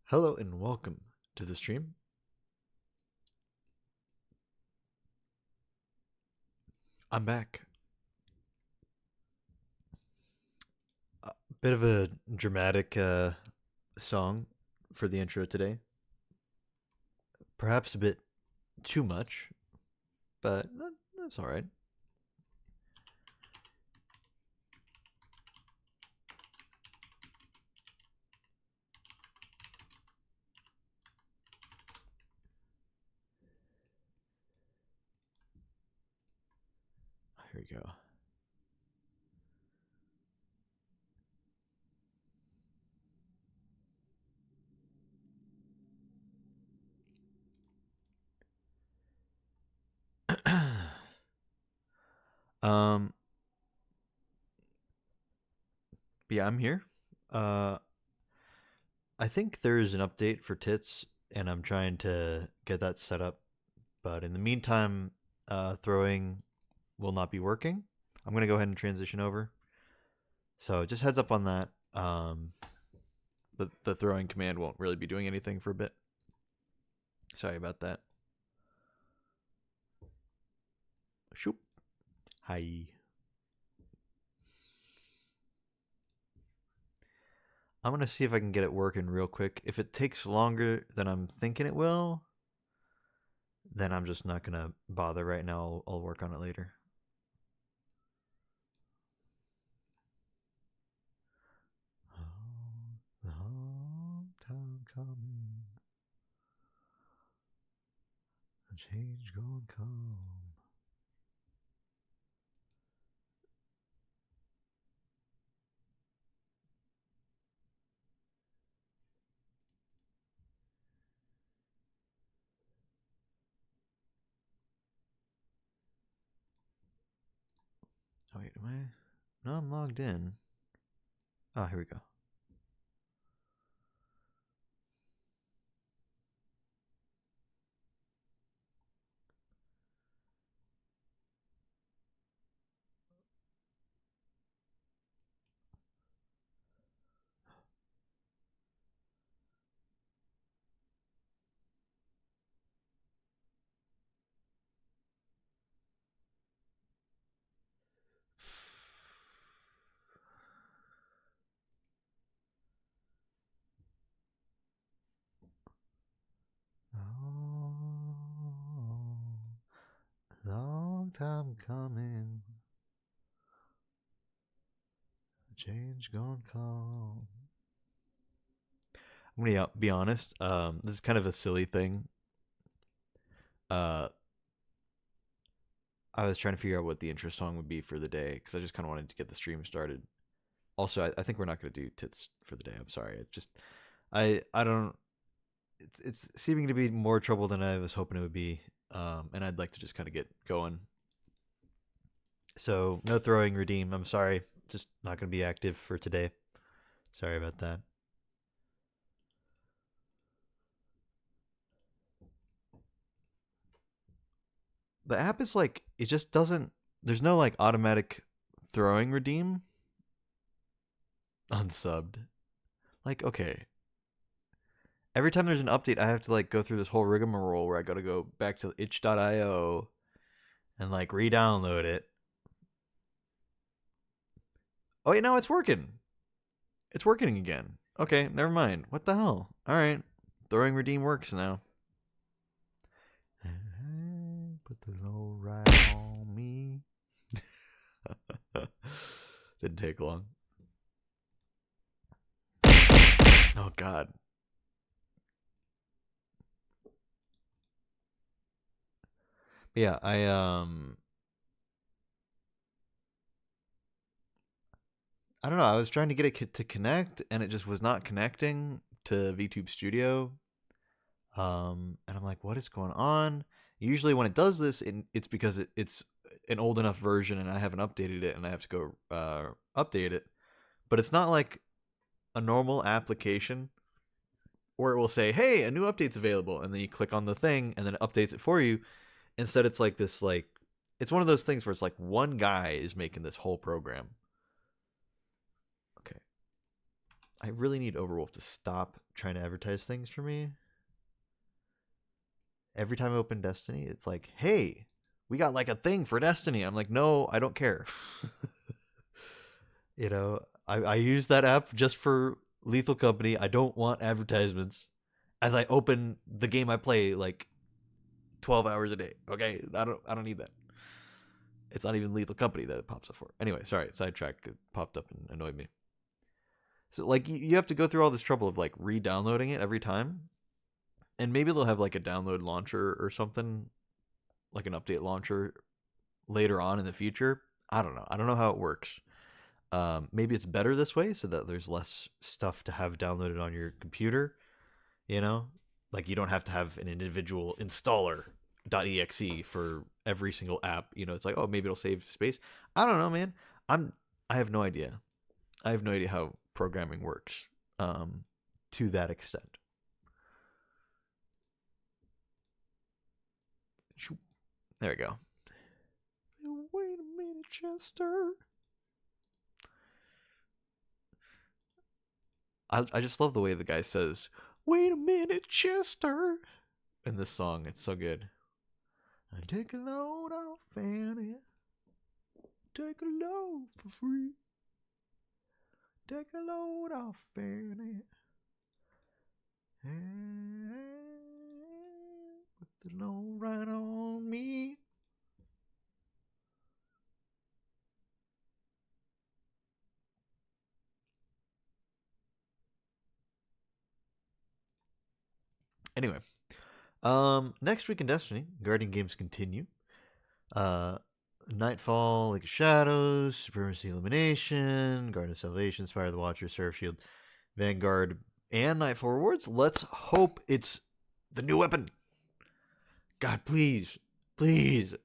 Hello and welcome to the stream. I'm back. A bit of a dramatic song for the intro today. Perhaps a bit too much, but that's all right. Here we go. um, but yeah, I'm here. Uh, I think there's an update for tits, and I'm trying to get that set up. But in the meantime, throwing will not be working. I'm gonna go ahead and transition over. So just heads up on that. The throwing command won't really be doing anything for a bit. Sorry about that. Shoop. Hi. I'm going to see if I can get it working real quick. If it takes longer than I'm thinking it will, then I'm just not going to bother right now. I'll work on it later. Oh, long time coming. A change gonna come. Oh, wait, am I? No, I'm logged in. Oh, here we go. Oh, long time coming. A change gonna come. I'm gonna be honest. This is kind of a silly thing. Uh, I was trying to figure out what the intro song would be for the day because I just kind of wanted to get the stream started. Also, I think we're not gonna do tits for the day. I'm sorry. It's just I don't. It's seeming to be more trouble than I was hoping it would be. And I'd like to just kind of get going. So no throwing redeem. I'm sorry. Just not gonna be active for today. Sorry about that. The app is like it just doesn't. There's no like automatic throwing redeem unsubbed. Like okay, every time there's an update, I have to like go through this whole rigmarole where I got to go back to itch.io and like re-download it. Oh wait, no, it's working. It's working again. Okay, never mind. What the hell? All right, throwing redeem works now. Put the low right on me. Didn't take long. Oh God. Yeah, I don't know. I was trying to get it to connect, and it just was not connecting to VTube Studio. And I'm like, what is going on? Usually, when it does this, it's because it's an old enough version, and I haven't updated it, and I have to go update it. But it's not like a normal application where it will say, "Hey, a new update's available," and then you click on the thing, and then it updates it for you. Instead, it's like this, like it's one of those things where it's like one guy is making this whole program. Okay. I really need Overwolf to stop trying to advertise things for me. Every time I open Destiny, it's like, hey, we got like a thing for Destiny. I'm like, no, I don't care. You know, I use that app just for Lethal Company. I don't want advertisements as I open the game I play like 12 hours a day. Okay, I don't need that. It's not even Lethal Company that it pops up for. Anyway, sorry, sidetrack. It popped up and annoyed me. So like you have to go through all this trouble of like re-downloading it every time, and maybe they'll have like a download launcher or something, like an update launcher later on in the future. I don't know. I don't know how it works. Maybe it's better this way so that there's less stuff to have downloaded on your computer. You know, like you don't have to have an individual installer .exe for every single app. You know, it's like, oh, maybe it'll save space. I don't know, man. I have no idea. I have no idea how programming works to that extent. There we go. Wait a minute, Chester. I just love the way the guy says, wait a minute, Chester, in this song. It's so good. I take a load off Fanny. Take a load for free. Take a load off Fanny. Put the load right on me. Anyway, next week in Destiny, Guardian games continue. Nightfall, League of Shadows, Supremacy Elimination, Guard of Salvation, Spire of the Watcher, Seraph Shield, Vanguard, and Nightfall Rewards. Let's hope it's the new weapon. God, please, please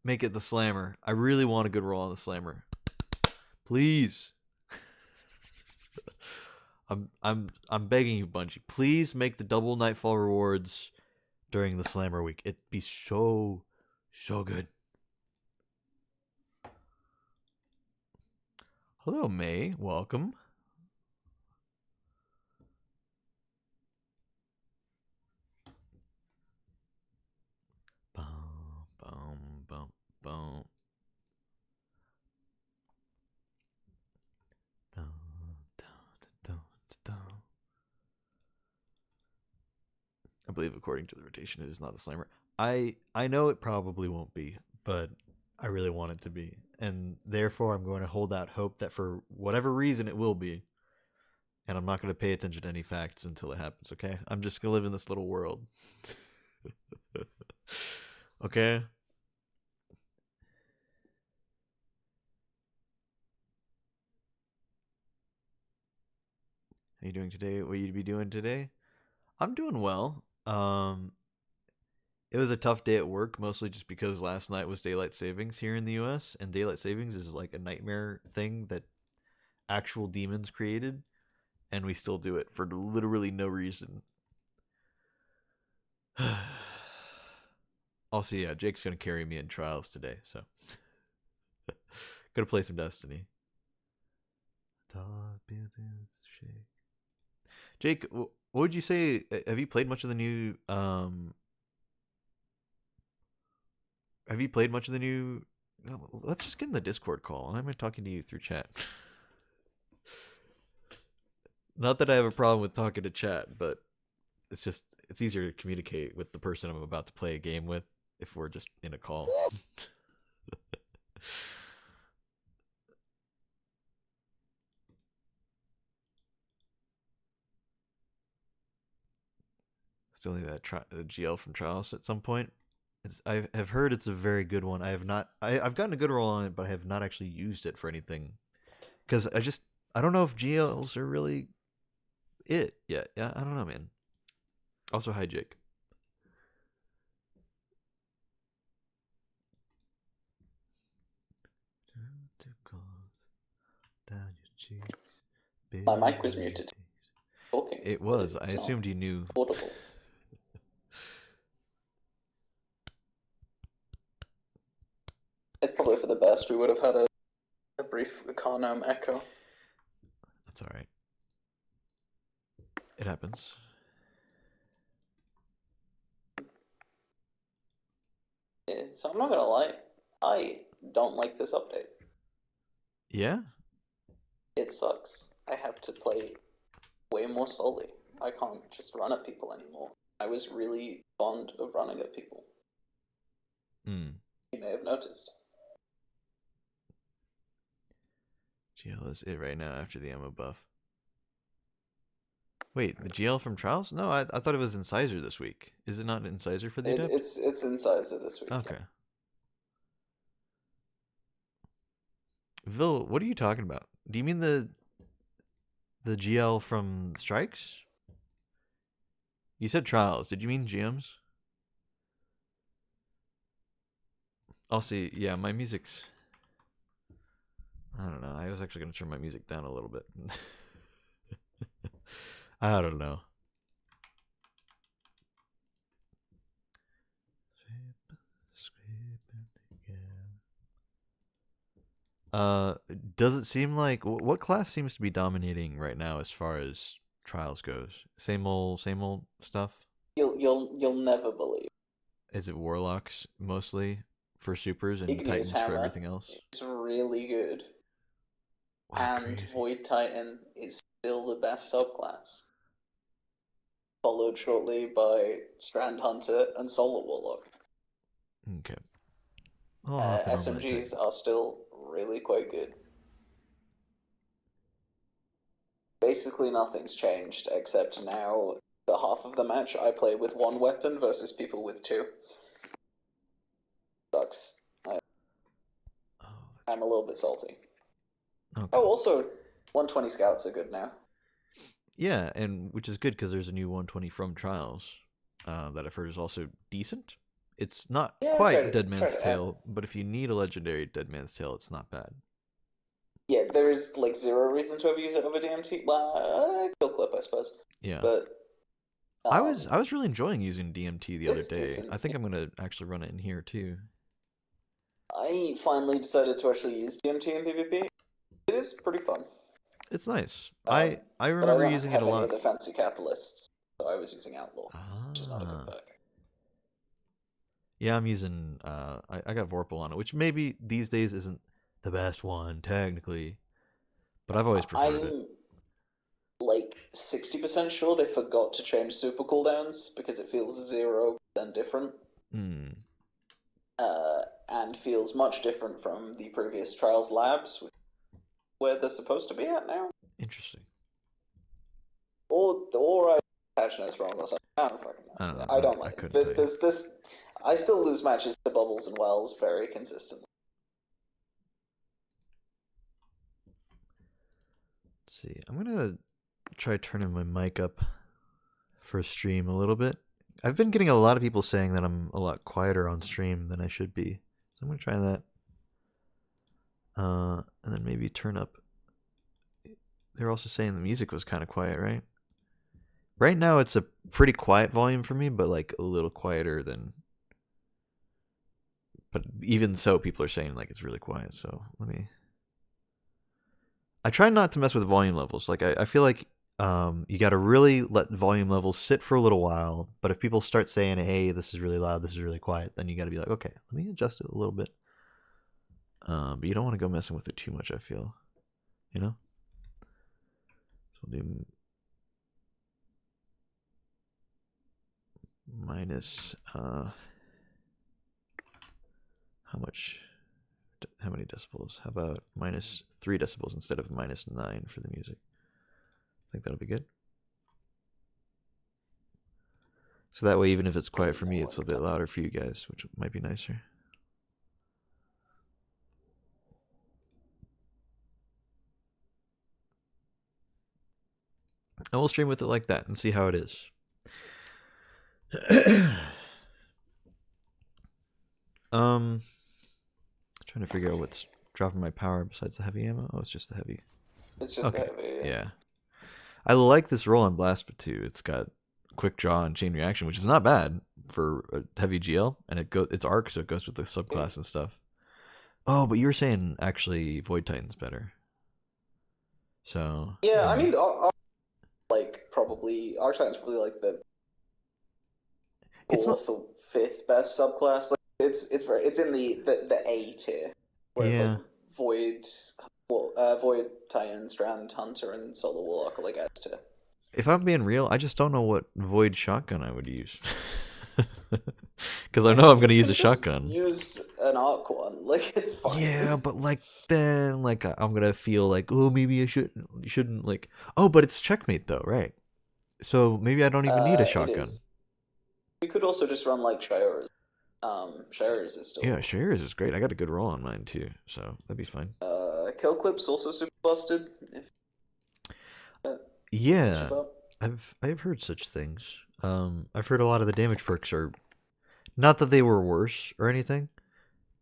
make it the Slammer. I really want a good roll on the Slammer. Please. I'm begging you, Bungie. Please make the double Nightfall rewards during the Slammer week. It'd be so good. Hello, May. Welcome. Boom, boom, boom, boom. I believe, according to the rotation, it is not the Slammer. I know it probably won't be, but I really want it to be. And therefore, I'm going to hold out hope that for whatever reason it will be. And I'm not going to pay attention to any facts until it happens, okay? I'm just going to live in this little world. Okay? How you doing today? What you be doing today? I'm doing well. It was a tough day at work, mostly just because last night was daylight savings here in the US, and daylight savings is like a nightmare thing that actual demons created, and we still do it for literally no reason. Also, yeah, Jake's gonna carry me in trials today, so gonna play some Destiny. Jake, what would you say? Have you played much of the new? Have you played much of the new? No, let's just get in the Discord call, and I'm talking to you through chat. Not that I have a problem with talking to chat, but it's easier to communicate with the person I'm about to play a game with if we're just in a call. Still need that GL from Trials at some point. I have heard it's a very good one. I have not. I've gotten a good roll on it, but I have not actually used it for anything because I don't know if GLs are really it yet. Yeah, I don't know, man. Also, hi, Jake. My mic was muted. Talking. It was. I assumed you knew. Audible. It's probably for the best. We would have had a brief Carnome echo. That's all right. It happens. Yeah, so I'm not gonna lie, I don't like this update. Yeah? It sucks. I have to play way more slowly. I can't just run at people anymore. I was really fond of running at people. Hmm. You may have noticed. GL is it right now after the ammo buff. Wait, the GL from Trials? No, I thought it was Incisor this week. Is it not Incisor for the Adept? It's Incisor this week. Okay. Yeah. Vil, what are you talking about? Do you mean the GL from Strikes? You said Trials. Did you mean GMs? Also, yeah, my music's... I don't know. I was actually going to turn my music down a little bit. I don't know. Does it seem like what class seems to be dominating right now as far as Trials goes? Same old stuff. You'll never believe. Is it Warlocks mostly for supers and Igneous Titans for Hammer everything else? is really good, Wow, and crazy. Void Titan is still the best subclass, followed shortly by Strand Hunter and Solar Warlock. Okay. I'll hop in on my SMGs Titan. are still really quite good. Basically, nothing's changed except now the half of the match I play with one weapon versus people with two. Sucks. Oh, I'm a little bit salty. okay. Oh, also, 120 scouts are good now. Yeah, and which is good because there's a new 120 from Trials that I've heard is also decent. It's not Yeah, quite Dead try Man's to add. Tale, but if you need a legendary Dead Man's Tale, it's not bad. Yeah, there is like zero reason to have used it over DMT. Well, kill clip, I suppose. Yeah. But I was really enjoying using DMT the other it's day. decent. I think I'm gonna actually run it in here too. I finally decided to actually use DMT in PvP. It is pretty fun. It's nice. Um, I but I remember don't using it a have any of lot. the fancy capitalists, so I was using Outlaw, which is not a good Ah. perk. Yeah, I'm using I got Vorpal on it, which maybe these days isn't the best one technically, but I've always preferred it. I'm like 60% sure they forgot to change super cooldowns because it feels 0% different. Hmm. And feels much different from the previous Trials Labs, where they're supposed to be at now. Interesting. Or I patch notes wrong or something. I don't fucking I know. don't I know. don't I like couldn't tell you. this. I still lose matches to Bubbles and Wells very consistently. Let's see. I'm gonna try turning my mic up for stream a little bit. I've been getting a lot of people saying that I'm a lot quieter on stream than I should be, so I'm gonna try that. And then maybe turn up. They're also saying the music was kind of quiet, right? Right now it's a pretty quiet volume for me, but like a little quieter than. But even so, people are saying like it's really quiet. So let me. I try not to mess with volume levels. Like I feel like you got to really let volume levels sit for a little while. But if people start saying, "Hey, this is really loud, this is really quiet," then you got to be like, "Okay, let me adjust it a little bit." But you don't want to go messing with it too much. I feel, you know. So we'll do minus how much? How many decibels? How about minus 3 decibels instead of minus 9 for the music? I think that'll be good. So that way, even if it's quiet for me, it's a bit louder for you guys, which might be nicer. And we'll stream with it like that and see how it is. Trying to figure out what's dropping my power besides the heavy ammo. Oh, it's just the heavy. It's just Okay. heavy. Yeah. I like this roll on Blast But 2. It's got quick draw and chain reaction, which is not bad for a heavy GL, and it's arc, so it goes with the subclass and stuff. Oh, but you were saying actually Void Titan's better. So Yeah, I mean, like probably Arctitan's probably like the It's not. fourth or fifth best subclass. Like it's in the A tier, whereas like Yeah. Void, Void, Titan, Strand, Hunter, and Solar Warlock are like S tier. If I'm being real, I just don't know what Void shotgun I would use. Because I know I'm You gonna use a can just shotgun. use an arc one. Like it's Yeah, fine. but like then like I'm gonna feel like, oh, maybe I shouldn't like, oh, but it's checkmate though, right? So maybe I don't even need a It shotgun. is. You could also just run like Shayura's. Shayura's is Yeah, still. shares is great. I got a good roll on mine too, so that'd be fine. Kill Clip's also super busted. If that rings a Yeah, bell. I've heard such things. I've heard a lot of the damage perks are not that they were worse or anything,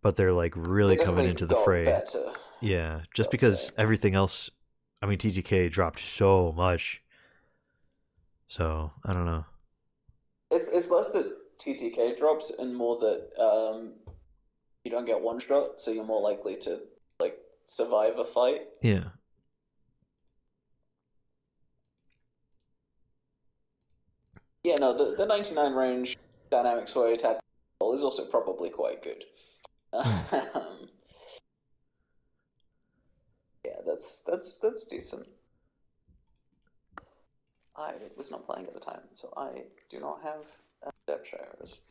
but they're like They really coming definitely into the got fray. better. Yeah, I just would say. because everything else, I mean, TTK dropped so much, so I don't know. It's less that TTK drops and more that you don't get one shot, so you're more likely to like survive a fight. Yeah, Yeah, no, the 99 range dynamic sway attack is also probably quite good. hmm. Um, yeah, that's decent. I was not playing at the time, so I do not have depth shares.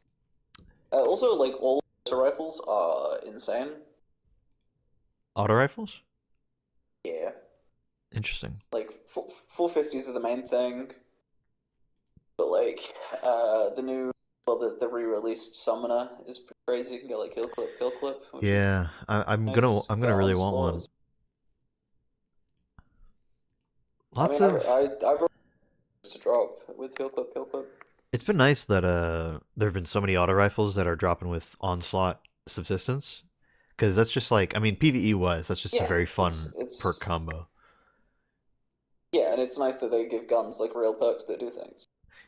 Also, like all auto rifles are insane. Auto rifles. Yeah, Interesting. like 450s are the main thing, but like the new well the re-released summoner is pretty crazy. You can get like kill clip, which is Yeah, nice. I'm gonna Got really want onslaught. one. I Lots mean, of. I wrote to drop with kill clip. It's been nice that there have been so many auto rifles that are dropping with onslaught subsistence, because that's just like, I mean, PVE wise, that's just a Yeah, very fun perk it's combo. yeah, and it's nice that they give guns like real perks that do things.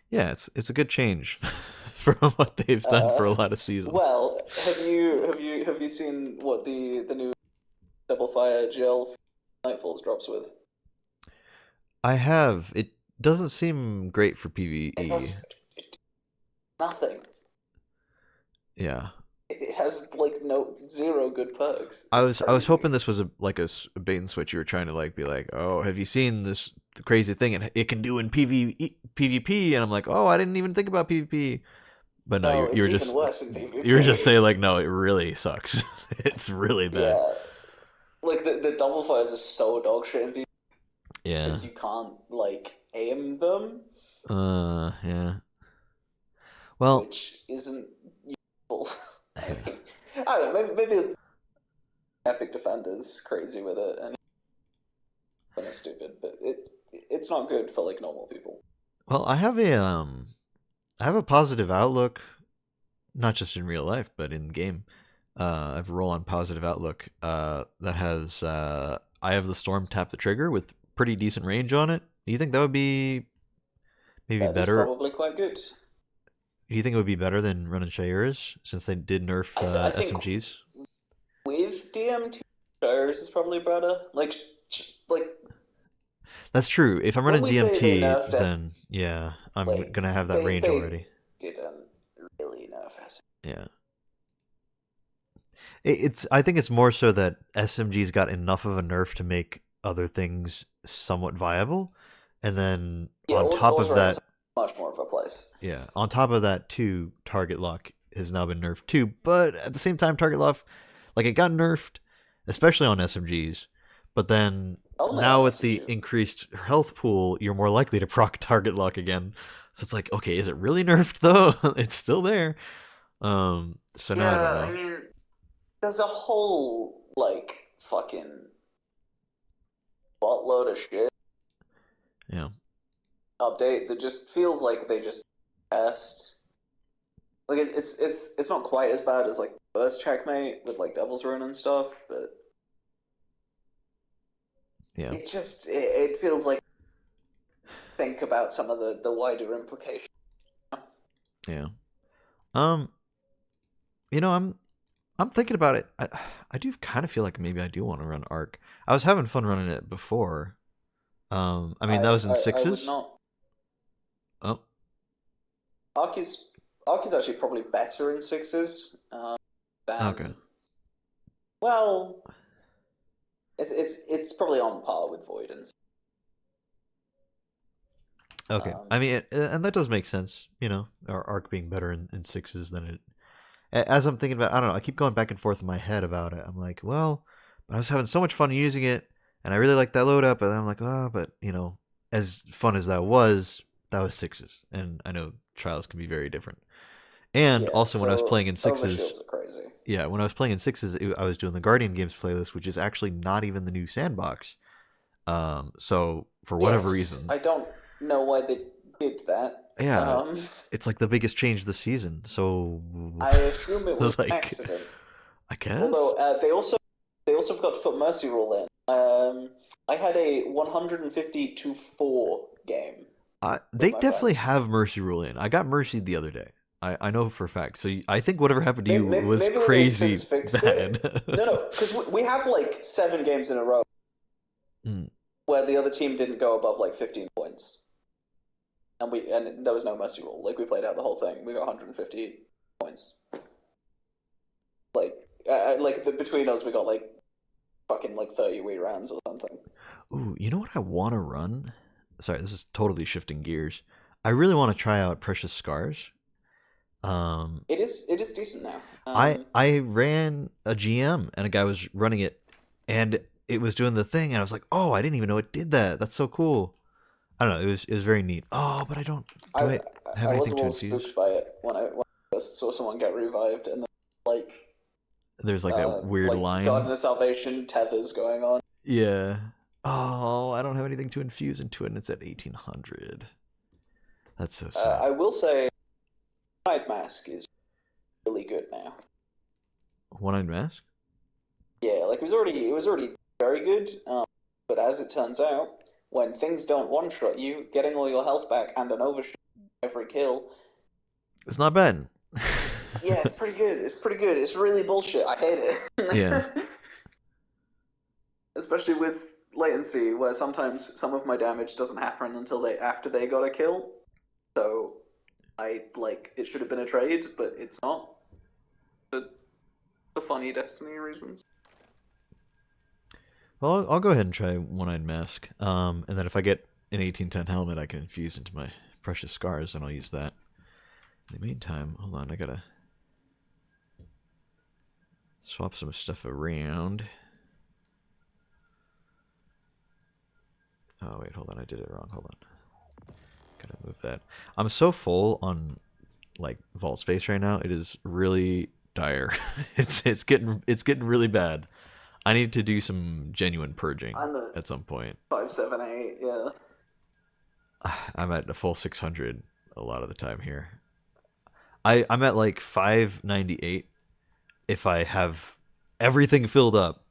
Yeah, it's a good change from what they've done Uh, for a lot of seasons. well, have you seen what the new double fire gel Nightfalls drops with? I have. It doesn't seem great for It PVE. does nothing. Yeah. It has like no zero good perks. I It's was crazy. hoping this was a bait and switch. You were trying to like be like, oh, have you seen this crazy thing it can do in PvP? And I'm like, oh, I didn't even think about PvP. But no, No, you it's were even just worse in you were just PvP. saying like, no, it really sucks. It's really bad. Yeah, like the double fires are so dog shit in PvP Yeah. because you can't like aim them, Yeah. Well, which isn't useful. I mean, I don't know. Maybe Epic Defender's crazy with it and it's stupid, but it's not good for like normal people. well, I have a positive outlook, not just in real life, but in game. I have a roll on positive outlook. That has I have the storm tap the trigger with pretty decent range on it. Do you think that would be maybe That is better? probably quite good. Do you think it would be better than running Shayura's since they did nerf I think SMGs? with DMT, Shires is probably better. Like That's true. If I'm when running we say they DMT, nerfed it, then yeah, I'm like gonna have that range they already. didn't really nerf us. Yeah. It's I think it's more so that SMG's got enough of a nerf to make other things somewhat viable, and then Yeah, on top of Orzhov is that, much more of a place. yeah, on top of that too, target lock has now been nerfed too. But at the same time, target lock, like it got nerfed, especially on SMGs. But then Only on now with the SMGs. increased health pool, you're more likely to proc target lock again. So it's like, okay, is it really nerfed though? It's still there. So now I don't Yeah, I know. mean, there's a whole like fucking buttload of shit Yeah. update that just feels like they just test. Like it's not quite as bad as like first checkmate with like Devil's Rune and stuff, but Yeah. it feels like think about some of the wider implications. Yeah. Um, I'm thinking about it. I do kind of feel like maybe I do want to run Arc. I was having fun running it before. I mean that was in I would sixes. not. Oh, Arc is Arc is actually probably better in sixes okay. than well, it's probably on par with Void and Okay. um, I mean, and that does make sense. Our arc being better in sixes than it. As I'm thinking about, I don't know. I keep going back and forth in my head about it. I'm like, well, but I was having so much fun using it, and I really like that load up. And I'm like, oh, but as fun as that was sixes, and I know trials can be very different. And yeah. also, when I was So playing in sixes, overshields are crazy. yeah, when I was playing in sixes, I was doing the Guardian Games playlist, which is actually not even the new sandbox. So for whatever Yes, reason, I don't know why they did that. yeah, it's like the biggest change this season. So, I assume it was an like, accident. I Although guess they also forgot to put Mercy Rule in. I had a 150 to 4 game with they my definitely friends. have Mercy Rule in. I got Mercied the other day. I know for a fact. So I think whatever happened to you was Maybe they've crazy since fixed bad. it. No, because we have like 7 games in a row Mm. where the other team didn't go above like 15 points, and there was no Mercy Rule. Like we played out the whole thing. We got 150 points. Like between us, we got like fucking like 30 wee rounds or something. Ooh, you know what I want to run? Sorry, this is totally shifting gears. I really want to try out Precious Scars. Um, It is decent now. I ran a GM and a guy was running it, and it was doing the thing, and I was like, oh, I didn't even know it did that. That's so cool. I don't know. It was very neat. Oh, but I don't. Do I I have I was anything a to little infuse? spooked by it when I first saw someone get revived and then like There's like that weird God in line. the Salvation tethers going on. Yeah. Oh, I don't have anything to infuse into it, and it's at 1800. That's so sad. I will say, Night Mask is really good now. One-eyed mask. Yeah, like it was already very good. But as it turns out, when things don't one shot you, getting all your health back and an overshoot every kill, It's not bad. yeah, it's pretty good. It's pretty good. It's really bullshit. I hate Yeah. it. Especially with latency, where sometimes some of my damage doesn't happen until after they got a kill. So I like it should have been a trade, but it's not for, for funny Destiny reasons. Well, I'll go ahead and try one-eyed mask. And then if I get an 1810 helmet, I can infuse into my precious scars, and I'll use that. In the meantime, hold on, I gotta swap some stuff around. Oh wait, hold on, I did it wrong. Hold on, gotta move that. I'm so full on like vault space right now. It is really dire. It's getting really bad. I need to do some genuine purging I'm a at some point. 578, yeah. I'm at a full 600 a lot of the time here. I'm at like 598 if I have everything filled up.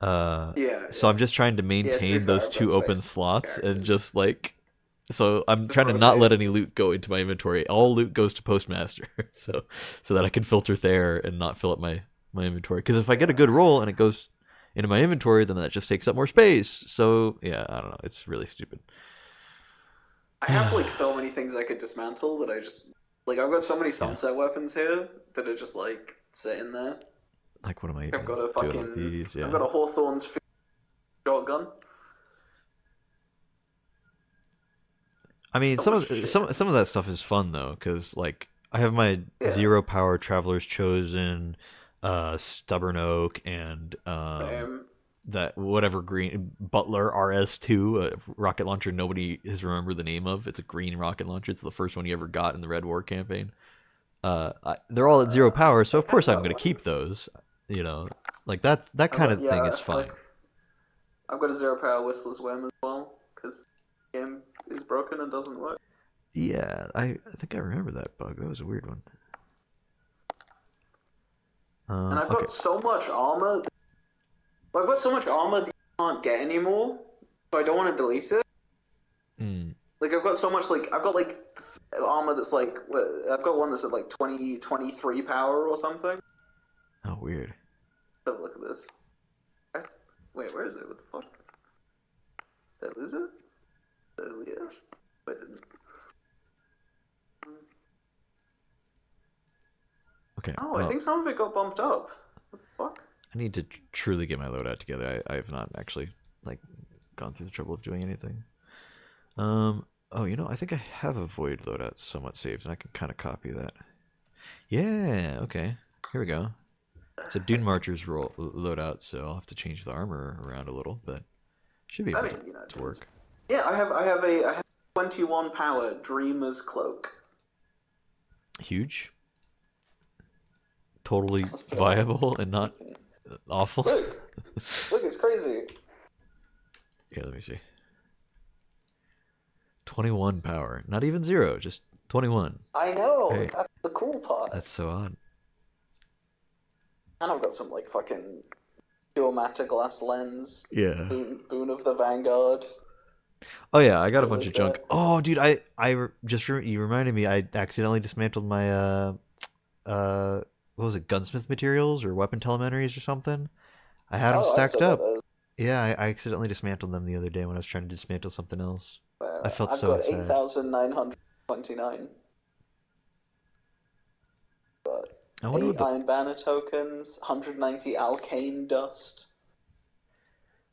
Uh, Yeah, so I'm yeah. just trying to Yeah, to be maintain those fair, two that's open based on slots and characters. just like so I'm Just trying to not rotate let it. any loot go into my inventory. All loot goes to postmaster, so that I can filter there and not fill up my inventory. Because if I get a Yeah. good roll and it goes into my inventory, then that just takes up more space. So yeah, I don't know. It's really stupid. I have like so many things I could dismantle that I just like I've got so many Yeah, sunset weapons here that are just like sitting there. like what am I I've even got a doing with fucking these? I've Yeah. got a Hawthorne's shotgun. I mean, So some much of shit. some of that stuff is fun though, because like I have my Yeah. zero power travelers chosen, stubborn oak, and Same. that whatever green Butler RS2 rocket launcher nobody has remembered the name of. It's a green rocket launcher. It's the first one you ever got in the Red War campaign. They're all at zero power, so I of course have I'm that gonna one. keep those. You know, like that I've kind got of thing yeah, is like fine. I've got a zero power Whistler's Worm as well because the game is broken and doesn't work. Yeah, I think I remember that bug. That was a weird one. And I've Okay. got so much armor. I've got so much armor that you can't get anymore, so I don't want to delete it. Mm. Like I've got so much I've got like armor that's like I've got one that's at like 23 power or something. Oh, weird. Let's have a look at this. I, wait, where is it? What the fuck? Did I lose it? There it is. I didn't. Okay. Oh, I Well, think some of it got bumped up. What the fuck? I need to truly get my loadout together. I have not actually like gone through the trouble of doing anything. Oh, I think I have a void loadout somewhat saved, and I can kind of copy that. Yeah. Okay. Here we go. It's a Dune Marcher's loadout, so I'll have to change the armor around a little, but should be I able mean, to work. yeah, I have 21 power Dreamer's Cloak. Huge. Totally Let's put it on. viable and not awful. Look, it's crazy. Yeah, let me see. 21 power. Not even 0, just 21. I know, Great. that's the cool part. That's so odd. And I've got some like fucking pure matter glass lens, Yeah. boon of the Vanguard. Oh yeah, I got a Shit bunch like of junk. that. Oh, dude, you reminded me. I accidentally dismantled my what was it, gunsmith materials or weapon telementaries or something. I had them Oh, I stacked still got up. those. Yeah, I accidentally dismantled them the other day when I was trying to dismantle something else. I felt I've so got sad. 8,929. Got I wonder what 8 the Iron Banner tokens, 190 Alkane dust.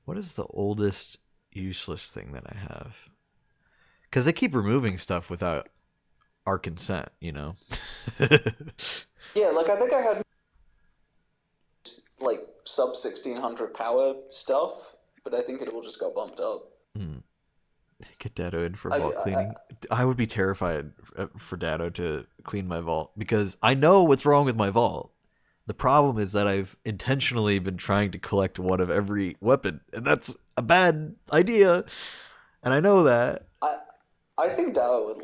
what is the oldest useless thing that I have? Because they keep removing stuff without our consent, Yeah, like I think I had like sub 1600 power stuff, but I think it all just got bumped up. Hmm. Get Dado in for I, vault do- I, cleaning. I would be terrified for Dado to clean my vault because I know what's wrong with my vault. The problem is that I've intentionally been trying to collect one of every weapon, and that's a bad idea. And I know that. I, I think Dao would.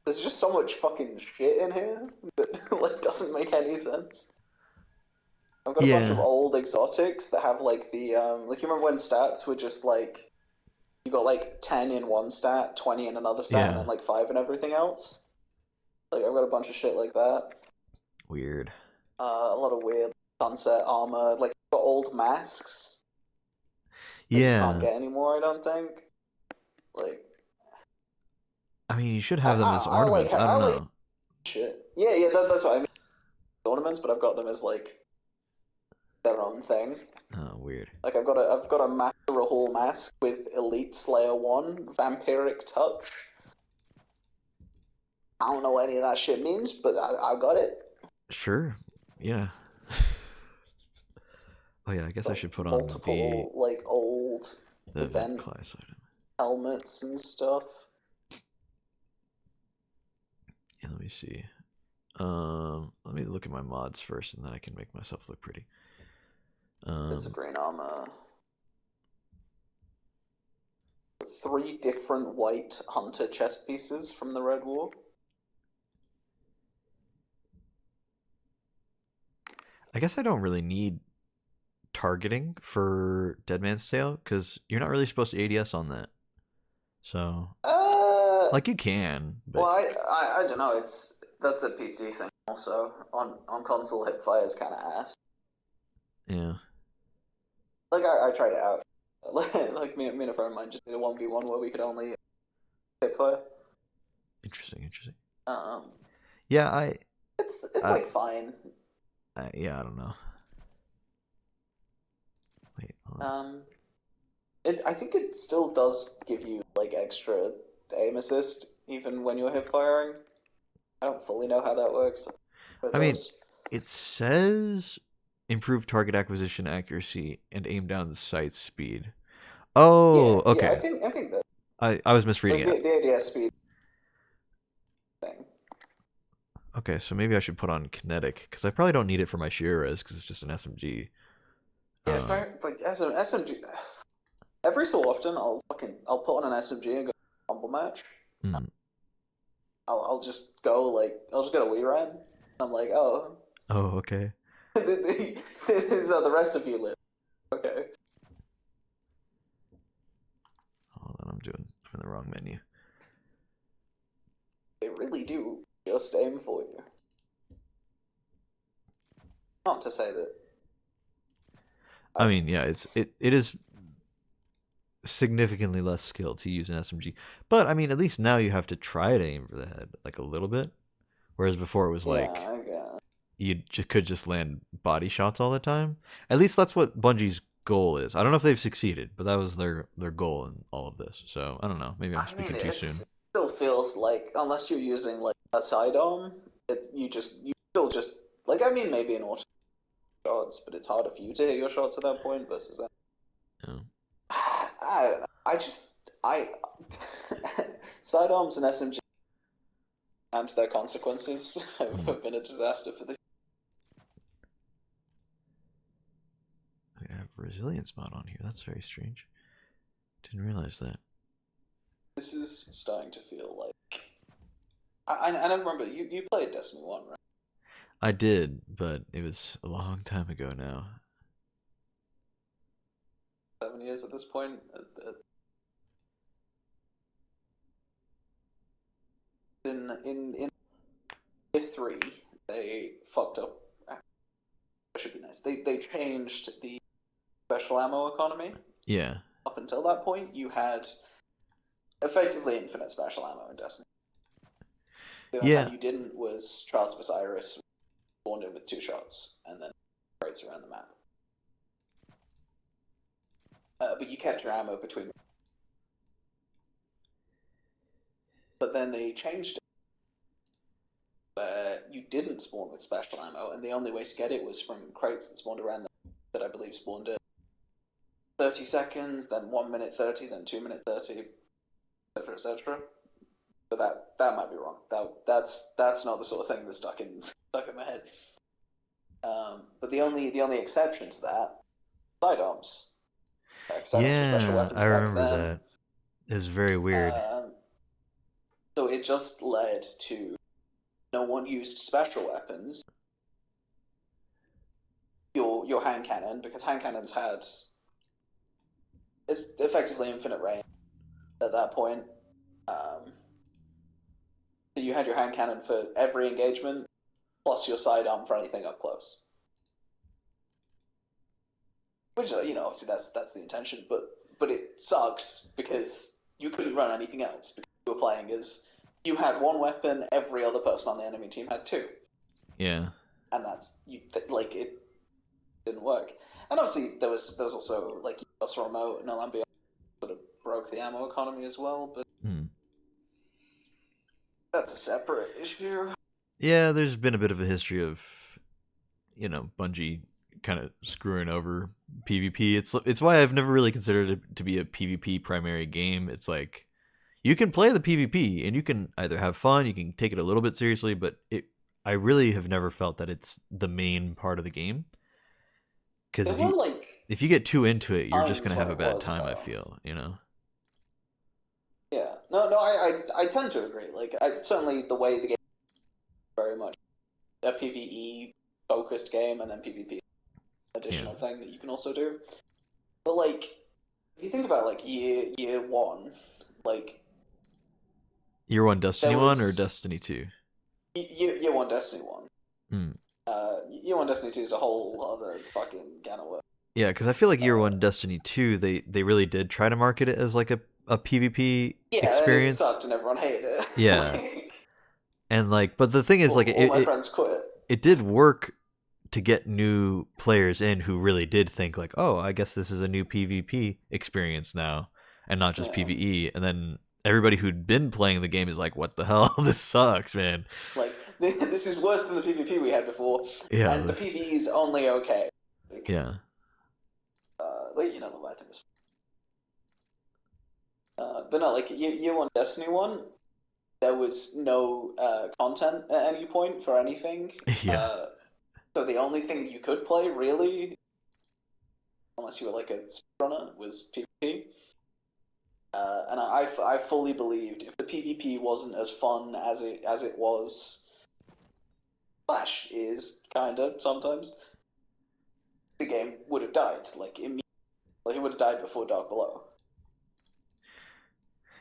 There's just so much fucking shit in here that like doesn't make any sense. I've got a bunch of Yeah, old exotics that have like the like you remember when stats were just like you got like 10 in one stat, 20 in another stat, and yeah. then like 5 in everything else. Like I've got a bunch of shit like that. Weird. A lot of weird sunset armor. Like I've got old masks that you can't Yeah. get anymore. I don't think. Like I mean, you should have them as ornaments. I I don't like know. shit. Yeah, that's what I mean. Ornaments, but I've got them as like their own thing. Oh, weird. Like I've got a Master Rahul mask with Elite Slayer 1, Vampiric Touch. I don't know what any of that shit means, but I got it. Sure. Yeah. Oh yeah, I guess I Got should put on multiple like old the event event class item. helmets and stuff. Yeah, let me see. Let me look at my mods first, and then I can make myself look pretty. It's a green armor. 3 different white hunter chest pieces from the Red War. I guess I don't really need targeting for Dead Man's Tale because you're not really supposed to ADS on that. So, Uh, like, you can, well, but I don't know. That's a PC thing. Also, on console, hipfire is kind of ass. yeah, Like I tried it out. Like me and a friend of mine just did a 1v1 where we could only hipfire. interesting. Um, Yeah, it's I, like fine. yeah, I don't know. Wait, hold on. I think it still does give you like extra aim assist even when you're hip firing. I don't fully know how that works. But it I mean, does. it says improve target acquisition accuracy and aim down the sight speed. Oh, Yeah. okay. I think that I was misreading like it. the ADS speed thing. Okay, so maybe I should put on kinetic because I probably don't need it for my Shiraz because it's just an SMG. Yeah, Um, like SMG. Every so often, I'll put on an SMG and go combo match. hmm. I'll just go like I'll just go to Wii Ran. I'm like, oh, Oh, okay. so the rest of you live. Okay. Hold on, I'm in the wrong menu. They really do just aim for you. Not to say that. I mean, yeah, it is significantly less skill to use an SMG, but I mean, at least now you have to try to aim for the head like a little bit, whereas before it was Yeah, like I guess. you could just land body shots all the time. At least that's what Bungie's goal is. I don't know if they've succeeded, but that was their goal in all of this. So I don't know. Maybe I'm I mean, speaking too it soon. still feels like unless you're using like a sidearm, you still just like I mean maybe in auto shots, but it's harder for you to hit your shots at that point versus that. Yeah. I don't know. I sidearms and SMG and their consequences Hmm. have been a disaster for the. I have resilience mod on here. That's very strange. Didn't realize that. This is starting to feel like. I remember you played Destiny 1, right? I did, but it was a long time ago now. 7 years at this point. In year three, they fucked up. That should be nice. They changed the special ammo economy. Yeah. Up until that point, you had effectively infinite special ammo in Destiny. The only Yeah. time you didn't was Trials of Osiris spawned in with 2 shots, and then crates around the map. But you kept your ammo between. But then they changed it, where you didn't spawn with special ammo, and the only way to get it was from crates that spawned around that I believe spawned at 30 seconds, then 1 minute 30, then 2 minute 30, etc., etc. But that might be wrong. That's not the sort of thing that's stuck in my head. But the only exception to that, sidearms. Sidearms were special Yeah, weapons I back remember then. that. It was very weird. So it just led to no one used special weapons. Your hand cannon, because hand cannons had it's effectively infinite range at that point. So you had your hand cannon for every engagement, plus your sidearm for anything up close. Which obviously that's the intention, but it sucks because you couldn't run anything else because you were playing as you had one weapon, every other person on the enemy team had two, Yeah. and that's like it didn't work. And obviously there was also like US remote and Olympia sort of broke the ammo economy as well, but Hmm. that's a separate issue. Yeah, there's been a bit of a history of, Bungie kind of screwing over PvP. It's why I've never really considered it to be a PvP primary game. It's like you can play the PvP and you can either have fun, you can take it a little bit seriously, but I really have never felt that it's the main part of the game. Because There were like if you get too into it, you're just times gonna when have a it bad was time. I though. feel. Yeah, no, I tend to agree. Like, certainly the way the game is very much a PVE focused game, and then PvP Yeah. additional thing that you can also do. But like, if you think about like year one, like Year one there Destiny 1 or was Destiny 2? year one Destiny 1. Hmm. Year one Destiny 2 is a whole other fucking can of worms. Yeah, because I feel like Year Uh, one Destiny 2, they really did try to market it as like a PvP yeah, and it experience. sucked, and everyone hated it. Yeah, Like, and but the thing is, like all my friends quit. it did work to get new players in who really did think like, oh, I guess this is a new PvP experience now, and not just Yeah. PvE. And then everybody who'd been playing the game is like, what the hell? This sucks, man. Like this is worse than the PvP we had before, Yeah, and the PvE is only okay. yeah, Like the Leviathan was. But no, like year one Destiny 1, there was no content at any point for anything. yeah, So the only thing you could play really, unless you were like a speedrunner, was PvP. And I fully believed if the PvP wasn't as fun as it was, Flash is kind of sometimes, the game would have died like immediately. Like it would have died before Dark Below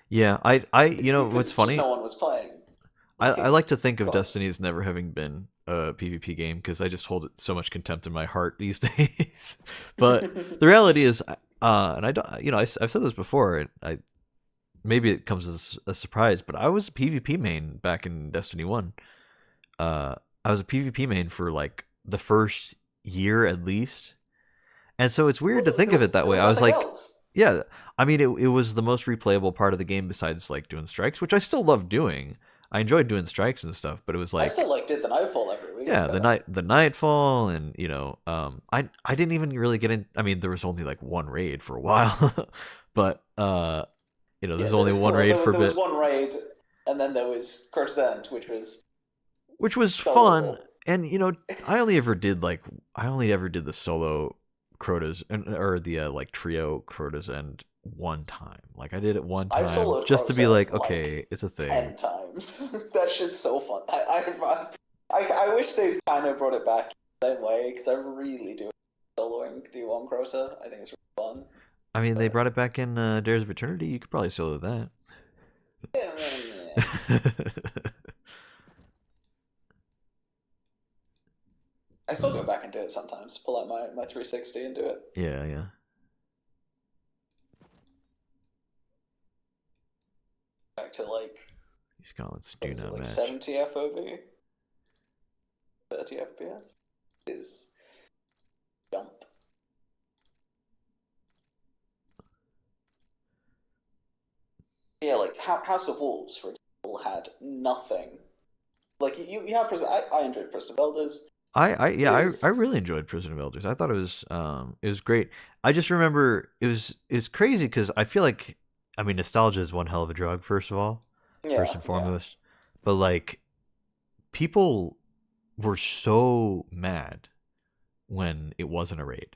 yeah. What's because just funny? no one was playing. I like to think of Go on. Destiny as never having been a PvP game because I just hold it so much contempt in my heart these days. But the reality is, and I don't, I've said this before. Maybe it comes as a surprise, but I was a PvP main back in Destiny 1. I was a PvP main for like the first year at least. And so it's weird to Well, think of it that there way. was I was nothing like, else. yeah, I mean, it was the most replayable part of the game besides like doing strikes, which I still love doing. I enjoyed doing strikes and stuff, but it was I still like, like did the Nightfall every week. yeah, the nightfall, and I didn't even really get in. I mean, there was only like one raid for a while, but Yeah, there's only one well, raid for a there was bit, one raid, and then there was Crow's End, which was which was fun. tolerable. And I only ever did the solo Crota's or the like trio Crota's End one time. Like I did it one I've time soloed just to Crow's be End like, like okay, it's a thing. 10 times. That shit's so fun. I wish they kind of brought it back the same way because I really do soloing D1 Crota. I think it's really fun. I mean, they But brought it back in Dares of Eternity. You could probably solo that. yeah, I still go back and do it sometimes. Pull out my 360 and do it. Yeah, yeah. Back to like These gauntlets what do is it not like match. 70 FOV, 30 FPS is jump. Yeah, like House of Wolves, for example, had nothing. Like you have I enjoyed Prison of Elders. Yeah, I Is really enjoyed Prison of Elders. I thought it was great. I just remember it was crazy because I feel like, I mean, nostalgia is one hell of a drug. First of all, first yeah, and yeah. foremost, but like people were so mad when it wasn't a raid.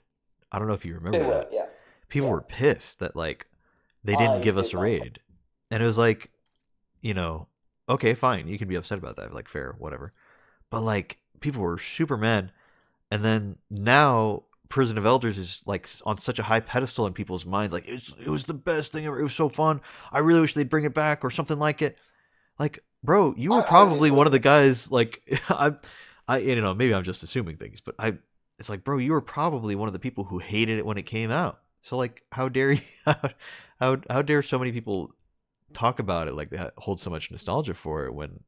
I don't know if you They remember were, that. yeah, People yeah. were pissed that like they didn't I give us did a not like. raid, and it was like, you know, okay, fine, you can be upset about that, like fair, whatever. But like people were super mad, and then now Prison of Elders is like on such a high pedestal in people's minds. Like it was the best thing ever. It was so fun. I really wish they'd bring it back or something like it. Like, bro, you were I did probably one wish of the they. guys. Like, I maybe I'm just assuming things, but it's like, bro, you were probably one of the people who hated it when it came out. So like, how dare you? How dare so many people talk about it like they hold so much nostalgia for it when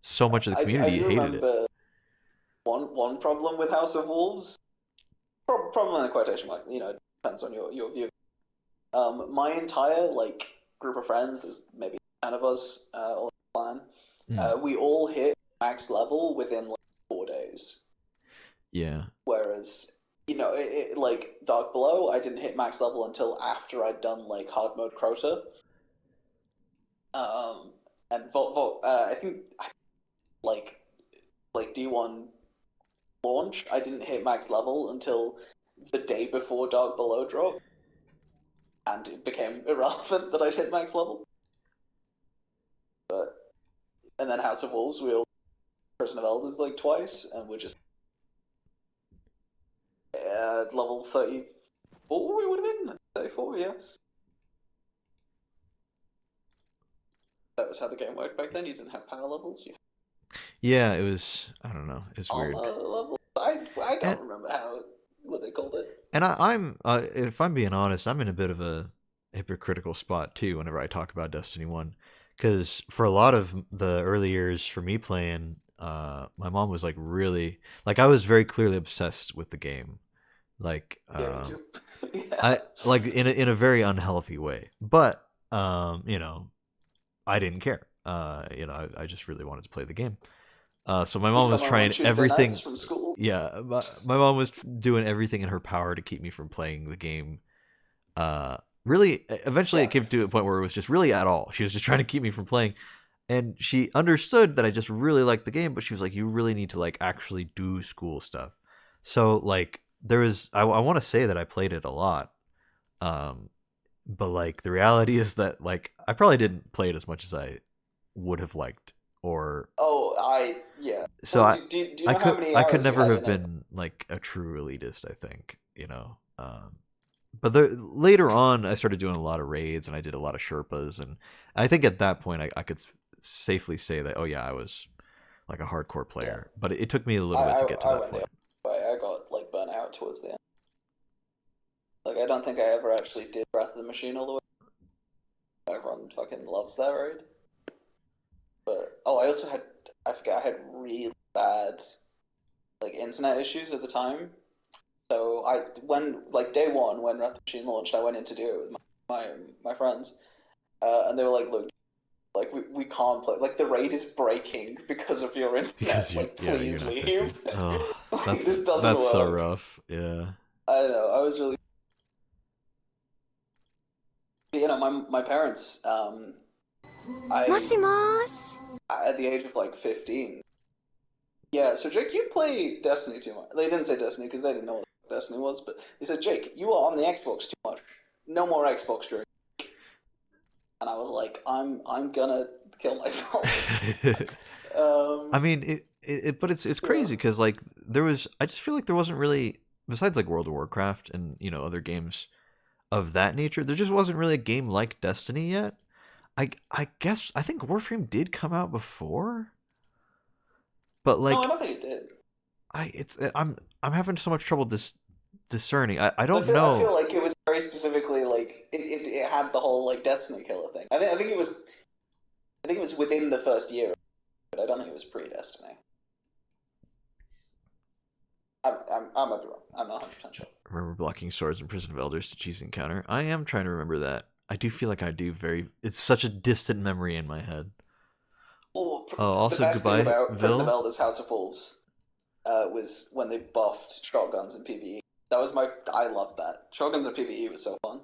so much of the I community do hated it. remember one problem with House of Wolves. Problem in the quotation mark. Depends on your view. My entire like group of friends, there's maybe 10 of us, all in the clan. Mm, We all hit max level within like 4 days. yeah. Whereas, like Dark Below, I didn't hit max level until after I'd done like hard mode Crota. Um, and I think like D1 launch, I didn't hit max level until the day before Dark Below dropped, and it became irrelevant that I'd hit max level. But and then House of Wolves, we all Prison of Elders like twice, and we're just at level 34. We would have been 34, yeah. That was how the game worked back then. You didn't have power levels. You Yeah, it was. I don't know. It's armor weird. levels. I And don't remember what they called it. I'm if I'm being honest, I'm in a bit of a hypocritical spot too whenever I talk about Destiny 1, cuz for a lot of the early years for me playing, my mom was like really, like I was very clearly obsessed with the game. Like Yeah, me too. Yeah. I like in a very unhealthy way. But I didn't care. I just really wanted to play the game. So my You mom was come home on trying Tuesday nights everything. from school. Yeah, my mom was doing everything in her power to keep me from playing the game. Really, eventually it Yeah. came to a point where it was just really at all. She was just trying to keep me from playing, and she understood that I just really liked the game. But she was like, "You really need to like actually do school stuff." So like there was, I want to say that I played it a lot, um, but like the reality is that like I probably didn't play it as much as I would have liked, or Oh, yeah. so Well, do you know how many I could hours you never have have in it? been like a true elitist, I think, but later on I started doing a lot of raids and I did a lot of Sherpas, and I think at that point I could safely say that, oh yeah, I was like a hardcore Yeah. player, but it took me a I little bit I, to get to I that went the point. other way. I got like burnt out towards the end. Like I don't think I ever actually did Breath of the Machine all the way. Everyone fucking loves that raid. But I also had I forget I had really bad like internet issues at the time. So when like day one when Wrath of Machine launched, I went in to do it with my friends, and they were like, "Look, like we can't play. Like the raid is breaking because of your Because internet. you, Like yeah, you're please not leave. connected. Oh, Like this doesn't that's so work." rough. Yeah. I don't know. I was really, my parents. I もしもーし。at the age of like 15. Yeah. So Jake, you play Destiny too much. They didn't say Destiny because they didn't know what Destiny was, but they said, Jake, you are on the Xbox too much. No more Xbox during. And I was like, I'm gonna kill myself. I um, mean, but it's yeah. crazy because like I just feel like there wasn't really, besides like World of Warcraft and other games of that nature, there just wasn't really a game like Destiny yet. I guess I think Warframe did come out before, but No, I like don't think it did. I'm having so much trouble discerning. I I don't feel know. like it was very specifically like it had the whole like Destiny killer thing. I think it was within the first year, but I don't think it was pre Destiny. I might be wrong. I'm not 100% sure. Remember blocking swords in Prison of Elders to cheese encounter. I am trying to remember that. I do feel like I do very. It's such a distant memory in my head. Oh, Oh, the also best thing goodbye, about Prison of Vil. Elders House of Wolves was when they buffed shotguns in PvE. That was I loved that. Shotguns in PvE was so fun.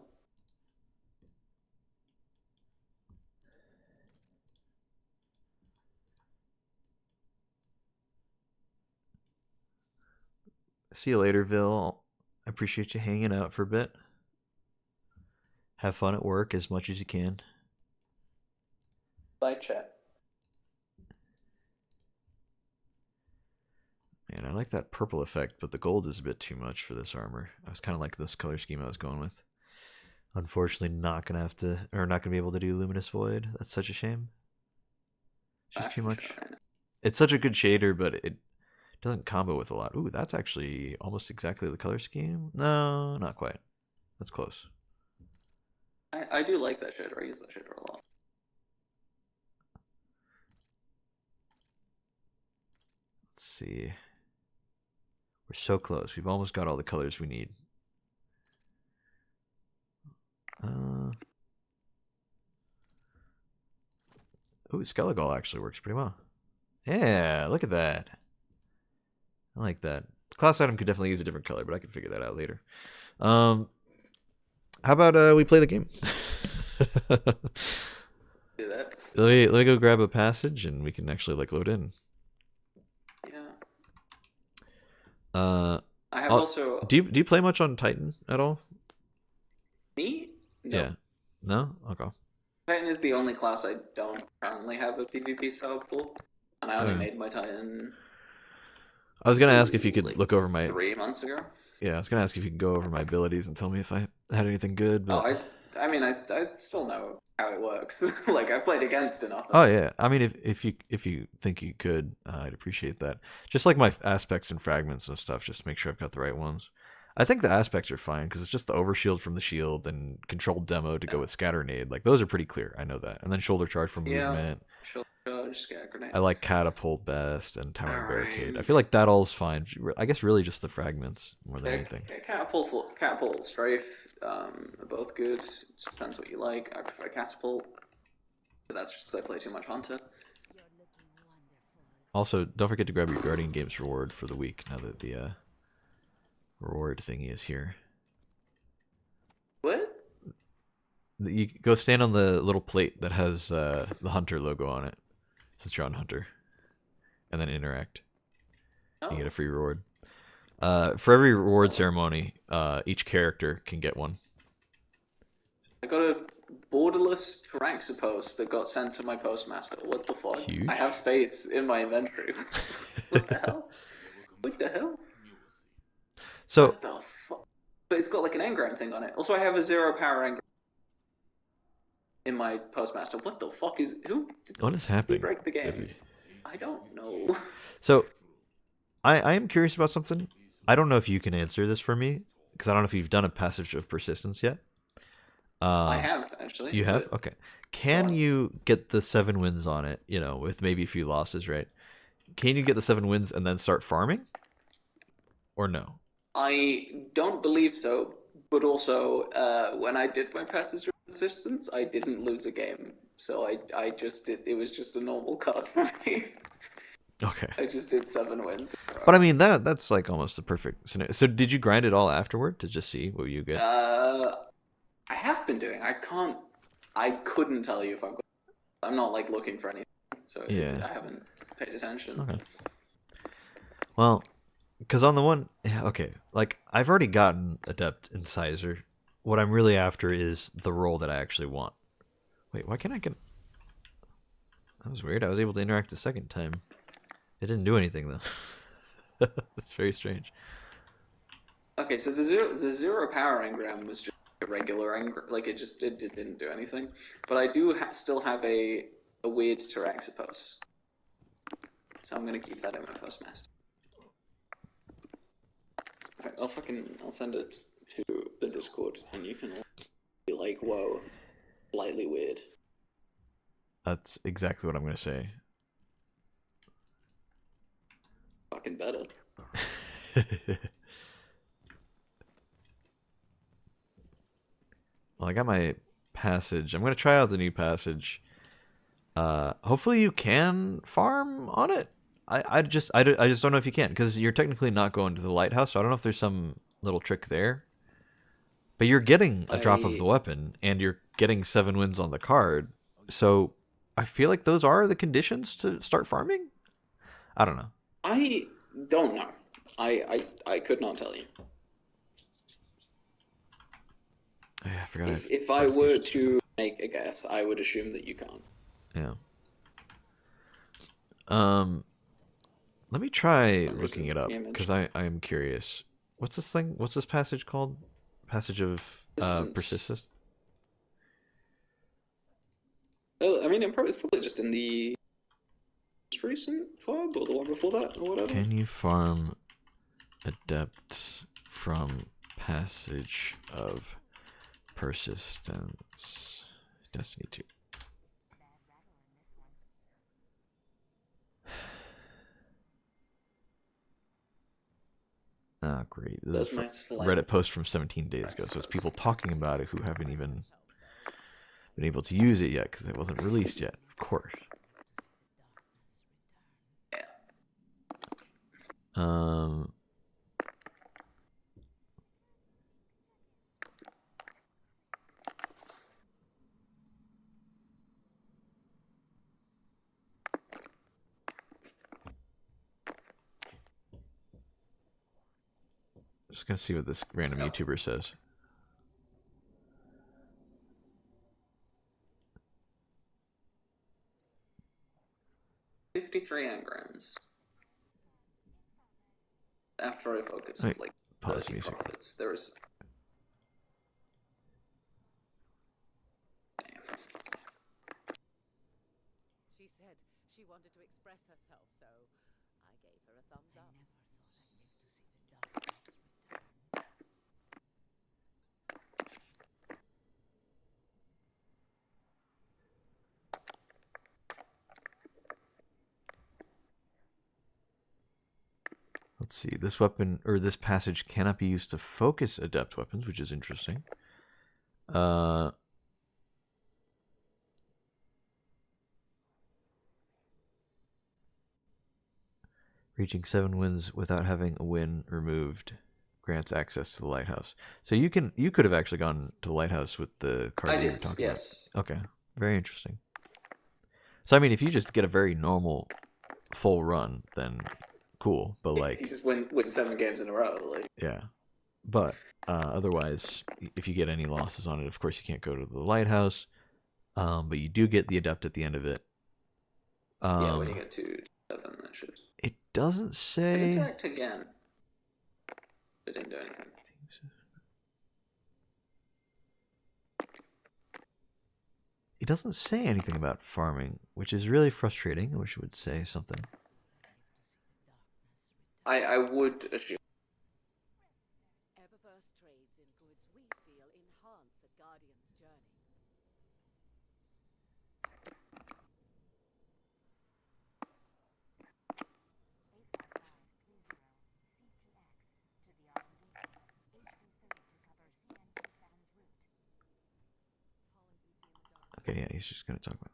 See you later, Vil. I appreciate you hanging out for a bit. Have fun at work as much as you can. Bye, chat. Man, I like that purple effect, but the gold is a bit too much for this armor. I was kind of like this color scheme I was going with. Unfortunately, not gonna have to, or not gonna be able to do Luminous Void. That's such a shame. It's just too much. It's such a good shader, but it doesn't combo with a lot. Ooh, that's actually almost exactly the color scheme. No, not quite. That's close. I do like that shader. I use that shader a lot. Let's see. We're so close. We've almost got all the colors we need. Ooh, Skellige actually works pretty well. Yeah, look at that. I like that. The class item could definitely use a different color, but I can figure that out later. How about we play the game? Do that. Let me go grab a passage and we can actually like load in. Yeah. I have also. Do you play much on Titan at all? Me? No. Yeah. No? Okay. Titan is the only class I don't currently have a PvP setup for, and I only made my Titan. I was gonna ask if you could like look over my 3 months ago. Yeah, I was gonna ask if you could go over my abilities and tell me if I had anything good. But I mean, I still know how it works. Like I played against enough. Oh yeah, I mean, if you think you could, I'd appreciate that. Just like my aspects and fragments and stuff, just make sure I've got the right ones. I think the aspects are fine because it's just the overshield from the shield and controlled demo to go with scatter nade. Like those are pretty clear. I know that. And then shoulder charge for movement. Shoulder charge, scatter grenade. I like catapult best and towering barricade. I feel like that all's fine. I guess really just the fragments more than anything. Catapult, strafe, are both good. Just depends what you like. I prefer catapult, but that's just because I play too much hunter. Also, don't forget to grab your Guardian Games reward for the week now that the reward thingy is here. What? You go stand on the little plate that has the Hunter logo on it, since you're on Hunter, and then interact. Oh. You get a free reward. For every reward ceremony, each character can get one. I got a borderless Tyrannosaurus that got sent to my postmaster. What the fuck? Huge. I have space in my inventory. What the hell? What the hell? So. What the fuck? But it's got like an engram thing on it. Also, I have a 0 power engram in my postmaster. What the fuck is who? What is happening? Who break the game? I don't know. So, I am curious about something. I don't know if you can answer this for me because I don't know if you've done a passage of persistence yet. I have actually. You have? Okay. Can you get the 7 wins on it? You know, with maybe a few losses, right? Can you get the 7 wins and then start farming? or no? I don't believe so, but also when I did my passes resistance, I didn't lose a game. So I just did. It was just a normal card for me. Okay. I just did 7 wins. But I mean that's like almost the perfect scenario. So did you grind it all afterward to just see what you get? I have been doing. I can't. I couldn't tell you if I've got. I'm not like looking for anything, so Yeah. I haven't paid attention. Okay. Well, because on the one, yeah, okay, like I've already gotten Adept Incisor. What I'm really after is the role that I actually want. Wait, why can't I get? That was weird. I was able to interact the second time. It didn't do anything though. That's very strange. Okay, so the zero power engram was just a regular engram, like it didn't do anything. But I do still have a weird Taraxipos, so I'm gonna keep that in my postmaster. In fact, I'll send it to the Discord, and you can be like, whoa, slightly weird. That's exactly what I'm gonna say. Fucking better. Well, I got my passage. I'm gonna try out the new passage. Hopefully you can farm on it. I just don't know if you can because you're technically not going to the lighthouse. So I don't know if there's some little trick there. But you're getting a drop of the weapon and you're getting 7 wins on the card. So I feel like those are the conditions to start farming. I don't know. I don't know. I could not tell you. Oh, yeah, I forgot. If I were to make a guess, I would assume that you can't. Yeah. Let me try looking it up because I am curious. What's this thing? What's this passage called? Passage of persistence. Oh, I mean, it's probably just in the most recent VOD or the one before that or whatever. Can you farm adepts from passage of persistence? Destiny 2. Oh, great. This is a Reddit post from 17 days ago, so it's people talking about it who haven't even been able to use it yet because it wasn't released yet, of course. Just gonna see what this random YouTuber says. $53 engrams. After I focused, Wait, like pause music. profits, there was. She said she wanted to express herself, so I gave her a thumbs up. Let's see. This weapon or this passage cannot be used to focus adept weapons, which is interesting. Reaching 7 wins without having a win removed grants access to the lighthouse. So you could have actually gone to the lighthouse with the card you were talking yes. about. Okay, very interesting. So I mean, if you just get a very normal full run, then cool. But like, you just win 7 games in a row, like yeah. But otherwise, if you get any losses on it, of course you can't go to the lighthouse. But you do get the adept at the end of it. yeah, when you get to 7, that should. It doesn't say. Interact again. It didn't do anything. It doesn't say anything about farming, which is really frustrating. I wish it would say something. I would assume. Eververse trades in goods we feel enhance a guardian's journey. he's just gonna talk about.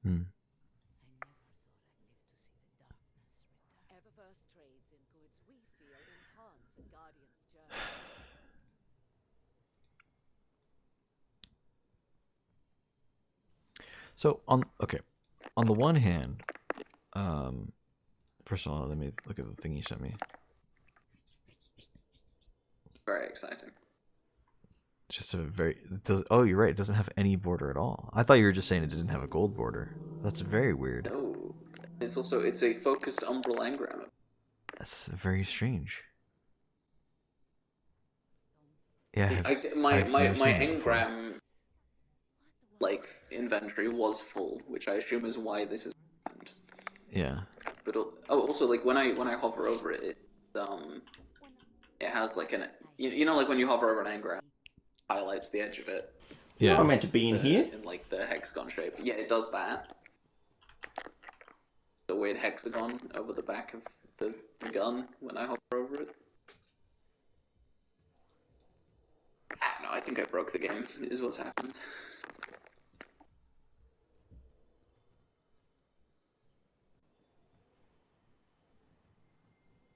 Hmm. Eververse trades in goods we feel enhance a guardian's journey. So on the one hand, first of all, let me look at the thing you sent me. Very exciting. It's just a very. Oh, you're right. It doesn't have any border at all. I thought you were just saying it didn't have a gold border. That's very weird. No, it's a focused umbral engram. That's very strange. Yeah, My I've never seen that before. engram like inventory was full, which I assume is why this is happened. Yeah. But also like when I hover over it, it has like you know like when you hover over an engram, it highlights the edge of it. Yeah. I'm meant to be in here. In like the hexagon shape. Yeah, it does that. The weird hexagon over the back of the gun when I hover over it. Ah, no, I think I broke the game, is what's happened.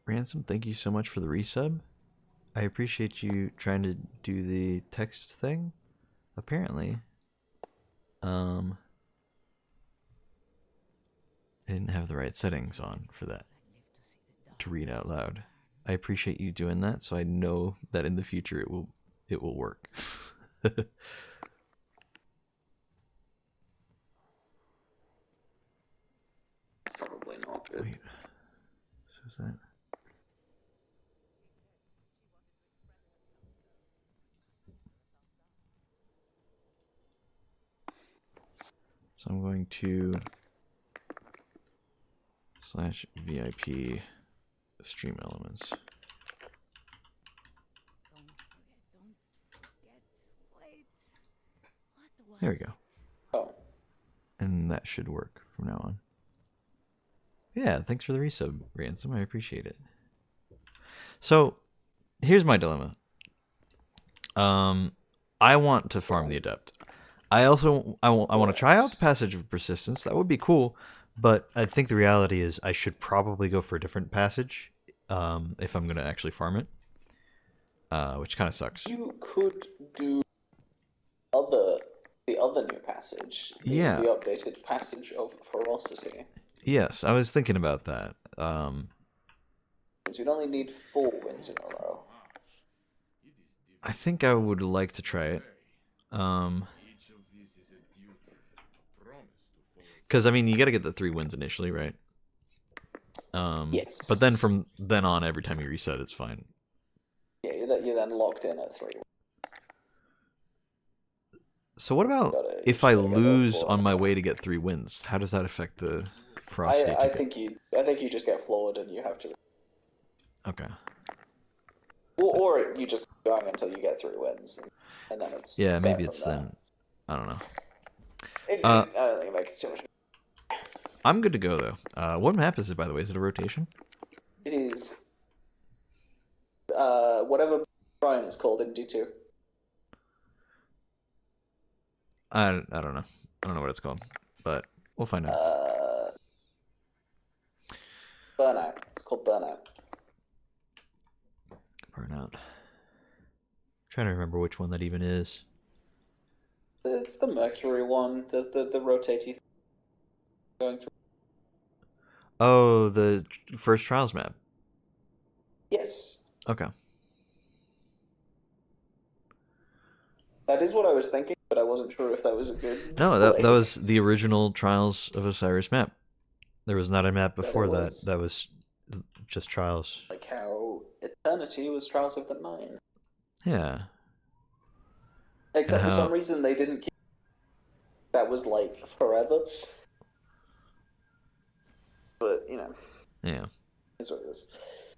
Ransom, thank you so much for the resub. I appreciate you trying to do the text thing. Apparently, I didn't have the right settings on for that to read out loud. I appreciate you doing that, so I know that in the future it will work. Probably not good. Wait, so is that? So I'm going to /VIP stream elements. There we go. Oh. And that should work from now on. Yeah, thanks for the resub, Ransom. I appreciate it. So, here's my dilemma. I want to farm the Adept. I want to try out the Passage of Persistence. That would be cool, but I think the reality is I should probably go for a different passage if I'm going to actually farm it, which kind of sucks. You could do the other new passage. The updated Passage of Ferocity. Yes, I was thinking about that. You'd only need 4 wins in a row. I think I would like to try it. Because, I mean, you got to get the 3 wins initially, right? Yes. But then from then on, every time you reset, it's fine. Yeah, you're then locked in at 3. So what about if I lose on my way to get 3 wins? How does that affect the ferocity I ticket? think you just get floored and you have to. Okay. Or you just keep going until you get 3 wins, and then it's Yeah, set maybe from it's there. then. I don't know. I don't think it makes too much. I'm good to go though. What map is it, by the way? Is it a rotation? It is whatever Brian is called in D2. I don't know. I don't know what it's called, but we'll find out. Burnout. It's called Burnout. Burnout. Trying to remember which one that even is. It's the Mercury one. There's the rotating thing going through. Oh, the first trials map. Yes, Okay. that is what I was thinking, but I wasn't sure if that was a good No, that play. was the original Trials of Osiris map. There was not a map That it before that. was. That was just Trials. Like how Eternity was Trials of the Nine. Yeah. And Except for some how? reason they didn't keep that was like forever. But, you know, Yeah. it's what it is.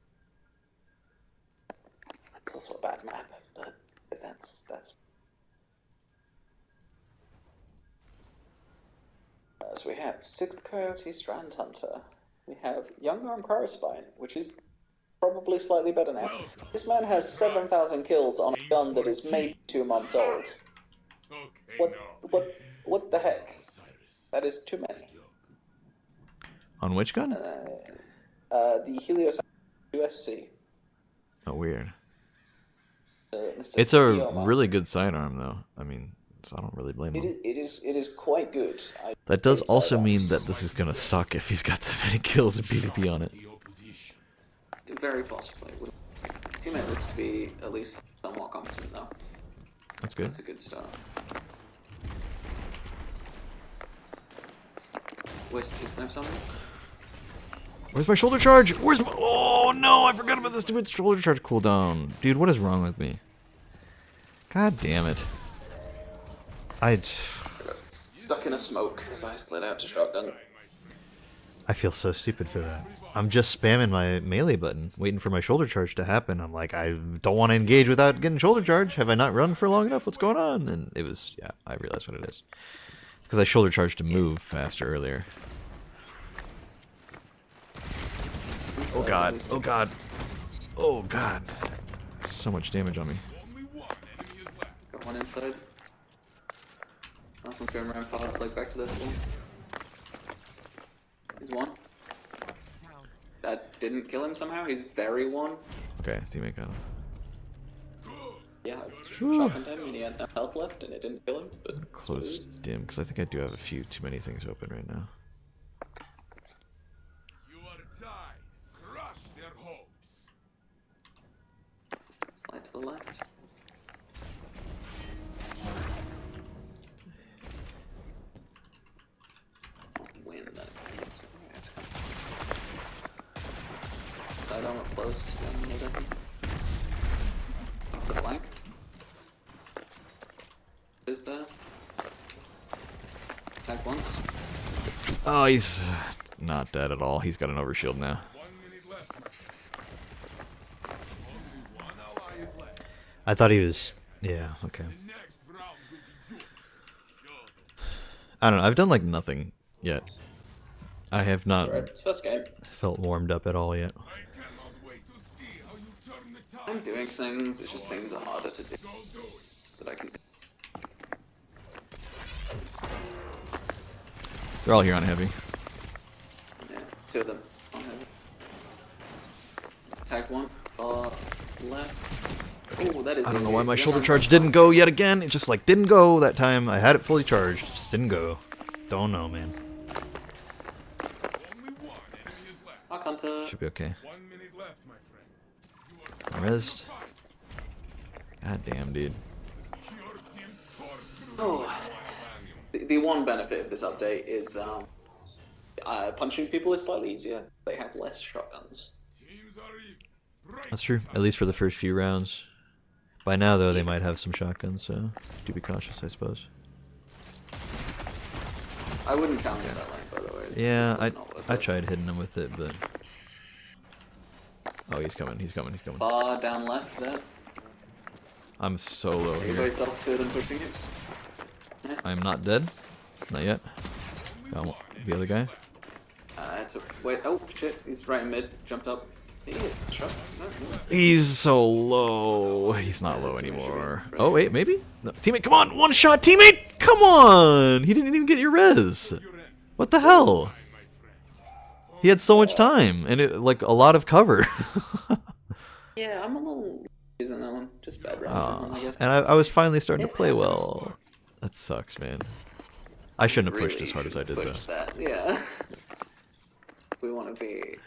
It's also a bad map, but that's so we have Sixth Coyote Strand Hunter. We have Young Arm Crowspine, which is probably slightly better now. This man has 7,000 kills on a gun that is maybe 2 months old. What what the heck? That is too many. On which gun? The Helios USC. Oh, weird. Mr. It's a Ioma. really good sidearm, though. I mean, so I don't really blame him. It is quite good. That does hate also mean sidearms. that this is gonna suck if he's got that many kills in PvP on it. Very possibly. Teammate looks to be at least somewhat competent though. That's good. That's a good start. Wasted his snipe something? Where's my shoulder charge? Where's my... Oh, no, I forgot about the stupid shoulder charge cooldown. Dude, what is wrong with me? God damn it. I got stuck in a smoke as I slid out to shotgun. I feel so stupid for that. I'm just spamming my melee button, waiting for my shoulder charge to happen. I'm like, I don't want to engage without getting shoulder charge. Have I not run for long enough? What's going on? And it was, yeah, I realized what it is. It's because I shoulder charged to move faster earlier. Oh god, oh god, oh god. So much damage on me. Got one inside. Last one's going around far, like back to this one. He's one. That didn't kill him somehow, he's very one. Okay, teammate got him. Yeah, I shotgunned him and he had no health left and it didn't kill him, but Close dim, because I think I do have a few too many things open right now. slide to the left. Win that. Side on up close, no nothing. Off the flank. Is there? Attack once. Oh, he's not dead at all. He's got an overshield now. I thought he was... Yeah, okay. I don't know. I've done, like, nothing yet. I have not Right, it's first game. felt warmed up at all yet. I'm doing things, it's just things are harder to do that I can do. They're all here on heavy. Yeah, two of them on heavy. Tag one, far left. Oh, that is I don't know easy. why my Young shoulder Arm charge didn't go yet again. It just, like, didn't go that time. I had it fully charged. It just didn't go. Don't know, man. Rock Hunter. Should be okay. Rezzed. God damn, dude. Oh. The one benefit of this update is punching people is slightly easier. They have less shotguns. That's true. At least for the first few rounds. By now, though, they might have some shotguns, so do be cautious, I suppose. I wouldn't challenge that line, by the way. Yeah, it's like not worth I it. tried hitting him with it, but... Oh, he's coming, he's coming, he's coming. Far down left there. I'm so low You here. guys off two of them pushing it. Nice. I'm not dead. Not yet. Got the other guy. Wait, oh shit, he's right in mid, jumped up. He hit shot. No. He's so low. He's not Yeah, low that's what it should be. anymore. Oh, wait, maybe? No. Teammate, come on! One shot, teammate! Come on! He didn't even get your res. What the hell? He had so much time, and it, like, a lot of cover. Yeah, I'm a little using that one. Just bad round from him, I guess. And I was finally starting to play well. That sucks, man. I shouldn't have pushed as hard as I did, though. Pushed that, yeah. We want to be.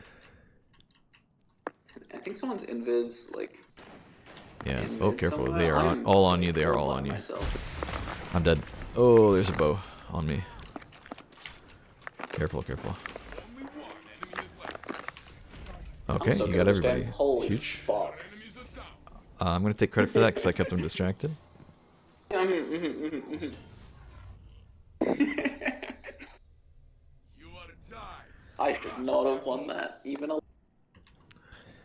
I think someone's invis like. Yeah. in Oh, mid careful. somewhere. They are I'm, all on like, you. They are all by on you. myself. I'm dead. Oh, there's a bow on me. Careful, careful. Okay, I'm so you good got at this game. everybody. Holy Huge. fuck. I'm gonna take credit for that because I kept them distracted. I should not have won that, even a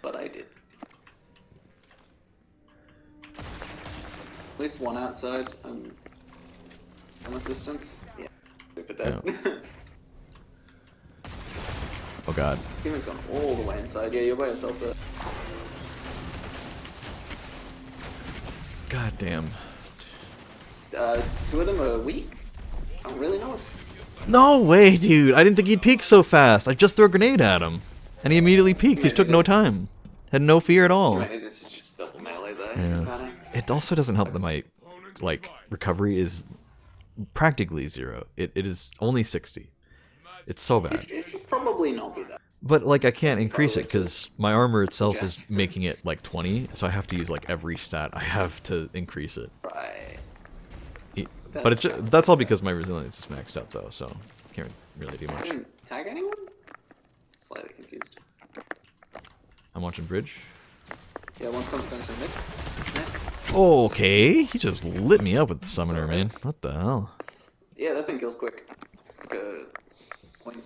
but I did. At least one outside, from a distance. Yeah, super dead. Yeah. Oh god. Demon's gone all the way inside. Yeah, you're by yourself there. God damn. Two of them are weak? I don't really know what's... No way, dude. I didn't think he'd peek so fast. I just threw a grenade at him. And he immediately peeked. He took no time. Had no fear at all. It's just double melee there. Yeah. It also doesn't help that my, like, recovery is practically 0. It is only 60. It's so bad. It should probably not be that. But, like, I can't increase it because my armor itself is making it, like, 20. So I have to use, like, every stat I have to increase it. Right. But it's just, that's all because my resilience is maxed out, though. So can't really do I much. didn't tag anyone? Slightly confused. I'm watching bridge. Yeah, one's coming to mid. Nice. Okay, he just lit me up with the summoner, man. What the hell? Yeah, that thing kills quick. It's like a point.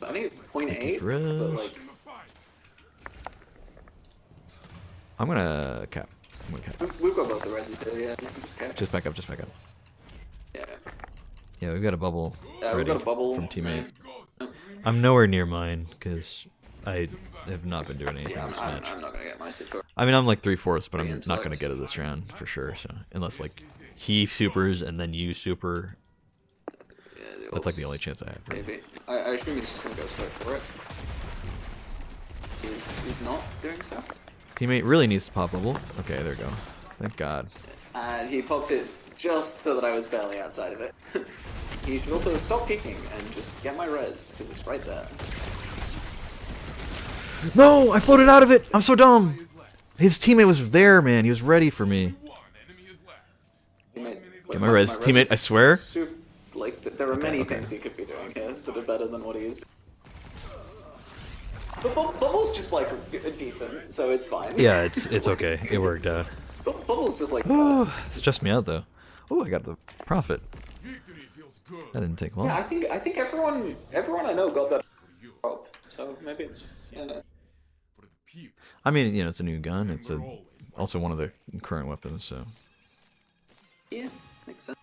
I think it's 0.8, but like. I'm gonna cap. We've got both the reses here, yeah. Just cap. Just back up, just back up. Yeah. Yeah, we've got a bubble We've ready got a bubble from teammates. nice. I'm nowhere near mine because I have not been doing anything Yeah, this I'm match. not gonna get my super. I mean, I'm like 3/4, but I'm Intellect. not gonna get it this round for sure. So unless like he supers and then you super, Yeah, that's like the only chance I have. Really. Maybe. I assume he's just gonna go straight for it. He's not doing so. Teammate really needs to pop bubble. Okay, there we go. Thank God. And he popped it just so that I was barely outside of it. He should also stop peeking and just get my res, because it's right there. No, I floated out of it. I'm so dumb. His teammate was there, man. He was ready for me. Teammate, Get my res. Teammate, I swear. Like, there are many things he could be doing here that are better than what he is doing. But Bubble's just like decent, so it's fine. Yeah, it's okay. It worked out. Bubble's just like. Oh, it stressed me out though. Oh, I got the profit. That didn't take long. Yeah, I think everyone I know got that up. So maybe it's yeah. I mean, you know, it's a new gun. It's also one of the current weapons, so Yeah, makes sense.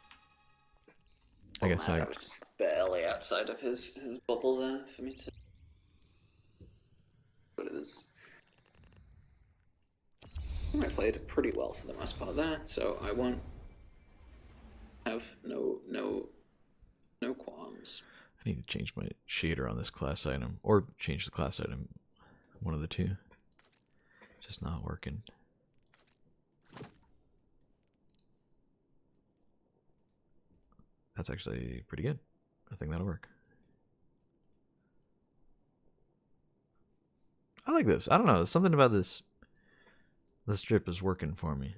I guess I was just barely outside of his bubble there for me to. But it is. I played pretty well for the most part there, so I won't have no qualms. I need to change my shader on this class item, or change the class item. One of the two. Just not working. That's actually pretty good. I think that'll work. I like this. I don't know. Something about this strip is working for me.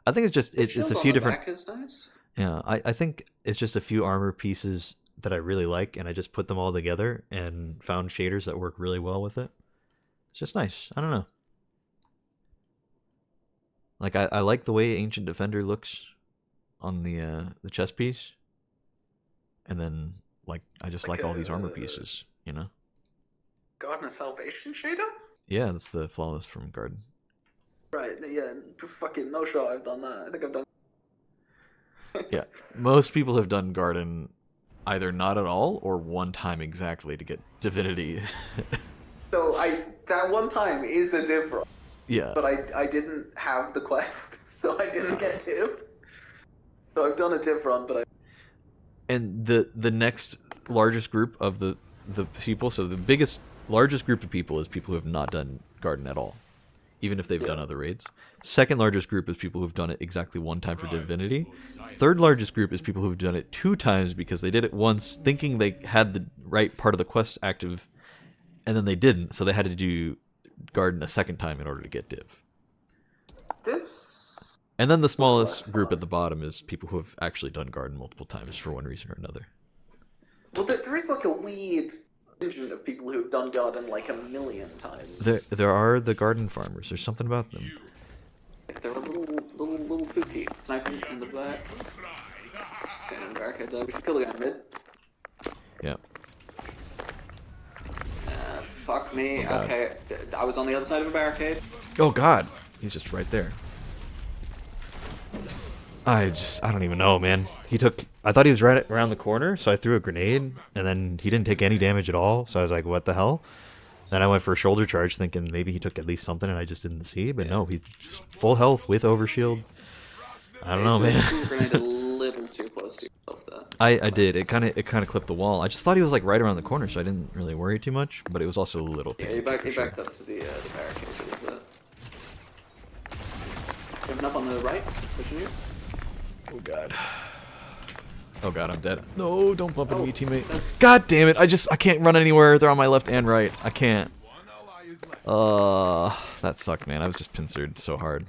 I think it's just it's a few different. Back is nice. Yeah, I think it's just a few armor pieces that I really like, and I just put them all together and found shaders that work really well with it. It's just nice. I don't know. Like I like the way Ancient Defender looks on the chest piece, and then like I just like all these armor pieces, you know. Garden of Salvation shader? Yeah, that's the flawless from Garden. Right, yeah, fucking no shot I've done that. I think I've done. Yeah, most people have done Garden either not at all or one time exactly to get Divinity. So that one time is a difference. Yeah. But I didn't have the quest, so I didn't get div. So I've done a div run, but I. And the next largest group of the people, so the largest group of people is people who have not done Garden at all. even if they've done other raids. Second largest group is people who've done it exactly one time for Divinity. Third largest group is people who've done it 2 times because they did it once thinking they had the right part of the quest active, and then they didn't, so they had to do Garden a second time in order to get Div. This. And then the smallest group at the bottom is people who have actually done Garden multiple times for one reason or another. Well, there is like a weird contingent of people who've done Garden like a million times. There are the Garden farmers. There's something about them. They're a little kooky. Sniping in the back. Standing in the barricade there. We should kill the guy in mid. Yeah. Fuck me. Oh, okay, I was on the other side of a barricade. Oh god, he's just right there. I don't even know, man. I thought he was right around the corner, so I threw a grenade, and then he didn't take any damage at all, so I was like, what the hell? Then I went for a shoulder charge thinking maybe he took at least something and I just didn't see, but no, he's just full health with overshield. I don't know, man. Grenade a little too close to yourself there. I did. It kind of clipped the wall. I just thought he was like right around the corner, so I didn't really worry too much, but it was also a little Yeah, he backed up to the barricade a little bit. Coming up on the right, pushing you. Oh god. Oh god, I'm dead. No, don't bump into me, teammate. That's... God damn it! I can't run anywhere. They're on my left and right. I can't. That sucked, man. I was just pincered so hard.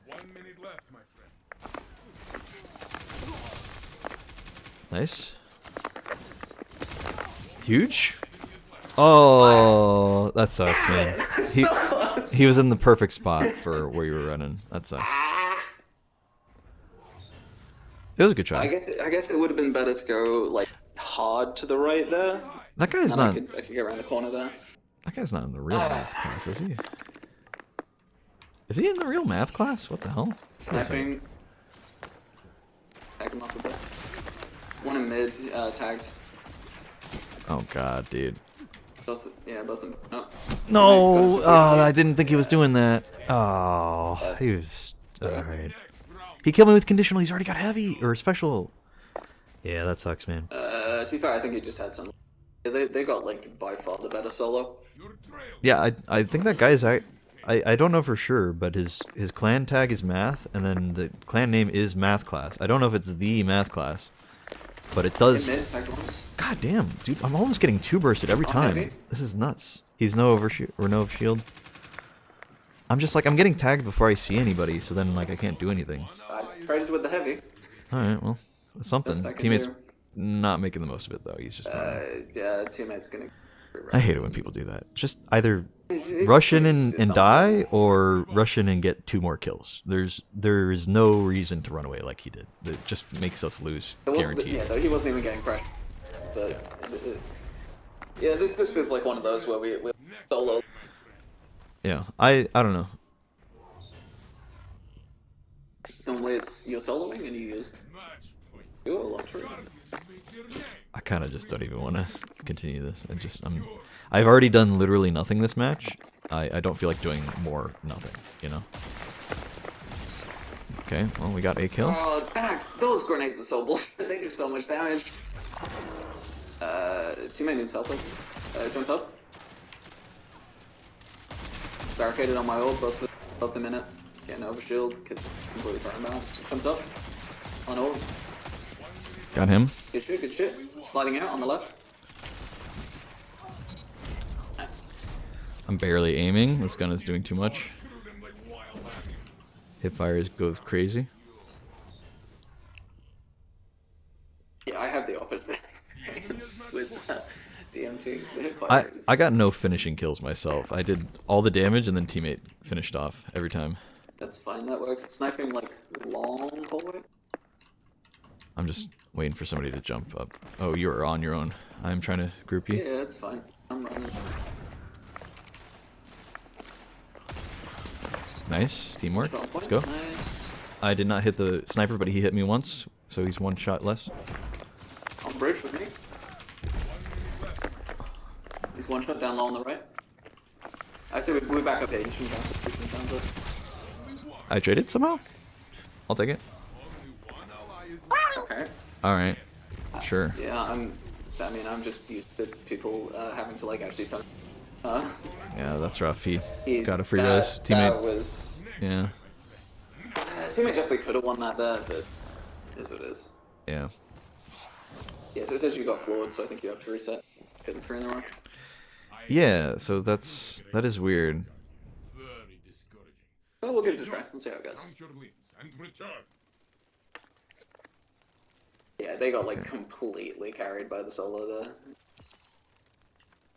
1 minute left, my friend. Nice. Huge. Oh, that sucks, man. He was in the perfect spot for where you were running. That sucks. It was a good try. I guess it would have been better to go like hard to the right there. That guy's And not. I could get around the corner there. That guy's not in the real math class, is he? Is he in the real math class? What the hell? Sniping. Tag him off a bit. One in mid, tagged. Oh god, dude. Both of them. No. No! Oh, I didn't think he was doing that. Oh, he was. Alright. He killed me with conditional. He's already got heavy or special. Yeah, that sucks, man. To be fair, I think he just had some. They got like by far the better solo. Yeah, I think that guy's. I don't know for sure, but his clan tag is math, and then the clan name is math class. I don't know if it's the math class, but it does. Mid, tagged once. God damn, dude! I'm almost getting 2-bursted every time. Heavy. This is nuts. He's no overshoot or no shield. I'm just like I'm getting tagged before I see anybody, so then like I can't do anything. I tried it with the heavy. All right, well, that's something. Best I can Teammates do. not making the most of it though. He's just. Yeah, teammate's gonna. I hate it when people do that. Just either It's rush in just and not die, or rush in and get 2 more kills. There is no reason to run away like he did. It just makes us lose, guaranteed. Yeah, though he wasn't even getting pressure. But yeah, this feels like one of those where we solo. Yeah, I don't know. Normally it's you're soloing and you use a luxury. I kind of just don't even want to continue this. I've already done literally nothing this match. I don't feel like doing more nothing, you know? Okay, well, we got a kill. Oh, those grenades are so bullshit. They do so much damage. Teammate needs help. Jumped up. Barricaded on my ult, both a minute. Getting overshield because it's completely unbalanced. Jumped up. On ult. Got him. Good shit. Sliding out on the left. Nice. I'm barely aiming. This gun is doing too much. Hipfire goes crazy. Yeah, I have the opposite experience with DMT. The hipfire is... I got no finishing kills myself. I did all the damage and then teammate finished off every time. That's fine, that works. Sniping like long hallway. I'm just waiting for somebody to jump up. Oh, you're on your own. I'm trying to group you. Yeah, it's fine. I'm running. Nice. Teamwork. Let's go. Nice. I did not hit the sniper, but he hit me once, so he's 1 shot less. On bridge with me. He's 1 shot down low on the right. I say we back up here. You should bounce it. I traded somehow? I'll take it. Okay. Alright. Sure. Yeah, I'm just used to people having to like actually come. Yeah, that's rough. He He- got a free that, res. Teammate. That was Yeah. teammate definitely could have won that there, but it is what it is. Yeah. Yeah, so it says you got floored, so I think you have to reset. Getting 3 in a row. Yeah, so that is weird. Very discouraging. Well, we'll give it a try. We'll see how it goes. Count your wins and return. Yeah, they got like completely carried by the solo there.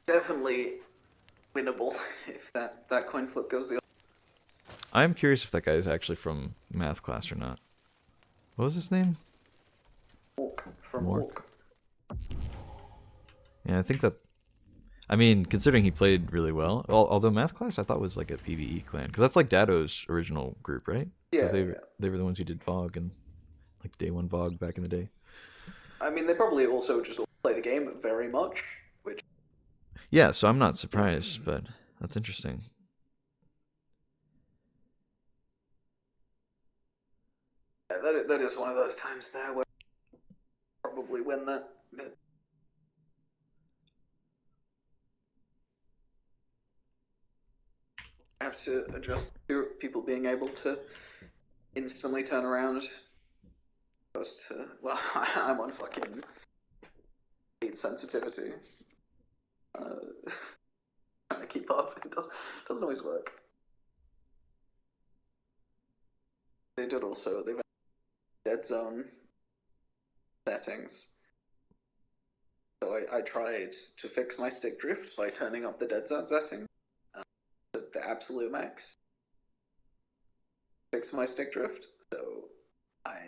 Definitely winnable if that coin flip goes the other. I'm curious if that guy is actually from math class or not. What was his name? Walk from Mork. walk. Yeah, I think that. I mean, considering he played really well, although math class I thought was like a PVE clan, because that's like Dado's original group, right? 'Cause Yeah, they were the ones who did VOG and like day one VOG back in the day. I mean, they probably also just all play the game very much, which Yeah, so I'm not surprised, but that's interesting. that is one of those times there where probably win that. Have to adjust to people being able to instantly turn around. Opposed to, well, I'm on fucking speed sensitivity. Trying to keep up. It doesn't always work. They've dead zone settings. So I tried to fix my stick drift by turning up the dead zone setting to the absolute max. Fix my stick drift. So I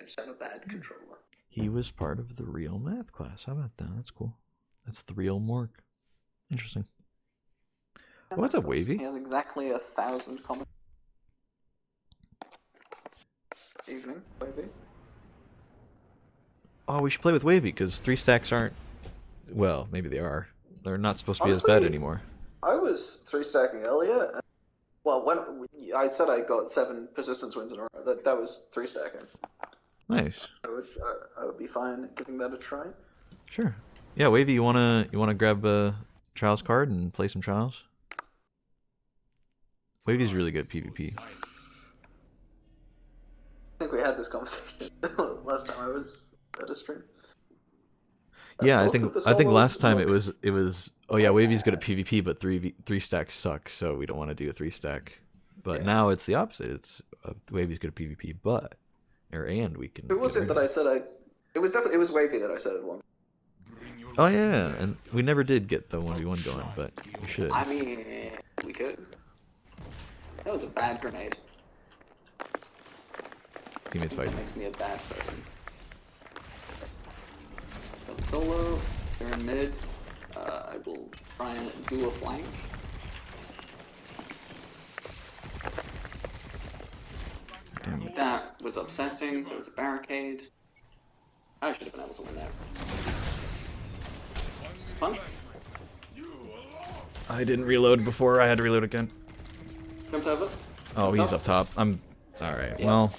just have a bad controller. He was part of the real math class. How about that? That's cool. That's the real Mork. Interesting. What's up, Wavy? He has exactly 1,000 comments. Evening, Wavy. Oh, we should play with Wavy because 3 stacks aren't. Well, maybe they are. They're not supposed to be as bad Honestly, anymore. I was 3-stacking earlier. And, well, when I said I got 7 persistence wins in a row, that was 3-stacking. Nice. I would be fine giving that a try. Sure. Yeah, Wavy, you wanna grab a Trials card and play some Trials? Wavy's really good at PvP. I think we had this conversation last time I was at a stream. Yeah, I Both think of the last solos time it look- was oh yeah, Wavy's good at PvP, but 3 stacks suck, so we don't want to do a 3 stack. But Yeah. now it's the opposite. It's Wavy's good at PvP, but and we can. Who was it that I said It was Wavy that I said at one. Oh yeah, and we never did get the 1v1 going, but we should. I mean, we could. That was a bad grenade. Teammates That fighting. makes me a bad person. Got solo. They're in mid. I will try and do a flank. Damn it. That was upsetting. There was a barricade. I should have been able to win there. Punch. I didn't reload before. I had to reload again. Jumped over. Oh, he's up top. I'm all right. Well,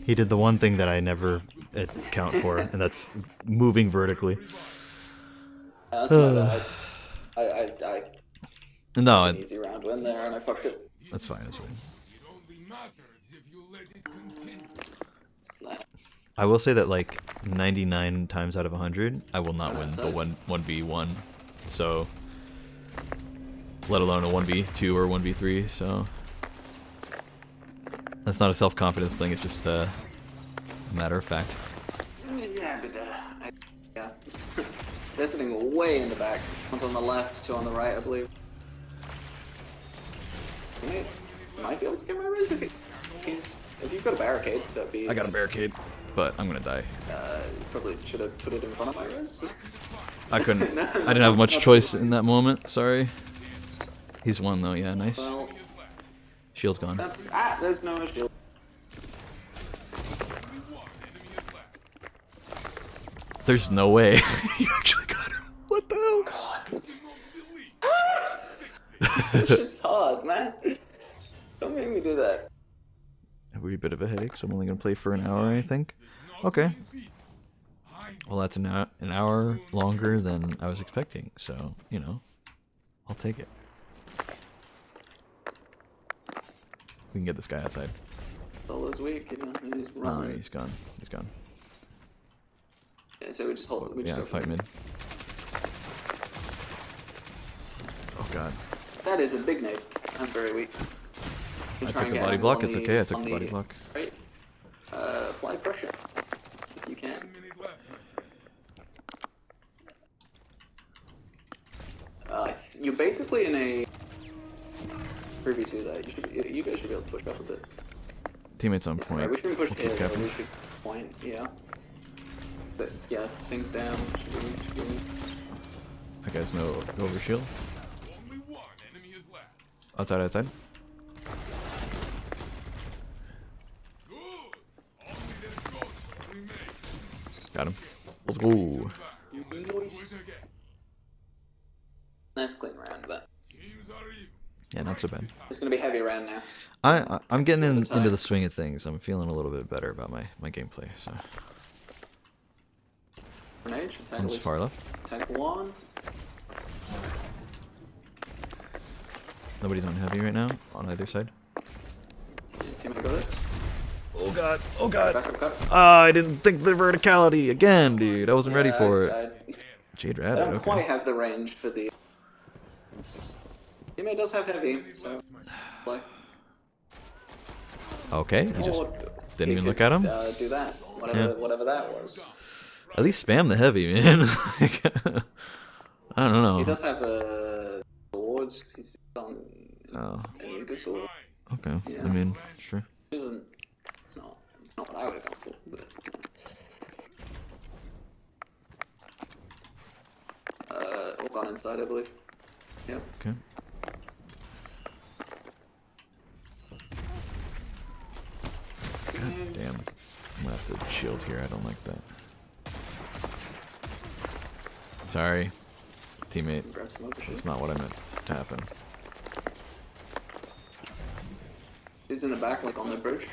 he did the one thing that I never account for, and that's moving vertically. That's not bad. I No, an easy round win there, and I fucked it. that's fine. That's fine. It only matters if you let it continue. Slap. I will say that like 99 times out of 100, I will not win That's the it. 1v1. So, let alone a 1v2 or 1v3. So, that's not a self-confidence thing. It's just a matter of fact. Yeah, but yeah. They're sitting way in the back. One's on the left, 2 on the right, I believe. Might be able to get my res if you've got a barricade, that'd be. I got a barricade, but I'm gonna die. You probably should have put it in front of my res. I couldn't. I didn't have much choice in that moment. Sorry. He's won though. Yeah, nice. Well, Shield's gone. there's no shield. There's no way. You actually got him. What the hell? God. This shit's hard, man. Don't make me do that. A wee bit of a headache, so I'm only gonna play for an hour, I think. Okay. Well, that's an hour longer than I was expecting, so, you know, I'll take it. We can get this guy outside. Solo's weak, you know, he's Oh, running. he's gone. He's gone. Yeah, so we just hold. We just Yeah, go fight mid. Oh god. That is a big nade. I'm very weak. I took the body block, it's okay, I took the body block. Right. Apply pressure. If you can. 1 minute left, my friend. You're basically in a 3v2 there. You guys should be able to push up a bit. Teammates on Yeah, point. right, we should push We'll keep here. capping. We should point, yeah. But yeah, things down. Should be. That guy's no over shield. Only one enemy is left. Outside, outside. Good. Only the ghost remains. Got him. Let's go. Nice. Again. Nice clean round, but Teams are even. Yeah, not so bad. it's gonna be heavy round now. I'm getting Still the time. into the swing of things. I'm feeling a little bit better about my gameplay. So Grenade. one's far left. Tank one. Nobody's on heavy right now on either side. Teammate got it. Oh god. Oh god. Back up, cut. Ah, I didn't think the verticality again, dude. I wasn't ready for it. I Jade I Rabbit. don't quite Okay. have the range for the. Teammate does have heavy, so. Play. Okay. He just Or didn't he even could, look at him. Do that. Yeah. Whatever that was. At least spam the heavy, man. Like, I don't know. He does have swords. He's on Oh, a Yuga sword. okay. Yeah. I mean, sure. Isn't. It's not what I would have gone for. But. All gone inside, I believe. Yep. Okay. God damn. I'm gonna have to shield here. I don't like that. Sorry, teammate. Grab some other shit. That's not what I meant to happen. Dude's in the back, like on the bridge.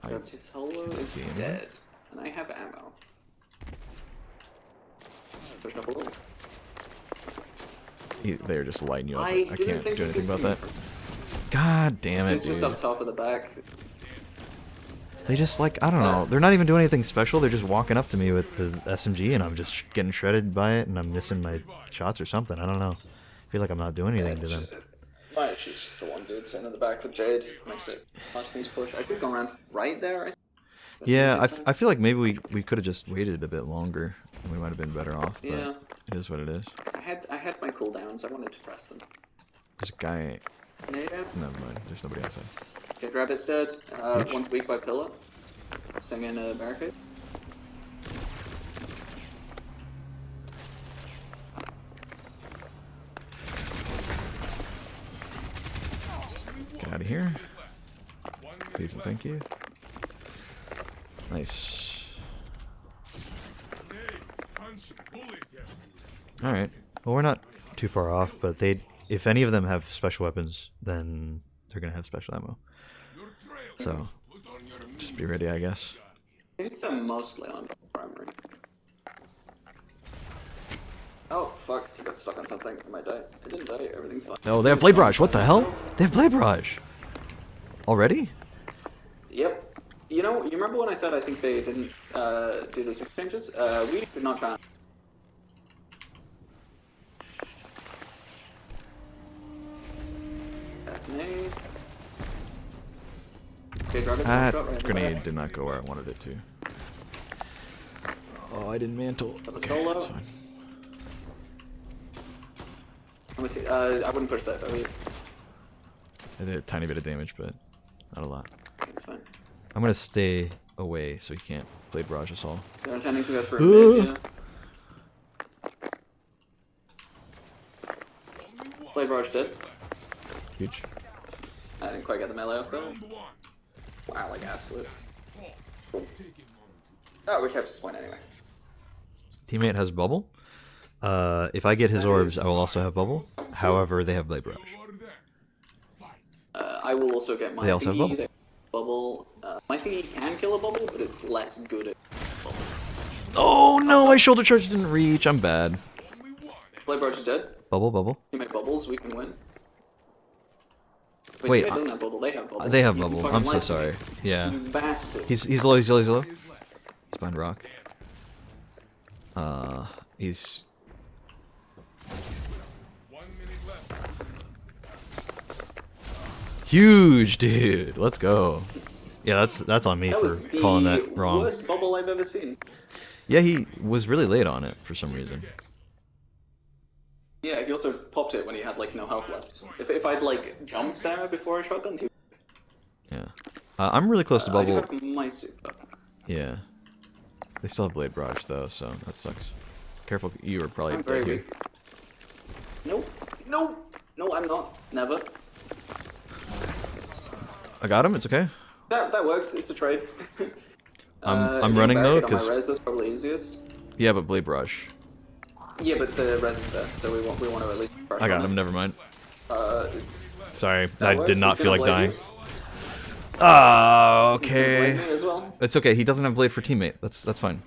I That's his solo is see him. dead. And I have ammo. Push up a little. They're just lighting you up. I I didn't can't think do you anything could about see that. God damn it, He's just up dude. top of the back. They just like, I don't know. They're not even doing anything special. They're just walking up to me with the SMG and I'm just getting shredded by it and I'm missing my shots or something. I don't know. I feel like I'm not doing anything to them. My issue's just the one dude sitting in the back with Jade. Makes it much things push. I could have gone around right there. Yeah, I feel like maybe we could have just waited a bit longer and we might have been better off, but Yeah. it is what it is. I had my cooldowns. I wanted to press them. There's a guy. Nade. Never mind. There's nobody outside. Get Rabbit's dead. Huge. One's weak by pillar. Singing a barricade. Get out of here. Please and thank you. Nice. Alright. Well, we're not too far off, but if any of them have special weapons, then they're gonna have special ammo. So, just be ready, I guess. I think they're mostly on primary. Oh, fuck. I got stuck on something. I might die. I didn't die. Everything's fine. Oh, they have Blade Barrage. What the hell? They have Blade Barrage. Already? Yep. You know, you remember when I said I think they didn't do those exchanges? We did not try. Grenade. Okay, drop it. That Drop right in the grenade back. did not go where I wanted it to. Oh, I didn't mantle. Got the Okay, solo. that's fine. I wouldn't push that, though. I did a tiny bit of damage, but not a lot. It's fine. I'm gonna stay away so he can't Blade Barrage us all. They're intending to go through mid, yeah. Blade Barrage dead. Huge. I didn't quite get the melee off though. Wow, like absolute. Cool. Oh, we kept his point anyway. Teammate has bubble. If I get his orbs, I will also have bubble. However, they have Blade Barrage. I will also get my They also have thingy. bubble? Bubble. My thingy can kill a bubble, but it's less good at bubble. Oh no, my shoulder charge didn't reach. I'm bad. Blade Brush is dead. Bubble, bubble. Teammate bubbles, we can win. Wait, teammate doesn't have bubble, they have bubble. They have You bubble. fucking I'm so lied to sorry. me. Yeah. You bastard. He's low, he's low, he's low. He's behind rock. He's... 1 minute left. huge, dude. Let's go. Yeah, that's on me That for was the calling that wrong. worst bubble I've ever seen. Yeah, he was really late on it for some reason. Yeah, he also popped it when he had like no health left. If I'd like jumped there before I shotgunned, he Yeah. I'm really close to I do bubble. have my super. Yeah. They still have blade barrage though, so that sucks. Careful, you were probably I'm very dead here. weak. Nope. Nope. No, I'm not. Never. I got him. It's okay. That works. It's a trade. I'm if you running though, barricade on my because res, that's probably easiest. yeah, but blade barrage. Yeah, but the res is there, so we want to at least. I got him. Never mind. Uh, Sorry, that I works. did not He's feel gonna like blade dying. you. Oh, He's gonna blade okay. me as well. It's okay. He doesn't have blade for teammate. That's fine.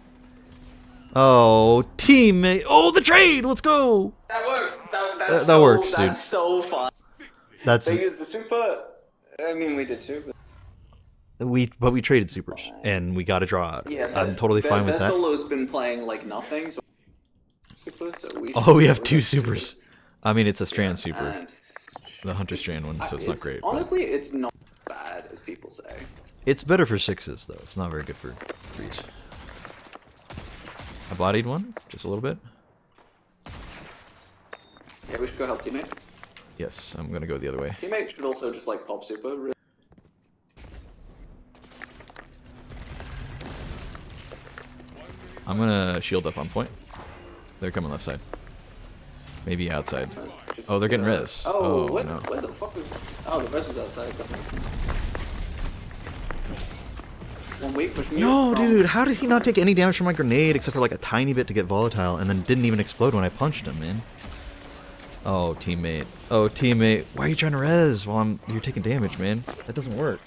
Oh, teammate. Oh, the trade. Let's go. That works. That works, dude. That's so fun. That's They used the super. I mean, we did too. But but we traded supers and we got a draw out. yeah, I'm totally fine with that. Solo's been playing like nothing. So Oh, we have two supers. I mean, it's a strand super, And the hunter strand one, so it's not great. but Honestly, it's not as bad as people say. it's better for sixes though. It's not very good for threes. I bodied one just a little bit. Yeah, we should go help teammate. Yes, I'm gonna go the other way. Teammate should also just like pop super. Really. I'm gonna shield up on point. They're coming left side. Maybe outside. Just, Oh, they're getting res. Oh, Oh, what? no. Where the fuck was? Oh, the res was outside. That makes sense. 1 week push mute. No, from- dude, how did he not take any damage from my grenade except for like a tiny bit to get volatile and then didn't even explode when I punched him, man? Oh, teammate. Oh, teammate. Why are you trying to res while you're taking damage, man? That doesn't work.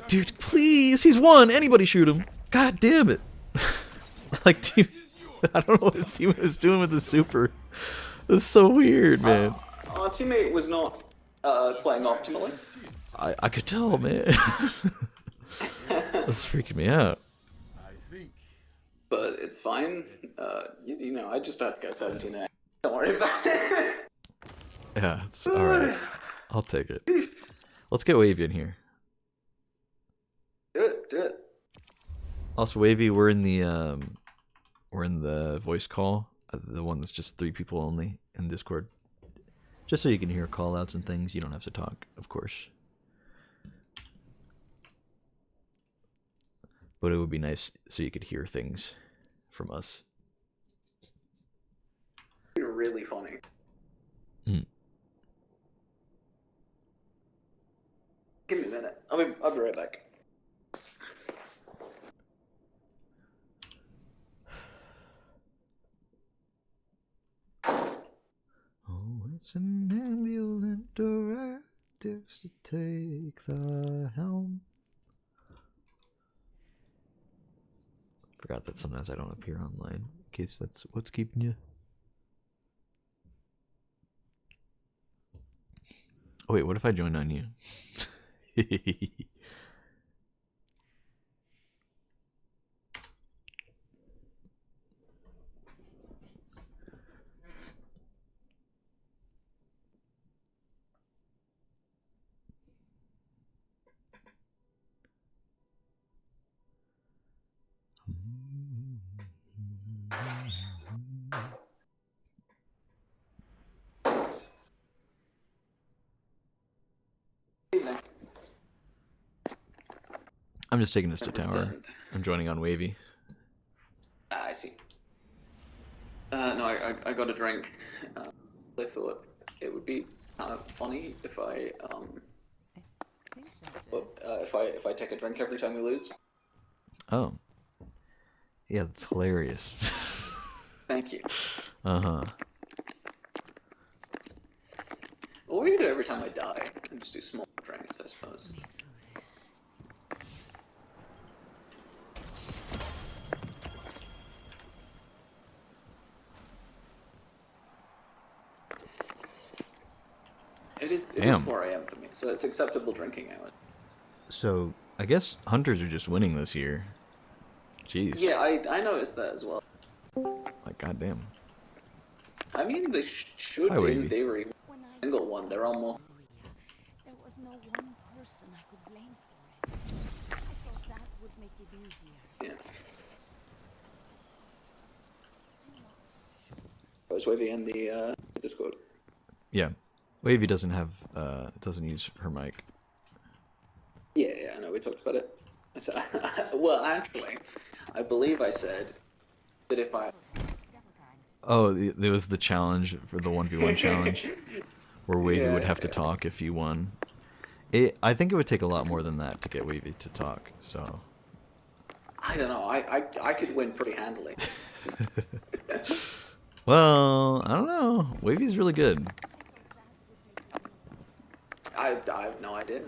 Dude, please, he's one. Anybody shoot him. God damn it. Like, team, I don't know what his team is doing with the super. That's so weird, man. Our teammate was not playing optimally. I could tell, man. That's freaking me out. I think. But it's fine. You know, I just had to go 17. Don't worry about it. Yeah, it's alright. I'll take it. Let's get Wavy in here. Do it. Do it. Also, Wavy, we're in the voice call, the one that's just 3 people only in Discord, just so you can hear call outs and things. You don't have to talk, of course, but it would be nice so you could hear things from us. You're really funny. Mm. Give me a minute. I'll be right back. Oh, it's an ambulance directives to take the helm. Forgot that sometimes I don't appear online, in case that's what's keeping you. Oh wait, what if I join on you? Evening. I'm just taking this to tower. Returned. I'm joining on Wavy. Ah, I see. No, I got a drink. I thought it would be kind of funny if I if I take a drink every time we lose. Oh. Yeah, that's hilarious. Thank you. Uh-huh. Or we could do every time I die and just do small drinks, I suppose. is Damn. 4 a.m. for me, so it's acceptable drinking hour. So I guess hunters are just winning this year. Jeez. Yeah, I noticed that as well. Like goddamn. I mean, they should, Hi, in Wavy. theory, When I single one. They're almost. there was no one person I could blame for it. I thought that would make it easier. Yeah. I was Wavy in the Discord. Yeah. Wavy doesn't have doesn't use her mic. Yeah, I know, we talked about it. I said, well, actually, I believe I said that if I... Oh, there was the challenge for the 1v1 challenge where Wavy would have to talk if you won. I think it would take a lot more than that to get Wavy to talk, so... I don't know, I could win pretty handily. Well, I don't know. Wavy's really good. I have no idea.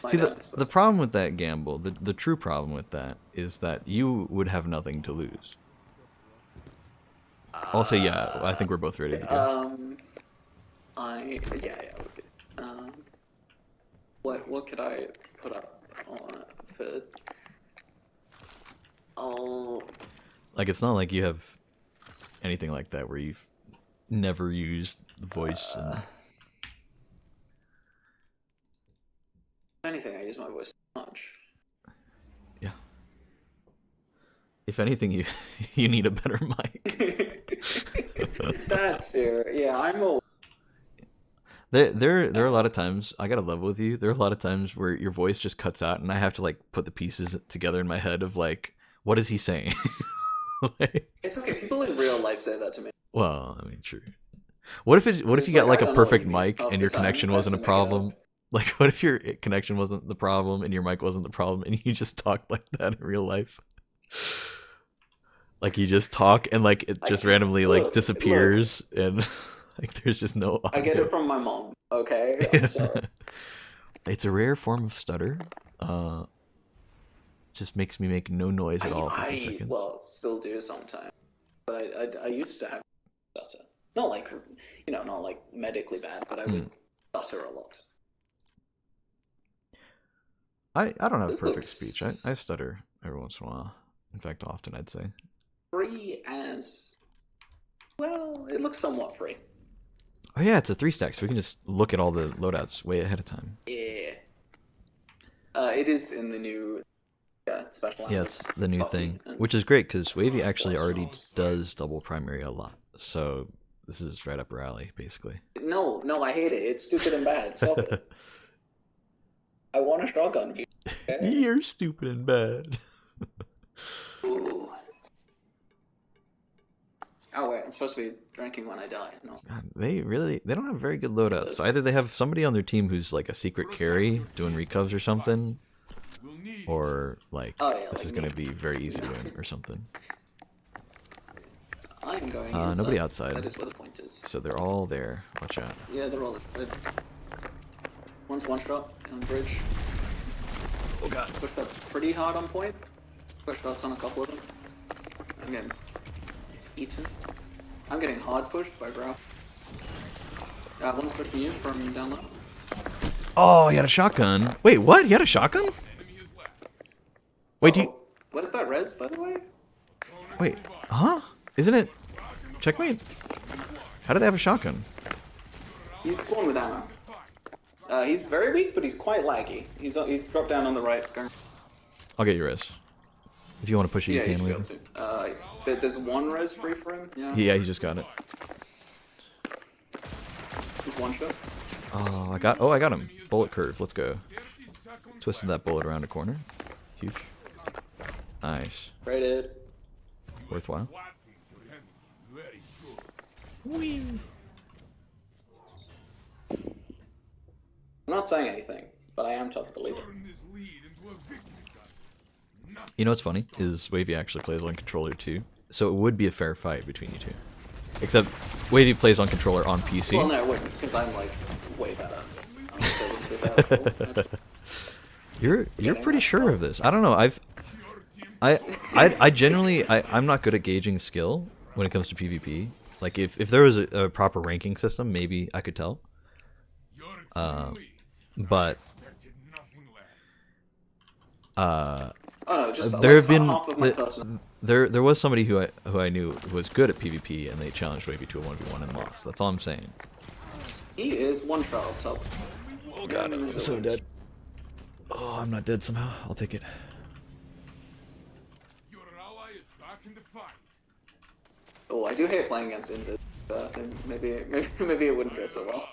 See, the problem with that gamble, the true problem with that, is that you would have nothing to lose. Also, yeah, I think we're both ready to go. Yeah, okay. What could I put up on for? Oh, Like, it's not like you have anything like that where you've never used the voice. And... if anything, I use my voice so much. Yeah. If anything, you you need a better mic. That's fair. Yeah, I'm a. There are a lot of times, I gotta level with you, there are a lot of times where your voice just cuts out and I have to like put the pieces together in my head of like, what is he saying? Like, It's okay. People in real life say that to me. well, I mean, true. What if you It's got like, like I a don't know what perfect you mean. mic Half and the your time, connection I have wasn't a to make it up. problem? Like, what if your connection wasn't the problem and your mic wasn't the problem and you just talked like that in real life? Like you just talk and like it just randomly like disappears and like there's just no audio. I get it from my mom. Okay, I'm sorry. It's a rare form of stutter. Just makes me make no noise at all for 2 seconds. Well, still do sometimes, but I used to have stutter. Not like, not like medically bad, but I would stutter a lot. I don't have This perfect looks- speech. I stutter every once in a while. In fact, often I'd say. Free as well. It looks somewhat free. Oh yeah, it's a 3-stack, so we can just look at all the loadouts way ahead of time. Yeah. It is in the new special. Yeah, it's the new thing, which is great because Wavy actually already does double primary a lot. So this is right up her alley, basically. No, I hate it. It's stupid and bad. Stop it. I want a shotgun view. Okay? You're stupid and bad. Ooh. Oh wait, I'm supposed to be drinking when I die. No. God, they don't have very good loadouts. So either they have somebody on their team who's like a secret carry doing recovs or something, or like this is gonna be very easy win or something. I am going inside. Nobody outside. That is where the point is. So they're all there. Watch out. Yeah, they're all good. One's one shot on bridge. Oh god. Pushed up pretty hard on point. Pushed shots on a couple of them. I'm getting eaten. I'm getting hard pushed by Brow. One's pushing you from down low. Oh, he had a shotgun. Wait, what? He had a shotgun? Wait, do you... What is that res, by the way? Wait, huh? Isn't it... Checkmate? How do they have a shotgun? He's the one with ammo. He's very weak, but he's quite laggy. He's dropped down on the right. Going... I'll get your res. If you want to push it, Yeah, you you can. should be able to. There's one res free for him. Yeah. Yeah, he just got it. He's one shot. Oh, I got him. Bullet curve. Let's go. Twisted that bullet around a corner. Huge. Nice. Rated. Worthwhile. I'm not saying anything, but I am top of the leader. You know what's funny? Is Wavy actually plays on controller too. So it would be a fair fight between you two. Except Wavy plays on controller on PC. Well, no, it wouldn't, because I'm like way better. I'm so good at that. You're pretty sure of this. I don't know. I genuinely I'm not good at gauging skill when it comes to PvP. Like if there was a proper ranking system, maybe I could tell. Uh, but Oh no, just there like have been half of my person. there was somebody who I knew who was good at PvP, and they challenged Wavy to a 1v1 and lost. That's all I'm saying. He is one shot up top. Oh god, I'm so dead. Oh, I'm not dead somehow. I'll take it. Your ally is back in the fight. Oh, I do hate playing against Invis. Maybe it wouldn't go so well.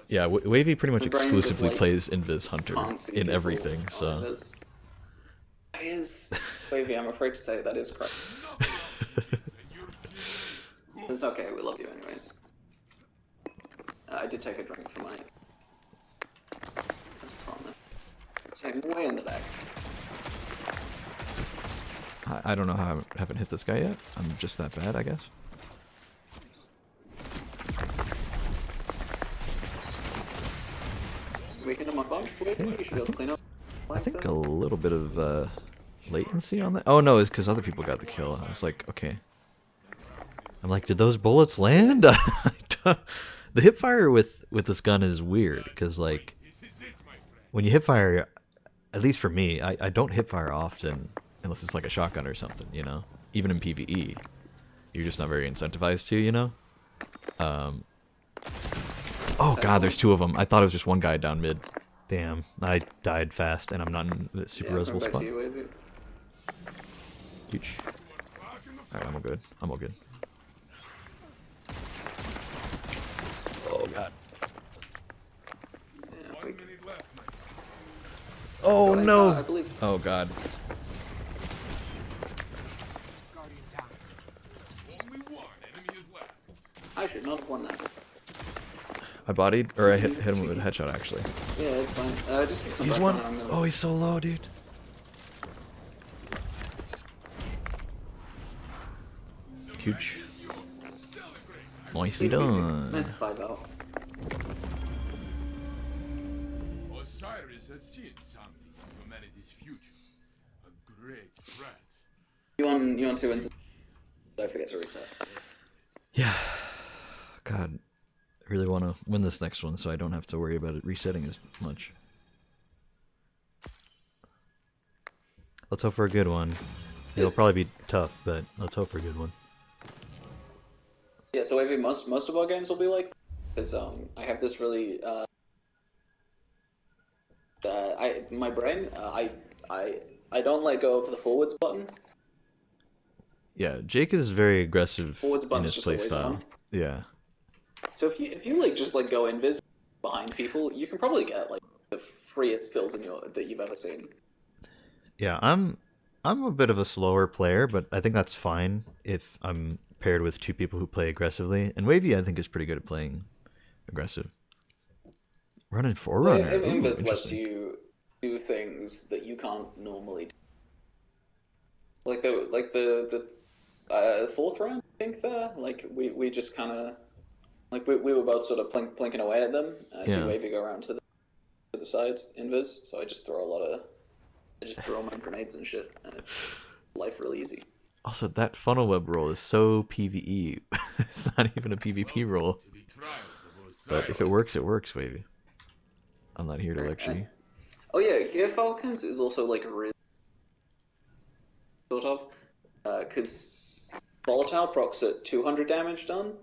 Yeah, Wavy pretty much My brain just, exclusively like, plays Invis Hunter Can't see in people everything, on so. Invis. That is Wavy. I'm afraid to say that is correct. It's okay. We love you anyways. I did take a drink for my. That's a problem. Same way in the back. I don't know how I haven't hit this guy yet. I'm just that bad, I guess. Weaken him up on. You should be able to clean up. I think a little bit of latency on that. Oh no, it's because other people got the kill. I was like, okay. I'm like, did those bullets land? The hipfire with this gun is weird because like when you hipfire, at least for me, I don't hipfire often unless it's like a shotgun or something, you know. Even in PvE, you're just not very incentivized to, you know. Oh god, there's two of them. I thought it was just one guy down mid. Damn, I died fast, and I'm not in the super resable spot. Huge. Alright, I'm all good. I'm all good. Oh god. Oh no! Oh god. I should not have won that. I bodied, or I hit him with a headshot actually. Yeah, it's fine. Just He's one. Oh, he's so low, dude. Huge. Nicely done. Nice 5 out. Osiris has seen something in humanity's future. A great threat. You want 2 wins? Don't forget to reset. Yeah. God, I really want to win this next one so I don't have to worry about it resetting as much. Let's hope for a good one. It'll probably be tough, but let's hope for a good one. Yeah, so maybe most of our games will be like, because I have this really my brain I don't let go of the forwards button. Yeah, Jake is very aggressive Forwards in button's his just always playstyle. on. Yeah. So if you like just like go invis behind people, you can probably get like the freest kills that you've ever seen. Yeah, I'm a bit of a slower player, but I think that's fine if I'm paired with 2 people who play aggressively. And Wavy, I think, is pretty good at playing aggressive. Running Forerunner. Well, Ooh, Invis lets you do things that you can't normally do. Like the 4th round, I think there. Like we just kind of like we were both sort of plinking away at them. I see Wavy go around to the side, Invis. So I just throw all my grenades and shit, and it's life really easy. Also, that funnel web roll is so PvE. It's not even a PvP roll. But if it works, Wavy. I'm not here to lecture you. Oh yeah, Gear Falcons is also like a really sort of because volatile procs at 200 damage done,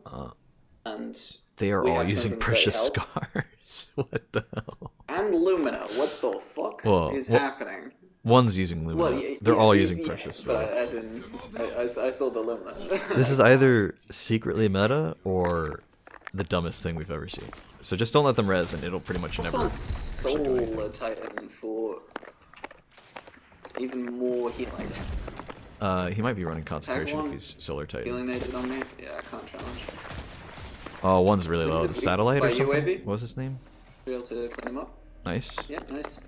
and they are all using precious scars. What the hell? And Lumina, what the fuck is happening? One's using Lumina. Well, they're all using precious. But as in, I saw the Lumina. This is either secretly meta or the dumbest thing we've ever seen. So just don't let them res, and it'll pretty much never. Soul Titan for even more healing. He might be running Consecration if he's Solar Titan. Healing they did on me? Yeah, I can't challenge. Oh, one's really low. The Satellite or something? You, what was his name? Be able to clean him up. Nice. Yeah, nice.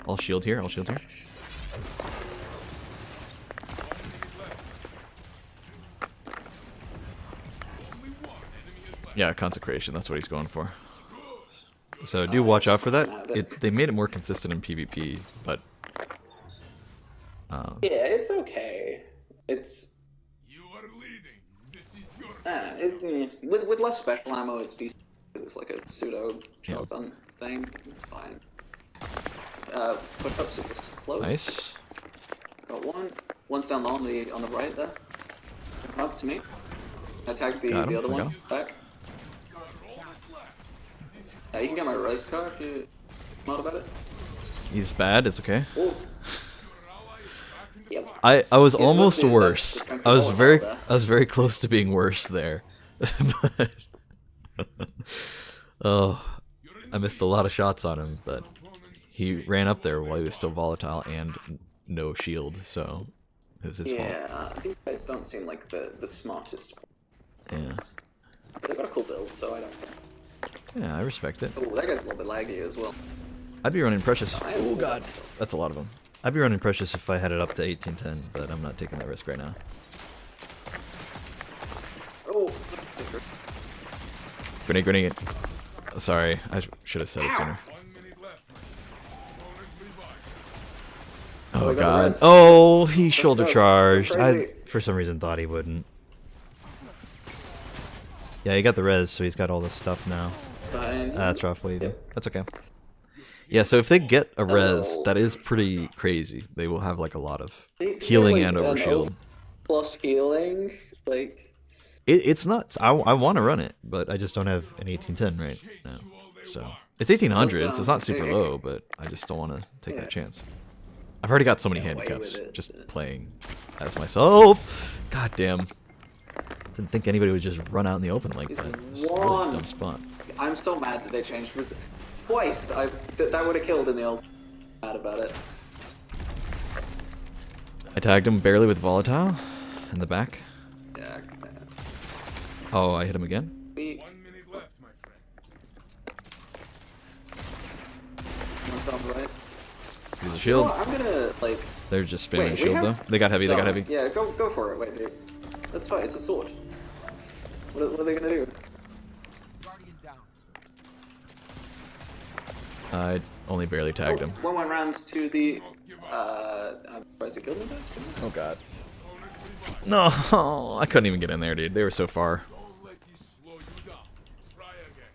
I'll shield here, Yeah, Consecration, that's what he's going for. So do watch out for that. They made it more consistent in PvP, but... yeah, it's okay. It's... You are leading. This is your... with less special ammo, it's decent. it's like a pseudo shotgun thing. It's fine. Push up super close. Nice. Got one. One's down low on the right there. Come up to me. I tagged the other I got one him. back. Yeah, you can get my res car if you're smart about it. He's bad. It's okay. Oh. Yep. I was Yeah, almost that's worse. the strength I of was all very there. I was very close to being worse there. But oh, I missed a lot of shots on him, but he ran up there while he was still volatile and no shield, so it was his fault. Yeah, these guys don't seem like the smartest. Yeah. But they've got a cool build, so I don't care. Yeah, I respect it. Oh, that guy's a little bit laggy as well. I'd be running Precious. I Oh am god, that's a lot of them. I'd be running Precious if I had it up to 1810, but I'm not taking that risk right now. Oh, fucking sticker. Grenade, grenade. Sorry, I should have said it sooner. 1 minute left, my friend. Opponent revived. Oh we got the god. res. Oh, he shoulder goes. charged. Crazy. I for some reason thought he wouldn't. Yeah, he got the res, so he's got all this stuff now. Fine. That's rough wavy. That's okay. Yeah, so if they get a res, that is pretty crazy. They will have like a lot of They healing like and an overshield. plus healing, like It's nuts. I want to run it, but I just don't have an 1810 right now. So it's 1800s. It's not super low, but I just don't want to take that chance. I've already got so many Get away handicaps with it. just playing as myself. God damn. Didn't think anybody would just run out in the open like He's that. It's a really one. dumb spot. I'm still mad that they changed because twice that would have killed in the old. Mad about it. I tagged him barely with volatile in the back. Yeah. Oh, I hit him again. 1 minute left, my friend. One top right. Use a shield. Oh, I'm gonna like. They're just spamming Wait, we shield have- though. They got heavy. They got heavy. Yeah, go for it. Wait, dude. That's fine. It's a sword. What are they gonna do? I only barely tagged him. One went round to the. I'm surprised he killed me. Oh god. No, I couldn't even get in there, dude. They were so far. Don't let this slow you down. Try again.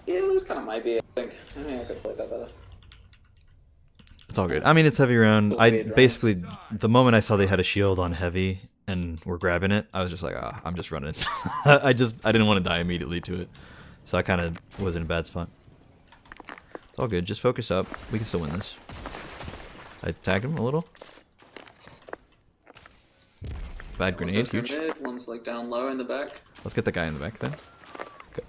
Yeah, this kind of might be. I think I could play that better. It's all good. I mean, it's heavy round. I Weird rounds. basically, the moment I saw they had a shield on heavy and were grabbing it, I was just like, ah, I'm just running. I didn't want to die immediately to it. So I kind of was in a bad spot. It's all good. Just focus up. We can still win this. I tagged him a little. Bad grenade, One's huge. mid, one's like down low in the back. Let's get the guy in the back then. Okay.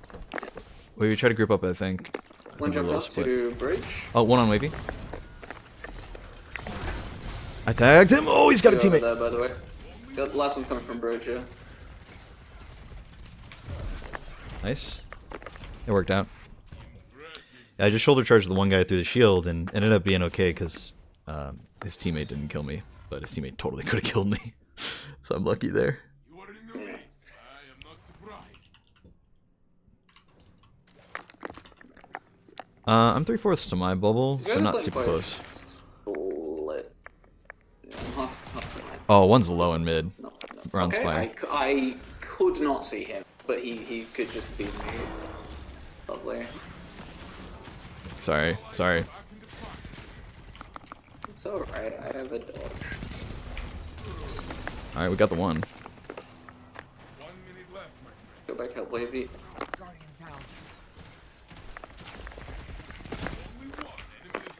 Wait, we try to group up, I think. I One think we're a jumped little up split. to bridge. Oh, one on wavy. I tagged him. Oh, he's got a Two over teammate. there, by the way. The last one's coming from bridge, yeah. Nice. It worked out. Yeah, I just shoulder charged the one guy through the shield and ended up being okay because his teammate didn't kill me, but his teammate totally could have killed me. So I'm lucky there. You are in the Yeah. ring. I am not surprised. I'm 3/4 to my bubble, These so guys are not playing super quite close. Split. Yeah, half tonight. Oh, one's low and mid. No. Around Okay, spine. I could not see him, but he could just be me. Lovely. Sorry. It's alright, I have a dodge. Alright, we got the one. 1 minute left, my friend. Go back, help wavy.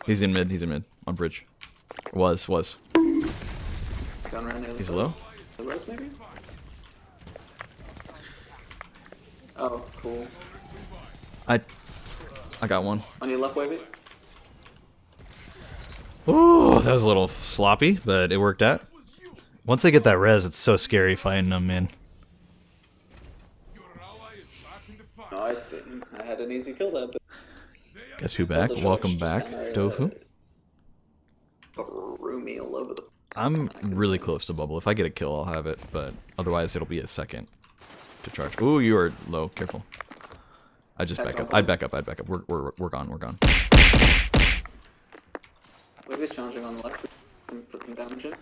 He's in mid. On bridge. Was. Gun around the other He's side. low. The rest, maybe? Oh, cool. I got one. On your left, wavy? Oh, that was a little sloppy, but it worked out. Once they get that res, it's so scary fighting them, man. Your ally is back in the fight. No, I didn't. I had an easy kill there, but Guess who back? the dodge Welcome just back, kinda, Tofu. threw me all over the place. I'm really close to bubble. If I get a kill, I'll have it, but otherwise it'll be a second to charge. Ooh, you are low. Careful. I just back up. I'd back up. We're gone. Wavy's challenging on the left. Put some damage in.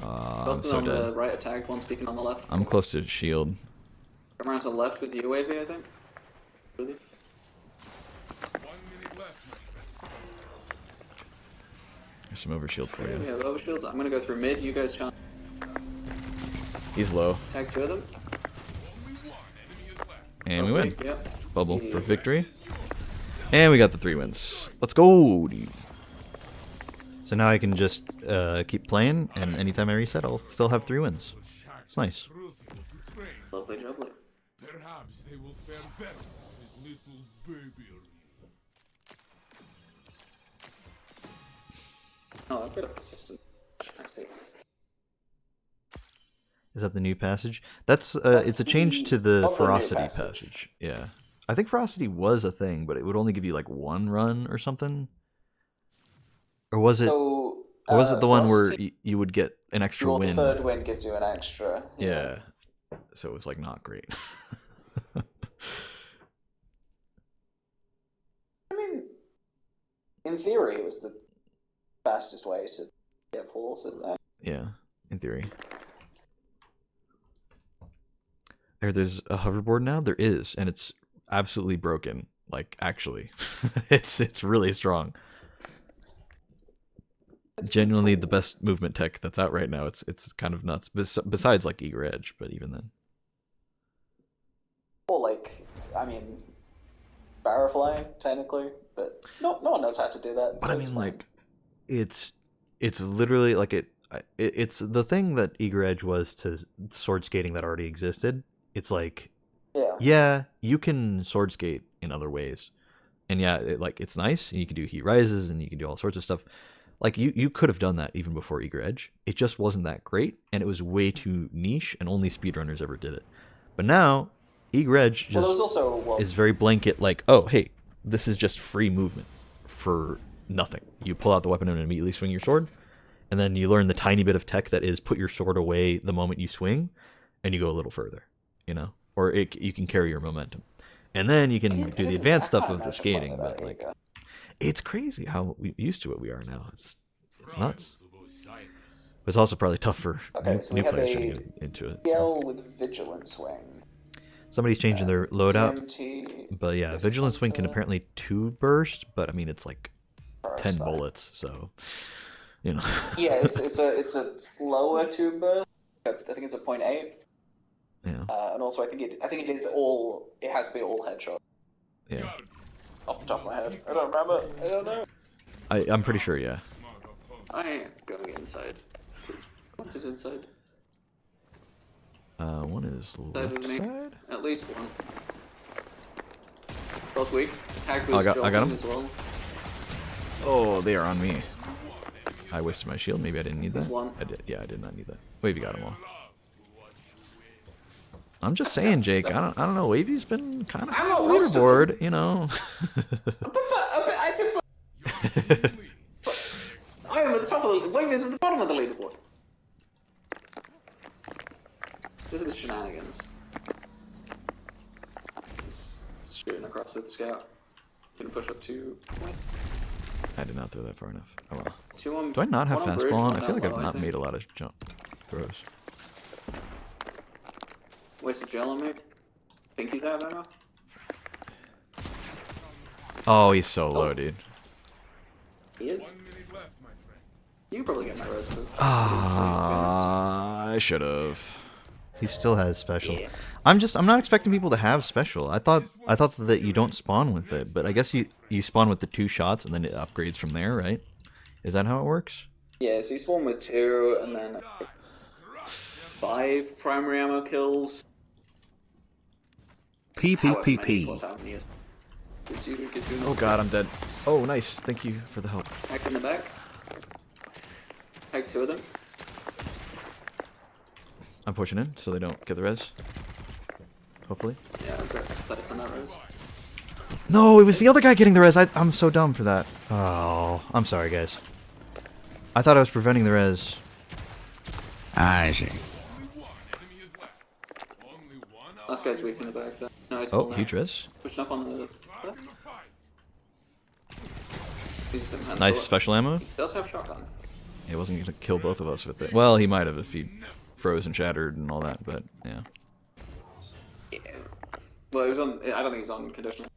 I'm Both of so them on dead. the right attack, one's peeking on the left. I'm close to shield. Come around to the left with you, Wavy, I think. Really? 1 minute left, my friend. There's some overshield for We you. have overshields. I'm gonna go through mid. You guys challenge. He's low. Tag 2 of them. Only one enemy is left. And we Both win. weak, Yep. Bubble for Easy. victory. And we got the 3 wins. Let's go, dude. So now I can just keep playing, and anytime I reset, I'll still have 3 wins. It's nice. Crucible to train. Lovely jubbly. Perhaps they will fare better with little baby. Oh, I've got a persistent. I see. Is that the new passage? That's That's it's a change to the not the new ferocity passage. passage. Yeah. I think ferocity was a thing, but it would only give you like 1 run or something. Or was it? So, Or was it the one where Ferocity, you would get an extra your win? third win gives you an extra. Yeah. So it was like not great. I mean, in theory, it was the fastest way to get full. So, Yeah, in theory. There's a hoverboard now? There is, and it's absolutely broken. Like, actually. it's really strong. Genuinely the best movement tech that's out right now. It's kind of nuts. Besides, like, Eager Edge, but even then. or like, I mean, barrel flying technically, but no one knows how to do that. But So I it's mean, fine. like, it's literally, like, it's the thing that Eager Edge was to sword skating that already existed. It's like, yeah, you can sword skate in other ways, and yeah, it's nice, and you can do heat rises, and you can do all sorts of stuff. Like, you could have done that even before Eager Edge. It just wasn't that great, and it was way too niche, and only speedrunners ever did it. But now, Eager Edge well, there was just also is very blanket, like, oh, hey, this is just free movement for nothing. You pull out the weapon and immediately swing your sword, and then you learn the tiny bit of tech that is put your sword away the moment you swing, and you go a little further, you know? Or you can carry your momentum. And then you can do the advanced stuff of the skating, but, like, it's crazy how used to it we are now. It's nuts. But it's also probably tough for so new we have players to a get into it. So. Yell with Vigilant Swing. Somebody's changing their loadout. DMT, But yeah, this Vigilant is Swing can onto apparently 2 burst, but I mean, it's like 10 Spy. bullets, so, you know. Yeah, it's a slower tube burst. I think it's a 0.8. Yeah. And also I think it is all. It has to be all headshot. Yeah. Off the top of my head, I don't remember. I don't know. I'm pretty sure, yeah. I am going inside. What is inside? One is Side left with me. side? At least one. Both weak. Tag with I got Jolting him. as well. Oh, they are on me. I wasted my shield. Maybe I didn't need There's that. one. I did. Yeah, I did not need that. Wavy got them all. I'm just saying, Jake. I don't know. Wavy's been kind of I'm on a the roast of leaderboard, you know. I am at the top of the. Wait, is at the bottom of the leaderboard. This is shenanigans. It's shooting across with the scout. Gonna push up to. I did not throw that far enough. Oh well. Two on. Do I not have one on fast bridge, spawn? one I feel like down I've low, not think. made a lot of jump throws. Wasted gel on me. Think he's out there now? Oh, he's so low, dude. He is. 1 minute left, my friend. You can probably get my res for. I should have. He still has special. Yeah. I'm not expecting people to have special. I thought that you don't spawn with it, but I guess you spawn with the 2 shots and then it upgrades from there, right? Is that how it works? Yeah, so you spawn with 2 and then 5 primary ammo kills. PPPP. Oh god, I'm dead. Oh, nice. Thank you for the help. Tag in the back. Tag 2 of them. I'm pushing in so they don't get the res. Hopefully. Yeah, I've got sights on that res. No, it was the other guy getting the res. I'm so dumb for that. Oh, I'm sorry, guys. I thought I was preventing the res. I see. Last guy's weak in the back there. No, he's Oh, pulling huge out. res. Pushing up on the. He just didn't have Nice bullet. special ammo. He does have shotgun. He wasn't gonna kill both of us with it. Well, he might have if he froze and shattered and all that, but yeah. Yeah. Well, it was on. I don't think he's on conditional.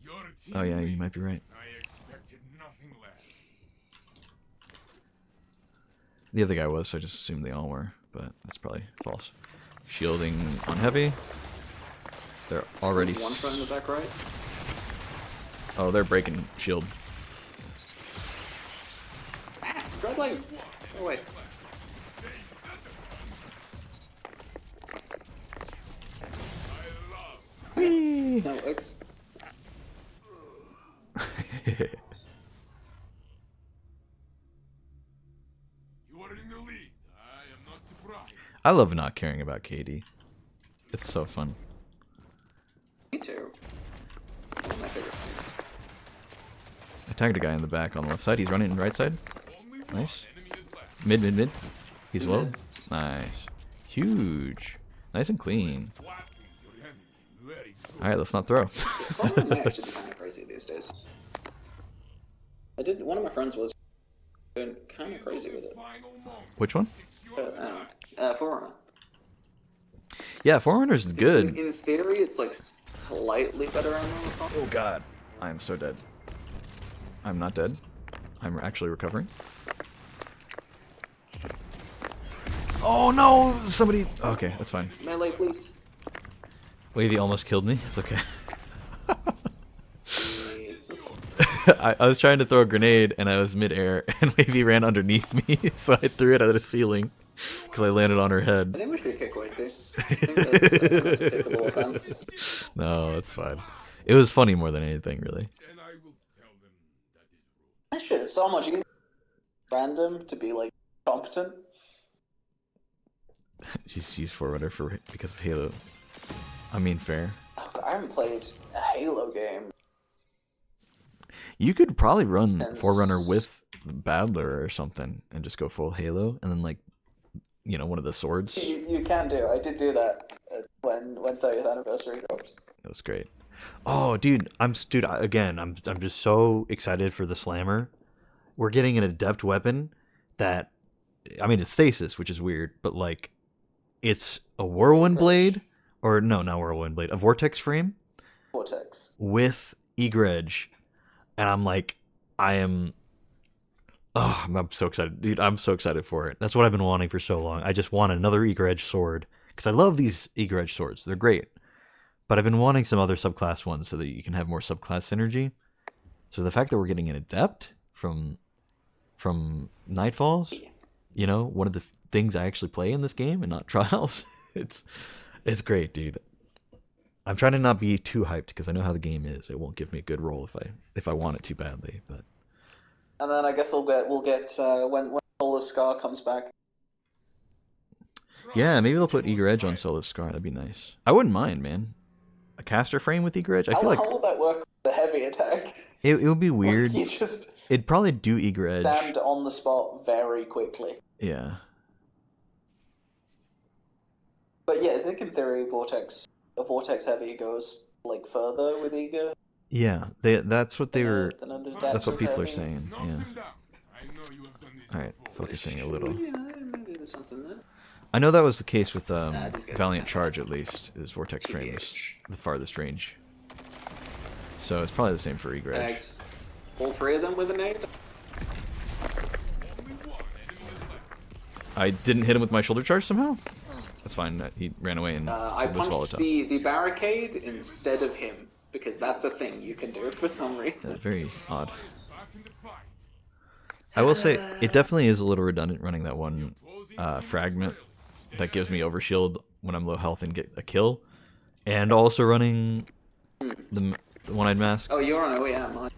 Your Oh yeah, you teammate, might be right. I expected nothing less. The other guy was, so I just assumed they all were, but that's probably false. Shielding on heavy. They're already. There's one front in the back right. Oh, they're breaking shield. Red legs. Oh wait. Whee! No, X. You are in the lead. I am not surprised. I love not caring about KD. It's so fun. Me too. It's one of my favorite things. I tagged a guy in the back on the left side. He's running right side. Only one Nice. enemy is left. Mid. He's low. Nice. Huge. Nice and clean. Flattening your enemy. Very good. Alright, let's not throw. One may actually be kind of crazy these days. One of my friends was doing kind of crazy with it. Final moment. Which one? Forerunner. Yeah, Forerunner's good. In theory, it's like slightly better on the phone. Oh god. I am so dead. I'm not dead. I'm actually recovering. Oh no! Somebody... Okay, that's fine. Melee, please. Wavy almost killed me. It's okay. That's cool. I was trying to throw a grenade and I was mid-air and Wavy ran underneath me, so I threw it at the ceiling because I landed on her I head. think we should kick Wavy. I think that's a kickable offense. No, it's fine. It was funny more than anything, really. And I will tell them that is rude. That shit is so much easier. Random to be like competent. She's Forerunner because of Halo. I mean, fair. Oh, God, I haven't played a Halo game. You could probably run Forerunner with Battler or something and just go full Halo and then like, you know, one of the swords. You can do. I did do that when 30th anniversary dropped. That was great. Oh, dude, I'm just so excited for the Slammer. We're getting an adept weapon that, I mean, it's stasis, which is weird, but like, it's a whirlwind blade, or no, not whirlwind blade, a vortex frame Vortex. with egredge, and I'm like, I'm so excited, dude. I'm so excited for it. That's what I've been wanting for so long. I just want another egredge sword because I love these egredge swords. They're great. But I've been wanting some other subclass ones so that you can have more subclass synergy. So the fact that we're getting an adept from Nightfalls, you know, one of the things I actually play in this game and not trials, it's great, dude. I'm trying to not be too hyped because I know how the game is. It won't give me a good roll if I want it too badly. But And then I guess we'll get when Solar Scar comes back. yeah, maybe they'll put Eager Edge on Solar Scar. That'd be nice. I wouldn't mind, man. A caster frame with Eager Edge. I feel like How will that work with the heavy attack? it would be weird. You just It'd probably do Eager Edge. stand on the spot very quickly. Yeah. But yeah, I think in theory, a vortex heavy goes like further with Eager. Yeah, that's what they were. than under That's what Depths people are heavy. saying. Knocks Yeah. him down. I know you have done this All right, before. focusing a little. You know, maybe there's something there. I know that was the case with these guys Valiant are Charge, fast. at least. His Vortex frame was TBH. the farthest range. So it's probably the same for Eager Edge. Eggs. All three of them with a nade? Only one enemy is left. I didn't hit him with my shoulder charge somehow. That's fine. He ran away and I was punched volatile. the barricade instead of him, because that's a thing you can do for some reason. That's very odd. Back in the fight. I will say it definitely is a little redundant running that one fragment that gives me overshield when I'm low health and get a kill, and also running the one-eyed mask. Oh, you're on OEM, aren't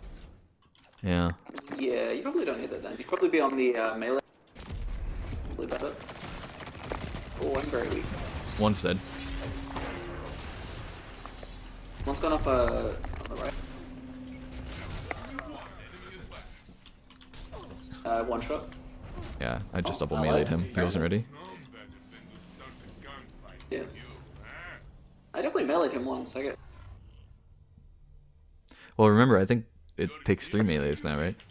Yeah. you? Yeah, you probably don't need that then. You should probably be on the melee. Probably better. Oh, I'm very weak. One's dead. One's gone up on the right. One shot. Yeah, I just Oh, double I meleeed like him. it. He wasn't ready. No better than to start a gunfight. Yeah. You, huh? I definitely meleeed him once. I get. Well, remember, I think it takes 3 melees now, right? Do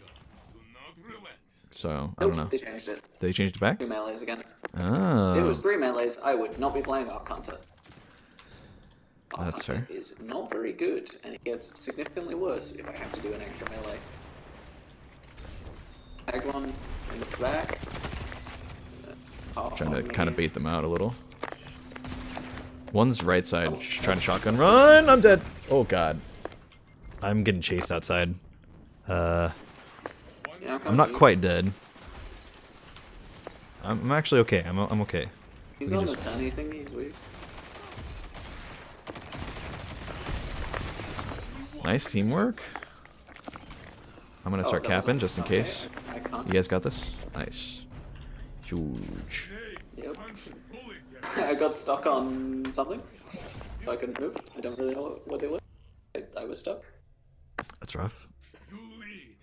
not relent. So, I don't know. They changed it. They changed it back? 2 melees again. Oh. If it was 3 melees, I would not be playing Arc Hunter. our That's fair. hunter is not very good, and it gets significantly worse if I have to do an extra melee. Tag one in the back. Trying to kind of bait them out a little. One's right side, trying to shotgun run. I'm dead. Oh god. I'm getting chased outside. Yeah, I'm not quite dead. I'm actually okay. I'm okay. He's We on just- the tiny thing, he's weak. Nice teamwork. I'm gonna start that was capping a- just in okay, case. I can't. You guys got this? Nice. Huge. Yep. I got stuck on something. So I couldn't move. I don't really know what it was. I was stuck. That's rough. You lead,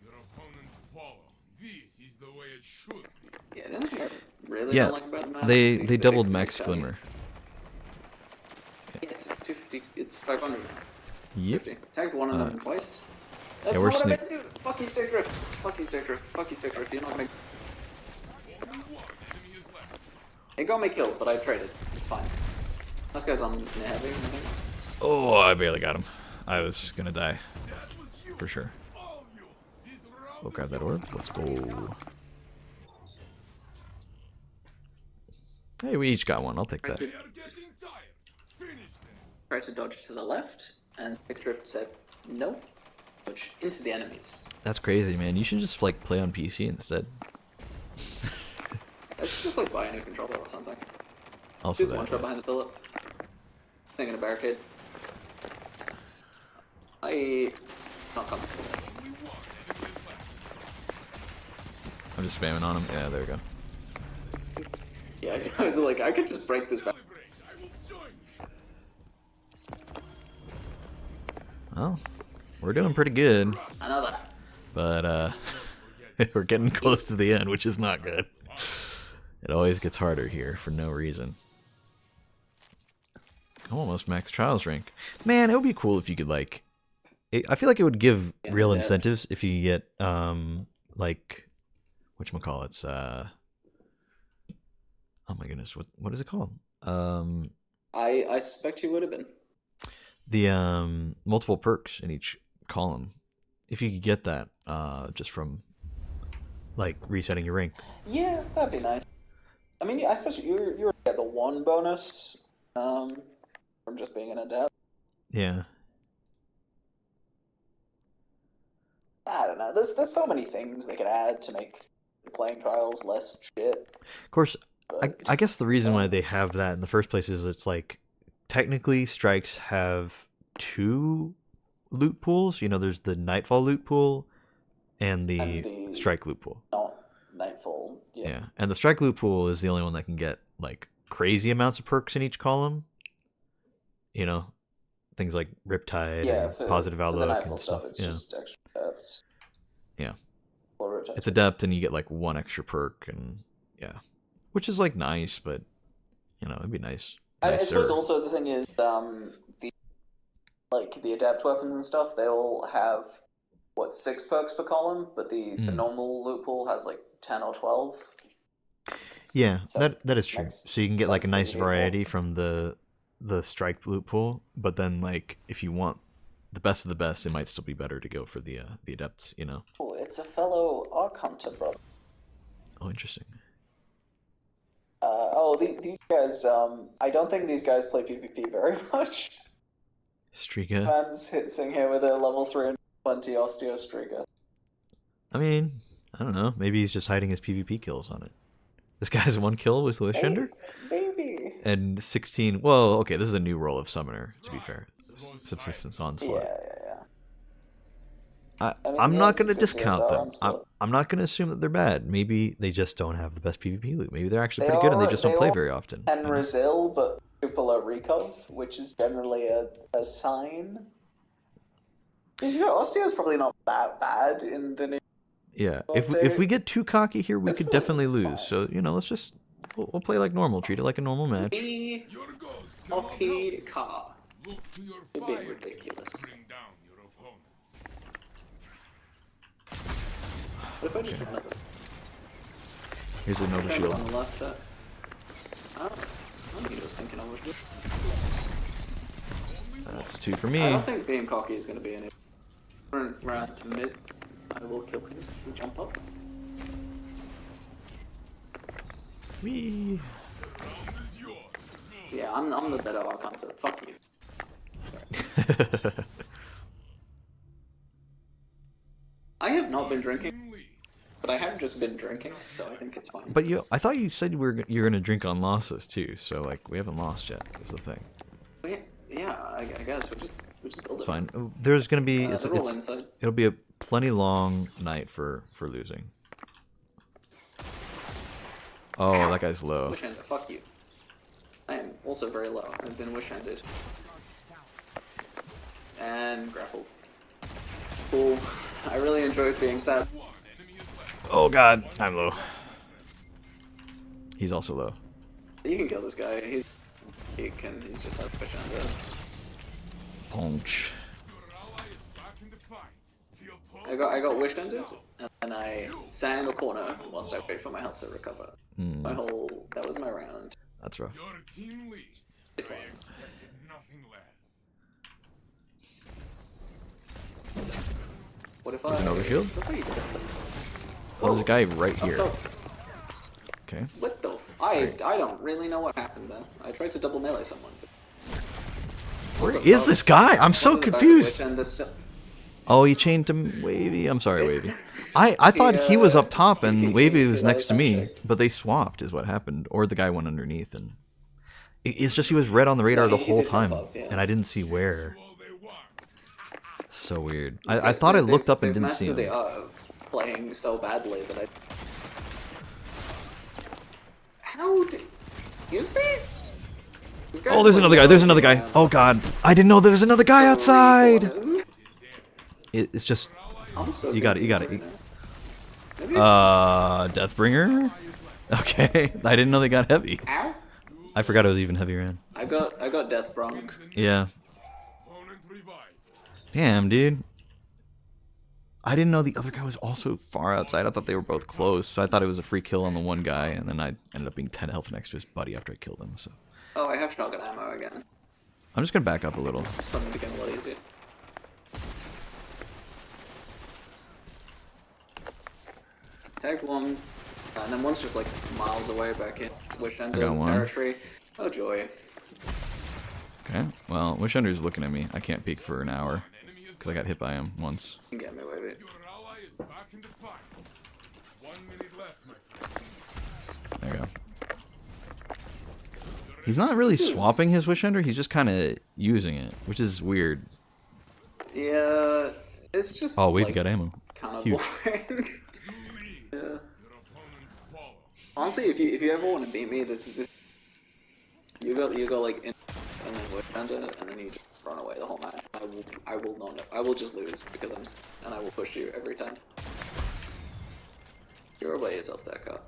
your opponent follow. This is the way it should be. Yeah, the only thing I really Yeah, don't like about the map they is the doubled big Max townies. Glimmer. Yes, it's 250. It's 500. Yep. 50. Tagged one of them twice. That's we're not what I sneak- meant to do. Fuck you, stick drift. Fuck you, stick drift. Fuck you, stick drift. You're not gonna. Only one enemy is left. It got me killed, but I traded. It's fine. This guy's on heavy, I think. Oh, I barely got him. I was gonna die. That was you. For sure. All you. This round We'll grab that orb. Let's go. Hey, we each got one. I'll take that. they are getting tired. Finish them. Tried to dodge to the left, and stick drift said no. Dodge into the enemies. That's crazy, man. You should just like play on PC instead. It's just like buy a new controller or something. Also Just one that. shot behind the pillar. Thing in a barricade. Not coming. Only one enemy is left. I'm just spamming on him. Yeah, there we go. Yeah, I was like, I could just break this back. Celebrate. I will join you. Well, we're doing pretty good, Another. but we're getting close to the end, which is not good. It always gets harder here for no reason. Almost max trials rank. Man, it would be cool if you could like. I feel like it would give Yeah, real yeah. incentives if you get like whatchamacallits, oh my goodness, what is it called? I suspect you would have been. The multiple perks in each column. If you could get that just from like resetting your rank. Yeah, that'd be nice. I mean, I suppose you were get the one bonus from just being an adept. Yeah. I don't know. There's so many things they could add to make playing trials less shit. Of course, But I guess the reason why they have that in the first place is it's like technically strikes have two loot pools. You know, there's the Nightfall loot pool and the And the- strike loot pool. not Nightfall. Yeah. Yeah, and the strike loot pool is the only one that can get like crazy amounts of perks in each column. You know, things like Riptide Yeah, and for, Positive for the Outlook Nightfall and stuff, stuff. it's Yeah, just extra adepts. yeah. Or Riptide. It's adept, and you get like one extra perk, and yeah, which is like nice, but you know, it'd be nice. I suppose Nicer. also the thing is, the adept weapons and stuff, they'll have what 6 perks per column, but the normal loot pool has like 10 or 12. Yeah, So, that is true. makes So you can get like a sense that nice you need more. variety from the strike loot pool, but then like if you want the best of the best, it might still be better to go for the adepts. You know. Oh, it's a fellow Arc Hunter, brother. Oh, interesting. These guys. I don't think these guys play PvP very much. Strika. Man's sitting here with a level 320 Osteo Striga. I mean, I don't know. Maybe he's just hiding his PvP kills on it. This guy's 1 kill with Wishender Maybe. and 16. Well, okay, this is a new role of Summoner. To be fair, Subsistence Yeah, Onslaught. yeah. I I mean, I'm yes, not going to it's good discount CSR them. Onslaught. I'm not going to assume that they're bad. Maybe they just don't have the best PvP loot. Maybe they're actually They pretty good and they are- just they don't play are very often. And you know? Brazil, but super low recov, which is generally a sign. You know, Osteo is probably not that bad in the new. Yeah, Well, if we get too cocky here, we that's could probably definitely lose. fine. So you know, let's just we'll play like normal, treat it like a normal match. Be Your goals cannot hockey help. car. Look to your You're being fire ridiculous. to bring down your opponents. What if I just another Here's a Nova on Shield. the left there? I don't think he was thinking over it. That's 2 for I me. don't think Beam Cocky is going to be in it. Run around to mid. I will kill him. We jump up. Whee. Yeah, I'm the better arc hunter. Fuck you. I have not been drinking, but I have just been drinking, so I think it's fine. But I thought you said you're gonna drink on losses too. So like we haven't lost yet. Is the thing. Yeah, I guess we just build It's it. fine. There's gonna be They're all inside. it'll be a plenty long night for losing. Oh, Ow. that guy's low. Wish handed, fuck you. I am also very low. I've been wish handed. And grappled. Cool. I really enjoyed being sad. Oh god, I'm low. He's also low. You can kill this guy. He's just like wish handed. Punch. I got wish handed, and then I sat in a corner whilst I wait for my health to recover. That was my round. That's rough. Your team leads. I expected nothing less. What if There's an overshield? What if I- Oh, there's a guy right here. Oh, Okay. what the? I don't really know what happened then. I tried to double melee someone. Where is this guy? I'm so confused. Confused. Oh, he chained to Wavy. I'm sorry, Wavy. I thought he was up top and Wavy was next to me, but they swapped is what happened. Or the guy went underneath and it's just he was red on the radar the whole time and I didn't see where. So weird. I thought I looked up and didn't see him. The art of playing so badly that I. How did? Excuse me? Oh, there's another guy. There's another guy. Oh god, I didn't know there was another guy outside. It's just you got it. You got it. Deathbringer. Okay, I didn't know they got heavy. Ow! I forgot it was even heavier in. I got death brung. Yeah. Damn, dude. I didn't know the other guy was also far outside. I thought they were both close, so I thought it was a free kill on the one guy, and then I ended up being 10 health next to his buddy after I killed him. So Oh, I have shotgun ammo again. I'm just gonna back up a little. It's starting to become a lot easier. Tagged one, and then one's just like miles away back in wish ended got one. territory. Oh joy. Okay. Well, Wish Ender's looking at me. I can't peek for an hour because I got hit by him once. You can get me, wavy. Your ally is back in the fight. 1 minute left, my friend. There you go. He's not really swapping his Wish Ender. He's just kind of using it, which is weird. Yeah, it's just. Oh, we've like, got ammo. kind of Huge. boring. Yeah. Your opponent follow. Honestly, if you ever want to beat me, this you go like in and then wish under and then you just run away the whole match. I will not know. I will just lose because and I will push you every time. You're away yourself that car.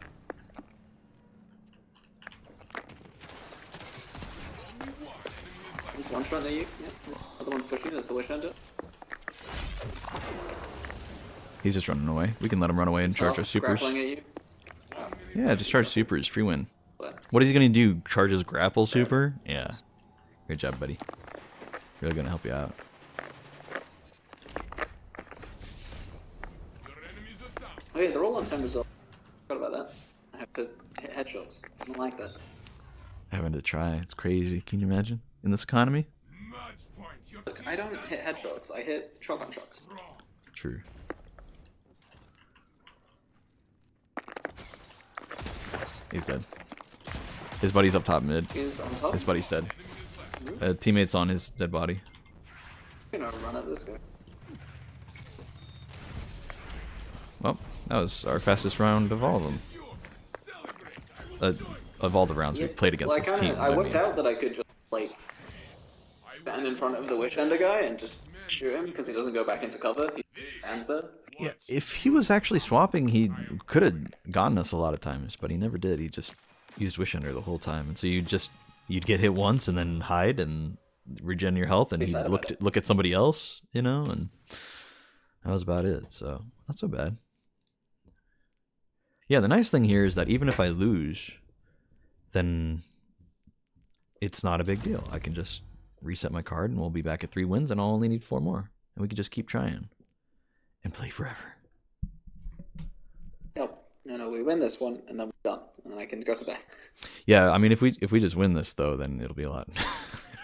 There's one shot near you. Yeah. Other one's pushing. That's the wish under. He's just running away. We can let him run away and charge our supers. Grappling at you. Oh, Yeah, just charge supers. Free win. but What is he gonna do? Charge his grapple super? Yeah. Great job, buddy. Really gonna help you out. Your enemies are down. oh yeah, they're all on 10 results. Forgot about that. I have to hit headshots. I don't like that. Having to try. It's crazy. Can you imagine? In this economy? Match point. Your Look, I don't hit headshots. I hit shotgun shots. strong. True. He's dead. His buddy's up top mid. He's on top. His buddy's dead. Teammate's on his dead body. I'm gonna run at this guy. Well, that was our fastest round of all of them. Of all the rounds we played against Well, this team. I worked mean. out that I could just like stand in front of the Witch Ender guy and just shoot him because he doesn't go back into cover. He stands there. Yeah, if he was actually swapping, he could have gotten us a lot of times, but he never did. He just used Wish Ender the whole time, and so you'd get hit once and then hide and regen your health, and Be he'd sad about look at somebody else, you know, and that was about it. So not so bad. Yeah, the nice thing here is that even if I lose, then it's not a big deal. I can just reset my card, and we'll be back at 3 wins, and I'll only need 4 more, and we can just keep trying and play forever. Nope. No, we win this one, and then we're done, and then I can go to bed. Yeah, I mean, if we just win this though, then it'll be a lot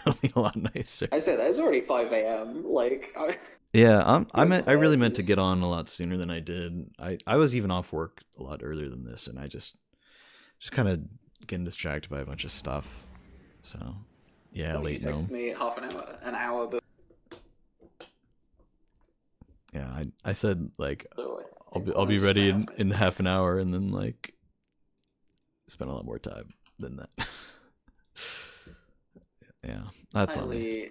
it'll be a lot nicer. I said it's already 5 a.m. Like, Yeah, I really meant to get on a lot sooner than I did. I was even off work a lot earlier than this, and I just kind of getting distracted by a bunch of stuff. So, yeah, well, late you texted gnome. me half an hour, but Yeah, I said like so I'll be ready in half an hour, and then like spend a lot more time than that. Yeah, that's on me.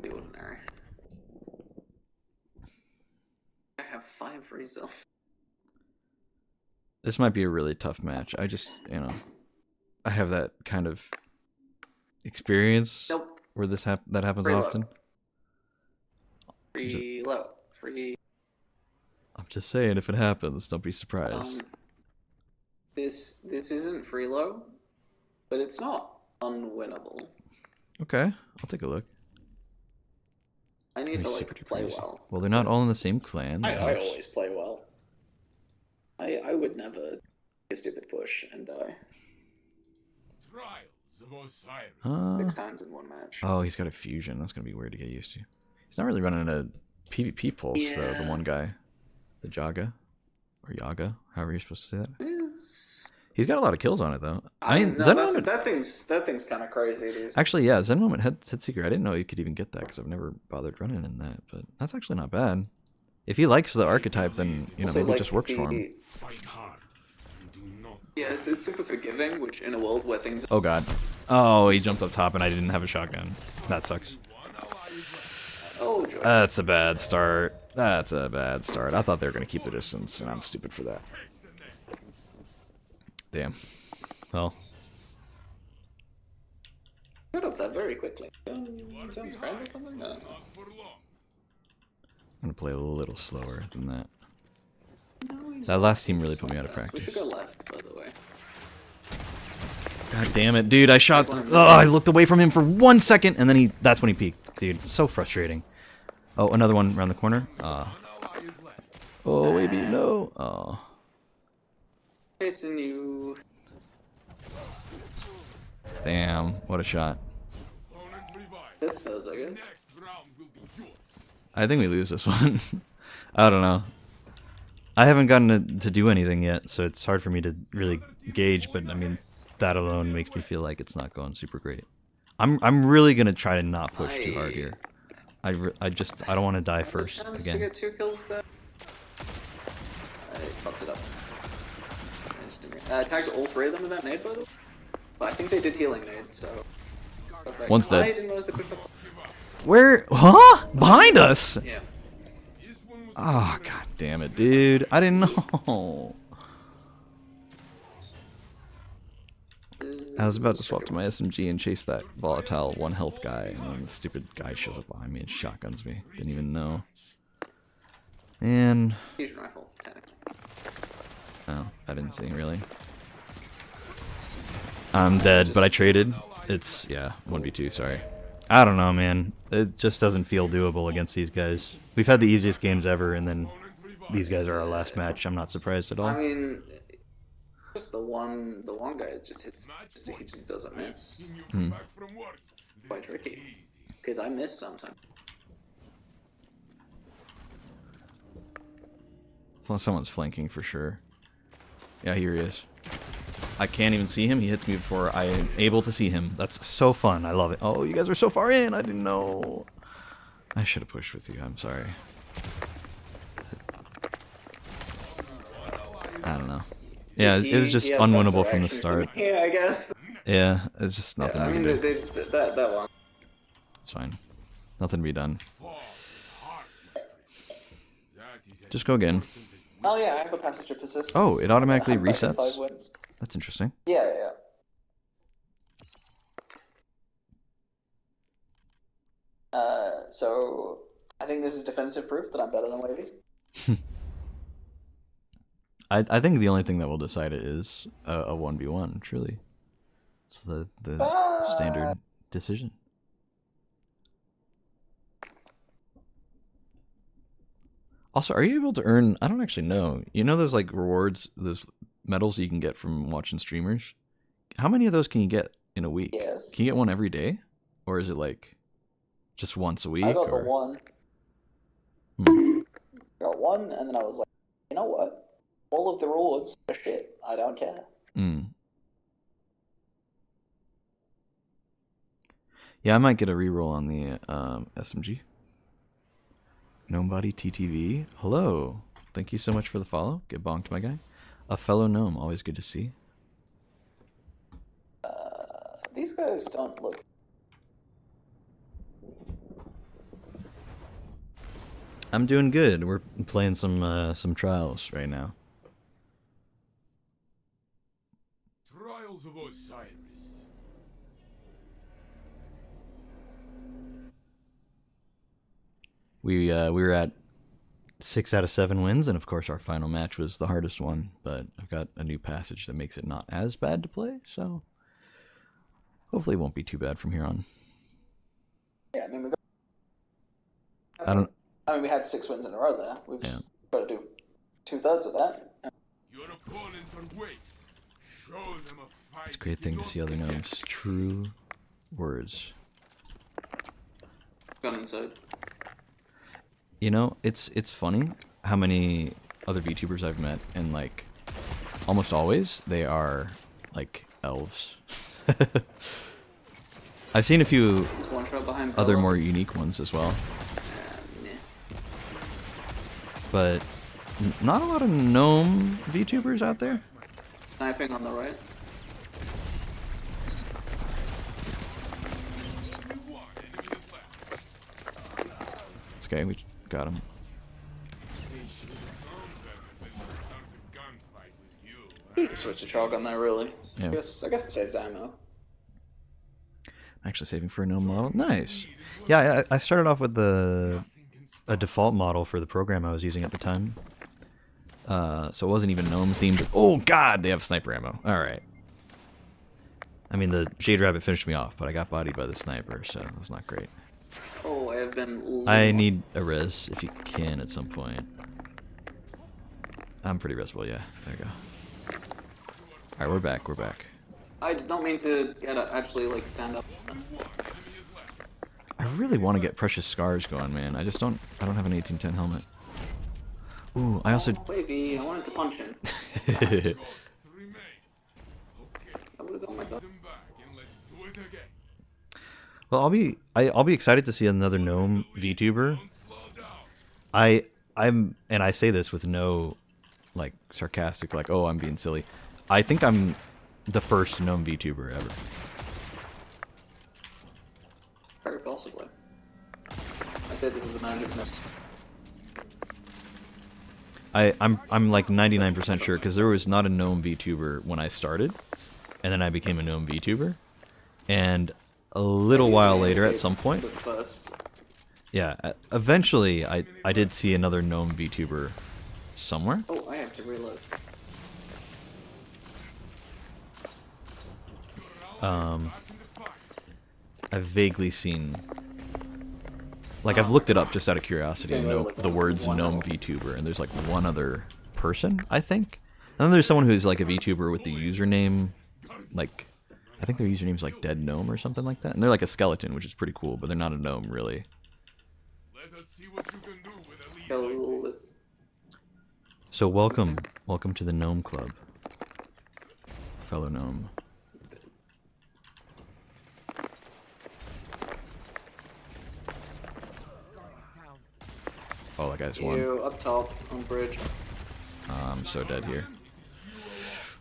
The ordinary. I have 5 resolve. This might be a really tough match. I just, I have that kind of experience Nope. where that happens Free often. Free low. Free. I'm just saying, if it happens, don't be surprised. This isn't free low, but it's not unwinnable. Okay, I'll take a look. I need to Super play crazy. well. Well, they're not all in the same clan. I that helps. always play well. I would never take a stupid push and die Trials of Osiris. 6 times in one match. Oh, he's got a fusion. That's gonna be weird to get used to. He's not really running a PvP pulse though. The one guy, the Jaga or Yaga, however you're supposed to say that. Yes. He's got a lot of kills on it though. I mean, Zen that thing's kind of crazy. Actually, yeah, Zen Moment Head Secret. I didn't know you could even get that because I've never bothered running in that, but that's actually not bad. If he likes the archetype, then maybe it just works for him. Fight hard and do not. Yeah, it's super forgiving, which in a world where things. Oh god. Oh, he jumped up top and I didn't have a shotgun. That sucks. Oh, joy. That's a bad start. That's a bad start. I thought they were gonna keep the distance, and I'm stupid for that. Damn. Well. Got up that very quickly. Sounds grand or something? No. I'm gonna play a little slower than that. That last team really put me out of We practice. should go left, by the way. God damn it, dude! I shot. Oh, I looked away from him for 1 second, and then that's when he peeked. Dude, it's so frustrating. Oh, another one around the corner. Oh, maybe no. Oh. Chasing you. Damn, what a shot. That's those, I guess. I think we lose this one. I don't know. I haven't gotten to do anything yet, so it's hard for me to really gauge, but I mean, that alone makes me feel like it's not going super great. I'm really gonna try to not push too hard here. I don't want to die first Chance to again. get 2 kills there. I fucked it up. I tagged all 3 of them with that nade, by the way. But I think they did healing nade, so. One's dead. I didn't realize they pushed up. Where? Huh? Behind us? Yeah. Oh, god damn it, dude. I didn't know. I was about to swap to my SMG and chase that volatile 1 health guy, and then the stupid guy shows up behind me and shotguns me. Didn't even know. And... Fusion rifle, technically. Oh, I didn't see, really. I'm dead, but I traded. It's, yeah, 1v2, sorry. I don't know, man. It just doesn't feel doable against these guys. We've had the easiest games ever, and then these guys are our last match. I'm not surprised at all. I mean, just the one guy just hits, he just doesn't miss. Quite tricky. Because I miss sometimes. Well, someone's flanking for sure. Yeah, here he is. I can't even see him. He hits me before I am able to see him. That's so fun. I love it. Oh, you guys are so far in. I didn't know. I should have pushed with you. I'm sorry. I don't know. Yeah, it was just unwinnable from the start. Yeah, I guess. Yeah, it's just nothing we can do. They just, that one. It's fine. Nothing to be done. Just go again. Oh yeah, I have a passage of persistence. Oh, it automatically I'm back at resets? 5 wins. That's interesting. Yeah. So I think this is definitive proof that I'm better than Wavy. I think the only thing that will decide it is a 1v1, truly. It's the standard decision. Also, are you able to earn? I don't actually know. You know, those like rewards, those medals you can get from watching streamers. How many of those can you get in a week? Yes. Can you get one every day, or is it like just once a week? I got or? the one. Hmm. I got one, and then I was like, you know what? All of the rewards are shit. I don't care. Mm. Yeah, I might get a reroll on the SMG. Gnomebody TTV. Hello. Thank you so much for the follow. Get bonked, my guy. A fellow gnome. Always good to see. These guys don't look. I'm doing good. We're playing some trials right now. Trials of Osiris. We were at 6 out of 7 wins, and of course our final match was the hardest one. But I've got a new passage that makes it not as bad to play, so hopefully it won't be too bad from here on. Yeah, I mean we had 6 wins in a row there. We've just got to do 2/3 of that. Your opponents are weak. Show them a fight. It's a great thing to see other gnomes. True words. Gone inside. You know, it's funny how many other VTubers I've met, and like almost always they are like elves. I've seen a few other more unique ones as well, but not a lot of gnome VTubers out there. Sniping on the right. It's okay, we got him. Switch to shotgun there, really. Yeah. I guess it saves ammo. Actually saving for a gnome model. Nice. Yeah, I started off with a default model for the program I was using at the time. So it wasn't even gnome themed. Oh god, they have sniper ammo. Alright. I mean, the Jade Rabbit finished me off, but I got bodied by the sniper, so it was not great. Oh, I have been... I need a res, if you can, at some point. I'm pretty resable, yeah. There we go. Alright, we're back. I did not mean to actually, like, stand up. I really want to get Precious Scars going, man. I don't have an 1810 helmet. Ooh, I also... Wavy, I wanted to punch him. I would've got my dog. Well, I'll be excited to see another gnome VTuber. And I say this with no like sarcastic, like, oh, I'm being silly. I think I'm the first gnome VTuber ever. Very possibly. I say this is a man who's never... I'm like 99% sure, because there was not a gnome VTuber when I started, and then I became a gnome VTuber, and a little while later, at some point, yeah, eventually I did see another gnome VTuber somewhere. Oh, I have to reload. I've vaguely seen, like, I've looked it up just out of curiosity and know the words gnome VTuber, and there's like one other person, I think. And then there's someone who's like a VTuber with the username, like, I think their username's like Dead Gnome or something like that. And they're like a skeleton, which is pretty cool, but they're not a gnome, really. Let us see what you can do with a lead like this. So welcome to the Gnome Club, fellow gnome. Oh, that guy's one. You up top on bridge. I'm so dead here.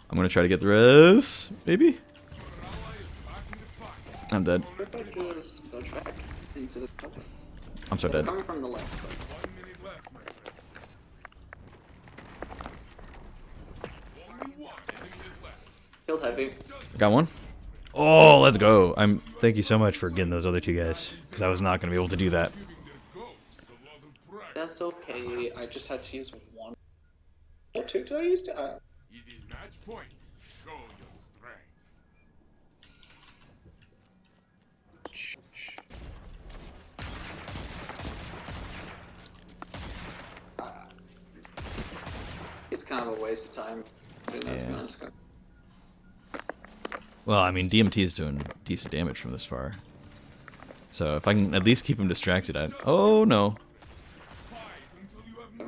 I'm gonna try to get the res, maybe? I'm dead. If I just dodge back into the cover. I'm so dead. Coming from the left. 1 minute left, my friend. Only one enemy is left. Killed heavy. Got one. Oh, let's go. Thank you so much for getting those other two guys, because I was not gonna be able to do that. That's okay. I just had to use one. Or two did I use? It is match point. Show your strength. kind of a waste of time doing that, to be Yeah. honest. Well, I mean, DMT is doing decent damage from this far. So if I can at least keep him distracted, oh no. I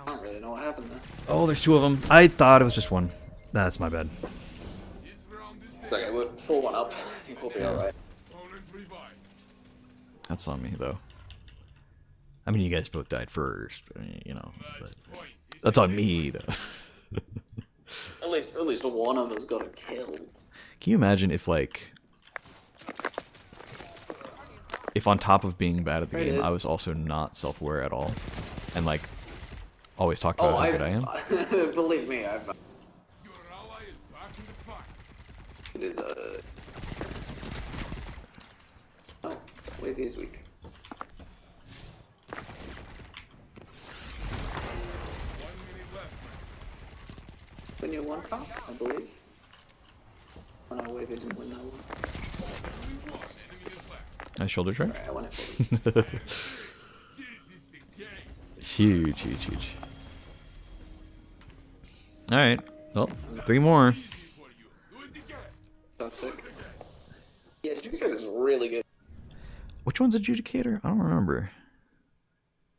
don't really know what happened there. Oh, there's two of them. I thought it was just one. That's my bad. It's okay, we're 4-1 up. I think we'll be alright. That's on me, though. I mean, you guys both died first, you know. But that's on me, though. At least one of us got a kill. Can you imagine if, like... If on top of being bad at the game, I was also not self-aware at all. And, like, always talked about how good I am? Believe me, I've... It is a... Oh, wave is weak. When you won comp, I believe. Oh no, wave didn't win that one. Nice shoulder try. Sorry, I won it. Huge, huge, huge. Alright. Well, 3 more. Toxic. Yeah, Judicator is really good. Which one's Adjudicator? I don't remember.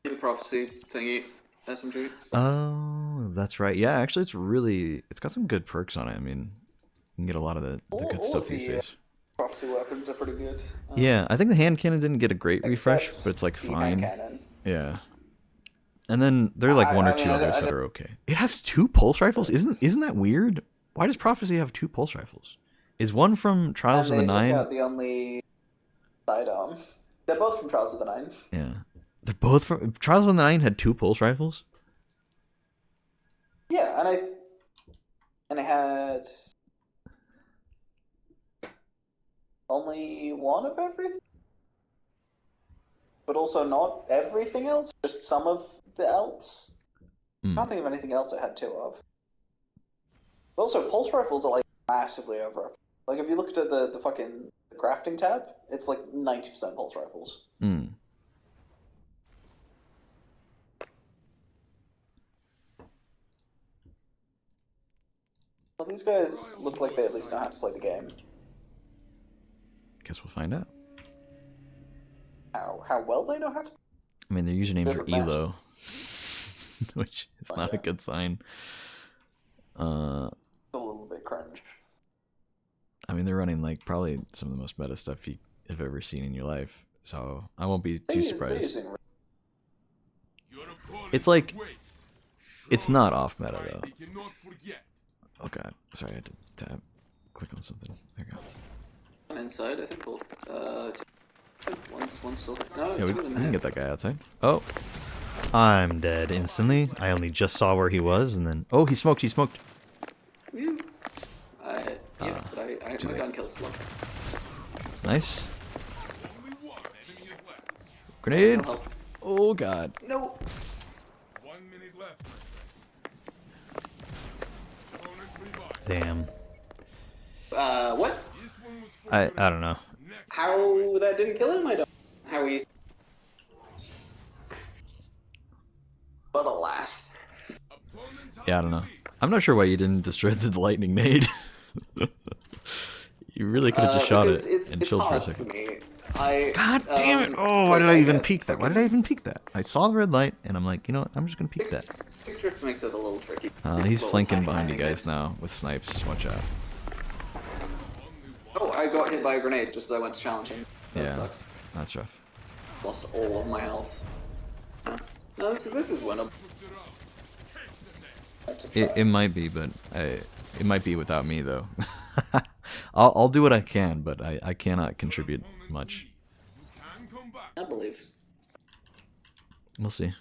The prophecy thingy, SMG. Oh, that's right. Yeah, actually, it's got some good perks on it. I mean, you can get a lot of the good All stuff of these the, days. Prophecy weapons are pretty good. Yeah, I think the hand cannon didn't get a great refresh, Except but it's like the fine. hand cannon. Yeah. And then there are like one or two others that are okay. It has 2 pulse rifles? Isn't that weird? Why does Prophecy have 2 pulse rifles? Is one from Trials of the And they Nine? took out the only sidearm. They're both from Trials of the Nine. Yeah. They're both from Trials of the Nine had 2 pulse rifles? Yeah, and I had only one of everything, but also not everything else. Just some of the else. I can't think of anything else I had 2 of. Also, pulse rifles are like massively over. Like if you looked at the fucking crafting tab, it's like 90% pulse rifles. Hmm. Well, these guys look like they at least know how to play the game. Guess we'll find out. How well they know how to. I mean, their usernames are Different maps. Elo, which is not a good sign. It's a little bit cringe. I mean, they're running like probably some of the most meta stuff you have ever seen in your life, so I won't be too surprised. It's like, it's not off meta though. Oh god, sorry, I had to click on something. There you go. One inside, I think both. One's still. No, Yeah, two we of them can hit. get that guy outside. Oh, I'm dead instantly. I only just saw where he was, and then oh, he smoked. He smoked. Phew. Yeah, but I too my late. gun kills slow. Nice. Grenade. No health. Oh god. No. 1 minute left. Opponent revived. Damn. What? This one was for I don't know. How that didn't kill him? I don't. How he. But alas. opponent's Yeah, I don't know. I'm not sure why you didn't destroy the lightning nade. You really could have just shot it because and it's chilled for a hard second. me. I. God damn it! Oh, why did I even peek that? Why did I even peek that? I saw the red light, and I'm like, you know what? I'm just gonna peek that. Stick drift makes it a little tricky. He's Little flanking tiny behind you landing guys bits. now with snipes. Watch out. Oh, I got hit by a grenade just as I went to challenge him. That Yeah, sucks. that's rough. Lost all of my health. No, this is winnable. It might be, but it might be without me though. I'll do what I can, but I cannot contribute much. can come back. I believe. We'll see.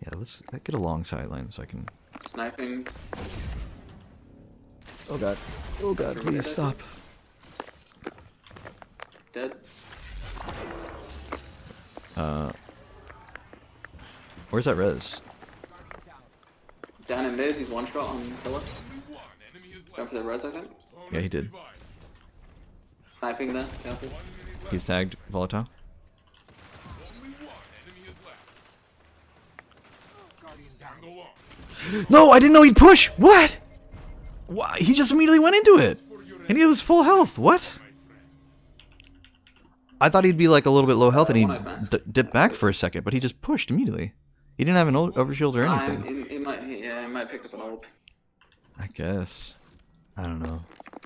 Yeah, let's get a long sideline so I can. Sniping. Oh god! Oh god! Please stop. Dead. Where's that res? Down in mid, he's one shot on pillar. Going for the res, I think. Yeah, he did. Sniping there. Careful. He's tagged volatile. Only one enemy is left. Bundle up. No, I didn't know he'd push. What? Why? He just immediately went into it, and he was full health. What? I thought he'd be like a little bit low health, and he dipped back for a second, but he just pushed immediately. He didn't have an overshield or anything. It might pick up an ult. I guess. I don't know.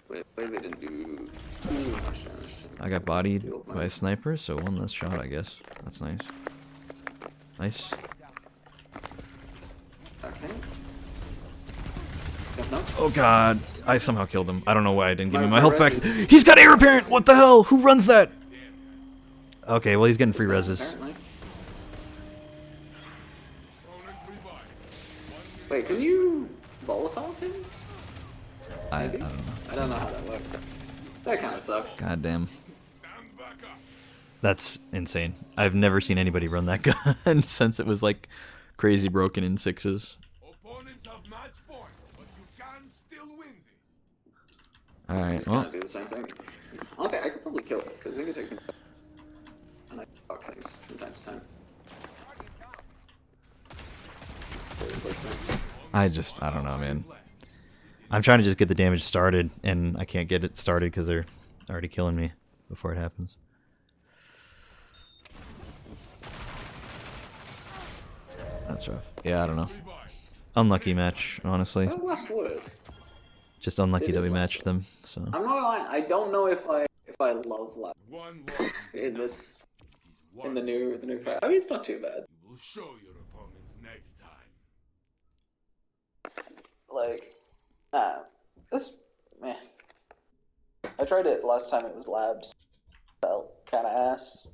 Wait, we didn't do too much damage. I got bodied by a sniper, so one less shot, I guess. That's nice. Nice. Okay. No. Oh god, I somehow killed him. I don't know why I didn't give me my health back. He's got air apparent! What the hell? Who runs that? Okay, well he's getting free reses. Wait, can you Molotov him? I don't know. I don't know how that works. That kind of sucks. God damn. That's insane. I've never seen anybody run that gun since it was like crazy broken in 6s. Opponents have match point, but you can still win this. Alright, Well, well. do the same thing. Honestly, I could probably kill it because I think it takes me. And I fuck things from time to time. I don't know, man. I'm trying to just get the damage started, and I can't get it started because they're already killing me before it happens. That's rough. Yeah, I don't know. Unlucky match, honestly. Last word. Just unlucky It that is we last matched word. them. So I'm not lying. I don't know if I love last One loss in this in the new fight. I mean, it's not too bad. you will show your opponents next time. Like, this meh. I tried it last time. It was labs. Felt kind of ass.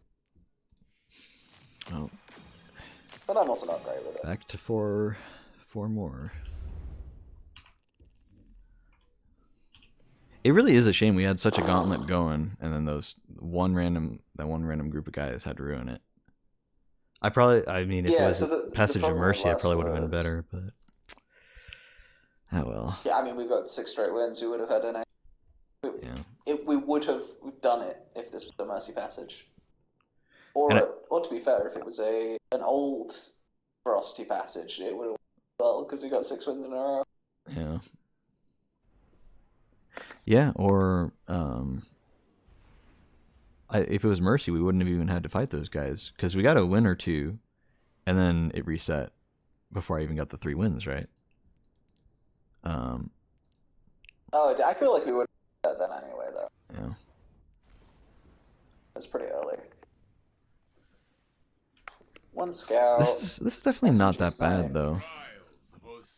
well, But I'm also not great with it. back to four more. It really is a shame we had such a gauntlet going, and then that one random group of guys had to ruin it. I mean, if it was Passage of Mercy, I probably would have been better, but oh well. Yeah, I mean, we've got 6 straight wins. We would have had an. Yeah. We would have done it if this was a Mercy Passage. Or to be fair, if it was an old Frosty Passage, it would have well because we got 6 wins in a row. Yeah. Yeah, or if it was Mercy, we wouldn't have even had to fight those guys because we got a win or two, and then it reset before I even got the 3 wins, right? Oh, I feel like we would have said that anyway, though. Yeah. It's pretty early. 1 scout. This is definitely not that bad though.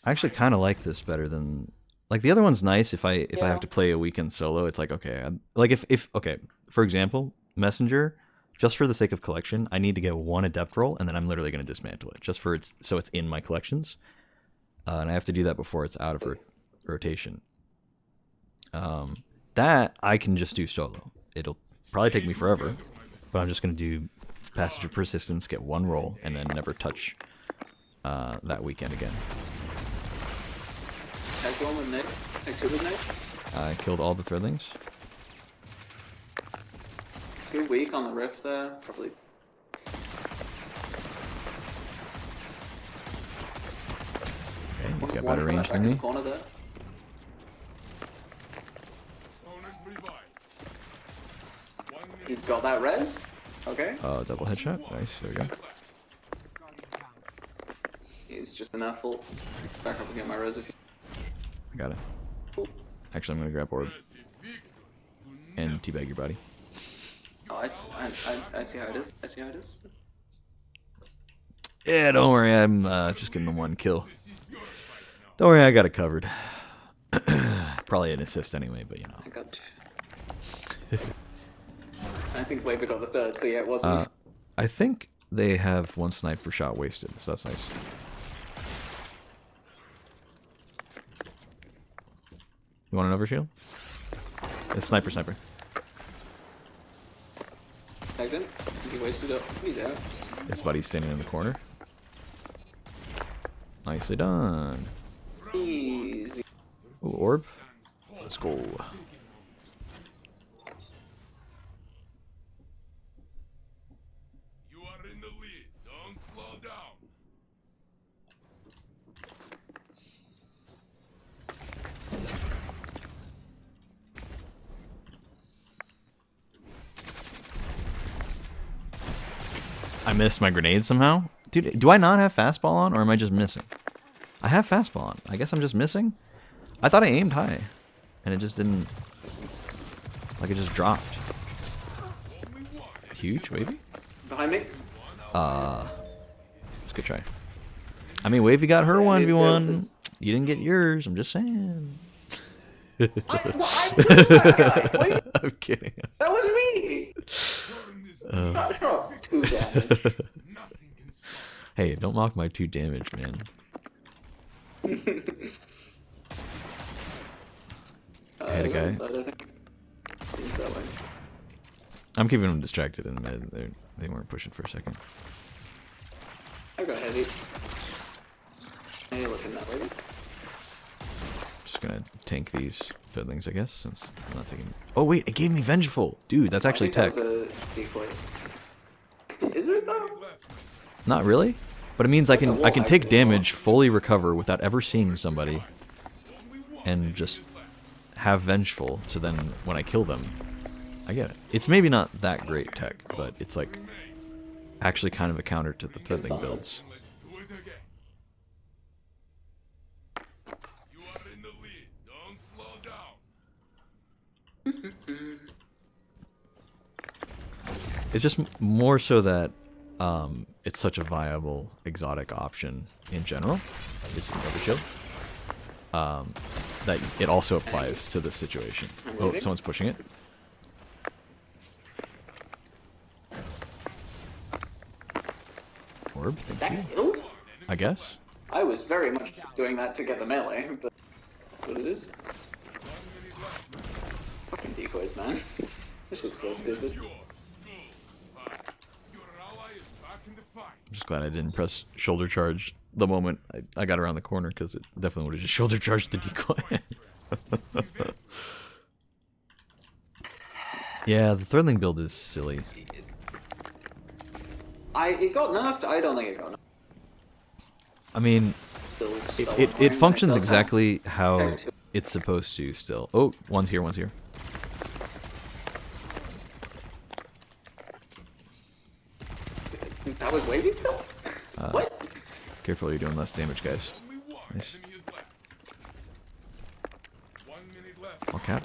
I actually kind of like this better than like the other one's nice. If I have to play a weekend solo, it's like okay, like if okay, for example, Messenger, just for the sake of collection, I need to get 1 adept roll, and then I'm literally going to dismantle it just for so it's in my collections, and I have to do that before it's out of rotation. That I can just do solo. It'll probably take me forever, but I'm just going to do Passage of Persistence, get 1 roll, and then never touch that weekend again. Tag 1 with Nick. Tag 2 with Nick. I killed all the Threadlings. Too weak on the rift there. Probably. Okay, he's got better range than me. Corner there. Opponent revived. 1 minute You got that res. Okay. Oh, double headshot. Nice. There we go. left. He's just enough. We'll back up and get my res if you. I got it. Actually, I'm gonna grab orb and teabag your body. Oh, I see how it is. I see how it is. Yeah, don't worry. I'm just getting the 1 kill. Don't worry, I got it covered. Probably an assist anyway, but you know. I got. I think Waver got the 3rd, so yeah, it wasn't. I think they have 1 sniper shot wasted, so that's nice. You want an overshield? It's sniper. Tagged in. He wasted up. He's out. His buddy's standing in the corner. Nicely done. Easy. Ooh, orb. Let's go. You are in the lead. Don't slow down. missed my grenade somehow. Dude, do I not have fastball on, or am I just missing? I have fastball on. I guess I'm just missing. I thought I aimed high, and it just didn't. Like it just dropped. Huge, maybe. Behind me. It's a good try. I mean, Wavy got her 1v1. You didn't get yours. I'm just saying. I wasn't that guy. Wait, I'm kidding. that was me. Drop 2 damage. Hey, don't mock my 2 damage, man. I hit a guy. Inside, I think. Seems that way. I'm keeping them distracted in mid. They weren't pushing for a second. I got heavy. Are you looking that way? Just gonna tank these fiddlings, I guess, since I'm not taking. Oh wait, it gave me vengeful, dude. That's actually tech. That was a decoy. Is it though? Not really, but it means I can take damage, fully recover without ever seeing somebody, and just have vengeful. So then when I kill them, I get it. It's maybe not that great tech, but it's like actually kind of a counter to the fiddling builds. It's just more so that it's such a viable exotic option in general. Is overkill. That it also applies to this situation. Oh, someone's pushing it. Orb, thank That you. killed? I guess. I was very much doing that to get the melee, but what it is. Fucking decoys, man. This shit's so stupid. I'm just glad I didn't press shoulder charge the moment I got around the corner, because it definitely would have just shoulder charged the decoy. Yeah, the Thurling build is silly. It got nerfed. I don't think it got nerfed. I mean, Still, it functions exactly how it's supposed to still. Oh, one's here, one's here. That was wavy still? What? Careful, you're doing less damage, guys. Nice. All cap.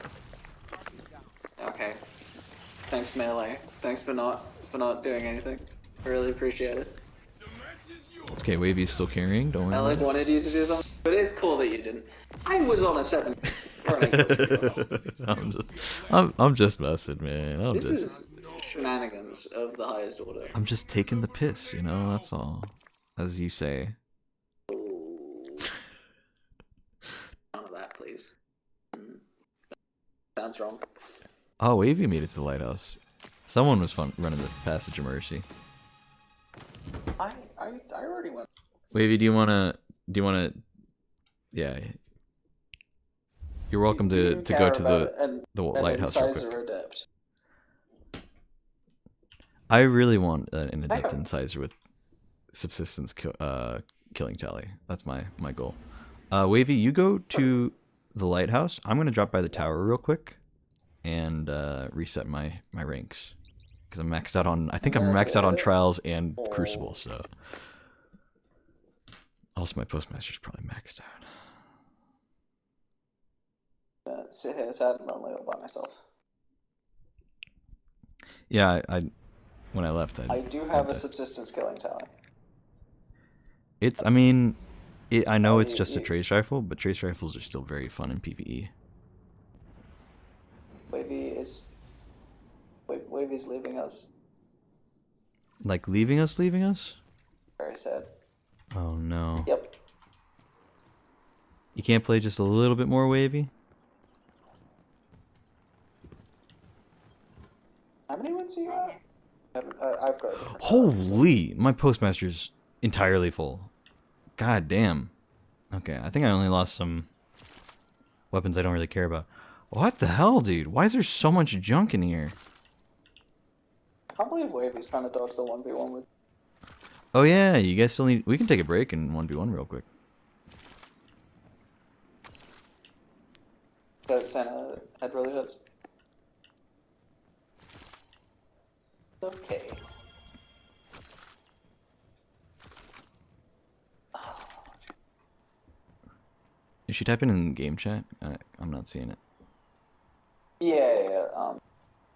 Okay. Thanks, melee. Thanks for not doing anything. I really appreciate it. It's okay, Wavy's still carrying, don't worry I about like it. wanted you to do something, but it's cool that you didn't. I was on a 7. I'm just messing, man. This is shenanigans of the highest order. I'm just taking the piss, you know, that's all. As you say. Ooh. None of that, please. Sounds wrong. Oh, Wavy made it to the lighthouse. Someone was fun running the Passage of Mercy. I already went. Wavy, do you wanna yeah. You're welcome to go to the lighthouse real quick. Adept. I really want an adept incisor with subsistence killing tally. That's my goal. Wavy, you go to the lighthouse. I'm gonna drop by the tower real quick and reset my ranks, because I'm maxed out on. I think I'm maxed out on trials and crucible. So also my postmaster's probably maxed out. Sit here sad and lonely all by myself. Yeah, I when I left, I do have a subsistence killing tally. It's, I mean, I know it's just a trace rifle, but trace rifles are still very fun in PvE. Wavy's leaving us. Like leaving us? Very sad. Oh no. Yep. You can't play just a little bit more Wavy? How many wins are you at? I've got. Holy! My postmaster's entirely full. God damn. Okay, I think I only lost some weapons I don't really care about. What the hell, dude? Why is there so much junk in here? I can't believe Wavy's trying to dodge the 1v1 with. Oh yeah, you guys still need... We can take a break and 1v1 real quick. That Santa head really hurts. Okay. Is she typing in game chat? I'm not seeing it. Yeah.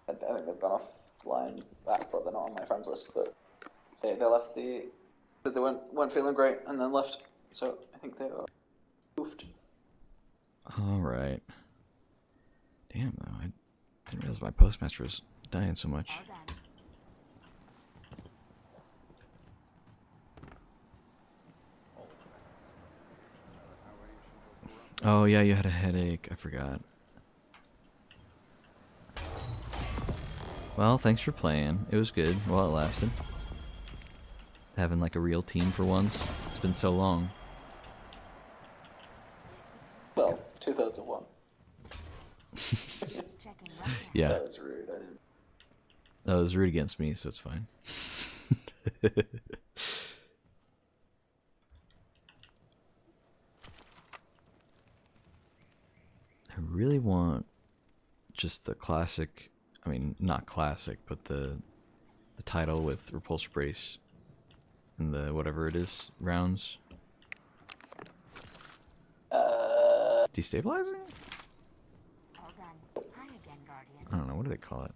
I think they've gone offline. Well, they're not on my friends list, but they left the. They weren't feeling great and then left. So I think they were goofed. All right. Damn, though, I didn't realize my postmaster was dying so much. Oh yeah, you had a headache. I forgot. Well, thanks for playing. It was good while it lasted. Having like a real team for once. It's been so long. Well, 2/3 of one. Yeah. That was rude. I didn't. That was rude against me, so it's fine. I really want just the classic, I mean, not classic, but the title with Repulsor Brace and the whatever it is, rounds. Destabilizing? I don't know, what do they call it?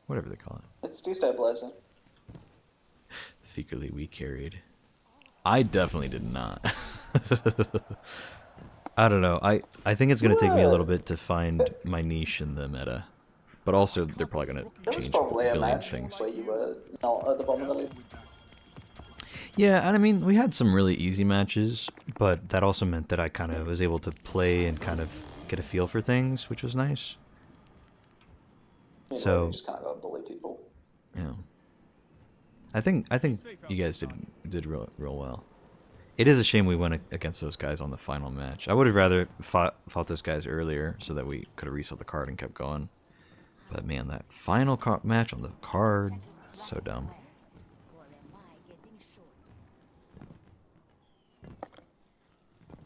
Whatever they call it. It's destabilizing. Secretly we carried. I definitely did not. I don't know. I think it's going to take me a little bit to find my niche in the meta. But also, they're probably going to There was change probably a a billion match things. where you were not at the bottom of the league. Yeah, and I mean, we had some really easy matches, but that also meant that I kind of was able to play and kind of get a feel for things, which was nice. Meanwhile, So, you just kind of got to bully people. yeah. I think you guys did real well. It is a shame we went against those guys on the final match. I would have rather fought those guys earlier so that we could have reset the card and kept going. But man, that final match on the card, so dumb.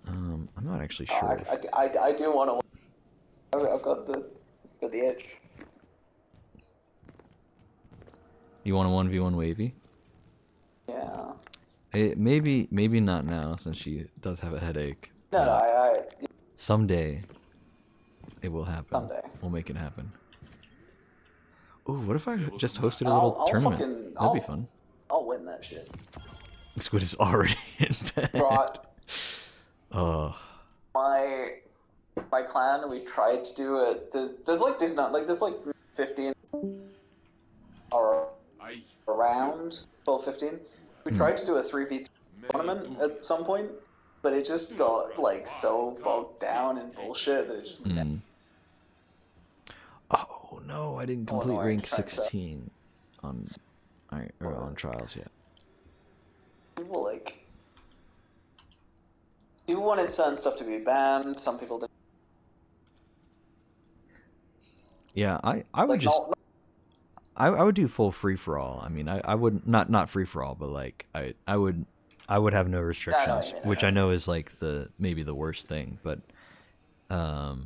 I'm not actually sure. I do want to. I've got the edge. You want a 1v1 wavy? Yeah. Maybe not now since she does have a headache. No, I Someday, it will happen. Someday. We'll make it happen. Ooh, what if I just hosted a I'll little tournament? fucking- That'd be fun. I'll win that shit. Squid is already in bed. Right. Oh. My clan, we tried to do it. There's like Disney, like there's like 15 or around 12, 15. We tried to do a 3v3 tournament at some point, but it just got like so bogged down in bullshit that it just. Oh no, I didn't complete no, rank it's fine, so- 16 on on trials yet. People wanted certain stuff to be banned. Some people didn't. Yeah, I would just I would do full free for all. I mean, I would not free for all, but like I would have no restrictions, which I know is like maybe the worst thing, but I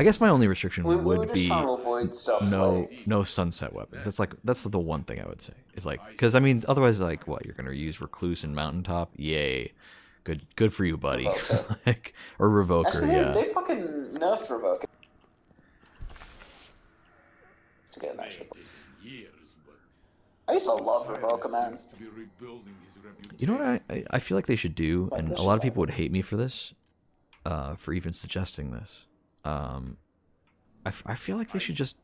guess my only restriction we were would just be trying to avoid stuff no sunset weapons. That's the one thing I would say. Is like, because I mean, otherwise, like, what, you're gonna use recluse and mountaintop? Yay, good for you, buddy. Like, or revoker, Actually, yeah. they fucking nerfed revoker to get an extra. I used to love revoker, man. You know what I feel like they should do, and a lot of people would hate me for this, for even suggesting this. I feel like they should just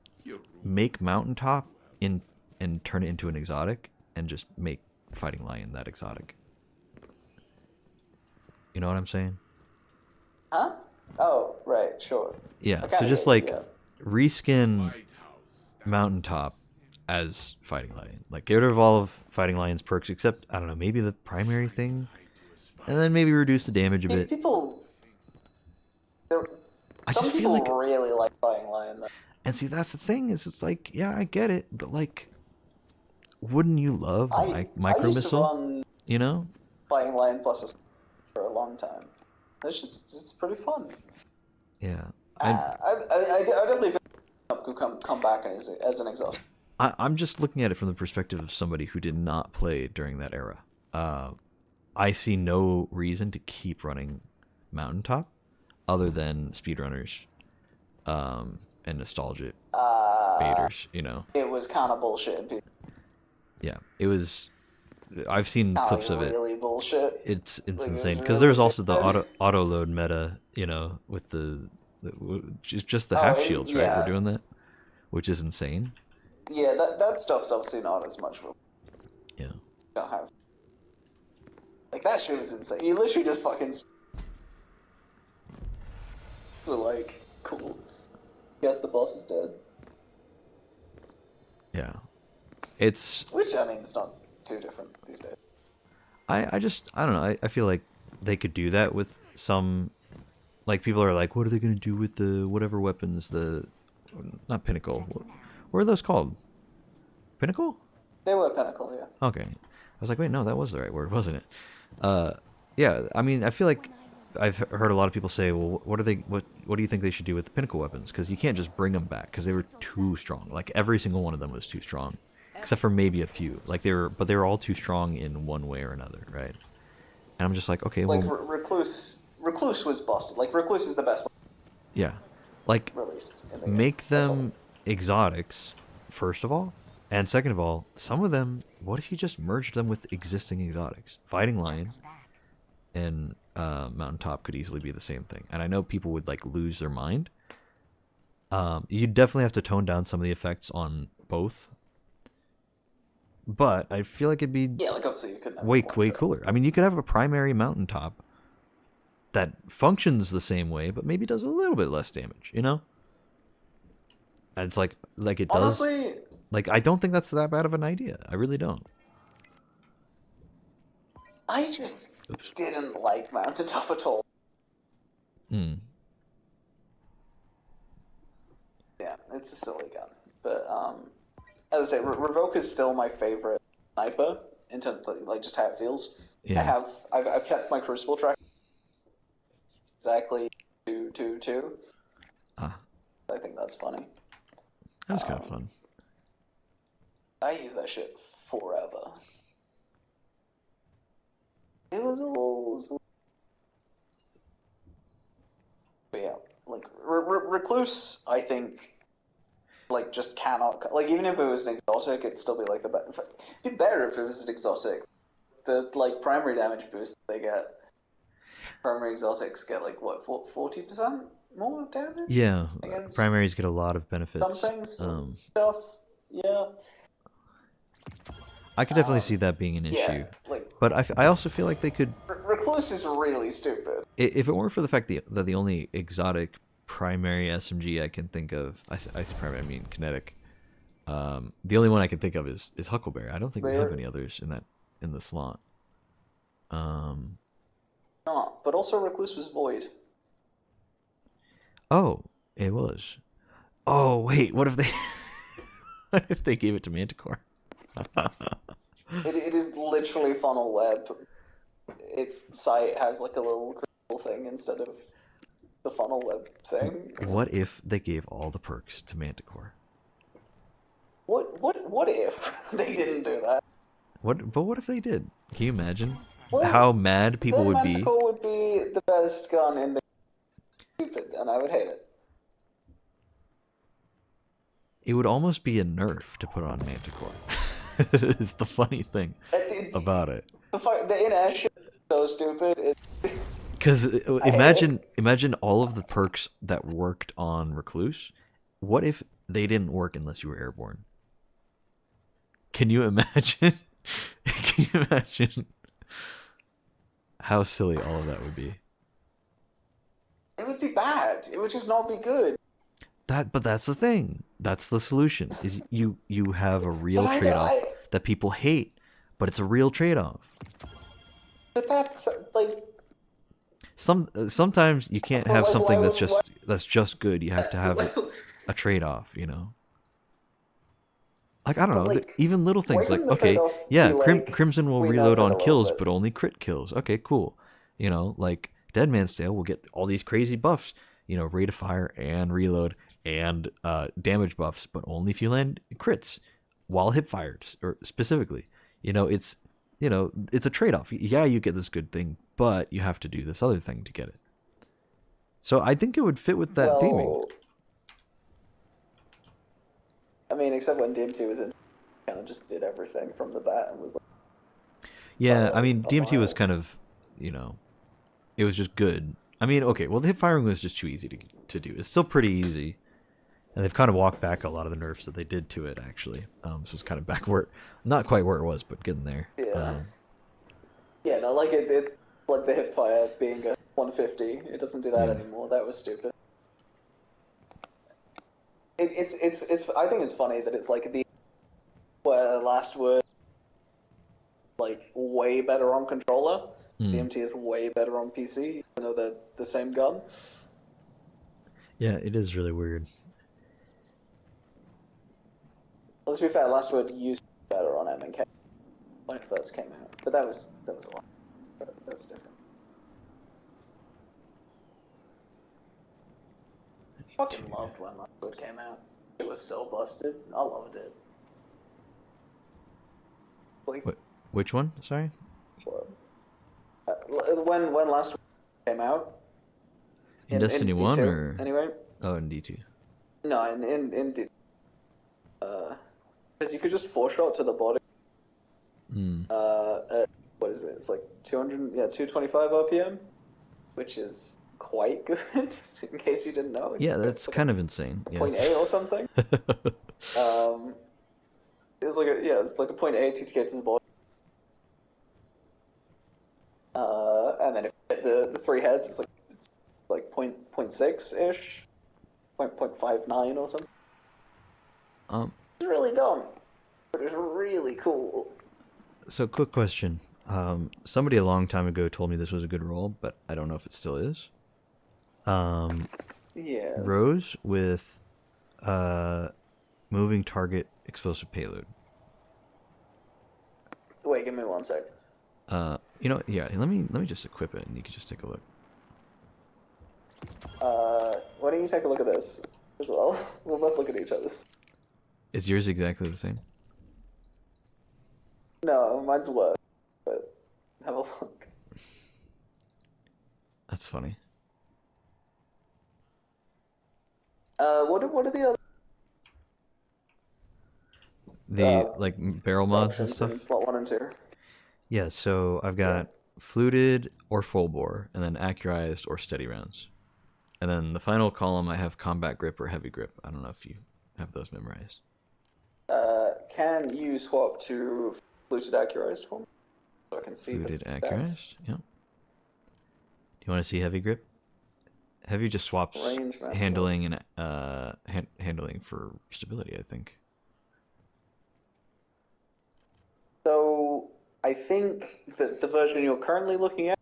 make mountaintop and turn it into an exotic, and just make Fighting Lion that exotic. You know what I'm saying? Huh? Oh, right, sure. Yeah, so just like reskin mountaintop as Fighting Lion. Like, get rid of all of Fighting Lion's perks except, I don't know, maybe the primary thing, and then maybe reduce the damage a bit. Some people really like Fighting Lion, though. And see, that's the thing, is it's like, yeah, I get it, but like, wouldn't you love micro I used to missile? run You know? Fighting Lion plus for a long time. It's pretty fun. Yeah. I definitely could come back as an exhaust. I'm just looking at it from the perspective of somebody who did not play during that era. I see no reason to keep running mountaintop, other than speedrunners, and nostalgia baiters. You know. It was kind of bullshit. And people Yeah, it was. I've seen kind of clips like of it. really bullshit. It's Like, it was insane because really there's also the stupid. auto load meta. You know, with just the half and- shields, right? yeah. They're doing that, which is insane. Yeah, that stuff's obviously not as much of a Yeah. don't have. Like that shit was insane. You literally just fucking. So like, cool. Guess the boss is dead. Yeah. It's Which I mean, it's not too different these days. I don't know. I feel like they could do that with some, like, people are like, what are they gonna do with the whatever weapons, the not pinnacle, what are those called? Pinnacle? They were pinnacle, yeah. Okay. I was like, wait, no, that was the right word, wasn't it? Yeah, I mean, I feel like I've heard a lot of people say, well, what do you think they should do with the pinnacle weapons? Because you can't just bring them back because they were too strong. Like every single one of them was too strong, except for maybe a few. Like they were all too strong in one way or another, right? And I'm just like, okay, Like well, Recluse was busted. Like Recluse is the best one yeah, like released in the game. make That's all. them exotics first of all, and second of all, some of them. What if you just merged them with existing exotics? Fighting Lion and Mountaintop could easily be the same thing. And I know people would like lose their mind. You definitely have to tone down some of the effects on both. But I feel like it'd be Yeah, like obviously you couldn't have way one, but- cooler. I mean, you could have a primary Mountaintop that functions the same way, but maybe does a little bit less damage. You know? And it's like it does. Honestly, Like, I don't think that's that bad of an idea. I really don't. I just didn't like Mountaintop at all. Hmm. Yeah, it's a silly gun. But as I say, Revoke is still my favorite sniper in terms of like just how it feels. Yeah. I've kept my Crucible track exactly 222. Ah, I think that's funny. that was kind of fun. I use that shit forever. It was a little... But yeah, like, Recluse, I think, like, just cannot... Like, even if it was an exotic, it'd still be, like, the best... It'd be better if it was an exotic. The, like, primary damage boost they get... Primary exotics get, like, what, 40% more damage? Yeah, Against primaries get a lot of benefits. Some things, some stuff, yeah. I could definitely see that being an issue. Yeah, like, But I also feel like they could, Recluse is really stupid. if it weren't for the fact that the only exotic primary SMG I can think of, I say primary, I mean kinetic. The only one I can think of is Huckleberry. I don't think we have any others in the slot. Not, but also Recluse was Void. Oh, it was. Oh wait, what if they what if they gave it to Manticore? It is literally funnel web. Its site has like a little crystal thing instead of the funnel web thing. What if they gave all the perks to Manticore? What if they didn't do that? What if they did? Can you imagine Well, how mad people Then would be? Manticore would be the best gun in the stupid, and I would hate it. It would almost be a nerf to put on Manticore. It's the funny thing about it. The in-air shit is so stupid. It's Because I hate it. imagine all of the perks that worked on Recluse. What if they didn't work unless you were airborne? Can you imagine? Can you imagine how silly all of that would be? It would be bad. It would just not be good. But that's the thing. That's the solution. Is you have a real But I don't- trade-off I- that people hate, but it's a real trade-off. But that's like Sometimes you can't But have like, something why that's just good. You have to have a trade-off, you know. Like, I don't know, But, like, even little things why like, wouldn't the okay, trade-off yeah, be like, Crimson will we reload nerf it a on little kills, bit? but only crit kills. Okay, cool. You know, like Dead Man's Tale will get all these crazy buffs, you know, rate of fire and reload and damage buffs, but only if you land crits while hip fired, or specifically. You know, it's a trade-off. Yeah, you get this good thing, but you have to do this other thing to get it. So I think it would fit with that theming. Well, I mean, except when DMT was in, kind of just did everything from the bat and was like, Yeah, by I mean, a DMT was mile. kind of, it was just good. I mean, okay, well, the hip firing was just too easy to do. It's still pretty easy. And they've kind of walked back a lot of the nerfs that they did to it, actually. So it's kind of back where, not quite where it was, but getting there. Yeah. Yeah, no, like it like the hip fire being a 150. It doesn't do that Yeah. anymore. That was stupid. It's. I think it's funny that it's like the where last word like way better on controller. DMT is way better on PC, even though they're the same gun. Yeah, it is really weird. Let's be fair. Last word used to be better on M and K when it first came out, but that was a while. That's different. Fucking loved when Last Word came out. It was so busted. I loved it. Like Which one? Sorry? when Last Word came out In Destiny 1 D2, or? anyway. Oh, in D2. No, in D. Because you could just 4-shot to the body. At, what is it? It's like 225 RPM, which is quite good. In case you didn't know. Yeah, that's it's like kind of insane. Yeah. 0.8 or something. It's like a 0.8 to get to the body. And then if you hit the 3 heads, it's like 0.6 ish, 0.59 or something. It's really dumb, but it's really cool. So, quick question. Somebody a long time ago told me this was a good roll, but I don't know if it still is. Yes. Rose with moving target explosive payload. Wait, give me 1 sec. Yeah. Let me just equip it, and you can just take a look. Why don't you take a look at this as well? We'll both look at each other's. Is yours exactly the same? No, mine's worse, but have a look. That's funny. What are the other Barrel mods and options stuff? in slot 1 and 2? Yeah, so I've got fluted or full bore, and then accurized or steady rounds. And then the final column, I have combat grip or heavy grip. I don't know if you have those memorized. Can you swap to fluted accurized for me? So I can see Fluted the stats. accurized? Yeah. Do you want to see heavy grip? Heavy just swaps Range master. handling and handling for stability, I think. So I think that the version you're currently looking at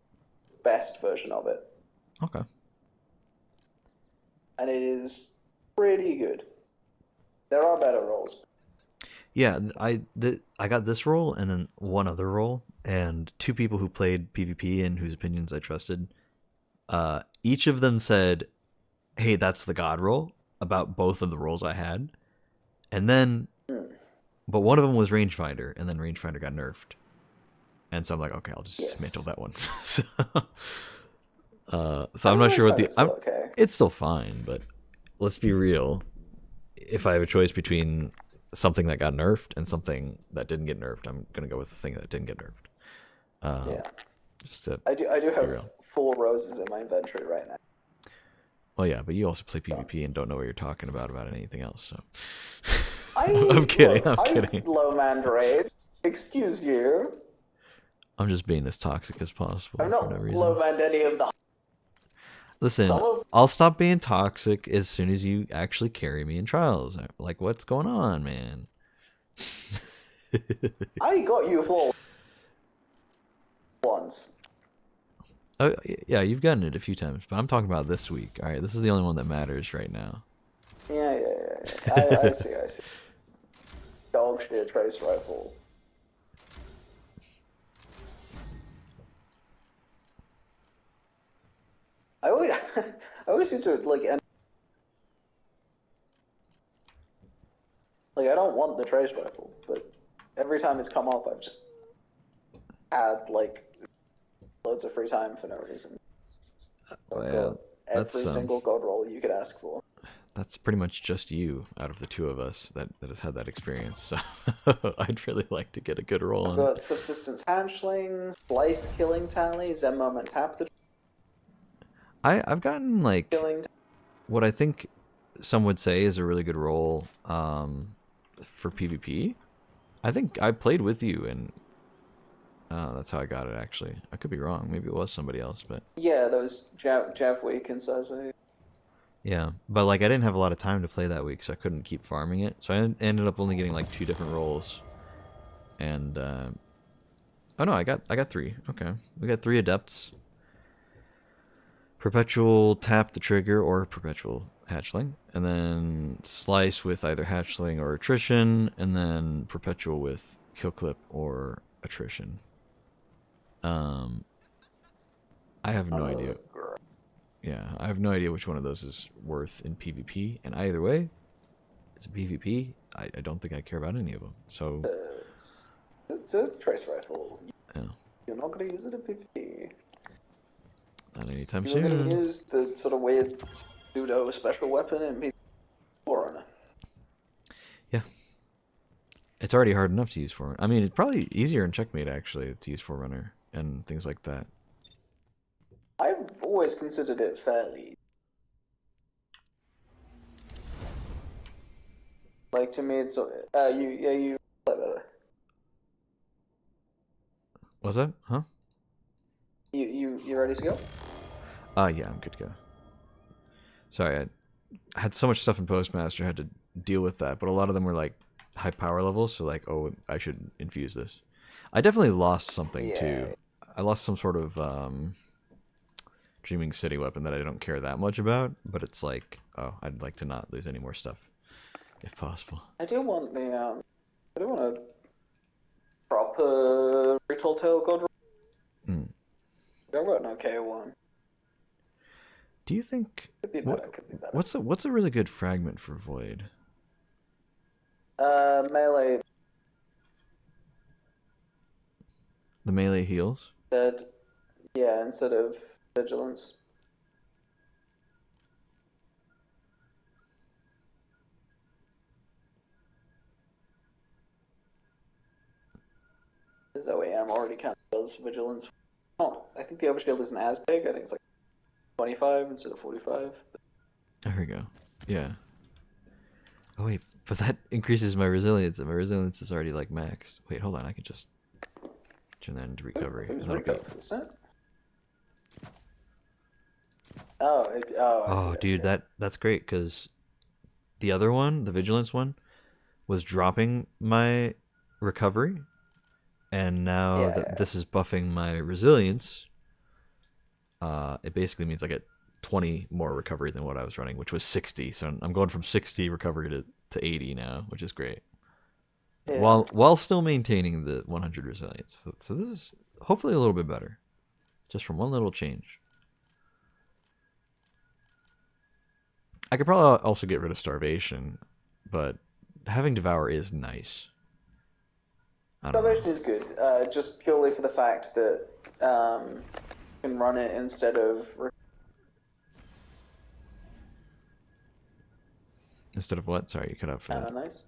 is the best version of it. Okay. And it is pretty good. There are better rolls. Yeah, I got this role and then one other role, and 2 people who played PvP and whose opinions I trusted. Each of them said, "Hey, that's the god roll," about both of the roles I had, and then, but one of them was rangefinder, and then rangefinder got nerfed, and so I'm like, okay, I'll just dismantle that one. So I'm not sure what okay. It's still fine, but let's be real. If I have a choice between something that got nerfed and something that didn't get nerfed, I'm gonna go with the thing that didn't get nerfed. Yeah. Just to I do have real. 4 roses in my inventory right now. Well, yeah, but you also play PvP and don't know what you're talking about anything else. So I'm I'm kidding. Look, I'm kidding. I've low man rage. Excuse you. I'm just being as toxic as possible I've for not no reason. low manned any of the. Listen, Some of- I'll stop being toxic as soon as you actually carry me in trials. Like, what's going on, man? I got you flawless once. Oh, yeah, you've gotten it a few times, but I'm talking about this week. All right, this is the only one that matters right now. Yeah. I see. Dog shit trace rifle. I always seem to like end. Like I don't want the trace rifle, but every time it's come up, I've just had like loads of free time for no reason. So I've got every single god roll you could ask for. That's pretty much just you out of the two of us that has had that experience. So I'd really like to get a good roll I've on. got subsistence hatchling, slice killing tally, Zen moment tap the I've gotten like killing. what I think some would say is a really good roll for PvP. I think I played with you, and that's how I got it. Actually, I could be wrong. Maybe it was somebody else, but Yeah, those Jav weekends, I say. yeah. But like I didn't have a lot of time to play that week, so I couldn't keep farming it. So I ended up only getting like 2 different rolls, and oh no, I got 3. Okay, we got 3 adepts. Perpetual tap the trigger or perpetual hatchling, and then slice with either hatchling or attrition, and then perpetual with kill clip or attrition. I have no idea. Yeah, I have no idea which one of those is worth in PvP, and either way, it's a PvP. I don't think I care about any of them. So It's a trace rifle. yeah, You're not going to use it in PvP. not anytime You're going soon. to use the sort of weird pseudo special weapon in PvP. Forerunner. Yeah, it's already hard enough to use Forerunner. I mean, it's probably easier in Checkmate actually to use Forerunner and things like that. I've always considered it fairly. Like, to me, it's you play better. What's that? Huh? You ready to go? Yeah, I'm good to go. Sorry, I had so much stuff in Postmaster, I had to deal with that, but a lot of them were like high power levels, so like, oh, I should infuse this. I definitely lost something too. I lost some sort of Dreaming City weapon that I don't care that much about, but it's like, oh, I'd like to not lose any more stuff if possible. I do want I do want a proper Ritual Tail God. I wrote an okay one. Do you think Could be better. Could be better. what's a really good fragment for Void? Melee The melee heals? dead. Yeah, instead of vigilance. Because OEM already kind of does vigilance. Oh, I think the overshield isn't as big. I think it's like 25 instead of 45. There we go. Yeah. Oh wait, but that increases my resilience, and my resilience is already like maxed. Wait, hold on, I could just turn that into recovery. So it's and that'll be- recover, isn't it? I see, Oh, I dude, see. that's great because the other one, the vigilance one, was dropping my recovery, and now that this is buffing my resilience, it basically means I get 20 more recovery than what I was running, which was 60. So I'm going from 60 recovery to 80 now, which is great. Yeah. While still maintaining the 100 resilience. So this is hopefully a little bit better, just from one little change. I could probably also get rid of starvation, but having devour is nice. Salvation is good, just purely for the fact that you can run it instead of Instead of what? Sorry, you cut out for that. nice.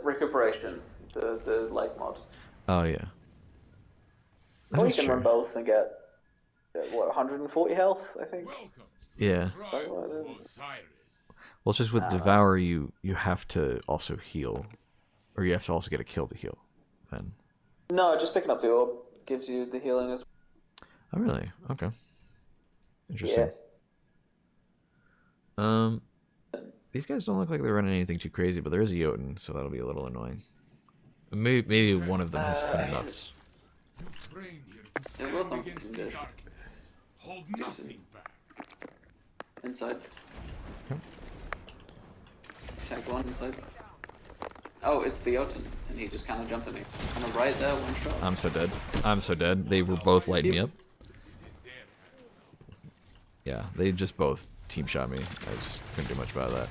Recuperation, the light mod. Oh yeah. Or you That's can true. run both and get what 140 health, I think. Welcome. Yeah. Something like that. Osiris. Well, it's just with devour, you have to also heal, or you have to also get a kill to heal. Then. No, just picking up the orb gives you the healing as Oh really? Okay. Interesting. Yeah. These guys don't look like they're running anything too crazy, but there is a Jotun, so that'll be a little annoying. Maybe one of them has some nuts. Train here to It will stand think against you the did. darkness. Hold nothing back. Inside. Okay. Tag one inside. Oh, it's the Jotun, and he just kind of jumped at me. Kind of right there, one shot. I'm so dead. I'm so dead. They were both lighting me up. Yeah, they just both team shot me. I just couldn't do much about that.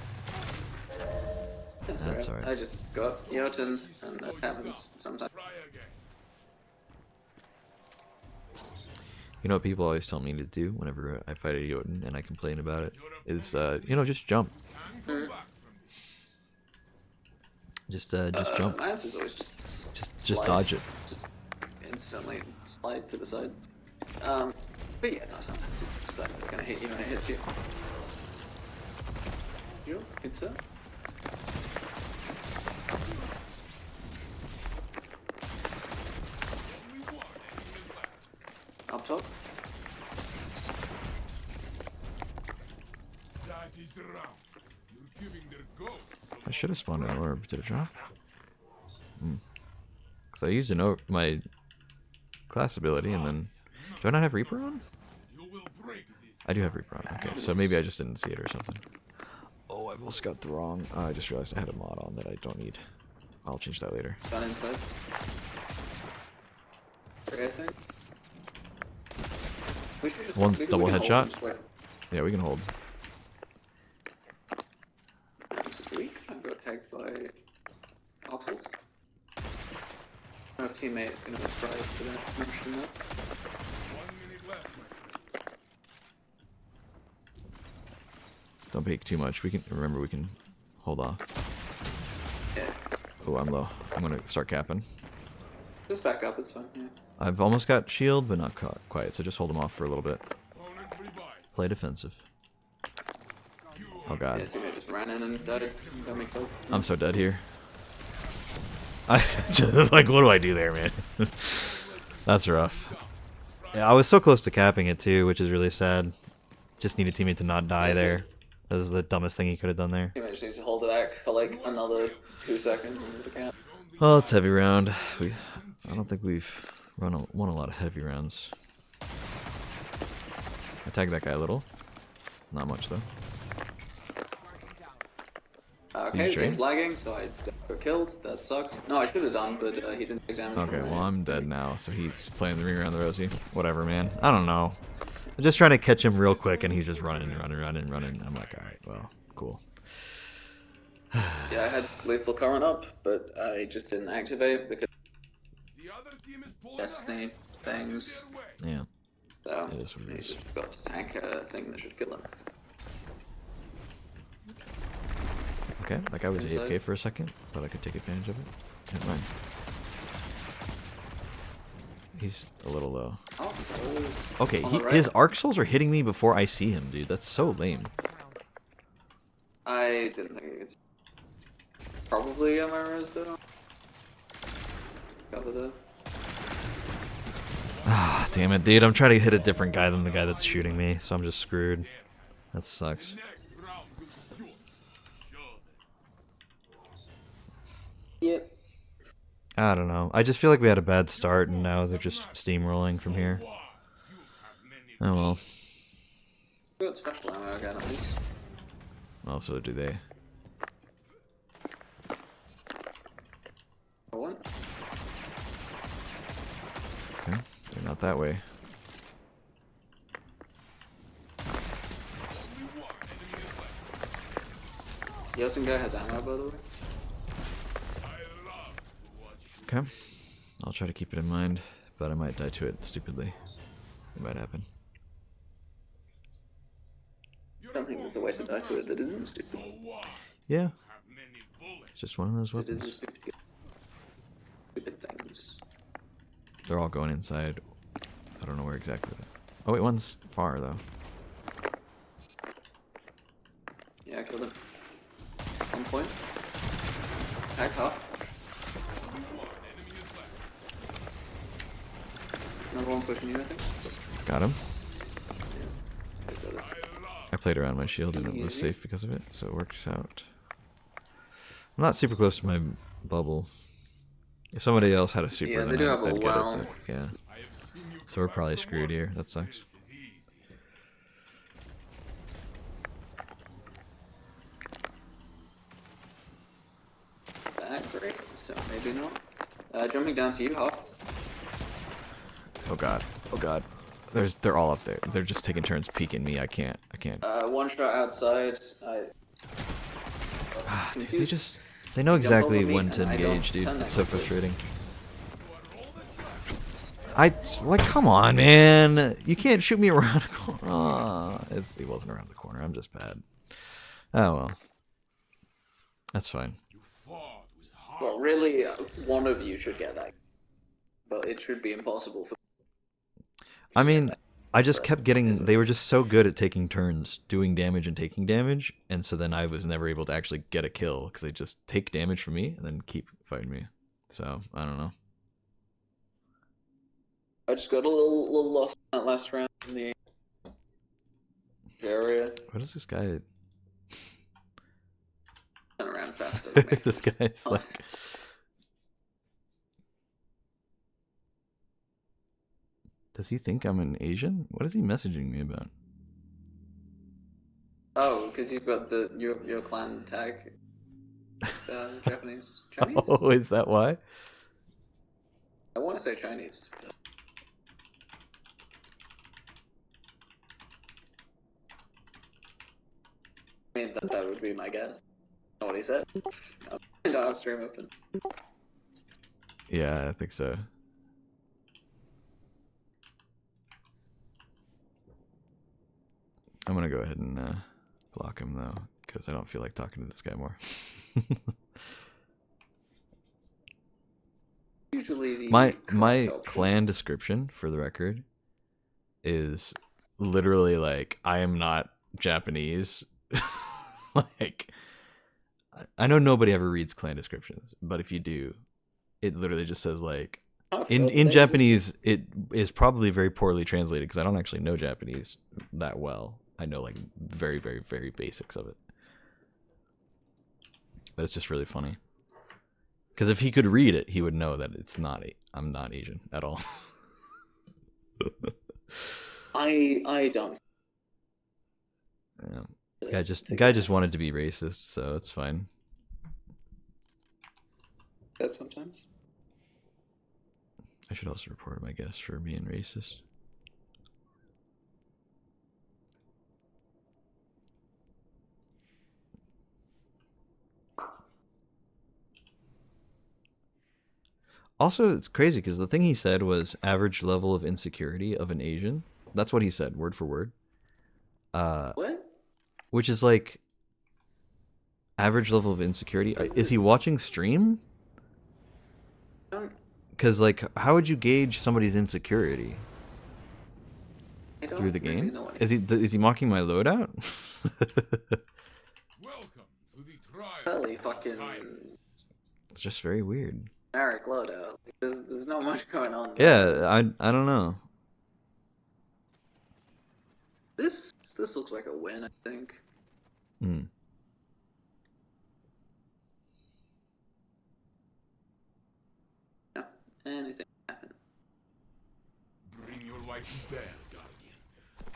That's That's alright. alright. I just got Jotuns, and that happens sometimes. Try again. You know what people always tell me to do whenever I fight a Jotun and I complain about it is, you know, just jump. Just jump. My answer is always just Just slide. dodge it. Just instantly slide to the side. But yeah, no, sometimes the side is gonna hit you when it hits you. Good stuff. Up top. That is the round. You're giving their ghosts. I should have spawned an orb. Did it drop? Because I used my class ability and then... Do I not have Reaper on? You will break this. I do have Reaper on. Okay, so maybe I just didn't see it or something. Oh, I almost got the wrong... I just realized I had a mod on that I don't need. I'll change that later. Gun inside. Okay, I think. We should just, One's we double can hold headshot. and just wait. Yeah, we can hold. Weak. I got tagged by Oxels. I don't know if teammate is going to ascribe to that notion now. 1 minute left, my friend. Don't peek too much. We can... Remember, we can hold off. Yeah. Oh, I'm low. I'm gonna start capping. Just back up, it's fine. Yeah. I've almost got shield, but not quite, so just hold him off for a little bit. Opponent revived. Play defensive. Oh god. Yeah, teammate just ran in and died. Got me killed. I'm so dead here. I just, like, what do I do there, man? That's rough. Yeah, I was so close to capping it too, which is really sad. Just need a teammate to not die there. That was the dumbest thing he could have done there. Teammate just needs to hold it back for like another 2 seconds and we can't. Well, it's heavy round. I don't think we've won a lot of heavy rounds. I tagged that guy a little. Not much though. Okay, the straight? game's lagging, so I got killed. That sucks. No, I should have done, but he didn't take damage. Okay, from well my- I'm dead now, so he's playing the ring around the rosy. Whatever, man. I don't know. I'm just trying to catch him real quick, and he's just running. I'm like, all right, well, cool. Yeah, I had lethal current up, but I just didn't activate because The other team is pulling Destiny ahead. things. Their way. Yeah. So It is what it he is. just got to tank a thing that should kill him. Okay, that guy was Inside. AFK for a second. Thought I could take advantage of it. Never mind. He's a little low. Oh, so it was Okay, on the right. his arc souls are hitting me before I see him, dude. That's so lame. I didn't think it's probably Amara's though. Cover the. Ah, damn it, dude. I'm trying to hit a different guy than the guy that's shooting me, so I'm just screwed. That sucks. Next round will be yours. Show them. Yep. I don't know. I just feel like we had a bad start, and now they're just steamrolling from here. Wow, you have many Oh well. We got special ammo again at least. Well, so do they. I want. Okay, they're not that way. The Yosin guy has ammo, by the way. Okay. I'll try to keep it in mind, but I might die to it stupidly. It might happen. I don't think there's a way to die to it that isn't stupid. Yeah, have many bullets. it's just one of those It is weapons. just stupid things. They're all going inside. I don't know where exactly. Oh wait, one's far though. Yeah, I killed him. 1 point. Tag half. Another one pushing you, I think. Got him. Let's go this. I played around my shield and it was Easy. safe because of it, so it works out. I'm not super close to my bubble. If somebody else had a super, Yeah, they then do have a I'd get it, well. but yeah. I have seen you So we're come probably back from screwed war. here. That sucks. This is easy. That great, so maybe not. Jumping down to you, Hoff. Oh god. Oh god. They're all up there. They're just taking turns peeking me. I can't. One shot outside. Ah, dude, they confused. just know They jump exactly over me when and to I don't engage, dude. turn It's that so quickly. frustrating. like, come on, man. You can't shoot me around the corner. Oh, it wasn't around the corner. I'm just bad. Oh, well. That's fine. You fought with heart. Well, really, one of you should get that. But it should be impossible for. I mean, I just kept getting... They were just so good at taking turns, doing damage and taking damage, and so then I was never able to actually get a kill, because they just take damage from me and then keep fighting me. So, I don't know. I just got a little lost in that last round in the area. What is this guy... Turn around faster than me. This guy's like... Does he think I'm an Asian? What is he messaging me about? Oh, because you've got your clan tag. Japanese. Chinese? Oh, is that why? I want to say Chinese. I mean, that would be my guess. Know what he said? No, I don't have stream open. Yeah, I think so. I'm gonna go ahead and block him though, because I don't feel like talking to this guy more. Usually my clan description, for the record, is literally like, I am not Japanese. Like, I know nobody ever reads clan descriptions, but if you do, it literally just says like, in Japanese, it is probably very poorly translated because I don't actually know Japanese that well. I know like very, very, very basics of it. But it's just really funny. Because if he could read it, he would know that I'm not Asian at all. I don't. Yeah. The guy just wanted to be racist, so it's fine. That sometimes. I should also report him, I guess, for being racist. Also, it's crazy because the thing he said was average level of insecurity of an Asian. That's what he said, word for word. What? Which is like average level of insecurity. Is he watching stream? Because like, how would you gauge somebody's insecurity through the game? Really Is he mocking my loadout? Welcome to the trial. Really fucking It's just very weird. generic loadout. There's not much going on. Yeah, I don't know. This looks like a win, I think. Hmm. Yeah, anything can happen. Bring your light to bear, Guardian.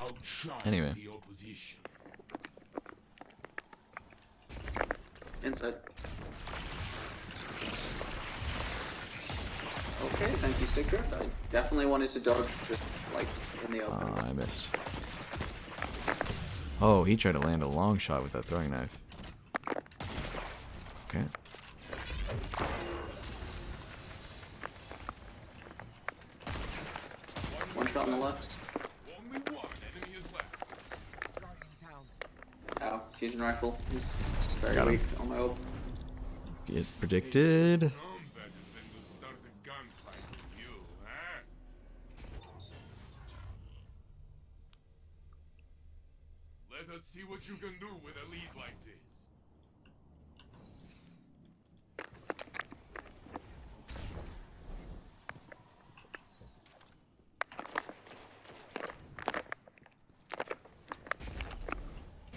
Outshine Anyway. the opposition. Inside. Okay, thank you, Stick Drift. I definitely wanted to dodge just like in the open. Oh, I missed. Oh, he tried to land a long shot with that throwing knife. Okay. One shot on the left. Only one enemy is left. Ow, fusion rifle. He's very Got him. weak on my ult. Get predicted. None better than to start a gunfight with you, huh? Let us see what you can do with a lead like this.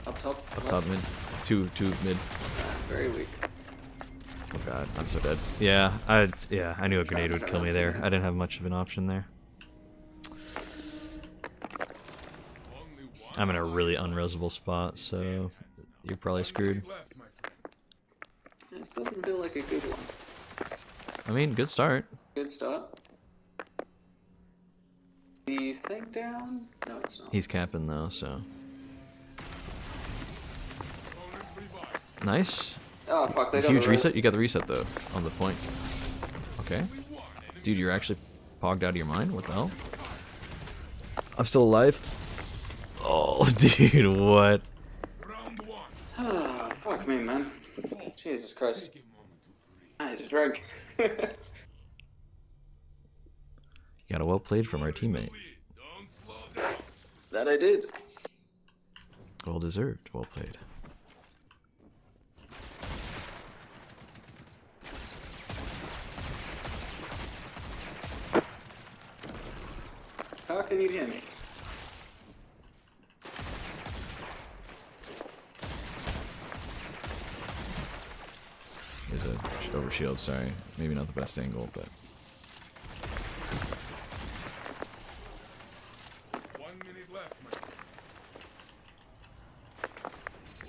Up top. Up top mid. Two mid. Very weak. Oh god, I'm so dead. Yeah, I knew a grenade would kill me there. I didn't have much of an option there. I'm in a really unresable spot, so you're probably screwed. Left, my friend. This doesn't feel like a good one. I mean, good start. Good start. The thing down? No, it's not. He's capping though, so. Opponent revived. Nice. Oh fuck, they got Huge the reset. res. You got the reset though, on the point. Okay. Dude, you're actually pogged out of your mind? What the hell? I'm still alive. Oh, dude, what? Round one. Ah, fuck me, man. Jesus Christ. I had to drink. You got a well played from our teammate. Don't slow down. That I did. Well deserved. Well played. How can you hear me? There's a overshield, sorry. Maybe not the best angle, but 1 minute left, my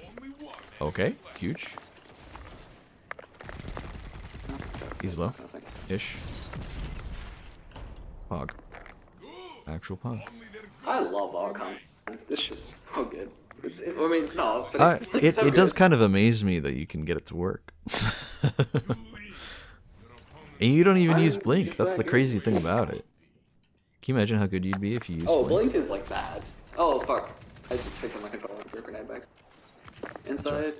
friend. Only one. okay, huge. He's low. Ish. Pog. Actual pog. I love Archon. This shit's so good. I mean, it's not, but it's It, so it does good. kind of amaze me that you can get it to work. And you don't even use blink. That's the crazy thing about it. Can you imagine how good you'd be if you used Oh, blink? Blink is like bad. Oh, fuck. I just picked up my controller and threw a grenade back. Inside.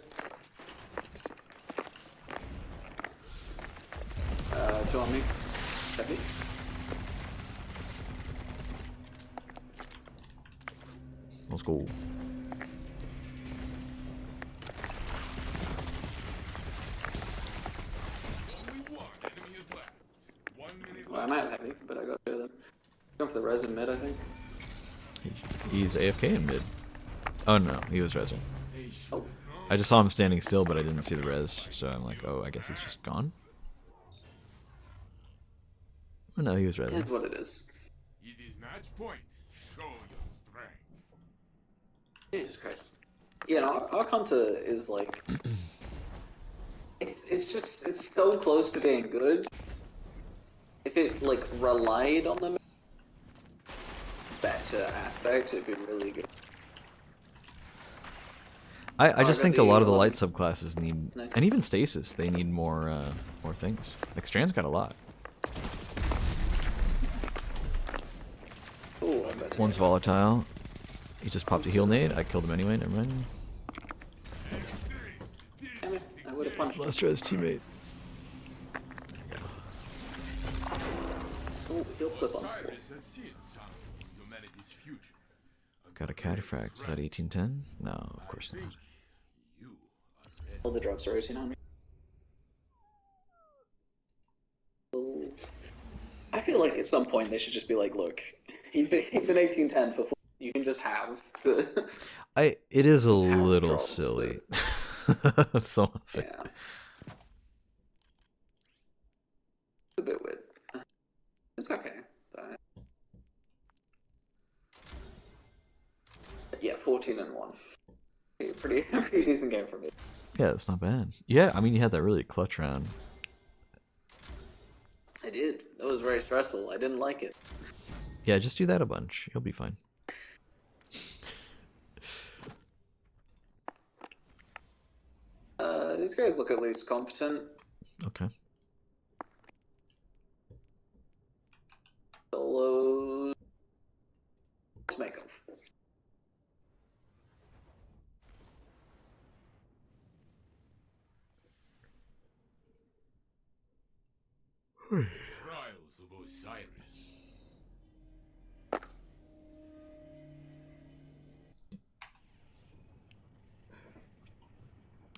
Two on me. Heavy. Let's go. Only one enemy is left. 1 minute Well, I left. might have heavy, but I got rid of them. Going for the res in mid, I think. He's AFK in mid. Oh no, he was resin. Oh, I just saw him standing still, but I didn't see the res, so I'm like, oh, I guess he's just gone. Oh no, he was it resin. is what it is. It is match point. Show your strength. Jesus Christ. Yeah, no, Archonta is like... it's so close to being good. If it, like, relied on the better aspect, it'd be really good. I just got think the a lot of the 11. light subclasses need, Nice. and even stasis, they need more things. Like Strand's got a lot. Ooh, I bet. One's volatile. He just popped a heal nade. I killed him anyway. Never mind. Damn it, I would have punched him. Let's try his teammate. Ooh, he'll clip on slow. Cyrus has seen something in humanity's future. Got a cataphract. Is that 1810? No, of course not. You are ready. All the drops are 1800. Ooh. I feel like at some point they should just be like, look, you've been 1810 for 4. You can just have the... It is a Just have little drops silly. Some of it. Yeah. It's a bit weird. It's okay. But... Yeah, 14 and 1. Pretty decent game for me. Yeah, that's not bad. Yeah, I mean, you had that really clutch round. I did. That was very stressful. I didn't like it. Yeah, just do that a bunch. You'll be fine. These guys look at least competent. Okay. Solo to make of. Trials of Osiris.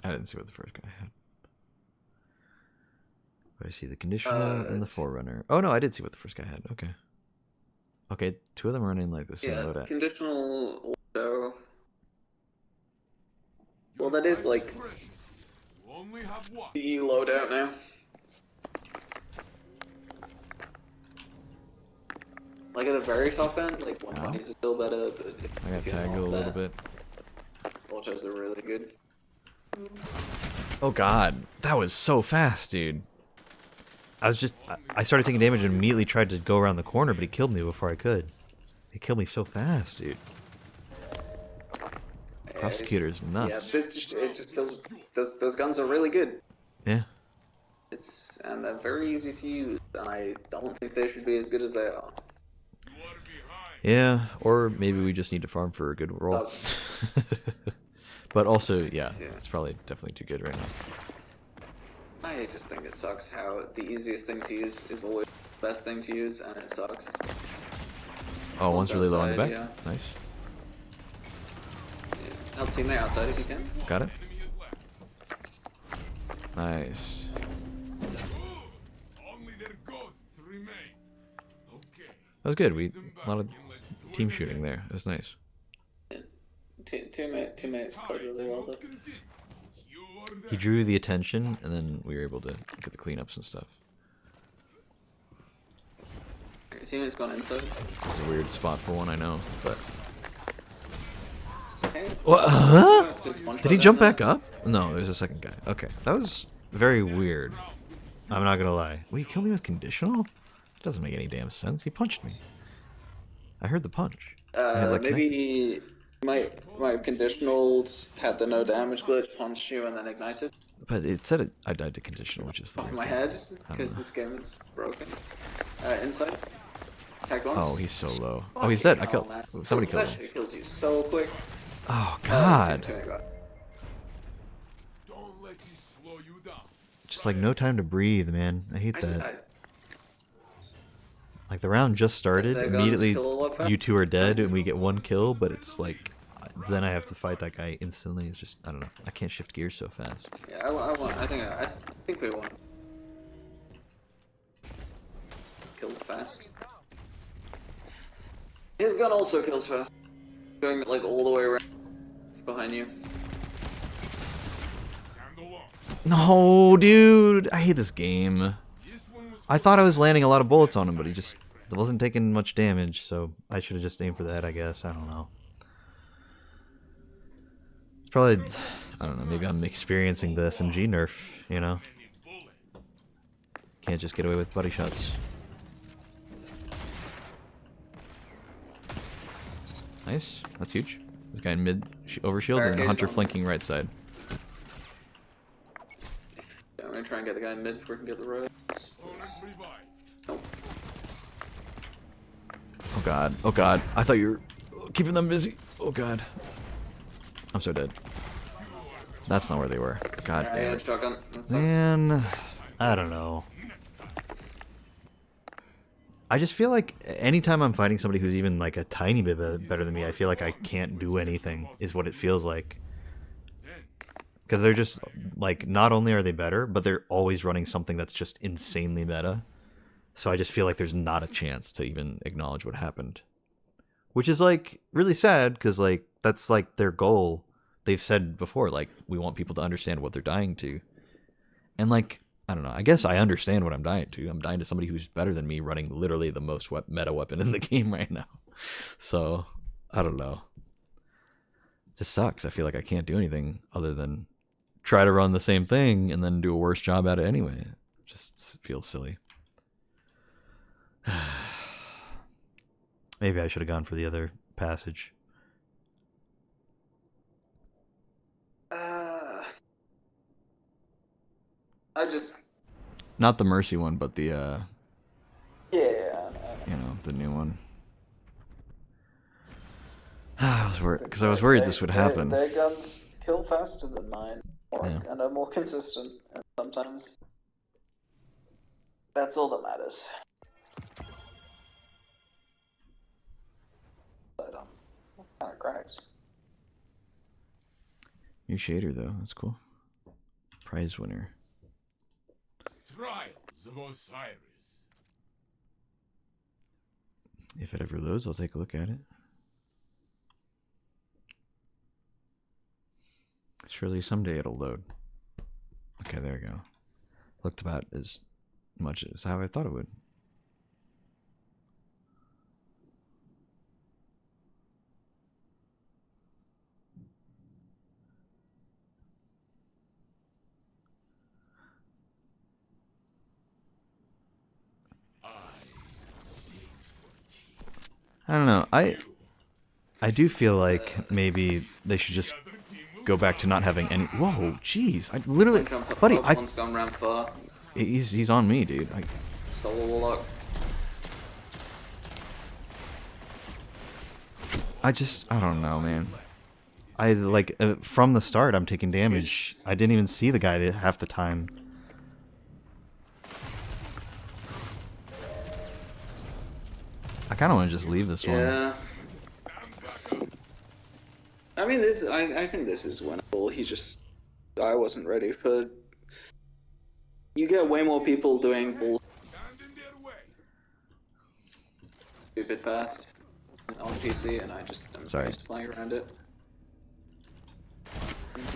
I didn't see what the first guy had. But I see the conditional and the forerunner. Oh no, I did see what the first guy had. Okay. Okay, two of them are running like this. Yeah, Loadout. conditional auto. Well, that is like Precious. You only have one. the loadout now. Like at the very top end, like 120 is still better, but I got if you tagged a want little that, bit. autos are really good. Oh god, that was so fast, dude. I started taking damage and immediately tried to go around the corner, but he killed me before I could. He killed me so fast, dude. Yeah, Prosecutor's nuts. Yeah, it just kills. Those guns are really good. Yeah. And they're very easy to use, and I don't think they should be as good as they are. Yeah, or maybe we just need to farm for a good roll. Subs. But also, yeah, Yeah. it's probably definitely too good right now. I just think it sucks how the easiest thing to use is always the best thing to use, and it sucks. Oh, one's really low on the back. Yeah. Nice. Yeah. Help teammate outside if you can. Got it. Nice. Only their ghosts remain. Okay. That was good. A lot of team shooting there. It was nice. Teammate played really well though. He drew the attention, and then we were able to get the cleanups and stuff. Your teammate's gone inside. This is a weird spot for one, I know, but... Okay. What? Huh? Just one Did he shot jump down back up? No, there's a second guy. Okay, that was very weird. I'm not gonna lie. Wait, you killed me with conditional? That doesn't make any damn sense. He punched me. I heard the punch. I had, like, Maybe my conditionals had the no damage glitch, punched you, and then ignited. But it said I died to conditional, which is the Off weird my thing. head, because this game is broken. Inside. Tag once. Oh, he's so low. Oh, he's dead. I killed. Man. Somebody killed That him. shit kills you so quick. Oh God! Don't let these slow you down. Just like no time to breathe, man. I hate that. Like the round just started, That gun's immediately kill a lot fast. you two are dead and we get one kill, but it's like then I have to fight that guy instantly. It's just I don't know. I can't shift gears so fast. Yeah, I think we want kill fast. His gun also kills fast. Going like all the way around behind you. Stand along. No, dude, I hate this game. This one was I thought I was landing a lot of bullets on him, but he just wasn't taking much damage. So I should have just aimed for the head, I guess. I don't know. It's probably I don't know. Maybe I'm experiencing the SMG nerf. You know, can't just get away with buddy shots. Nice. That's huge. This guy in mid overshield and Barricade Hunter bomb. flanking right side. Yeah, I'm gonna try and get the guy in mid before we can get the road. opponent revived. Nope. Oh God. Oh God. I thought you were keeping them busy. Oh God. I'm so dead. That's not where they were. God Alright, damn it. shotgun. That sucks. Man, I don't know. I just feel like anytime I'm fighting somebody who's even like a tiny bit better than me, I feel like I can't do anything, is what it feels like. Because they're just, like, not only are they better, but they're always running something that's just insanely meta. So I just feel like there's not a chance to even acknowledge what happened. Which is, like, really sad, because, like, that's, like, their goal. They've said before, like, we want people to understand what they're dying to. And, like, I don't know. I guess I understand what I'm dying to. I'm dying to somebody who's better than me, running literally the most meta weapon in the game right now. So, I don't know. It just sucks. I feel like I can't do anything other than try to run the same thing and then do a worse job at it anyway. It just feels silly. Maybe I should have gone for the other passage. Not the Mercy one, but the Yeah, you know, the new one. Because I was worried this would happen. Their guns kill faster than mine, Yeah. and are more consistent. And sometimes that's all that matters. That's kind of cracked. New shader though, that's cool. Prize winner. Trials of Osiris. If it ever loads, I'll take a look at it. Surely someday it'll load. Okay, there we go. Looked about as much as how I thought it would. I don't know. I do feel like maybe they should just go back to not having any. Whoa, jeez! I literally, buddy, One's gone round far. He's on me, dude. Stole a lock. I don't know, man. I like from the start I'm taking damage. I didn't even see the guy half the time. I kind of want to just leave this one. Yeah. I mean, I think this is winnable. I wasn't ready for. You get way more people doing bull stupid fast on PC, and I just am just playing around it.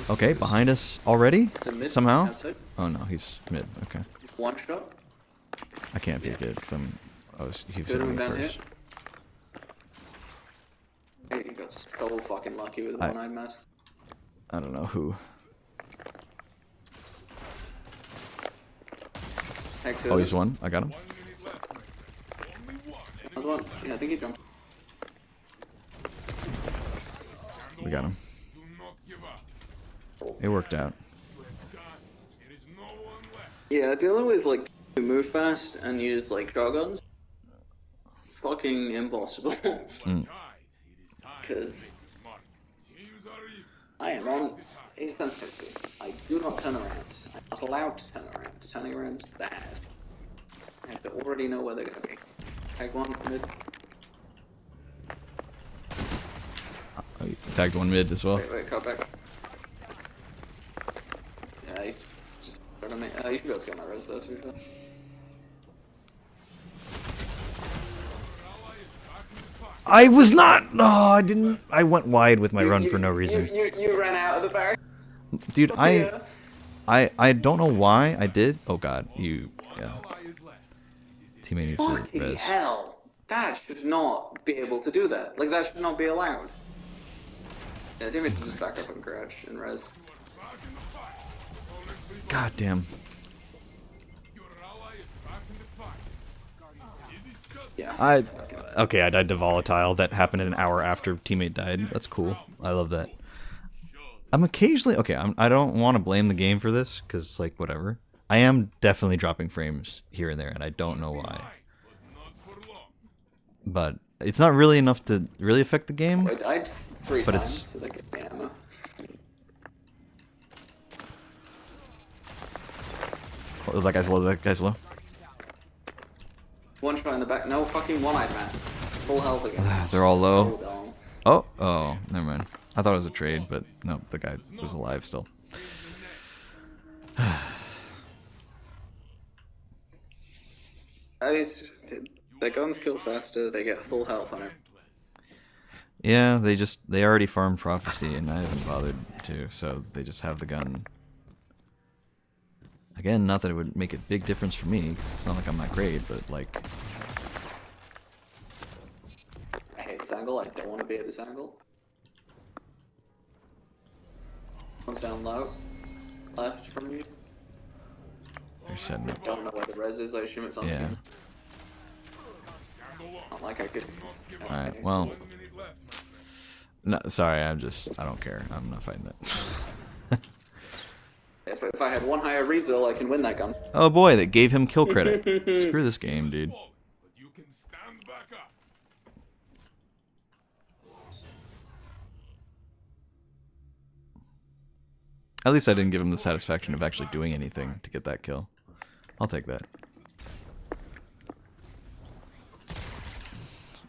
Okay, behind us already? Mid? Somehow? Outside? Oh no, he's mid. Okay. He's one shot. I can't peek it because he was Good hitting one me down first. here. Hey, you got so fucking lucky with the one-eyed mask. I don't know who. Oh, he's one. I got him. Another one. Yeah, I think he jumped. We got him. It worked out. Yeah, dealing with like who move fast and use like shotguns, fucking impossible. Because I am on insensitivity. I do not turn around. I'm not allowed to turn around. Turning around is bad. I have to already know where they're gonna be. Tag one mid. Oh, he tagged one mid as well. Wait, cut back. Yeah, he just started me. You should be able to get my res though, too. I was not. No, I didn't. I went wide with my run for no reason. You ran out of the back. Dude, Yeah. I don't know why I did. Oh god, yeah. Teammate needs to Fucking res. hell. That should not be able to do that. Like, that should not be allowed. Yeah, teammate should just back up and crouch and res. God damn. Yeah. Okay, I died to volatile. That happened an hour after teammate died. That's cool. I love that. I'm occasionally okay. I don't want to blame the game for this because it's like whatever. I am definitely dropping frames here and there, and I don't know why. But it's not really enough to really affect the game. I died 3 but times, it's- so they get ammo. Oh, that guy's low. That guy's low. One shot in the back. No fucking one-eyed mask. Full health again. They're all low. Hold on. Oh, never mind. I thought it was a trade, but no, the guy was alive still. It's just, their guns kill faster, they get full health on it. Yeah, they already farmed prophecy, and I haven't bothered to, so they just have the gun. Again, not that it would make a big difference for me, because it's not like I'm that great, but like, I hate this angle, I don't want to be at this angle. One's down low. Left from you. they're setting up. Don't know where the res is, I assume it's on Yeah. screen. Not like I could. Alright, well. No, sorry, I don't care. I'm not fighting that. If I had one higher refill, I can win that gun. Oh boy, that gave him kill credit. Screw this game, dude. You can stand back up. At least I didn't give him the satisfaction of actually doing anything to get that kill. I'll take that.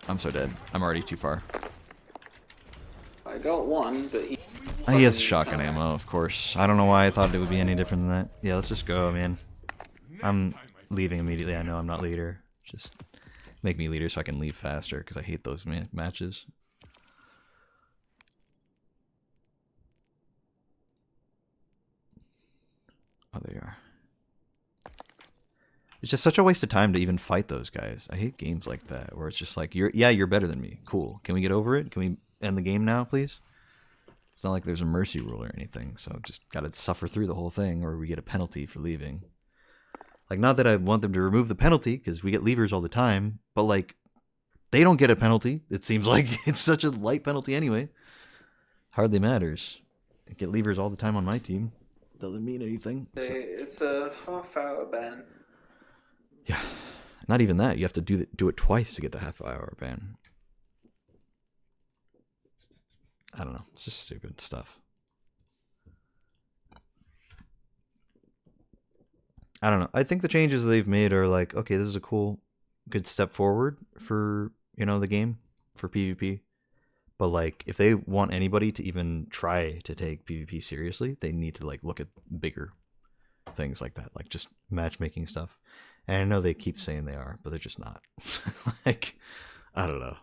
I'm so dead. I'm already too far. I got one, but he. He has shotgun ammo, of course. I don't know why I thought it would be any different than that. Yeah, let's just go, man. I'm leaving immediately. I know I'm not leader. Just make me leader so I can leave faster, because I hate those matches. Oh, there you are. It's just such a waste of time to even fight those guys. I hate games like that, where it's just like, you're better than me. Cool. Can we get over it? Can we end the game now, please? It's not like there's a mercy rule or anything, so just gotta suffer through the whole thing, or we get a penalty for leaving. Like, not that I want them to remove the penalty, because we get leavers all the time, but like, they don't get a penalty. It seems like it's such a light penalty anyway. Hardly matters. I get leavers all the time on my team. doesn't mean anything. So. It's a half-hour ban. Yeah, not even that. You have to do it twice to get the half-hour ban. I don't know. It's just stupid stuff. I don't know. I think the changes they've made are like, okay, this is a cool, good step forward for, you know, the game, for PvP. But like, if they want anybody to even try to take PvP seriously, they need to like look at bigger things like that, like just matchmaking stuff. And I know they keep saying they are, but they're just not. Like, I don't know.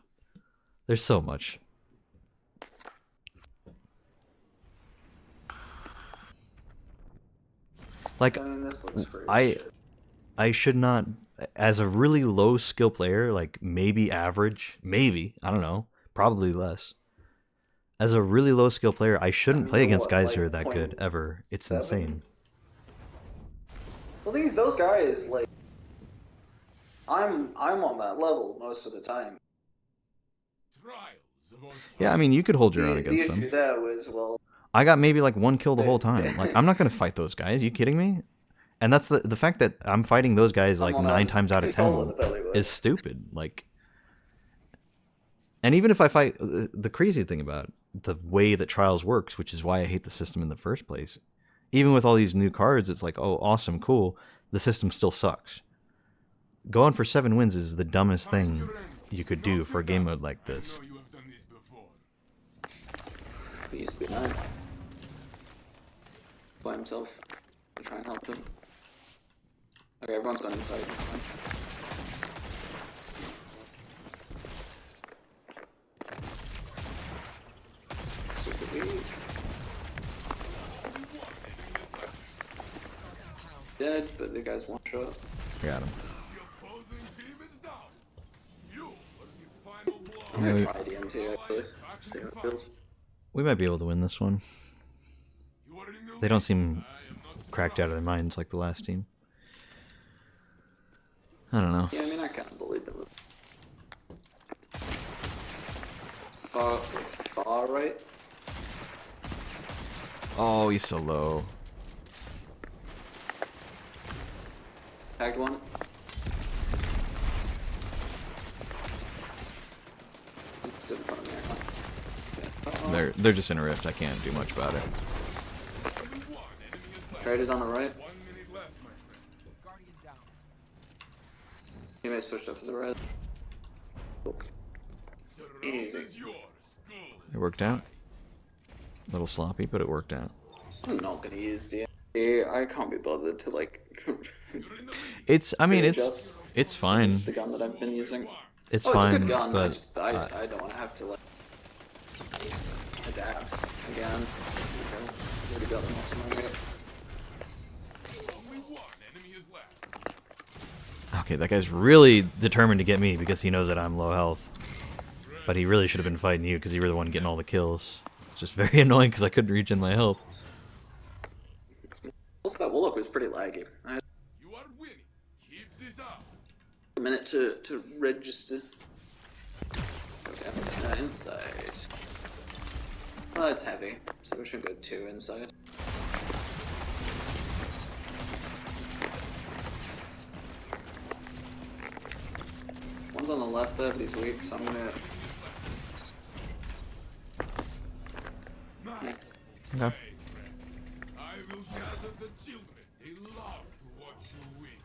There's so much. Like, I mean, this looks pretty I should not, as a really low skill player, like maybe average, maybe, I don't know, probably less. As a really low skill player, I shouldn't play against guys who are that good ever. It's insane. Well, those guys, like, I'm on that level most of the time. Yeah, I mean, you could hold your own against them. The issue there was, well, I got maybe like 1 kill the whole time. Like, I'm not gonna fight those guys. Are you kidding me? And that's the fact that I'm fighting those guys like 9 times out of 10 is stupid. Like, and even if I fight, the crazy thing about the way that Trials works, which is why I hate the system in the first place, even with all these new cards, it's like, oh, awesome, cool. The system still sucks. Going for 7 wins is the dumbest thing you could do for a game mode like this. He used to be 9 by himself to try and help him. Okay, everyone's gone inside. It's fine. Super weak. Dead, but the guy's one shot. Got him. I'm gonna try DMT actually. See how it feels. We might be able to win this one. They don't seem cracked out of their minds like the last team. I don't know. Yeah, I mean, I kind of bullied them. Far right. Oh, he's so low. Tagged one. It's stood in front of me. I can't. Yeah. They're just in a rift. I can't do much about it. Traded on the right. Teammates pushed up to the right. Easy. It worked out. A little sloppy, but it worked out. I'm not gonna use the. I can't be bothered to like. It's. I mean, readjust. it's fine. It's the gun that I've been using. It's Oh, fine, it's a good gun. but I don't want to have to like adapt again. Already got the muscle memory. okay, that guy's really determined to get me because he knows that I'm low health. But he really should have been fighting you because you were the one getting all the kills. It's just very annoying because I couldn't reach in my help. Also, that Warlock was pretty laggy. I had a minute to register. Okay, inside. Oh, it's heavy, so we should go 2 inside. One's on the left there, but he's weak, so I'm gonna. Nice. Okay. I will gather the children. They love to watch you win.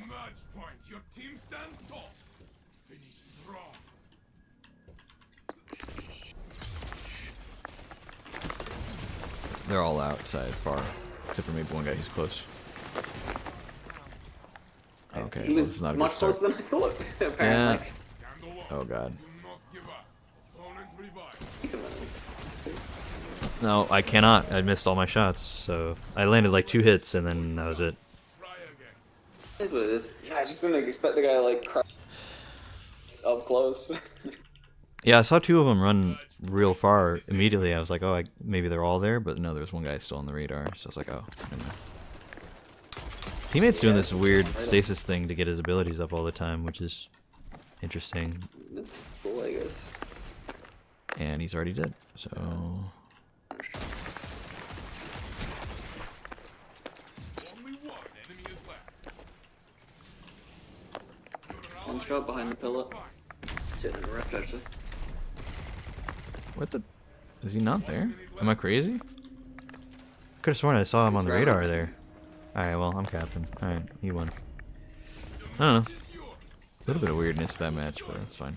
Match point. Your team stands tall. Finish strong. They're all outside far. Except for maybe one guy who's close. Okay, He well, was this is not a good much start. closer than I thought, apparently. Oh god. Do not give up. Opponent revive. You can win this. No, I cannot. I missed all my shots, so I landed like 2 hits and then that was it. Try again. That's what it is. Yeah, I just didn't expect the guy to like cry up close. Yeah, I saw 2 of them run real far immediately. I was like, oh, maybe they're all there, but no, there's one guy still on the radar. So I was like, oh, never mind. Teammate's doing this weird stasis thing to get his abilities up all the time, which is interesting. That's cool, I guess. And he's already dead, so... shot behind the pillar. Sitting in a rift, actually. What the? Is he not there? Am I crazy? Could have sworn I saw him on the radar there. Alright, well, I'm captain. Alright, he won. I don't know. A little bit of weirdness to that match, but that's fine.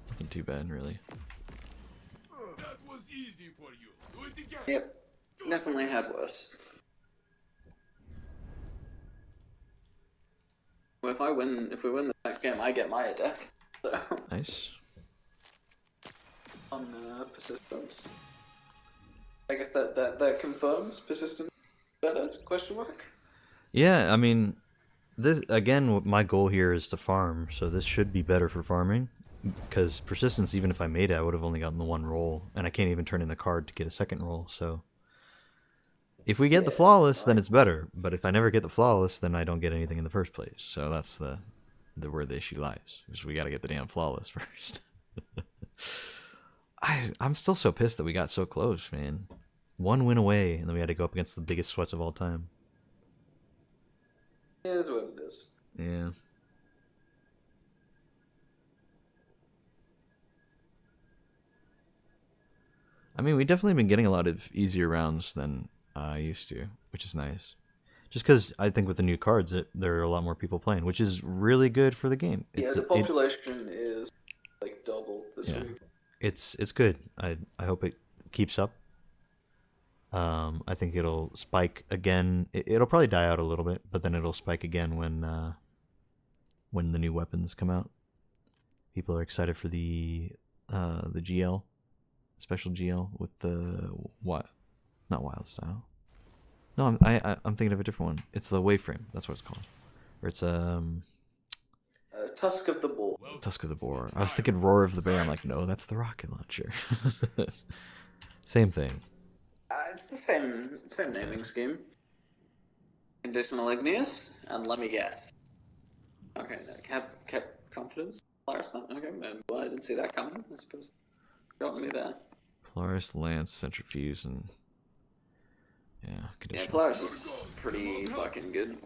Nothing too bad, really. That was easy for you. Do it again. Yep. Definitely had worse. Well, if we win the next game, I get my adept. So, Nice. on persistence. I guess that confirms persistence better? Question mark. Yeah, I mean, this again. My goal here is to farm, so this should be better for farming. Because persistence, even if I made it, I would have only gotten the one roll, and I can't even turn in the card to get a second roll. So, if we get the flawless, then it's better. But if I never get the flawless, then I don't get anything in the first place. So that's where the issue lies. Is we got to get the damn flawless first. I'm still so pissed that we got so close, man. One win away, and then we had to go up against the biggest sweats of all time. It is what it is. Yeah. I mean, we've definitely been getting a lot of easier rounds than I used to, which is nice. Just because I think with the new cards, there are a lot more people playing, which is really good for the game. Yeah, the population is like double this week. It's good. I hope it keeps up. I think it'll spike again. It'll probably die out a little bit, but then it'll spike again when the new weapons come out. People are excited for the GL, special GL with the not wild style. No, I'm thinking of a different one. It's the Waveframe. That's what it's called. Or it's Tusk of the Boar. Tusk of the Boar. I was thinking Roar of the Bear. I'm like, no, that's the rocket launcher. Same thing. It's the same naming scheme. Conditional Igneous, and let me guess. Okay, no, kept confidence. Polaris, okay, man. Well, I didn't see that coming. I suppose got me there. Polaris, Lance, Centrifuge, and yeah, Polaris is pretty fucking good.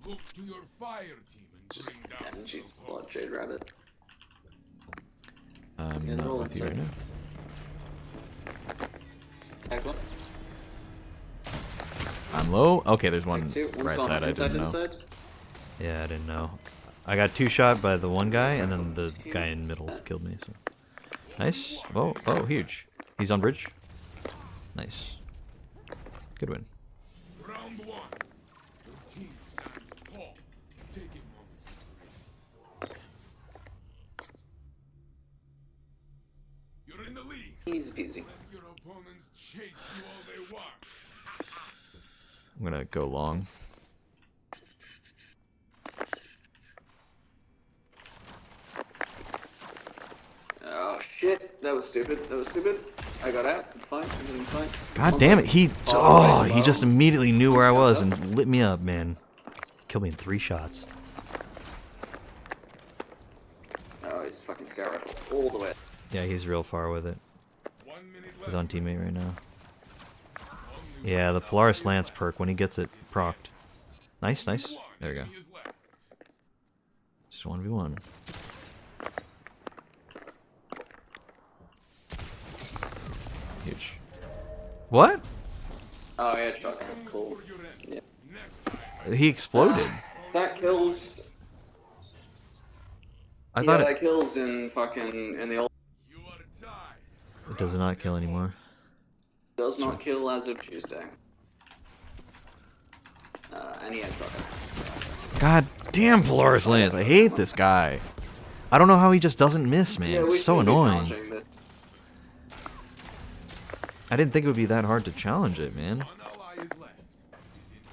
Look to your fire team and Just bring down energy blood Jade Rabbit. I'm Yeah, they're not all with you right inside. now. Tag one. I'm low. Okay, there's one Tag two. One's right gone side. I inside, didn't know. inside. Yeah, I didn't know. I got two shot by the one guy, and then the guy in middle killed me. So nice. Oh, huge. He's on bridge. Nice. Good win. round one. Your team stands tall. Take a moment to breathe. You're in the lead. Easy peasy. Let your opponents chase you all they want. I'm gonna go long. Oh shit! That was stupid. That was stupid. I got out. It's fine. Everything's fine. God damn it! He Oh, he just immediately knew where I was and lit me up, man. Killed me in 3 shots. Oh, he's fucking scout rifle all the way. Yeah, he's real far with it. 1 minute left. He's on teammate right now. Yeah, the Polaris Lance perk when he gets it procced. Nice. There we go. Enemy is left. Just 1v1. Huge. What? Oh yeah, shotgun. Cool. Yeah. He exploded. That kills. I Yeah, thought that kills in the old. You are tied. it does not kill anymore. Does not kill as of Tuesday. And he had shotgun. God damn Polaris Lance. I hate this guy. I don't know how he just doesn't miss, man. Yeah, we It's so should be annoying. challenging this. I didn't think it would be that hard to challenge it, man. One ally is left.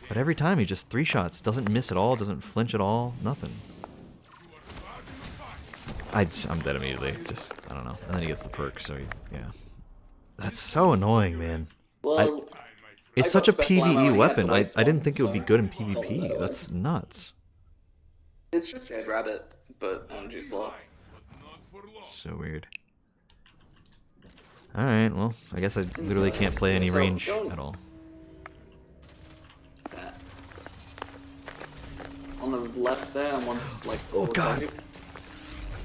But every time he just 3 shots, doesn't miss at all, doesn't flinch at all, nothing. I'm dead immediately. Just I don't know. And then he gets the perk, so yeah. That's so annoying, man. Well, It's I such a got spec llama, PvE he weapon. had I the didn't think it would be so good in I'll let PvP. that That's nuts. it's just Jade Rabbit, but energy slot. Not for long. So weird. Alright, well, I guess I literally can't play any So, range go- at all. on the left there, and one's like. Oh, towards God. you.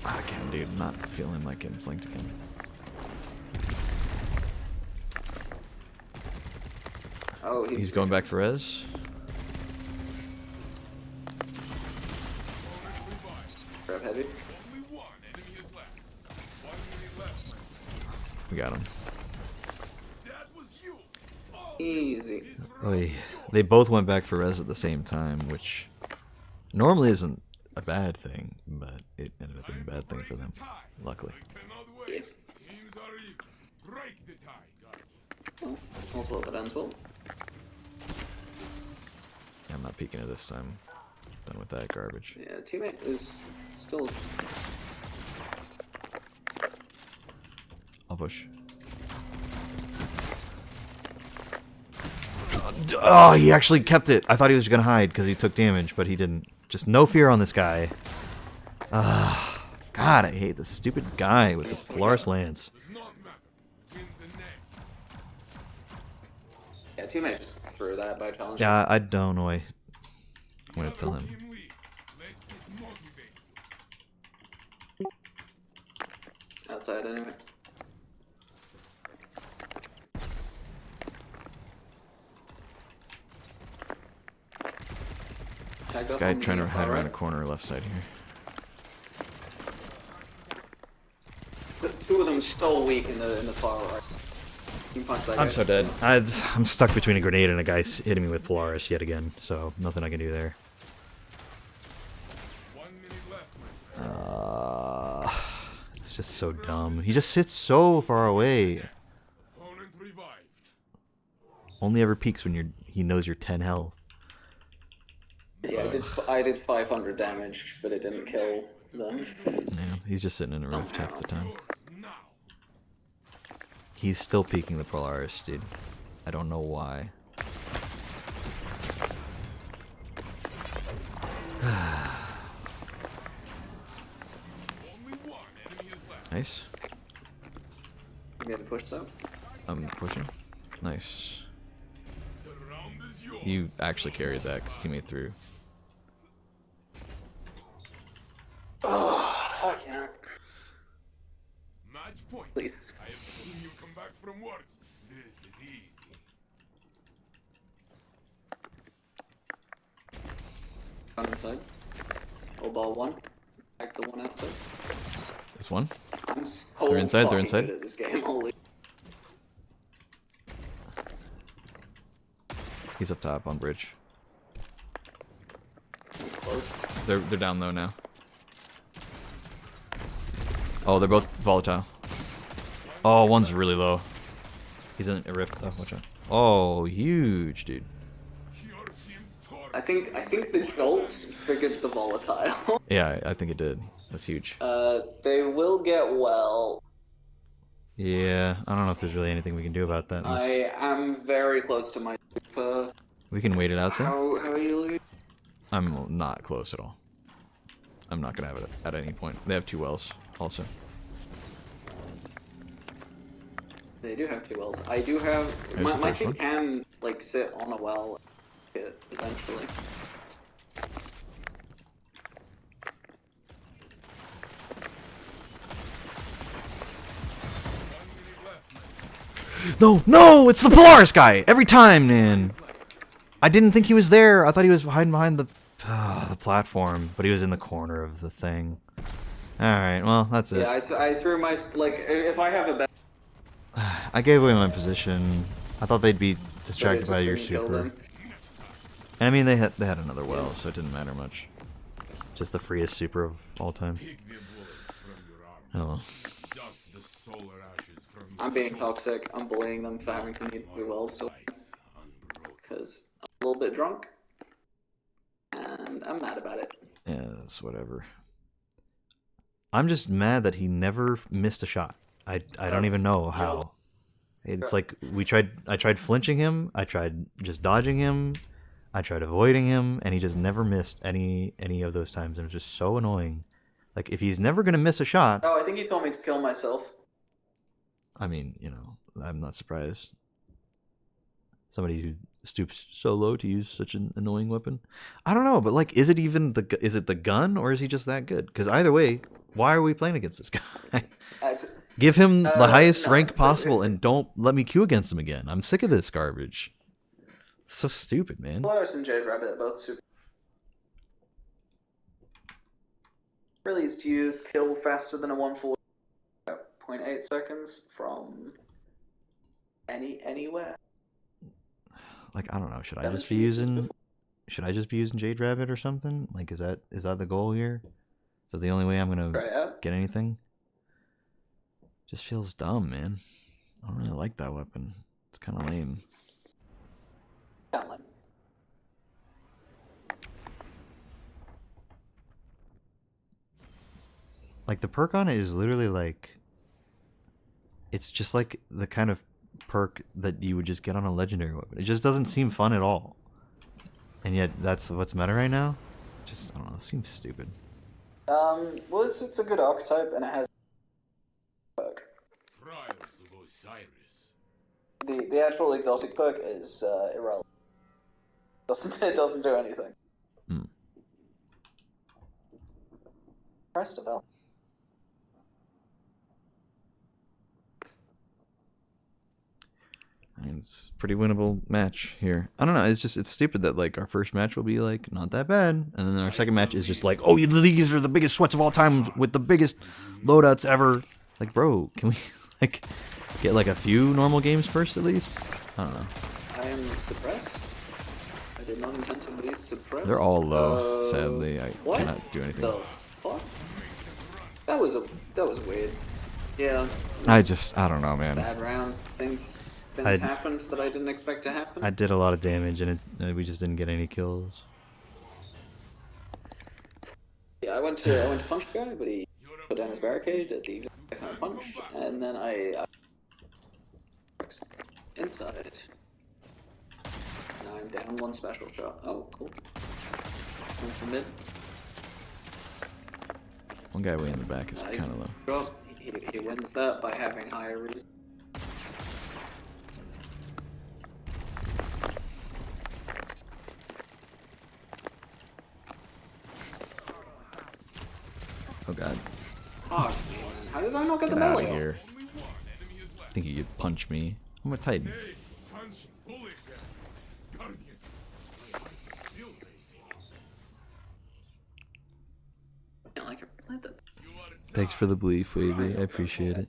Not again, dude. Not feeling like getting flanked again. Oh, He's going back for res. Grab heavy. Only one enemy is left. 1 minute left, my friend. We got him. That was you. Easy. Oy. They both went back for res at the same time, which normally isn't a bad thing, but it ended up being a bad thing for them. Luckily. Cannot wait. Teams are even. Break the tie, guardian. Oh, also that ends well. I'm not peeking it this time. Done with that garbage. Yeah, teammate is still. I'll push. Oh, he actually kept it. I thought he was gonna hide because he took damage, but he didn't. Just no fear on this guy. God, I hate this stupid guy with the Polaris Lance. Does not matter. Wins the next. Yeah, teammate just threw that by challenge. Yeah, I don't know. I'm gonna tell him. Team leads. Let this motivate you. Outside anyway. Tagged This up guy on trying the to hide far around a right. corner left side here. The two of them so weak in the far right. You can punch that guy. I'm so dead. I'm stuck between a grenade and a guy hitting me with Polaris yet again, so nothing I can do there. 1 minute left, my friend. It's just so dumb. He just sits so far away. Opponent revived. Only ever peeks when he knows you're 10 health. Yeah, I did 500 damage, but it didn't kill them. Yeah, he's just sitting in a rift half the time. Yours now. He's still peeking the Polaris, dude. I don't know why. Only one enemy is left. Nice. You have to push though. I'm pushing. Nice. Surround is yours. You actually carried that because teammate threw. Oh, fuck yeah. Match point. Please. I have seen you come back from worse. This is easy. One inside. Old ball one. Back the one outside. This one. I'm so They're inside, they're fucking inside. good at this game. Holy. He's up top on bridge. That's close. They're down low now. Oh, they're both volatile. Oh, one's really low. He's in a rift though. Watch out. Oh, huge, dude. Your team tore. I think the jolt triggered the volatile. Yeah, I think it did. That's huge. They will get well. Yeah, I don't know if there's really anything we can do about that. I am very close to my super. We can wait it out there. How are you losing? I'm not close at all. I'm not gonna have it at any point. They have 2 wells also. They do have 2 wells. I do have. There's the My first thing one. can like sit on a well. Eventually. No, no, it's the Polaris guy every time, man. I didn't think he was there. I thought he was hiding behind the platform, but he was in the corner of the thing. All right, well, that's it. Yeah, I threw my like. If I have a bet, I gave away my position. I thought they'd be but it distracted by just your didn't kill super. them. And I mean, they had another well, so it didn't matter much. Just the freest super of all time. Pick the bullet from your arm. Oh well. Dust the solar ashes from I'm being toxic. I'm bullying them for having to need 2 wells still because I'm a little bit drunk, and I'm mad about it. Yeah, that's whatever. I'm just mad that he never missed a shot. I don't even know how. It's like I tried flinching him, I tried just dodging him, I tried avoiding him, and he just never missed any of those times, and it was just so annoying. Like, if he's never gonna miss a shot, Oh, I think you told me to kill myself. I mean, I'm not surprised. Somebody who stoops so low to use such an annoying weapon. I don't know, but like, is it even is it the gun or is he just that good? Because either way, why are we playing against this guy? Give him the highest no, rank it's possible the- and don't let me queue against him again. I'm sick of this garbage. It's so stupid, man. Polaris and Jade Rabbit are both super. Really easy to use, kill faster than a 140. 0.8 seconds from anywhere. Like, I don't know. Should I just be using Jade Rabbit or something? Like, is that the goal here? Is that the only way I'm gonna get anything? Just feels dumb, man. I don't really like that weapon. It's kind of lame. Like, the perk on it is literally like, it's just like the kind of perk that you would just get on a legendary weapon. It just doesn't seem fun at all. And yet, that's what's meta right now? Just, I don't know, it seems stupid. Well, it's a good archetype, and it has perk. Trials of Osiris. The actual exotic perk is irrelevant. It doesn't do anything. Rest of it. I mean, it's a pretty winnable match here. I don't know. It's stupid that like our first match will be like not that bad, and then our second match is just like, oh, these are the biggest sweats of all time with the biggest loadouts ever. Like, bro, can we like get like a few normal games first at least? I don't know. I am suppressed. I did not intend to be suppressed. They're all low. Sadly, I what cannot do anything. The fuck? That was weird. Yeah. I don't know, man. Bad round. Things happened that I didn't expect to happen. I did a lot of damage, and we just didn't get any kills. Yeah, I went to punch a guy, but he put down his barricade at the exact kind of punch, and then I inside. Now I'm down one special shot. Oh, cool. One from mid. One guy way in the back is kind of low. Well, he wins that by having higher reason. Oh god. Oh man, how did I not get the Get out of melee off? here. I think you could punch me. I'm a Titan. I like it. I like that. Thanks for the belief, Wavy. I appreciate it.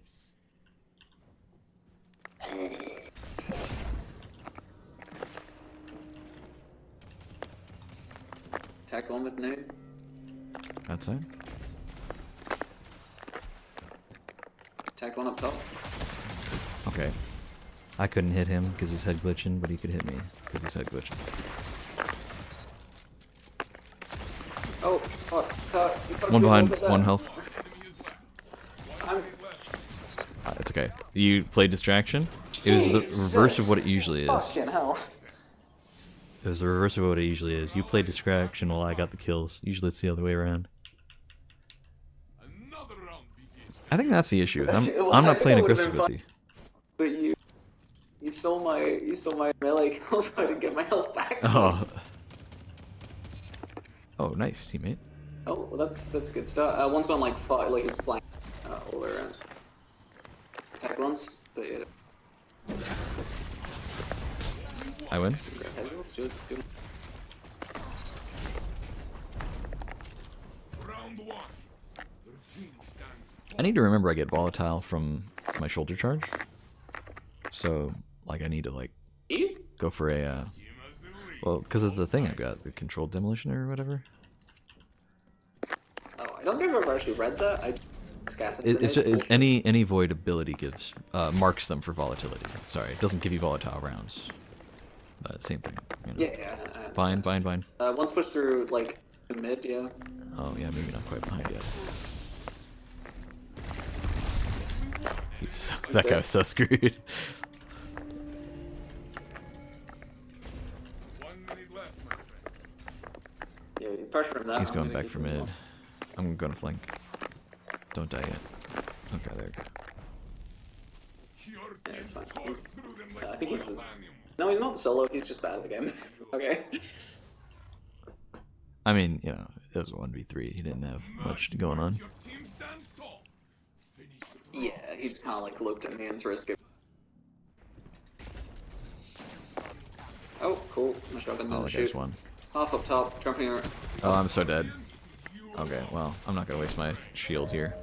Attack one with nade. Outside? Attack one up top. Okay. I couldn't hit him because he's head glitching, but he could hit me because he's head glitching. Oh, fuck. One behind, one health. I'm... It's okay. You played distraction? It was the reverse of what it usually is. Fucking hell. It was the reverse of what it usually is. You played distraction while I got the kills. Usually it's the other way around. I think that's the issue. I'm not playing aggressive with you. But you stole my melee kill, so I didn't get my health back. Oh. Oh, nice, teammate. Oh, well, that's a good start. One's gone like far, like his flank all the way around. Attack once, but yeah. I win. Okay, let's do it. I need to remember I get volatile from my shoulder charge. So, like, I need to, like, go for a, well, because of the thing I've got, the controlled demolition or whatever. Oh, I don't think I've ever actually read that. It's just, any void ability gives, marks them for volatility. Sorry, it doesn't give you volatile rounds. Same thing. You know. Yeah, Bind. Once pushed through, like, mid, yeah. Oh, yeah, maybe not quite behind yet. That guy was so screwed. Yeah, you pressure him that. He's going back for mid. I'm going to flank. Don't die yet. Okay, there we go. Yeah, it's fine. I think he's the No, he's not solo. He's just bad at the game. Okay. I mean, you know, it was a 1v3. He didn't have much going on. Your team stands tall. Finish Yeah, he just kind of like looked at me and threw a skip. Oh, cool. My shotgun Oh, didn't the shoot. guy's one. Half up top, jumping around. Oh, I'm so dead. Okay, well, I'm not gonna waste my shield here.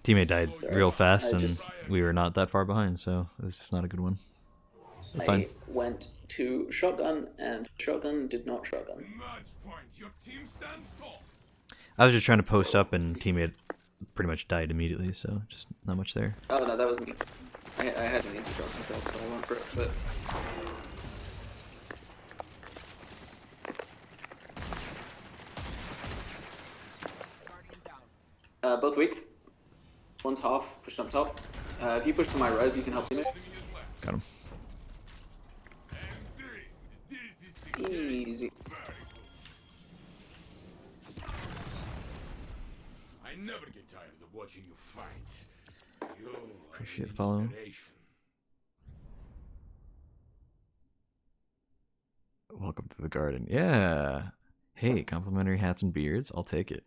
Teammate died real fast, and we were not that far behind, so it was just not a good one. It's fine. I went to shotgun, and shotgun did not shotgun. match point. Your team stands tall. I was just trying to post up, and teammate pretty much died immediately, so just not much there. Oh no, that was me. I had an easy shotgun kill, so I went for it, but... both weak. One's half, pushing up top. If you push to my res, you can help teammate. Got him. Easy. I never get tired of watching you fight. You are Appreciate an the follow. inspiration. Welcome to the garden. Yeah. Hey, complimentary hats and beards. I'll take it.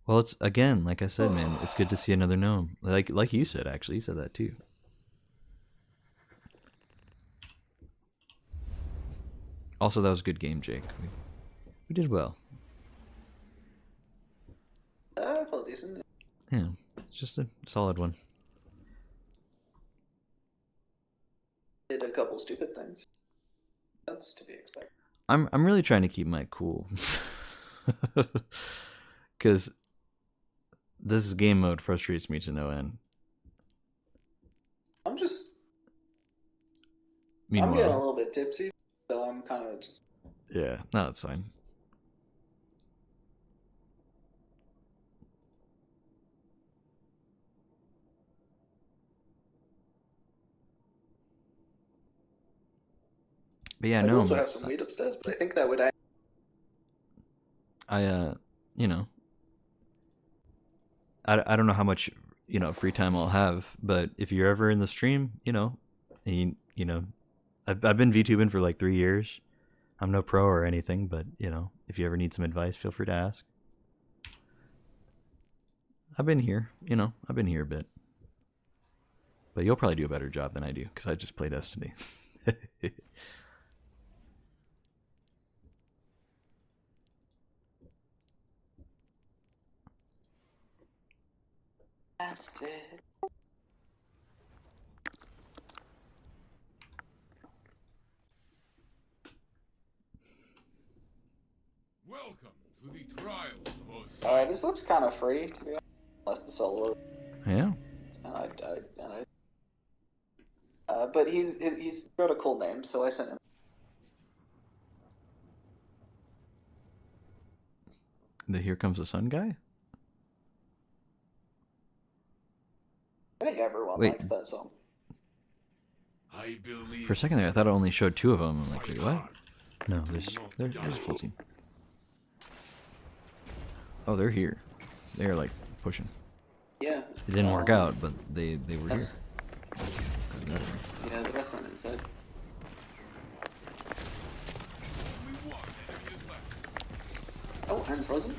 Well, it's again, like I said, man. It's good to see another gnome. Like you said, actually, you said that too. Also, that was a good game, Jake. We did well. I felt decent. Yeah, it's just a solid one. Did a couple stupid things. That's to be expected. I'm really trying to keep my cool, because this game mode frustrates me to no end. I'm getting a Meanwhile, little bit tipsy, so I'm kind of just... yeah, no, it's fine. But yeah, I no, also have some weed upstairs, but I think that would... you know, I don't know how much, you know, free time I'll have, but if you're ever in the stream, you know, and you know, I've been VTubing for like 3 years. I'm no pro or anything, but you know, if you ever need some advice, feel free to ask. I've been here, you know, I've been here a bit, but you'll probably do a better job than I do because I just play Destiny. That's it. Welcome to the trial of Osiris. Alright, this looks kind of free, to be honest. Unless the solo. Yeah. But he's got a cool name, so I sent him. The Here Comes the Sun guy? I think everyone Wait. likes that song. I believe For a second there, I thought it only showed 2 of them. I'm like, wait, what? No, there's a full team. Oh, they're here. They're like pushing. Yeah. It didn't work out, but they were here. Yes. Yeah, the rest went inside. Oh, I'm frozen.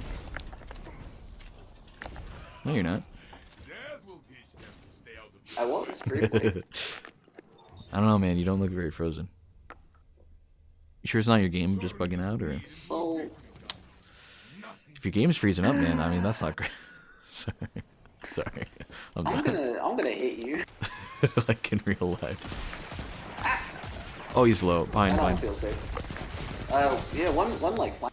No, you're not. that will teach them to stay out of I was briefly. I don't know, man. You don't look very frozen. You sure it's not your game just bugging out, or Well, if your game's freezing up, man? I mean, that's not great. Sorry. I'm I'm done. gonna hit you. Like in real life. Oh, he's low. I Behind, don't behind. feel safe. Yeah, one like flank.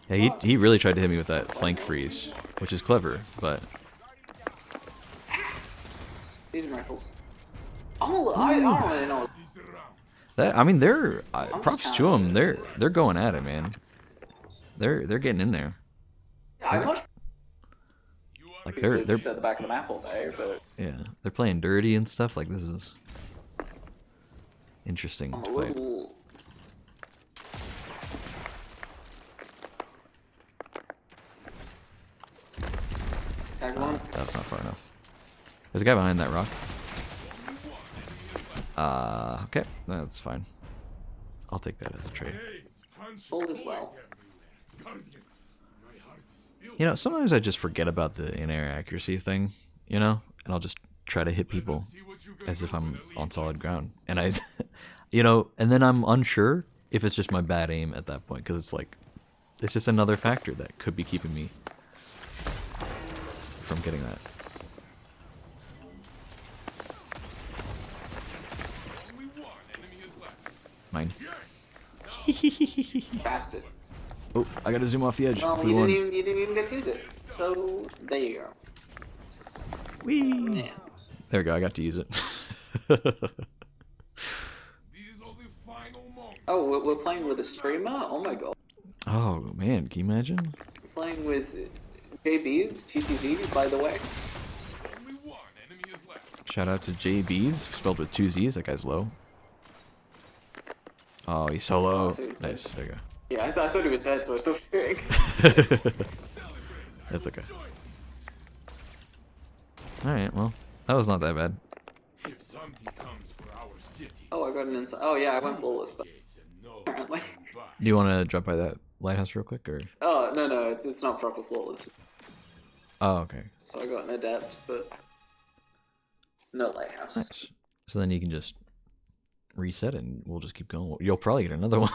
Yeah, he really tried to hit me with that flank freeze, which is clever, but These are rifles. I don't really know. that, I mean, they're just props to kinda- them. They're going at it, man. They're getting in there. I'm not Like sure they're just at the back of the map all day, but yeah, they're playing dirty and stuff. Like, this is interesting I'm a fight. little. Tag one. That's not far enough. There's a guy behind that rock. Okay, that's fine. I'll take that as a trade. Hold as well. You know, sometimes I just forget about the in-air accuracy thing, you know? And I'll just try to hit people as if I'm on solid ground. And I, you know, and then I'm unsure if it's just my bad aim at that point. Because it's like, it's just another factor that could be keeping me from getting that. Mine. Bastard. Oh, I gotta zoom off the edge. Well, for you one. didn't even get to use it. So there you go. Whee! Yeah. There we go, I got to use it. These are the final moments. Oh, we're playing with a streamer. Oh my god. Oh man, can you imagine? We're playing with JB's TTV, by the way. Only one enemy is left. Shout out to J Beads, spelled with 2 Z's. That guy's low. Oh, he's so low. so he's Nice, there you Yeah, I thought he was dead, so I stopped shooting. go. That's okay. Alright, well, that was not that bad. If something comes for our city, Oh, I got an inside. Oh yeah, I went flawless, but it's a no. apparently. Do you want to drop by that lighthouse real quick, or? Oh no, it's not proper flawless. Oh, okay. So I got an adept, but no lighthouse. Nice. So then you can just reset and we'll just keep going. You'll probably get another one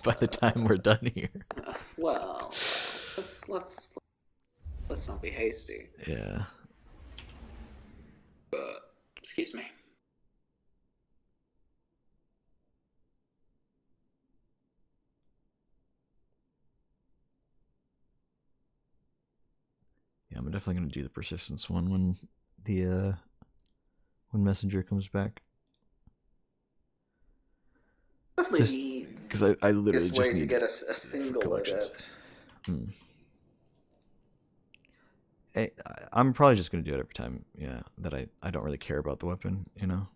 by the time we're done here. Well, let's not be hasty. Yeah. Excuse me. Yeah, I'm definitely gonna do the persistence one when the when Messenger comes back. Definitely Because I literally biggest just way to need get a single collections. adept. Hey, I'm probably just gonna do it every time. Yeah, that I don't really care about the weapon. You know.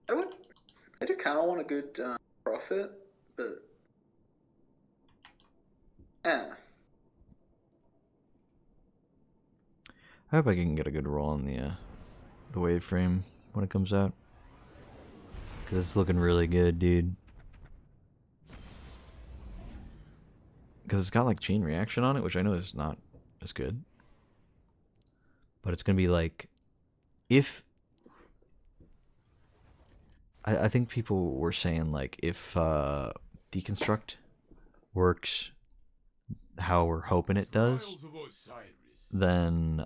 I do kind of want a good profit, but yeah. I hope I can get a good roll on the wave frame when it comes out. Because it's looking really good, dude. Because it's got like chain reaction on it, which I know is not as good. But it's going to be like, if... I think people were saying like, if Deconstruct works how we're hoping it does, Trials of Osiris. then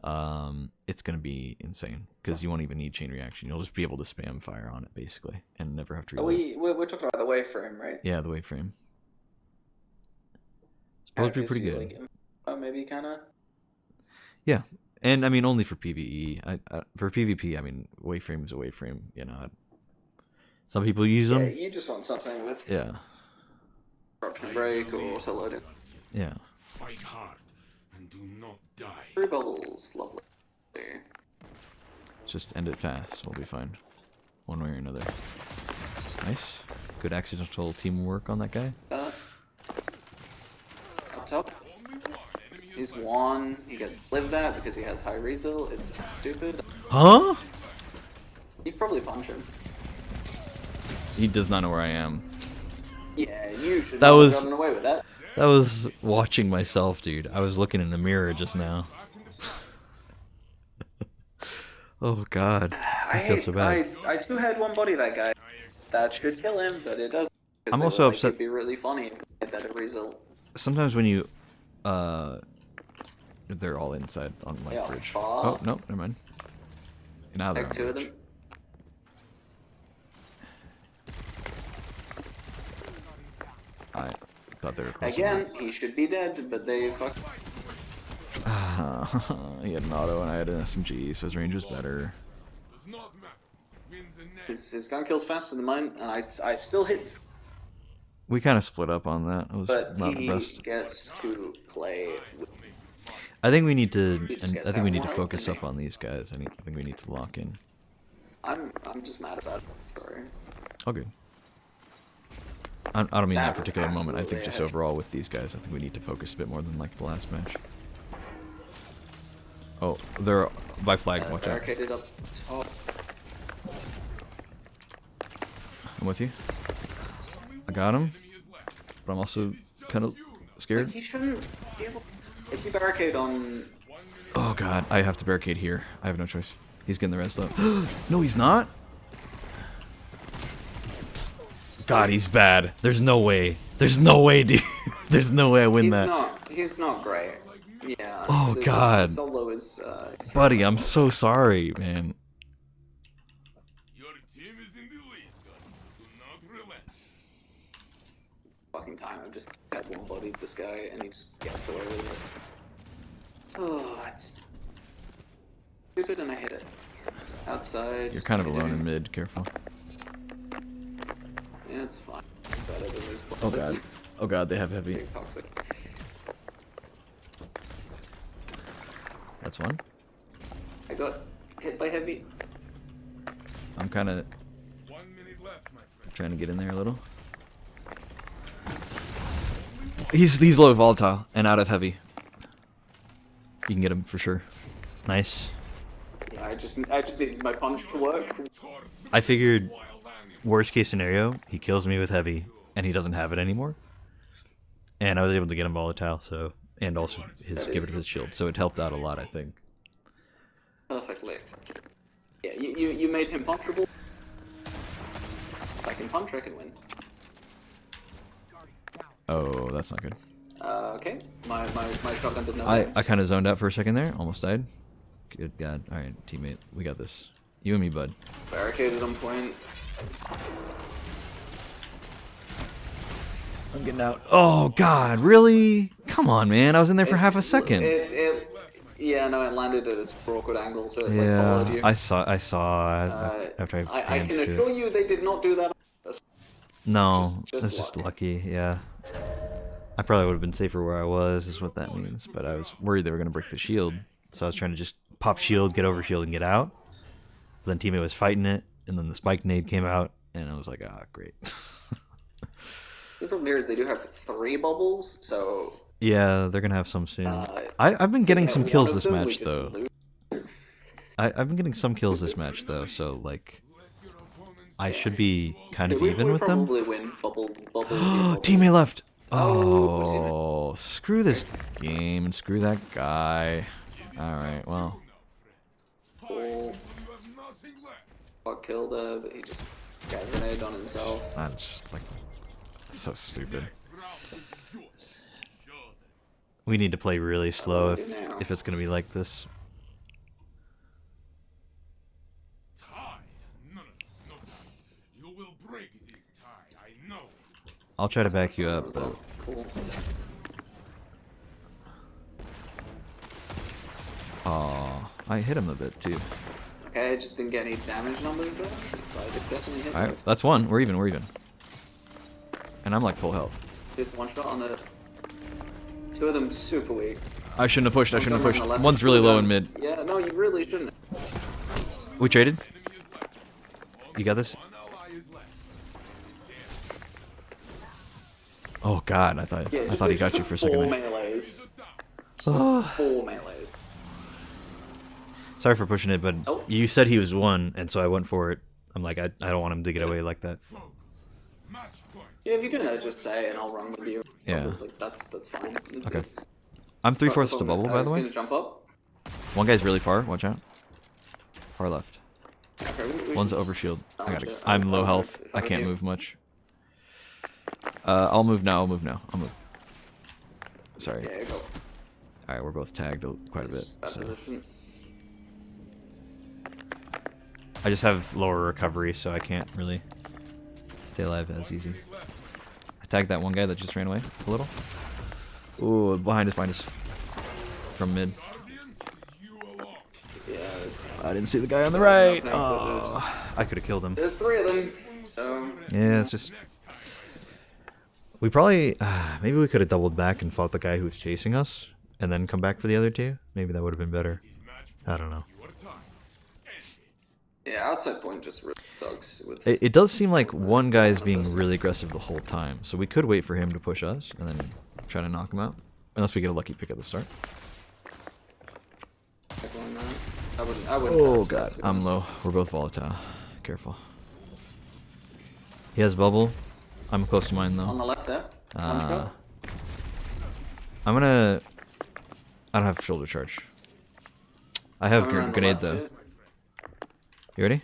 it's going to be insane. Because you won't even need chain reaction. You'll just be able to spam fire on it, basically. And never have to reload. We're talking about the wave frame, right? Yeah, the wave frame. It's supposed to be pretty good. Like, maybe kind of. Yeah, and I mean only for PvE. For PvP, I mean wave frame is a wave frame. You know, some people use them. Yeah, you just want something with Yeah, corruption break or auto loading. yeah. Fight hard and do not die. 3 bubbles, lovely. Just end it fast. We'll be fine, one way or another. Nice, good accidental teamwork on that guy. Up top. He's one. He gets to live that because he has high resil. It's stupid. Huh? You could probably punch him. He does not know where I am. Yeah, you should That not was- have gotten away with that. That was watching myself, dude. I was looking in the mirror just now. Oh god, I feel so bad. I do had one body that guy. That should kill him, but it doesn't. I'm also upset- It'd be really funny if we had better result. Sometimes when you, they're all inside on my Yeah, bridge. fuck. Oh no, never mind. Now they're Like on 2 of bridge. them. I thought they were close. Again, he should be dead, but they fuck. He had an auto and I had an SMG, so his range was better. Does not matter. Wins the next. His gun kills faster than mine, and I still hit. We kind of split up on that. It was But not the he best. gets to play. With, I think we need to. just And gets I think we that need to more focus than up me. on these guys. I think we need to lock in. I'm just mad about it. Sorry. All good. I don't mean that That was particular moment. I think absolutely just a- overall with these guys, I think we need to focus a bit more than like the last match. Oh, they're by flag. Watch out. Barricaded up top. I'm with you. I got him, but I'm also kind of scared. Like, you shouldn't be able to... If you barricade on... Oh god, I have to barricade here. I have no choice. He's getting the rest up. No, he's not. God, he's bad. There's no way. There's no way, dude. There's no way I win that. He's not great. Yeah. Oh, the God. solo is... Buddy, I'm so sorry, man. Your team is in the lead, son. Do not relent. fucking time. I've just had one-bodied this guy, and he just gets away with it. Oh, it's stupid, and I hit it. Outside. You're kind of alone in mid. Careful. Yeah, it's fine. Better than these players. Oh god. Oh god, they have heavy. Big toxic. That's one. I got hit by heavy. I'm kind of 1 minute left, my friend. trying to get in there a little. He's low volatile and out of heavy. You can get him for sure. Nice. Yeah, I just needed my punch to work. I figured worst case scenario, he kills me with heavy and he doesn't have it anymore. And I was able to get him volatile, so and also give it his shield, so it helped out a lot, I think. Perfectly acceptable. Yeah, you made him punchable. If I can punch, I can win. Oh, that's not good. Okay. My shotgun did no I damage. kind of zoned out for a second there, almost died. Good god. Alright, teammate, we got this. You and me, bud. Barricaded on point. I'm getting out. Oh god, really? Come on, man. I was in there for half a second. Yeah, no, it landed at a super awkward angle, so it like Yeah, followed you. I saw after I I panned can to assure it. you they did not do that on purpose. No, just that's just luck. lucky, yeah. I probably would have been safer where I was, is what that means, but I was worried they were going to break the shield, so I was trying to just pop shield, get over shield, and get out. Then teammate was fighting it, and then the spike nade came out, and I was like, ah, great. The problem here is they do have 3 bubbles, so Yeah, they're going to have some soon. I've been getting at some one kills of this them, we match, just though. lose. I've been getting some kills this match, though, so, like, I should be kind of We even with them. probably win bubble. Bubble. Teammate left! Oh, Oh, screw this game and screw that guy. Alright, well. Cool. You have nothing left. Got killed there, but he just got a grenade on himself. I'm just, like, so stupid. Round will be yours. Show them. We need to play really slow do now? if it's going to be like this. Tie? No tie. You will break this tie. I know. I'll try to back you up, but Cool. aw, I hit him a bit too. Okay, I just didn't get any damage numbers there. But I did definitely hit Alright, that's one. We're even, we're even. And I'm like full health. Just one shot on the... 2 of them super weak. I shouldn't have pushed, I shouldn't have One's on pushed. the left, One's really low down. in mid. Yeah, no, you really shouldn't. We traded? You got this? One ally is left. Oh god, I thought Yeah, I just thought he like got you for a 4 second. melees. Just like 4 melees. Sorry for pushing it, but Oh. you said he was one, and so I went for it. I'm like, I don't want him to get away like that. Focus. Match point. Yeah, if you're gonna just say and I'll run with you. Yeah. Like, that's fine. It's, Okay. It's, I'm 3/4 to bubble, by the way. gonna jump up. One guy's really far. Watch out. Far left. Okay, we One's can over just- shield. Oh, I gotta. shit. I'm low I'll health. move if I I'm can't you. move much. I'll move now. I'll move now. I'll move. Sorry. Yeah, go. All right, we're both tagged quite a bit. Just that So position. I just have lower recovery, so I can't really stay alive as easy. I tagged that one guy that just ran away a little. Ooh, behind us. From mid. Guardian, you alone. Yeah, it's, I didn't see the guy on the right. no, but there's- I could have killed him. there's 3 of them, so Yeah, it's just. We probably. Maybe we could have doubled back and fought the guy who was chasing us, and then come back for the other 2. Maybe that would have been better. Match I don't know. your time. Yeah, outside point just really sucks. With It does seem like one guy is being really aggressive the whole time, so we could wait for him to push us and then try to knock him out. Unless we get a lucky pick at the start. I wouldn't Oh notice that, god, to be I'm honest. low. We're both volatile. Careful. He has bubble. I'm close to mine On though. the left there. One to go. I'm gonna... I don't have shoulder charge. I have Coming around the grenade left, though. You ready?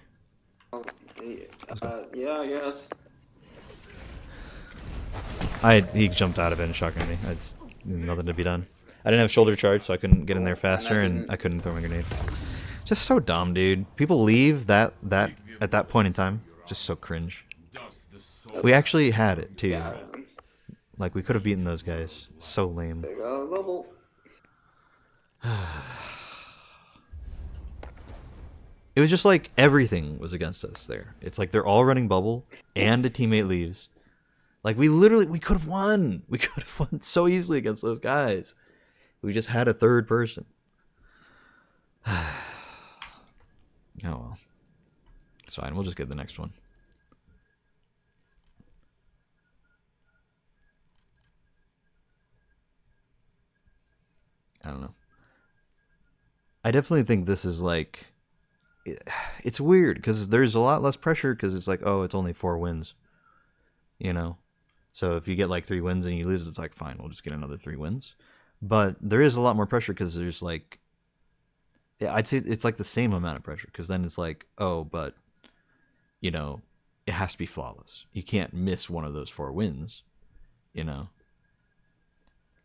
Yeah, I guess. He jumped out of it and shotgunned me. It's nothing to be done. I didn't have shoulder charge, so I couldn't get in there faster, and I couldn't throw my grenade. Just so dumb, dude. People leave that at that point in time. Just so cringe. We actually had it too. Like we could have beaten those guys. So lame. There you go, bubble. It was just like everything was against us there. It's like they're all running bubble, and a teammate leaves. Like we could have won. We could have won so easily against those guys. We just had a third person. Oh well. It's fine. We'll just get the next one. I don't know. I definitely think this is like... It's weird because there's a lot less pressure because it's like, oh, it's only 4 wins. You know? So if you get like 3 wins and you lose, it's like, fine, we'll just get another 3 wins. But there is a lot more pressure because there's like... Yeah, I'd say it's like the same amount of pressure because then it's like, oh, but, you know, it has to be flawless. You can't miss one of those 4 wins, you know?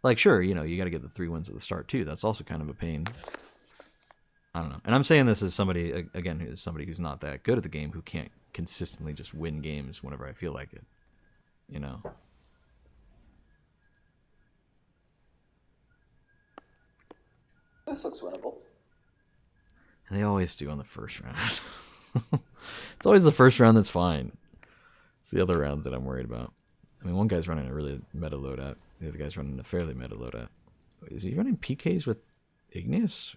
Like, sure, you know, you got to get the 3 wins at the start, too. That's also kind of a pain. I don't know. And I'm saying this as somebody, again, who's somebody who's not that good at the game, who can't consistently just win games whenever I feel like it. You know? This looks winnable. And they always do on the first round. It's always the first round that's fine. It's the other rounds that I'm worried about. I mean, one guy's running a really meta loadout. The other guy's running a fairly meta loadout. Is he running PKs with Igneous?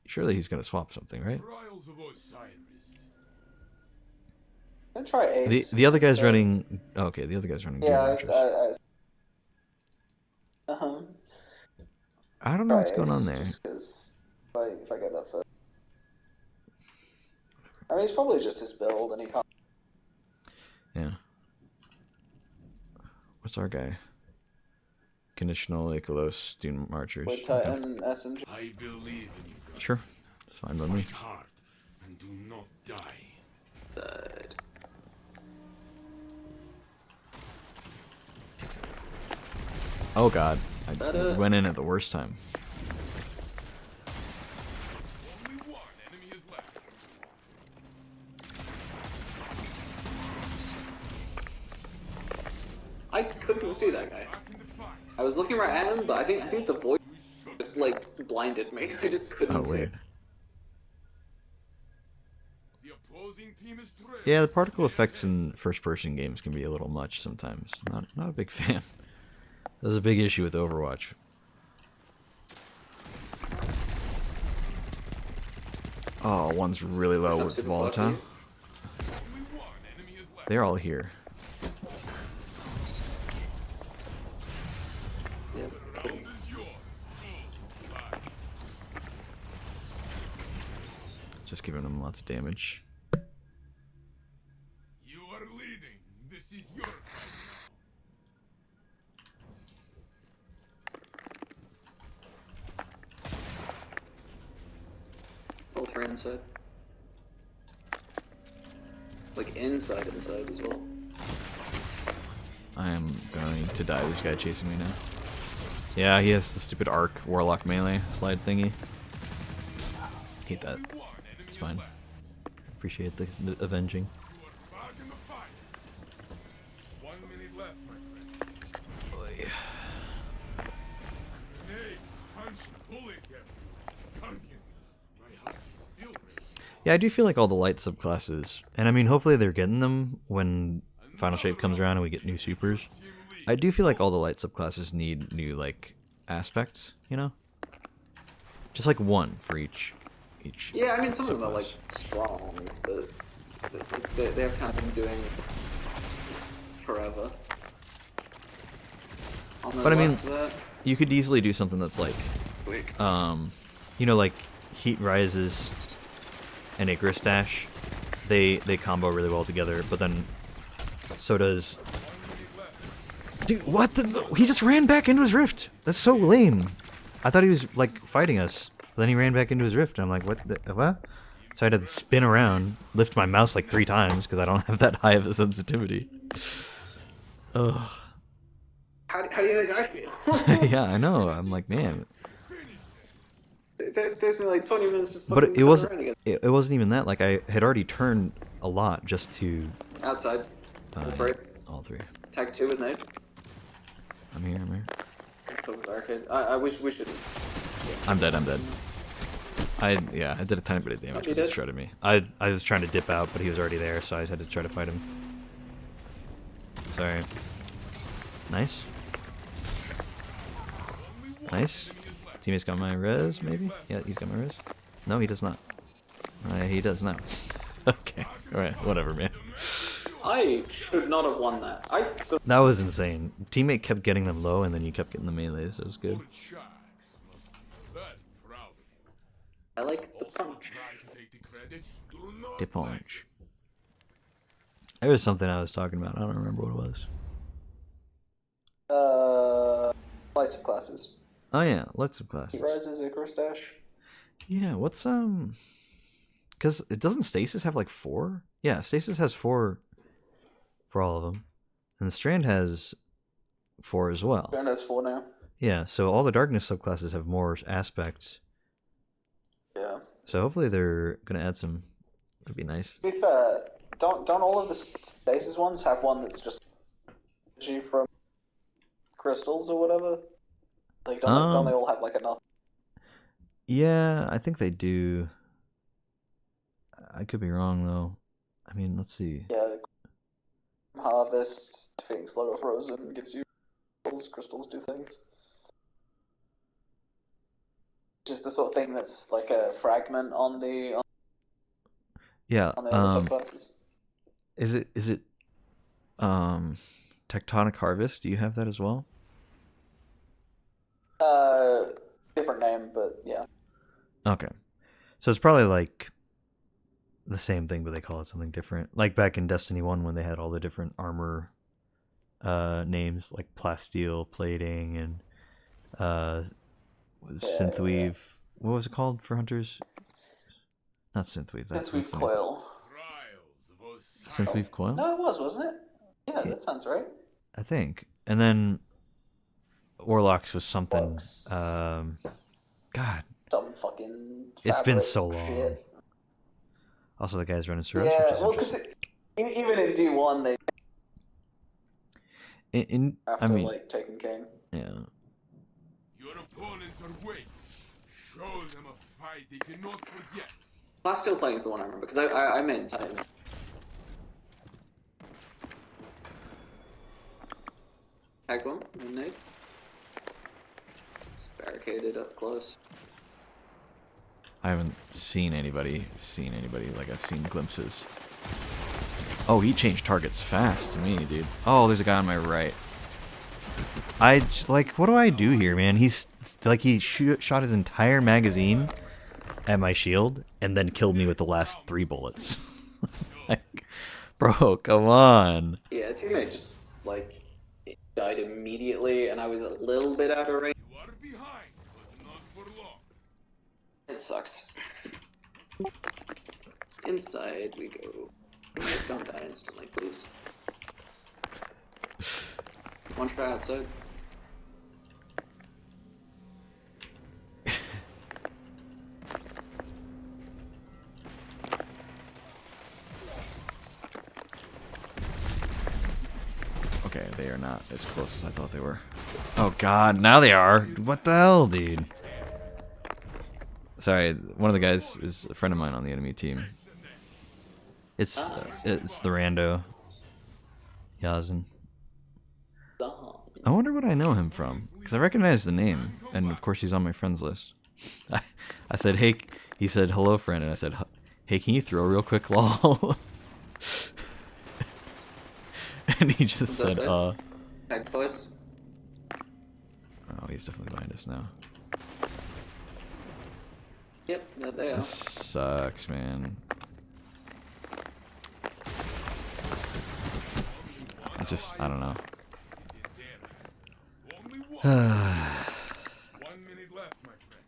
Surely he's going to swap something, right? Trials of Osiris. I'm gonna try Ace. The other guy's running... Oh, okay, the other guy's running... Yeah, I don't know what's going on there. Just 'cause if I get that first. I mean, it's probably just his build, and he can't. Yeah. What's our guy? Conditional Ikalos student marchers. With Titan SMG. I believe in you. Sure. It's fine by me. Fight hard and do not die. Died. Oh god. I went in at the worst time. Only one enemy is left. I couldn't see that guy. I was looking right at him, but I think the voice just like blinded me. I just couldn't Oh, see. weird. The opposing team is trailed. Yeah, the particle effects in first-person games can be a little much sometimes. Not a big fan. That was a big issue with Overwatch. Oh, one's really low I'm with super volatile. lucky. Only one enemy is left. They're all here. Round is yours. Full life. Just giving them lots of damage. You are leading. This is your time Both are inside. Like inside as well. I am going to die. There's a guy chasing me now. Yeah, he has the stupid arc warlock melee slide thingy. Hate that. now. One enemy It's is fine. left. Appreciate the avenging. You are back in the fight. 1 minute left, my friend. Grenade, punch, bullet everywhere. Guardian, my heart is still racing. Yeah, I do feel like all the light subclasses, and I mean, hopefully they're getting them when Final Shape comes around and we get new supers. I do feel like all the light subclasses need new, like, aspects, you know? Just like one for each each. Yeah, I mean, some of them are subclass. like strong, but they have kind of been doing this forever. On the But I mean, left of that, you could easily do something that's like, you know, like Heat Rises and Icarus Dash. They combo really well together, but then so does. Dude, what the? He just ran back into his rift. That's so lame. I thought he was like fighting us. Then he ran back into his rift. And I'm like, what? What? So I had to spin around, lift my mouse like 3 times because I don't have that high of a sensitivity. Ugh. how do you think I feel? Yeah, I know. I'm like, man. It takes me like 20 minutes to But fucking it turn wasn't. around again. It wasn't even that. Like I had already turned a lot just to. Outside. That's right. All 3. Tag 2 with Nate. I'm here. I'm here. From the arcade. I wish we should. I'm dead. I'm dead. I did a tiny bit of damage, You but he did? shredded me. I was trying to dip out, but he was already there, so I had to try to fight him. Sorry. Nice. Nice. Teammate's got my res, maybe? Yeah, he's got my res. No, he does not. He does not. Okay. Alright, whatever, man. I should not have won that. That was insane. Teammate kept getting them low, and then you kept getting the melee, so it was good. Bullet sharks must be very proud of you. I like the Also punch. try to take the credit. Do not Dip blame punch. There was something I was talking about. I don't remember what it was. Lights of classes. Oh yeah, lots of classes. Heat Rises, Icarus Dash. Yeah, what's because it doesn't Stasis have like 4? Yeah, Stasis has 4 for all of them, and the Strand has 4 as well. Strand has 4 now. Yeah, so all the Darkness subclasses have more aspects. Yeah. So hopefully they're gonna add some. That'd be nice. To be fair, don't all of the Stasis ones have one that's just energy from crystals or whatever? Like, don't they all have like enough? Yeah, I think they do. I could be wrong though. I mean, let's see. Yeah. Harvest, defeating Sluggo Frozen gives you crystals. Crystals do things. Which is the sort of thing that's like a fragment on the Yeah. other subclasses. Is it Tectonic Harvest? Do you have that as well? Different name, but yeah. Okay. So it's probably like the same thing, but they call it something different. Like back in Destiny 1 when they had all the different armor names, like plasteel, plating, and synthweave. What was it called for hunters? Not synthweave. That's Synthweave the name. Coil. Synthweave coil? No, it was, wasn't it? Yeah, that sounds right. I think. And then Warlocks was something. Lux. God, Some fucking. it's been fabric so long. shit. Also, the guys running Suros. Yeah, well, because even in D1 they I mean, like Taken King. yeah. Your opponents are weak. Show them a fight they cannot forget. Last Still Playing is the one I remember because I meant Titan. Tagged one, Nate. Just barricaded up close. I haven't seen anybody. Like I've seen glimpses. Oh, he changed targets fast to me, dude. Oh, there's a guy on my right. Like, what do I do here, man? He's like he shot his entire magazine at my shield and then killed me with the last 3 bullets. Like, bro, come on. Yeah, teammate just like it died immediately, and I was a little bit out of range. You are behind, but not for long. It sucked. Inside we go. Don't die instantly, please. One try outside. Okay, they are not as close as I thought they were. Oh god, now they are. What the hell, dude? Sorry, one of the guys is a friend of mine on the enemy team. It's the rando. Yazin. I wonder what I know him from, because I recognize the name, and of course he's on my friends list. I said, hey, he said, hello, friend. And I said, hey, can you throw real quick, lol? And he just said, Tag boys. Oh, he's definitely behind us now. Yep, there they are. This sucks, man. I don't know. Only one. 1 minute left, my friend.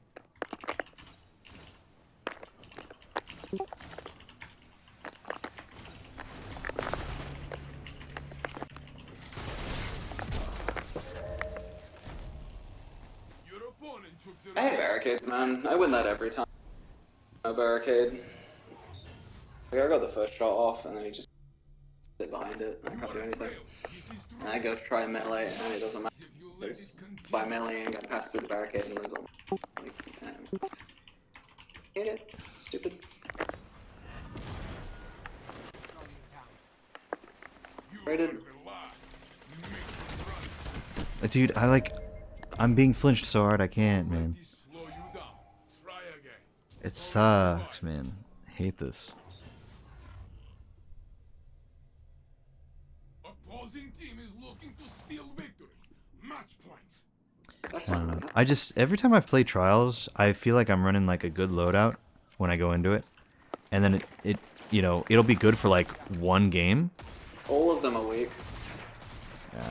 Your opponent took the I hate barricades, man. I win that every time. No barricade. Like, I got the first shot off, and then he just sit behind it, and I can't do anything. And I go to try melee, and it doesn't matter. Because by melee and get past through the barricade and lose all. Hate it. Stupid. Rated. Dude, I'm being flinched so hard I can't, man. It sucks, man. I hate this. Opposing team is looking to steal victory. Match point. I don't know. Every time I've played Trials, I feel like I'm running like a good loadout when I go into it. And then it you know, it'll be good for like one game. All of them are weak. Yeah.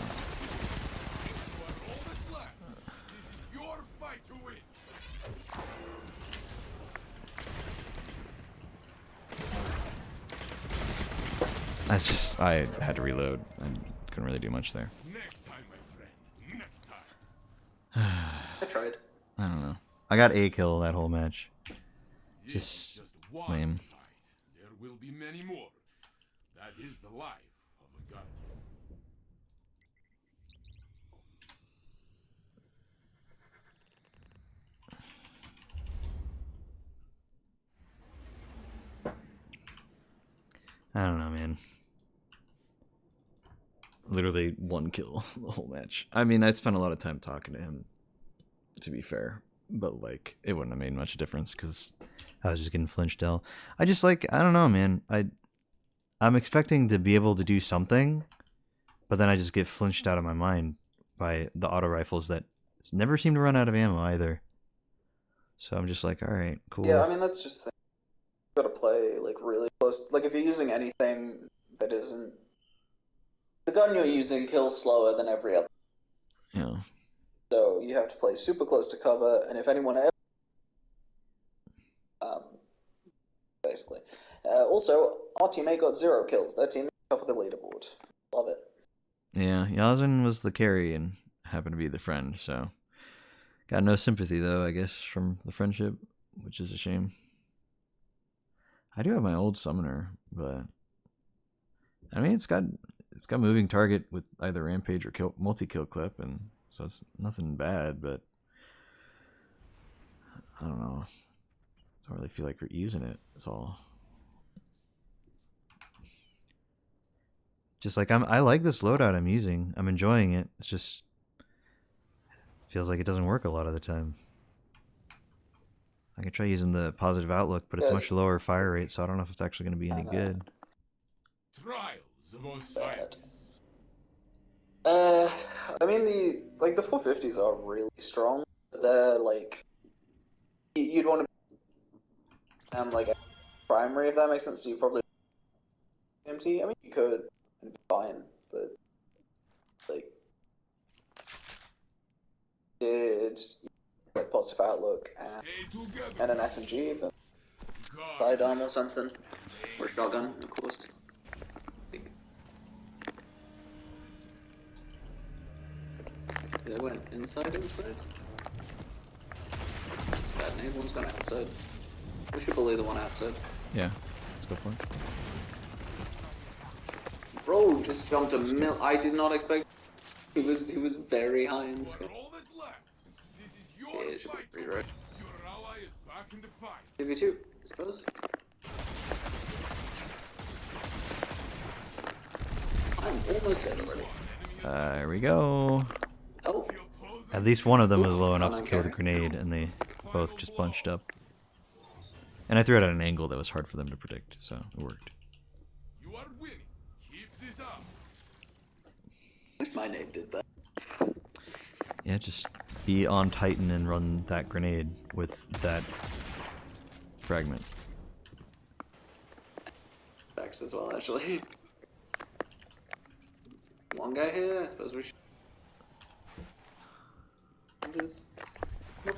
That's just, I had to reload. I couldn't really do much there. Next time, my friend. Next time. I tried. I don't know. I got a kill that whole match. Just one lame. fight. There will be many more. That is the life of a guardian. I don't know, man. Literally one kill the whole match. I mean, I spent a lot of time talking to him, to be fair. But, like, it wouldn't have made much difference because I was just getting flinched out. I don't know, man. I'm expecting to be able to do something, but then I just get flinched out of my mind by the auto rifles that never seem to run out of ammo either. So I'm just like, alright, cool. Yeah, I mean, that's just the thing. You gotta play, like, really close. Like, if you're using anything that isn't... The gun you're using kills slower than every other. Yeah. So you have to play super close to cover, and if anyone ever... basically. Also, our teammate got 0 kills. Their teammate top of the leaderboard. Love it. Yeah, Yazin was the carry and happened to be the friend, so... Got no sympathy, though, I guess, from the friendship, which is a shame. I do have my old summoner, but... I mean, it's got moving target with either rampage or multi-kill clip, and so it's nothing bad, but... I don't know. I don't really feel like we're using it, that's all. Just like, I like this loadout I'm using. I'm enjoying it. It's just... feels like it doesn't work a lot of the time. I can try using the positive outlook, but it's much lower fire rate, so I don't know if it's actually going to be any good. Trials of Osiris. I mean, the 450s are really strong. They're, like... You'd want to... like, a primary, if that makes sense, so you probably... empty. I mean, you could, and be fine, but... Like... Did... Like, positive outlook, and an SMG, for sidearm or something. Or shotgun, of course. They went inside? It's bad name, one's gone outside. We should believe the one outside. Yeah, let's go for it. Bro just jumped a mil. I did not expect. He was very high in skill. Yeah, it should be pretty right. Your ally is back in the fight. 2v2, I suppose. I'm almost dead already. Here we go. Oh, At least one of them was low enough to don't kill the care. grenade, and they both just bunched up. And I threw it at an angle that was hard for them to predict, so it worked. You are winning. Keep this up. Wish my name did that. Yeah, just be on Titan and run that grenade with that fragment. Facts as well, actually. One guy here, I suppose we should. Just... That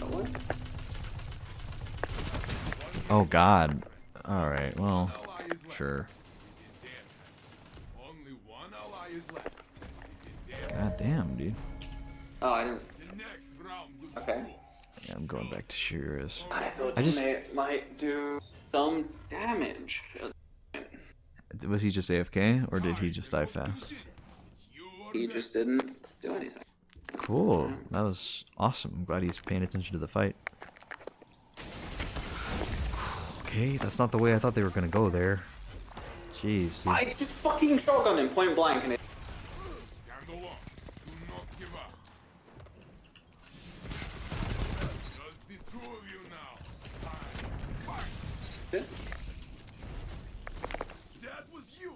one? Oh god. Alright, well, Ally is left. sure. He's in damn. Only one ally is left. He's in damn. God damn, dude. Oh, I didn't. The next round will Okay. Yeah, I'm going back to Shira's. I thought I just- teammate might do some damage. Was he just AFK, or did he just die fast? It's your He just didn't do anything. Cool. That was awesome. I'm glad he's paying attention to the fight. Okay, that's not the way I thought they were gonna go there. Jeez, dude. I just fucking shotgun him point blank and it. Stand along. Do not give up. Just the two of you now. Fight. That was you.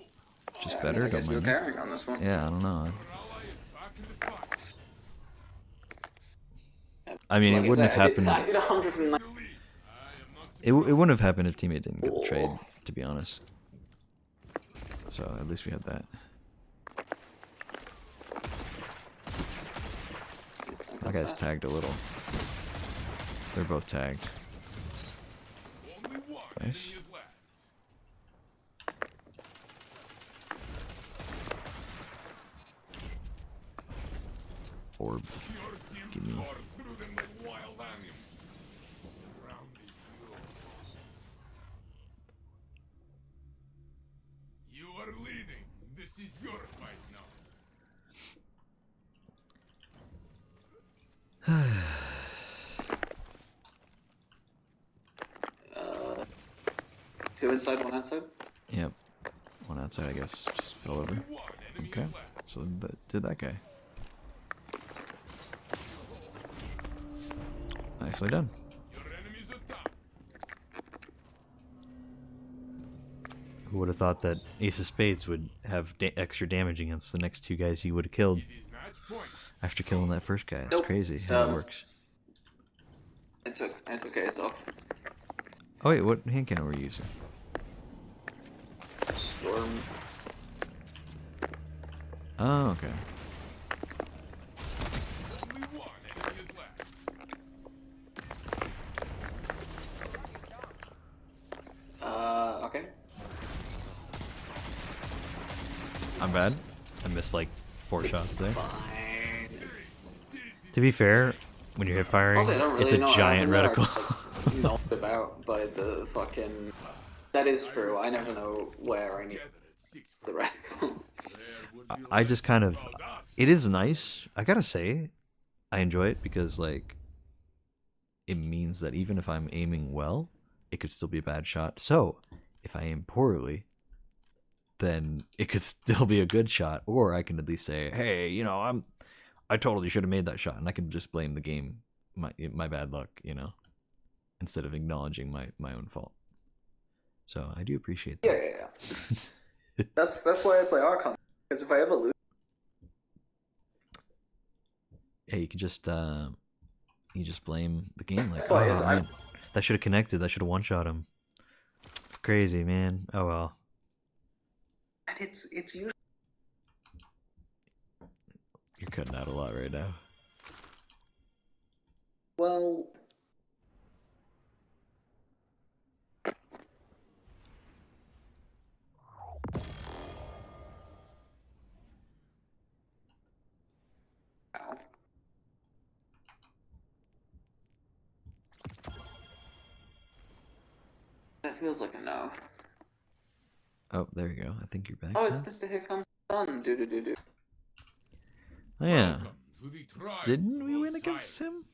Just I better, mean, I guess don't you're mind me. carrying on this one. Yeah, I don't know. Your ally is back in the fight. I mean, Like it I wouldn't said, have happened. I did 109. The lead. I am not It wouldn't have happened if teammate didn't get the trade, to be honest. So at least we had that. That guy's tagged a little. They're both tagged. only one Nice. enemy is left. Orb. Your team Give me. tore through them with wild animals. The round is yours. You are leading. This is your fight now. Two inside, one outside. Yep. One outside, I guess. Just fell over. One enemy Okay. is left. So that did that guy. Nicely done. Your enemies attack. Who would have thought that Ace of Spades would have extra damage against the next two guys he would have killed It is match point. after killing that first guy? That's Nope. crazy how it works. I took ace off. Oh wait, what hand cannon were you using? Storm. Oh, okay. Only one enemy is left. Okay. I'm bad. I missed like 4 shots there. Fine. It's To be fair, when you're hip firing, also, I don't really it's a know what giant happened there. reticle. I was, like, knocked about by the fucking. That is true. I never know where I need Together at 6 the reticle. I just kind of. It is nice. I gotta say, I enjoy it because like, it means that even if I'm aiming well, it could still be a bad shot. So, if I aim poorly, then it could still be a good shot, or I can at least say, "Hey, you know, I totally should have made that shot," and I can just blame the game, my bad luck, you know, instead of acknowledging my own fault. So I do appreciate that. Yeah. That's why I play Archon. Because if I ever lose, Yeah, you could just blame the game, like, Well, oh yeah, man, that should have connected, that should have one shot him. It's crazy, man. Oh well. and it's usually You're cutting out a lot right now. well. Ow. That feels like a no. Oh, there you go. I think you're back. Oh, it's now. Mr. Here Comes the Sun. Do do do do. Oh yeah. Welcome to the trials Didn't we of win against Osiris. him?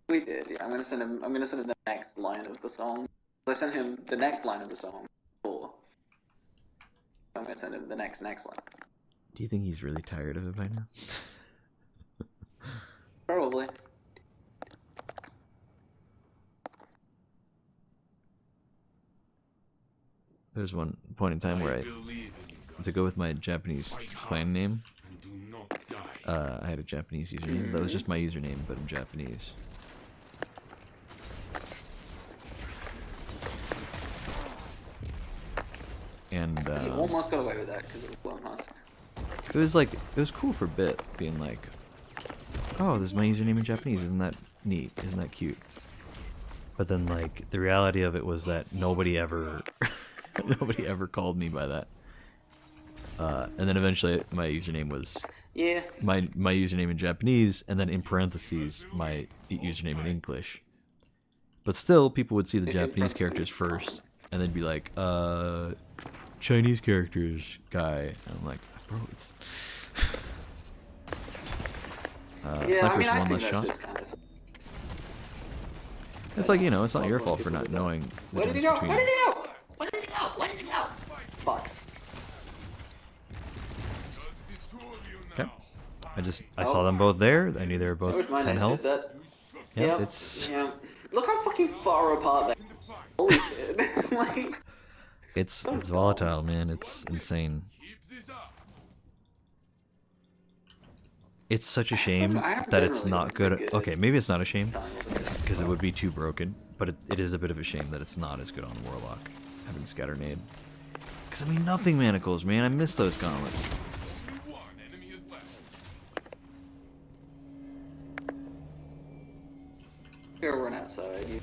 We did. Yeah, I'm gonna send him. I'm gonna send him the next line of the song. I sent him the next line of the song before. I'm I'm gonna send him the next link. Do you think he's really tired of it by now? Probably. There's one point in time where to go with my Japanese clan name, I had a Japanese username. That was just my username, but in Japanese. And You almost got away with that because it was well nice. it was like, it was cool for a bit, being like, oh, this is my username in Japanese, isn't that neat, isn't that cute? But then, like, the reality of it was that nobody ever nobody ever called me by that. And then eventually my username was my username in Japanese, and then in parentheses my username in English. But still, people would see the Japanese characters first, and they'd be like, Chinese characters guy. And I'm like, bro, it's Sniper's one less shot. It's like, you know, it's not your fault for not knowing the Where did he difference go? between... Where did he go? Where did he go? Where did he go? Fuck. Okay. I saw them both there. I knew they were So both was mine. 10 I health. did that. Yeah, Yep. it's Yeah. Look how fucking far apart they holy shit. Like, it's volatile, man. It's insane. It's such a shame I haven't that been it's really not good good. at Okay, maybe it's not a shame telling what it is, because it but- would be too broken, but it is a bit of a shame that it's not as good on Warlock having Scatter Nade. Because I mean, nothing manacles, man. I miss those gauntlets. Go run outside. You.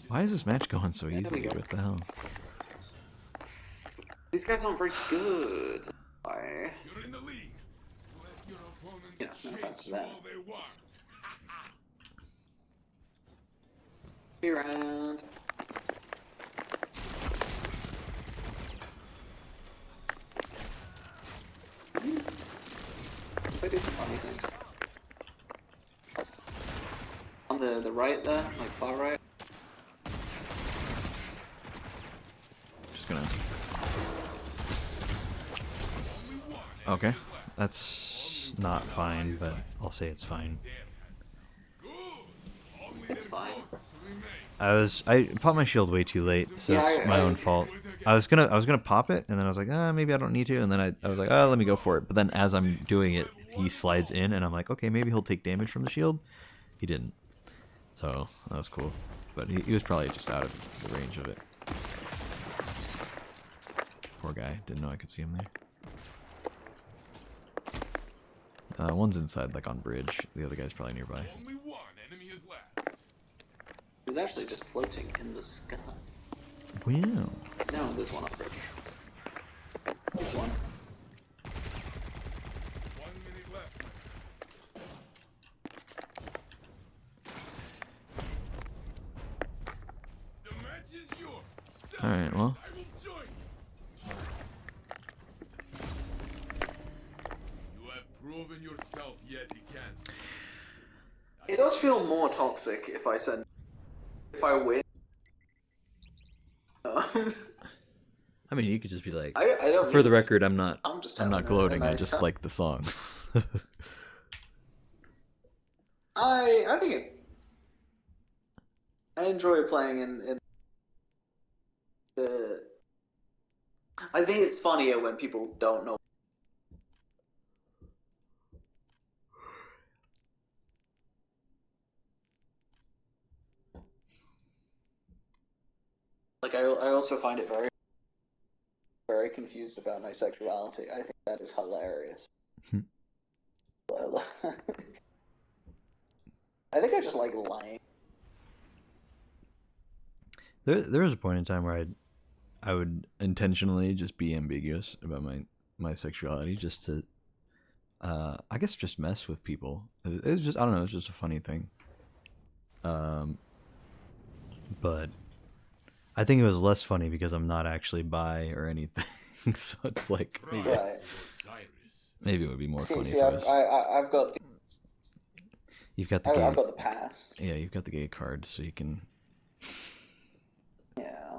Why is this match going so we easily? go. What the hell? These guys aren't very good. Why? You're in the league. Let your opponents Yeah, no chase offense to you that. all they want. Be around. They do some funny things. On the right there, like far right. Just gonna. Okay, that's not fine, but I'll say it's fine. It's fine. I popped my shield way too late, so Yeah, it's my own fault. I was gonna pop it, and then I was like, maybe I don't need to, and then I was like, let me go for it. But then as I'm doing it, he slides in, and I'm like, okay, maybe he'll take damage from the shield. He didn't, so that was cool. But he was probably just out of the range of it. Poor guy, didn't know I could see him there. One's inside, like on bridge. The other guy's probably nearby. Only one enemy is left. He's actually just floating in the sky. Wow. No, there's one up bridge. There's one. 1 minute left. The match is yours. All right, well. I will join you. You have proven yourself yet again. It does feel more toxic if I win. I mean, you could just be like, I don't. for the record, I'm not I'm not gloating. I nice just time. like the song. I think I enjoy playing in the. I think it's funnier when people don't know. Like I also find it very confused about my sexuality. I think that is hilarious. I think I just like lying. There was a point in time where I would intentionally just be ambiguous about my sexuality, just to, I guess, just mess with people. It was just, I don't know, it was just a funny thing. But I think it was less funny because I'm not actually bi or anything. So it's like maybe, Right. maybe it would be more funny See, if it was. I've got. You've got the I've gate. got the pass. Yeah, you've got the gate card, so you can. Yeah.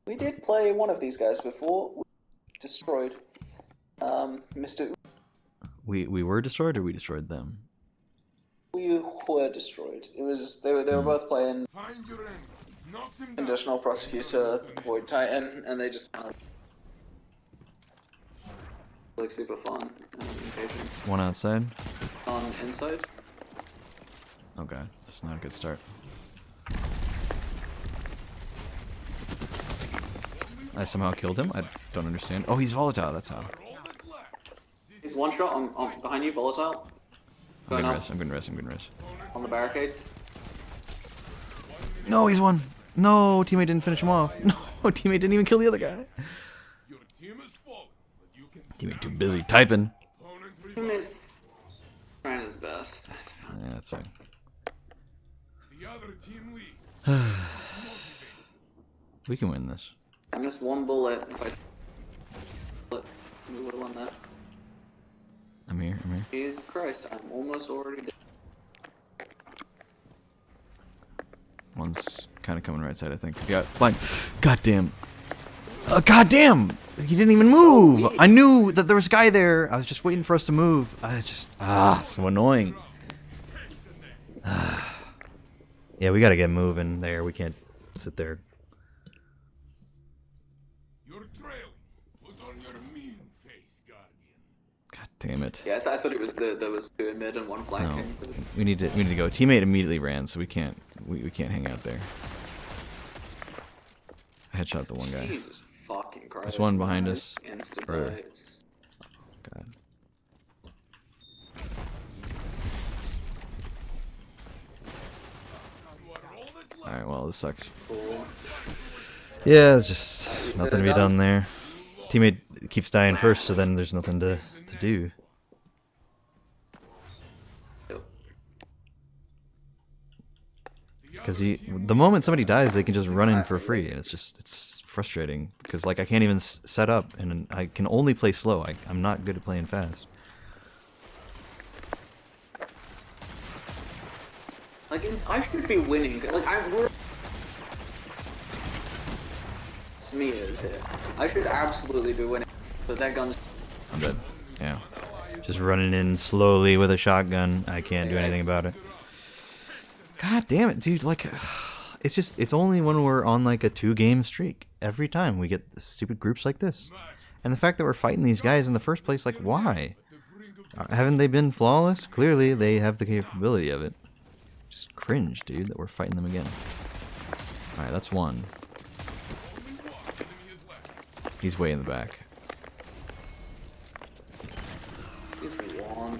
We did play one of these guys before. We destroyed Mr. We were destroyed, or we destroyed them. We were destroyed. It was they were both playing Find your enemy. Knocks him down. Conditional Prosecutor Void Titan, and they just like super fun and engaging. One outside. On inside. Okay, that's not a good start. I somehow killed him. I don't understand. Oh, he's volatile. That's how. He's one shot on behind you, volatile. I'm Going gonna up rest. I'm gonna rest. I'm gonna rest. on the barricade. No, he's one. No, teammate didn't finish him off. No, teammate didn't even kill the other guy. Your team is falling, but you can Teammate too busy typing. opponent Teammates trying his best. Yeah, that's fine. the other team leads. We can win this. I missed one bullet. If I bullet, we would have won that. I'm here. I'm here. Jesus Christ, I'm almost already dead. One's kind of coming right side, I think. Yeah, fine. Goddamn. Goddamn! He didn't even move! I knew that there was a guy there. I was just waiting for us to move. I just... so annoying. Yeah, we gotta get moving there. We can't sit there. You're trailing. Put on your mean face, Guardian. God damn it. Yeah, I thought it was there was two in mid and one No, flanking. we need to go. Teammate immediately ran, so we can't can't hang out there. I headshot the one guy. Jesus fucking Christ. There's one behind us. Instant Or- bites. God. Alright, well, this sucks. Cool. Yeah, it's just nothing to be done there. Teammate keeps dying first, so then there's nothing to do. Because the moment somebody dies, they can just run in for free, and it's frustrating. Because like I can't even set up, and I can only play slow. I'm not good at playing fast. Like, I should be winning. Like, we're... It's me is here. I should absolutely be winning. But that gun's... I'm dead. Yeah. Just running in slowly with a shotgun. I can't do anything about it. God damn it, dude. Like, it's only when we're on like a 2-game streak. Every time we get stupid groups like this. And the fact that we're fighting these guys in the first place, like, why? Haven't they been flawless? Clearly, they have the capability of it. Just cringe, dude, that we're fighting them again. Alright, that's one. He's way in the back. He's one.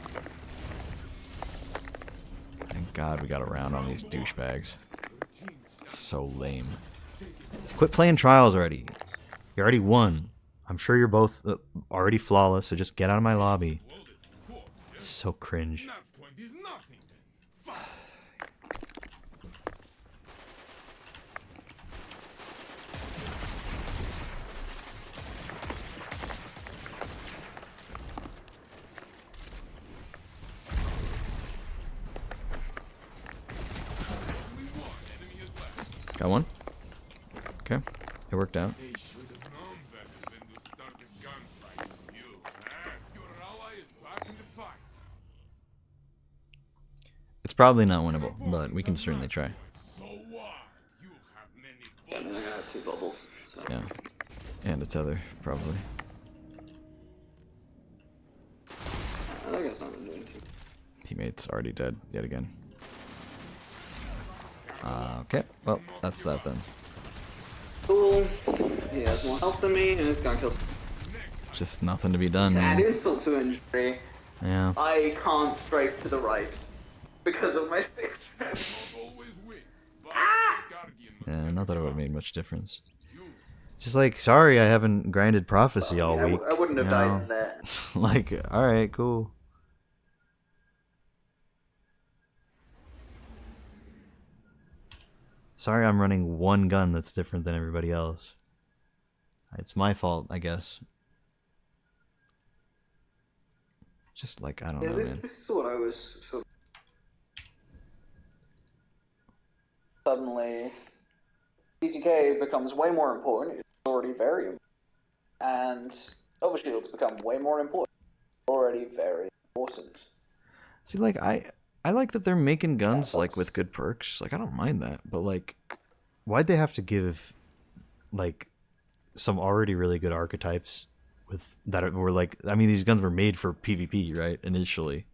Thank God we got a round on these douchebags. So lame. Quit playing trials already. You already won. I'm sure you're both already flawless, so just get out of my lobby. So cringe. That point is nothing. Got one? Okay. It worked out. They should have known better than to start a gunfight with you. Your ally is back in the fight. It's probably not winnable, but we can certainly try. So what? You have many Yeah, I mean, I got 2 bubbles. So. Yeah. And a tether, probably. That guy's not gonna do anything. Teammate's already dead yet again. Okay, well, that's that then. Cool. He has more health than me, and his gun kills. Just nothing to be done, To add man. insult to injury, Yeah. I can't strafe to the right because of my stick. always win. But Guardian must Yeah, not that it would have made much difference. Just like, sorry I haven't grinded prophecy all week. I wouldn't have you died know? in that. Like, alright, cool. Sorry I'm running one gun that's different than everybody else. It's my fault, I guess. Just like, I don't Yeah, know, this man. is what I was sort of suddenly BTK becomes way more important. It's already very important. And overshields become way more important. Already very important. See, like I like that they're making guns Yeah, like with good perks. Like I don't mind that, but like, why'd they have to give like some already really good archetypes with that were like? I mean, these guns were made for PvP, right? Initially,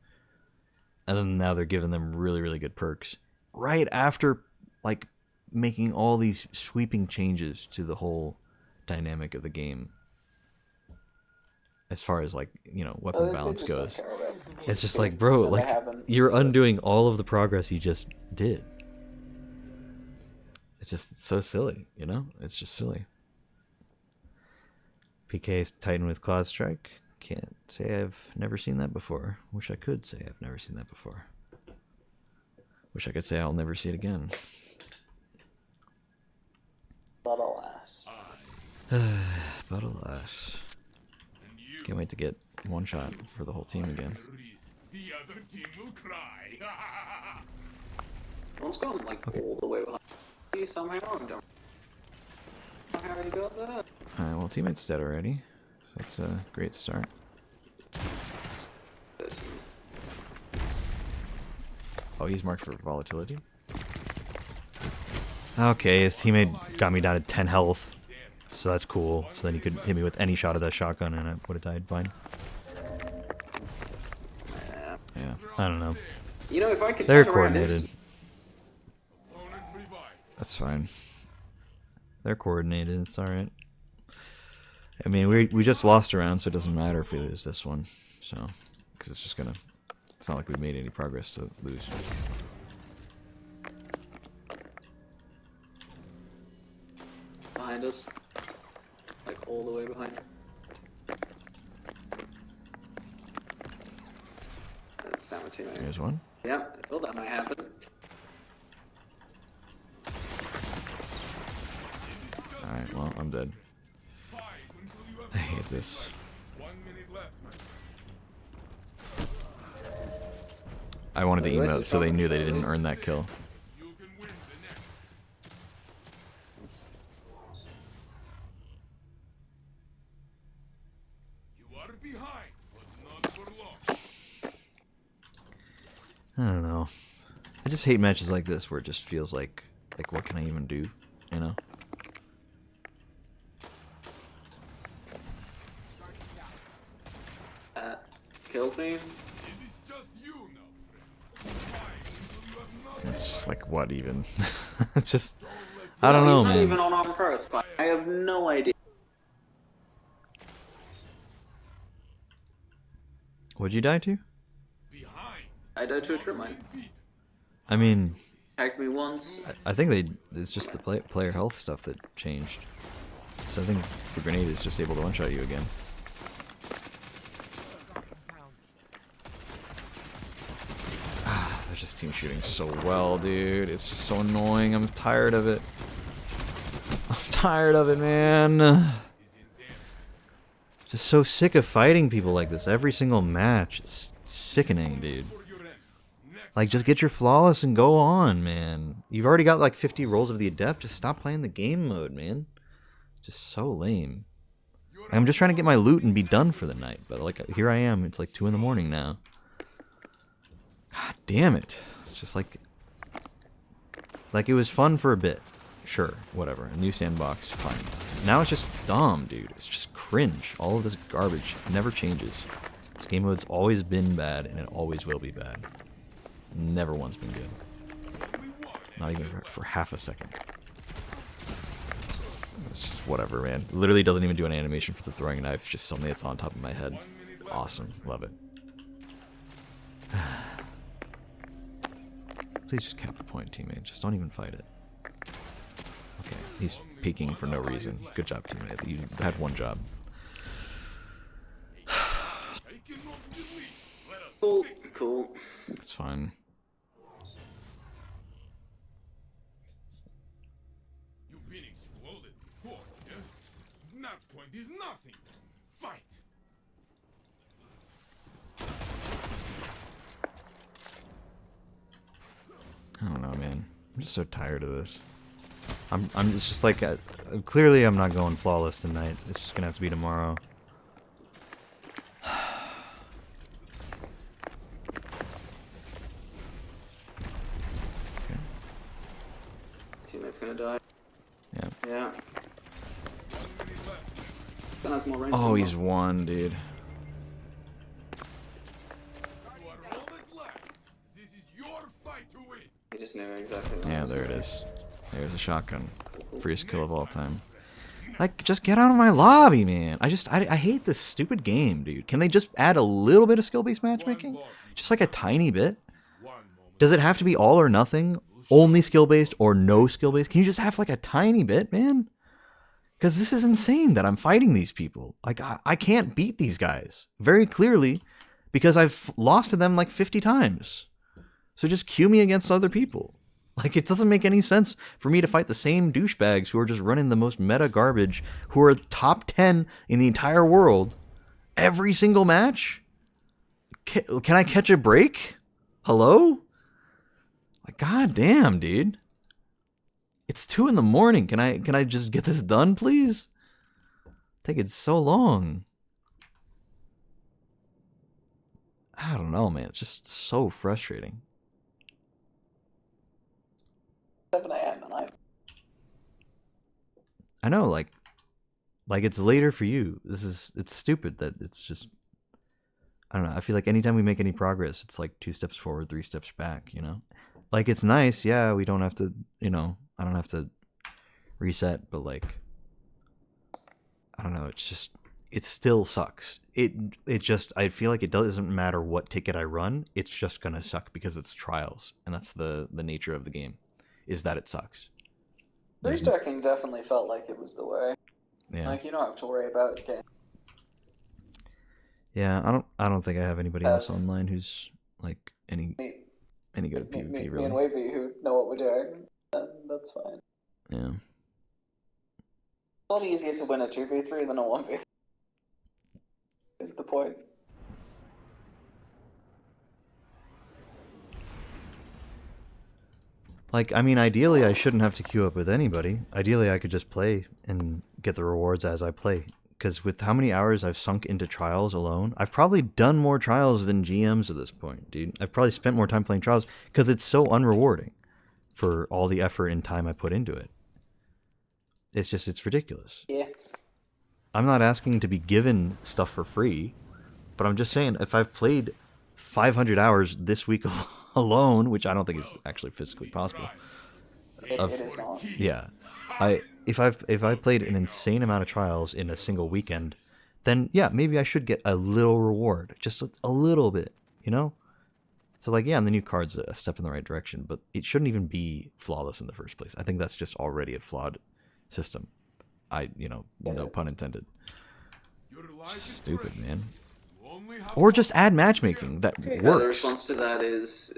and then now they're giving them really really good perks right after like making all these sweeping changes to the whole dynamic of the game. As far as like, you know, weapon They balance just don't goes. care about It's just like, bro, that they like haven't. you're undoing all of the progress you just did. It's so silly, you know? It's just silly. PK Titan with Cloud Strike. Can't say I've never seen that before. Wish I could say I've never seen that before. Wish I could say I'll never see it again. But alas. But alas. Can't wait to get one shot for the whole team again. The other team will cry. One's gone like all the way behind me somehow. I don't know how he got that. Alright, well, teammate's dead already. So that's a great start. 13. Oh, he's marked for volatility. Okay, his teammate got me down to 10 health. So that's cool. So then he could hit me with any shot of that shotgun and I would have died fine. Yeah, I don't know. You know, if I could They're turn around coordinated. That's fine. They're coordinated, it's alright. I mean, we just lost a round, so it doesn't matter if we lose this one. So, because it's just gonna... It's not like we've made any progress to lose. behind us. Like all the way behind. That's not my teammate. Here's one. Yeah, I thought that might happen. Alright, well, I'm dead. I hate this. 1 minute left. I wanted to emote so they knew they didn't earn that kill. You can win the next. You are behind, but not for long. I don't know. I just hate matches like this where it just feels like what can I even do, you know? Killed me. It is just you now, friend. Fight until you have not. It's just like, what even? It's just, I don't know, He's not man. even on armor first, but I have no idea. What'd you die to? Behind. I died to a trip mine. I mean, Tagged me once. I think it's just the player health stuff that changed. So I think the grenade is just able to one-shot you again. They're just team shooting so well, dude. It's just so annoying. I'm tired of it. I'm tired of it, man. Just so sick of fighting people like this every single match. It's sickening, dude. Like, just get your flawless and go on, man. You've already got like 50 rolls of the adept. Just stop playing the game mode, man. Just so lame. I'm just trying to get my loot and be done for the night. But like, here I am. It's like 2 in the morning now. God damn it. It's just like it was fun for a bit. Sure, whatever. A new sandbox, fine. Now it's just dumb, dude. It's just cringe. All of this garbage never changes. This game mode's always been bad, and it always will be bad. It's never once been good. Not even for half a second. It's just whatever, man. It literally doesn't even do an animation for the throwing knife. Just something that's on top of my head. Awesome. Love it. Please just cap the point, teammate. Just don't even fight it. Okay, he's peeking for no reason. Good job, teammate. You had one job. Cool, cool. It's fine. You've been exploded before, yeah? That point is nothing. Fight. I don't know, man. I'm just so tired of this. It's just like clearly I'm not going flawless tonight. It's just gonna have to be tomorrow. Teammate's gonna die. Yeah. Yeah. That has more range. Oh, than he's one, dude. You are all that's left. This is your fight to win. He just knew exactly. What Yeah, there it is. There's a shotgun. Freest kill of all time. Like, just get out of my lobby, man. I hate this stupid game, dude. Can they just add a little bit of skill-based matchmaking? Just like a tiny bit? Does it have to be all or nothing? Only skill-based or no skill-based? Can you just have like a tiny bit, man? Because this is insane that I'm fighting these people. Like, I can't beat these guys. Very clearly, because I've lost to them like 50 times. So just queue me against other people. Like, it doesn't make any sense for me to fight the same douchebags who are just running the most meta garbage, who are top 10 in the entire world, every single match? Can I catch a break? Hello? Like, god damn, dude. It's 2 in the morning. Can I just get this done, please? Taking so long. I don't know, man. It's just so frustrating. 7 a.m. and I know, like it's later for you. It's stupid that it's just, I don't know. I feel like anytime we make any progress, it's like 2 steps forward, 3 steps back, you know? Like, it's nice, yeah, we don't have to, you know, I don't have to reset, but like, I don't know, it's just, it still sucks. It just, I feel like it doesn't matter what ticket I run, it's just gonna suck because it's trials, and that's the nature of the game, is that it sucks. restacking definitely felt like it was the way. Yeah. Like, you don't have to worry about it. Yeah, I don't think I have anybody else online who's like any good at PvP, Me really. and Wavy who know what we're doing, and that's fine. Yeah. It's a lot easier to win a 2v3 than a 1v3. Is the point. Like, I mean, ideally I shouldn't have to queue up with anybody. Ideally I could just play and get the rewards as I play. Because with how many hours I've sunk into trials alone, I've probably done more trials than GMs at this point, dude. I've probably spent more time playing trials because it's so unrewarding for all the effort and time I put into it. It's ridiculous. Yeah. I'm not asking to be given stuff for free, but I'm just saying if I've played 500 hours this week alone, which I don't think is actually physically possible. It is not. Yeah. If I've played an insane amount of trials in a single weekend, then yeah, maybe I should get a little reward, just a little bit, you know? So like, yeah, and the new card's a step in the right direction, but it shouldn't even be flawless in the first place. I think that's just already a flawed system. No pun intended. Just stupid, man. Or just add matchmaking that The works. response to that is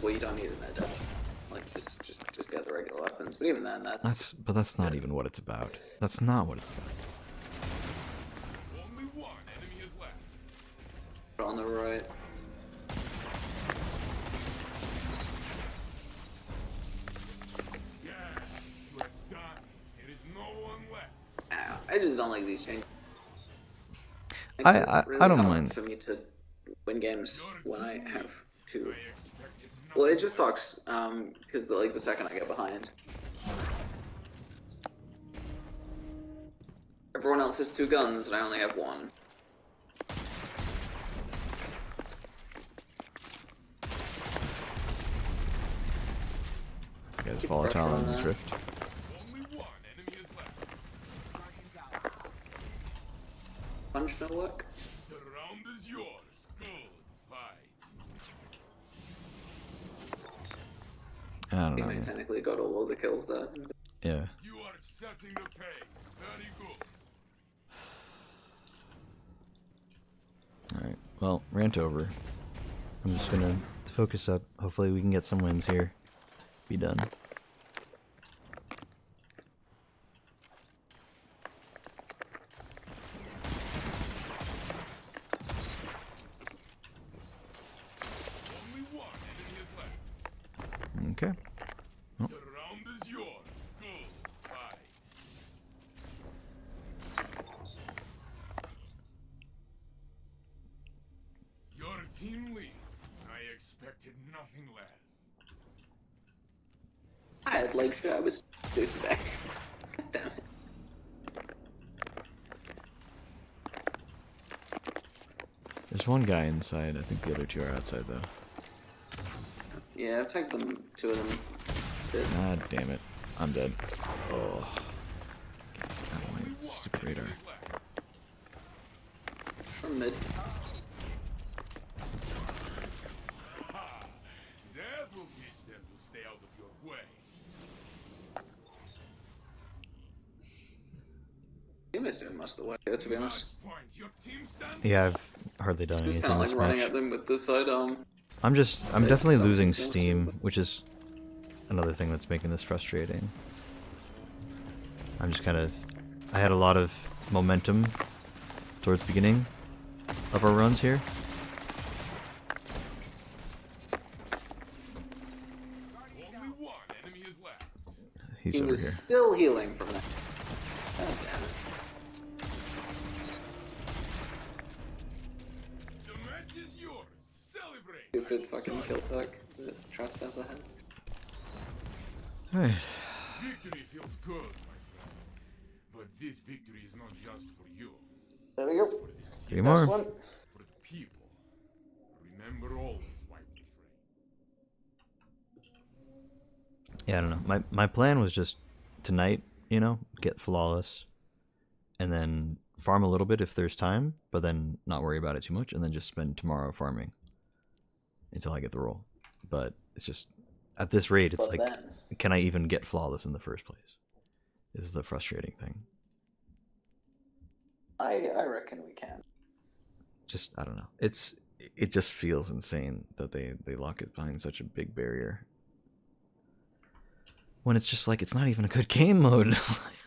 well, you don't need an edit. Like, just get the regular weapons. But even then, that's That's not even what it's about. That's not what it's about. Only one enemy is left. on the right. Yes, you have done. There is no one left. I just don't like these changes. I don't hard mind. for me to win games when I have to. Well, it just sucks because the second I get behind, everyone else has 2 guns and I only have 1. You guys Keep volatile pressure on in this that. rift. Only one enemy is left. Punch no luck. The round is yours. Good fight. I don't You know. may Man. technically got all of the kills there. Yeah. You are setting the pace. Very good. Alright. Well, rant over. I'm just gonna focus up. Hopefully we can get some wins here. Be done. Only one enemy is left. nothing less. I had like shit I was do today. Damn it. There's one guy inside. I think the other two are outside though. Yeah, I've tagged them, 2 of them. God damn it. I'm dead. Oh. Oh my stupid radar. From mid. That will teach them to stay out of your way. Teammates doing most of the work here, to be honest. Point, your team stands Yeah, I've hardly done Just anything kind of this like running match. at them with the sidearm. I'm definitely That's losing insane. steam, which is another thing that's making this frustrating. I'm just I had a lot of momentum towards the beginning of our runs here. only one enemy is left. He's He over was here. still healing from that. God damn it. The match is yours. Celebrate. Stupid fucking kill perk that Trespasser has. Alright. Victory feels good, my friend. But this victory is not just for you. There we go. For the city, Three Last more. one. for the people. Remember always why we train. Yeah, I don't know. My plan was just tonight, you know, get flawless, and then farm a little bit if there's time, but then not worry about it too much, and then just spend tomorrow farming until I get the roll. But it's just at this rate, it's But like, then, can I even get flawless in the first place? Is the frustrating thing. I reckon we can. Just I don't know. It just feels insane that they lock it behind such a big barrier. When it's just like it's not even a good game mode.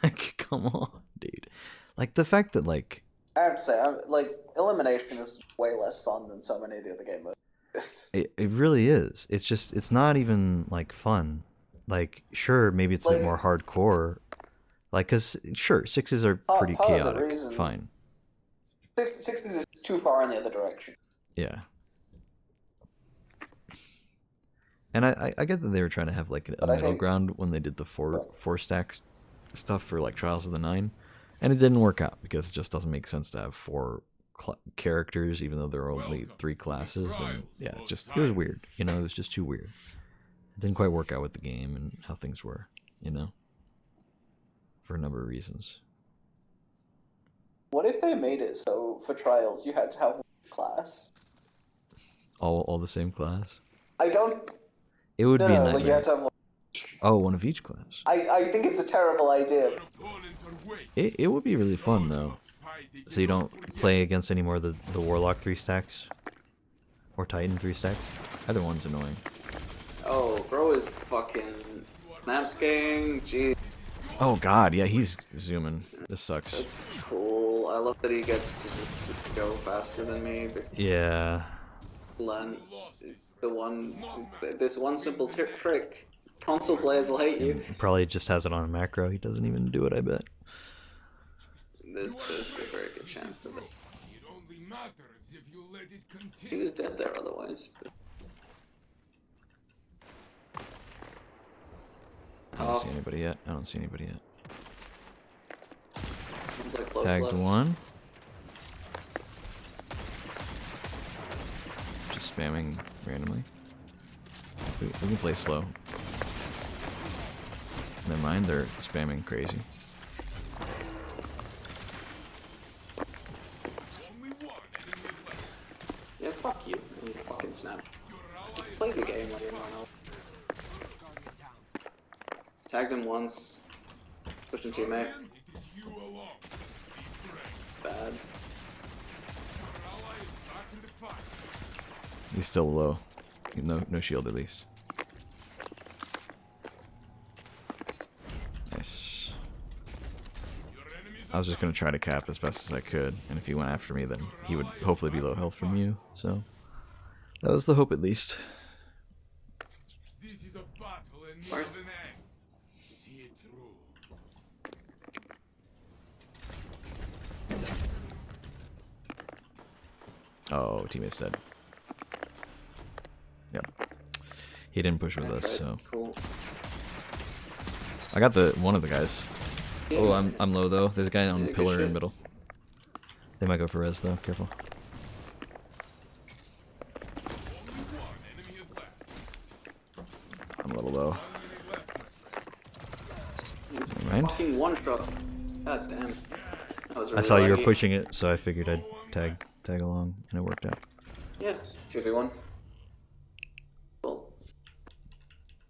Like, come on, dude. Like the fact that like I have to say, like, elimination is way less fun than so many of the other game modes. it really is. It's just it's not even like fun. Like sure, maybe it's a bit Like- more hardcore. Like cuz sure, sixes are pretty part of the chaotic. reason- Fine. 60 is too far in the other direction. Yeah. And I get that they were trying to have like a But I middle think- ground when they did the four stacks stuff for like Trials of the Nine, and it didn't work out because it just doesn't make sense to have four characters even though there are only 3 classes. And yeah, it was weird. You know, it was just too weird. It didn't quite work out with the game and how things were. You know, for a number of reasons. What if they made it so for trials you had to have one class? All the same class. I don't. It would No, be a no, nightmare. like you had to have one. Oh, one of each class. I think it's a terrible idea. Opponents are waiting. It would be really fun though. Fight they So you cannot don't forget. play against any more of the Warlock 3 stacks? Or Titan 3 stacks? Either one's annoying. Oh, bro is fucking snapsking. Gee, Oh god, yeah, he's zooming. This sucks. that's cool. I love that he gets to just go faster than me. But Yeah. learn this one simple trick. Console players will hate you. He probably just has it on a macro. He doesn't even do it, I bet. There's a very good chance that It only matters if you let it he continue. was dead there otherwise. But I don't see anybody yet. I don't see anybody yet. it's like close Tagged left. one. Just spamming randomly. We can play slow. Never mind, they're spamming crazy. Only one enemy is left. Yeah, fuck you. You fucking snap. Just play the game like everyone else. Tagged him once. Pushed him teammate. And it is you alone. Be brave. Bad. Your ally is back in the fight. He's still low. No shield at least. Nice. Your enemies I was just gonna try to cap as best as I could, and if he went after me, then he would hopefully be low health from you. So that was the hope, at least. This is a battle and not Where's- an end. See it through. Oh, teammate's dead. Yep. He didn't push with us, Right, so cool. I got one of the guys. Oh, I'm low though. There's a guy on Yeah, the good pillar in shit. middle. They might go for res though. Careful. Enemy is left. I'm a little low. 1 minute left, my friend. He's Never mind. fucking one shot. God damn. That was really I saw you were laggy. pushing it, so I figured I'd tag along, and it worked out. Yeah, 2v1. Cool.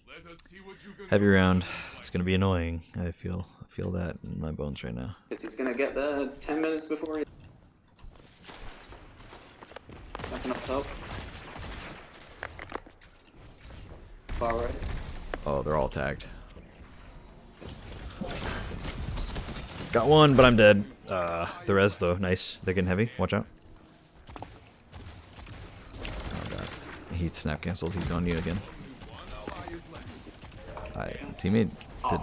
Let us see what you can Heavy do. round. It's gonna be annoying. I feel that in my bones right now. Because he's gonna get there 10 minutes before he... Jumping up top. Far right. Oh, they're all tagged. Got one, but I'm dead. The res though, nice. They're getting heavy. Watch out. Oh god. He snap canceled. He's on you again. Teammate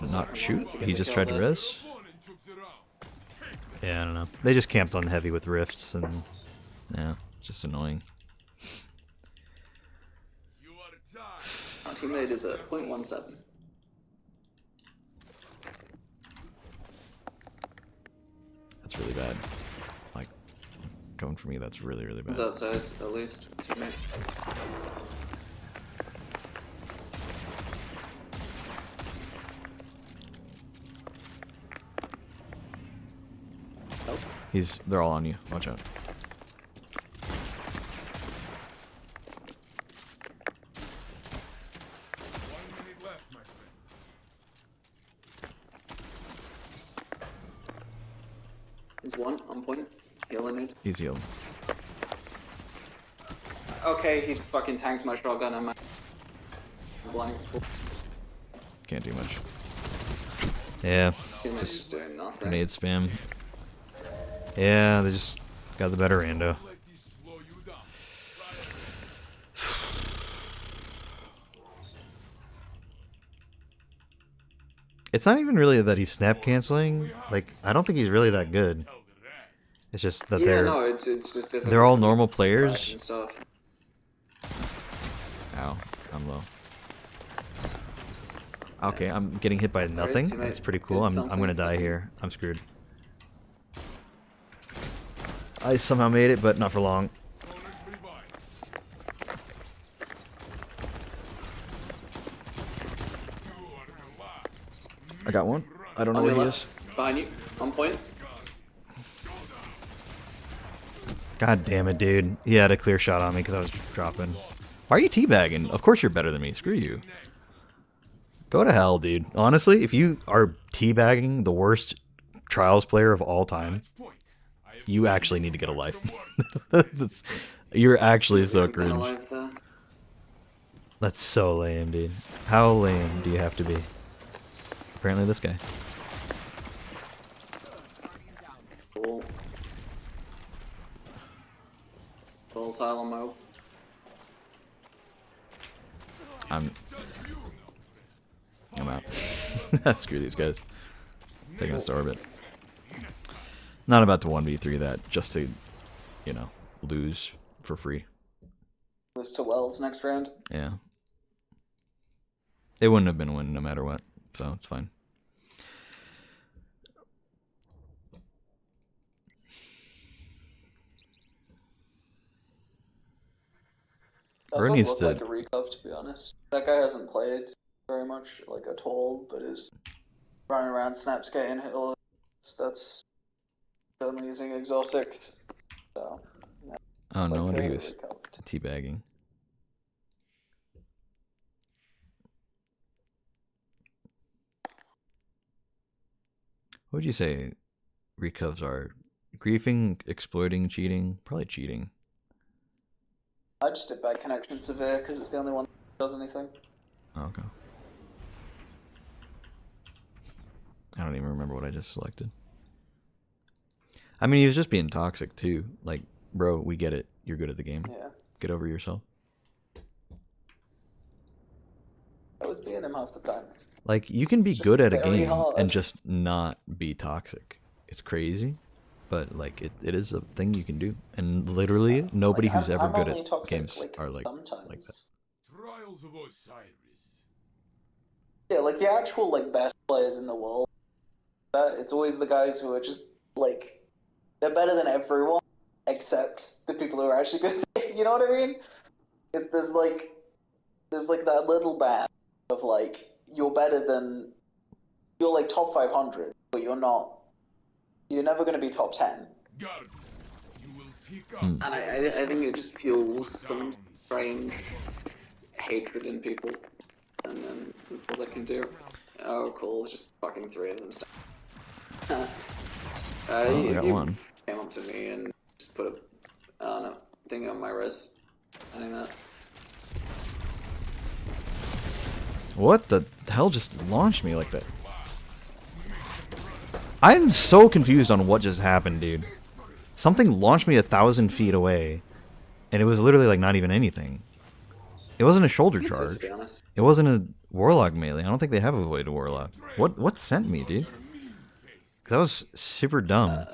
did not shoot. He just tried to res. Opponent took the round. Yeah, I don't know. They just camped on heavy with rifts, and yeah, it's just annoying. You are tied. Our teammate is at 0.17. That's really bad. Like, coming for me, that's really, really bad. He's outside, at least. Teammate. Nope. They're all on you. Watch out. One minute left, my friend. He's one, on point. Healing it. He's healed. Okay, he fucking tanked my shotgun and my... blank. Can't do much. Yeah, Teammate's just just doing nothing. grenade spam. Yeah, they just got the better rando. Let this slow you down. It's not even really that he's snap canceling. Like, I don't think he's really that good. Tell the rest. It's just that Yeah, no, it's just difficult. they're all normal Crash players. and stuff. Ow, I'm low. Okay, I'm getting hit by nothing. teammate That's pretty did cool. I'm something gonna die fucking- here. I'm screwed. I somehow made it, but not for long. Opponent revived. You are the last. I got one. I don't know On where your he left. is. Behind you. On point. God damn it, dude. He had a clear shot on me because I was dropping. Why are you teabagging? Of course you're better than me. Screw you. Go to hell, dude. Honestly, if you are teabagging the worst Trials player of all time, Point. I have you actually need to get a life. That's- you're actually so Been cringe. alive there. That's so lame, dude. How lame do you have to be? Apparently this guy. Cool. Volatile ammo. I'm out. Screw these guys. Taking us to orbit. Not about to 1v3 that just to, you know, lose for free. This to Wells next round. Yeah. It wouldn't have been a win no matter what, so it's fine. That Or does needs look to- like a recov, to be honest. That guy hasn't played very much, like at all, but is running around snap skating, hit all. That's only using exotics. So. Oh, no like, wonder he very was recoved. teabagging. What would you say recovs are? Griefing, exploiting, cheating? Probably cheating. I just did bad connection severe because it's the only one that does anything. Oh, okay. I don't even remember what I just selected. I mean, he was just being toxic too. Like, bro, we get it. You're good at the game. Yeah. Get over yourself. I was being him half the time. Like, you can It's be just good at a very game hard. and just not be toxic. It's crazy, but like it is a thing you can do. And literally, nobody Like, who's ever I'm good only at toxic, games are like that. sometimes. Trial Trials of Osiris. Yeah, like the actual like best players in the world. It's always the guys who are just like they're better than everyone except the people who are actually good. You know what I mean? If there's like that little band of like you're better than you're like top 500, but you're not. You're never going to be top 10. Guard, you will pick up. And I think it just fuels some strange hatred in people, and then that's all they can do. Oh, cool! There's just fucking 3 of them. Oh, I got you one. came up to me and just put a, I don't know, thing on my wrist. I think that. What the hell just launched me like that? I'm so confused on what just happened, dude. Something launched me 1,000 feet away, and it was literally like not even anything. It wasn't a shoulder charge. To be honest. It wasn't a warlock melee. I don't think they have a void warlock. What sent me, dude? 'Cause that was super dumb.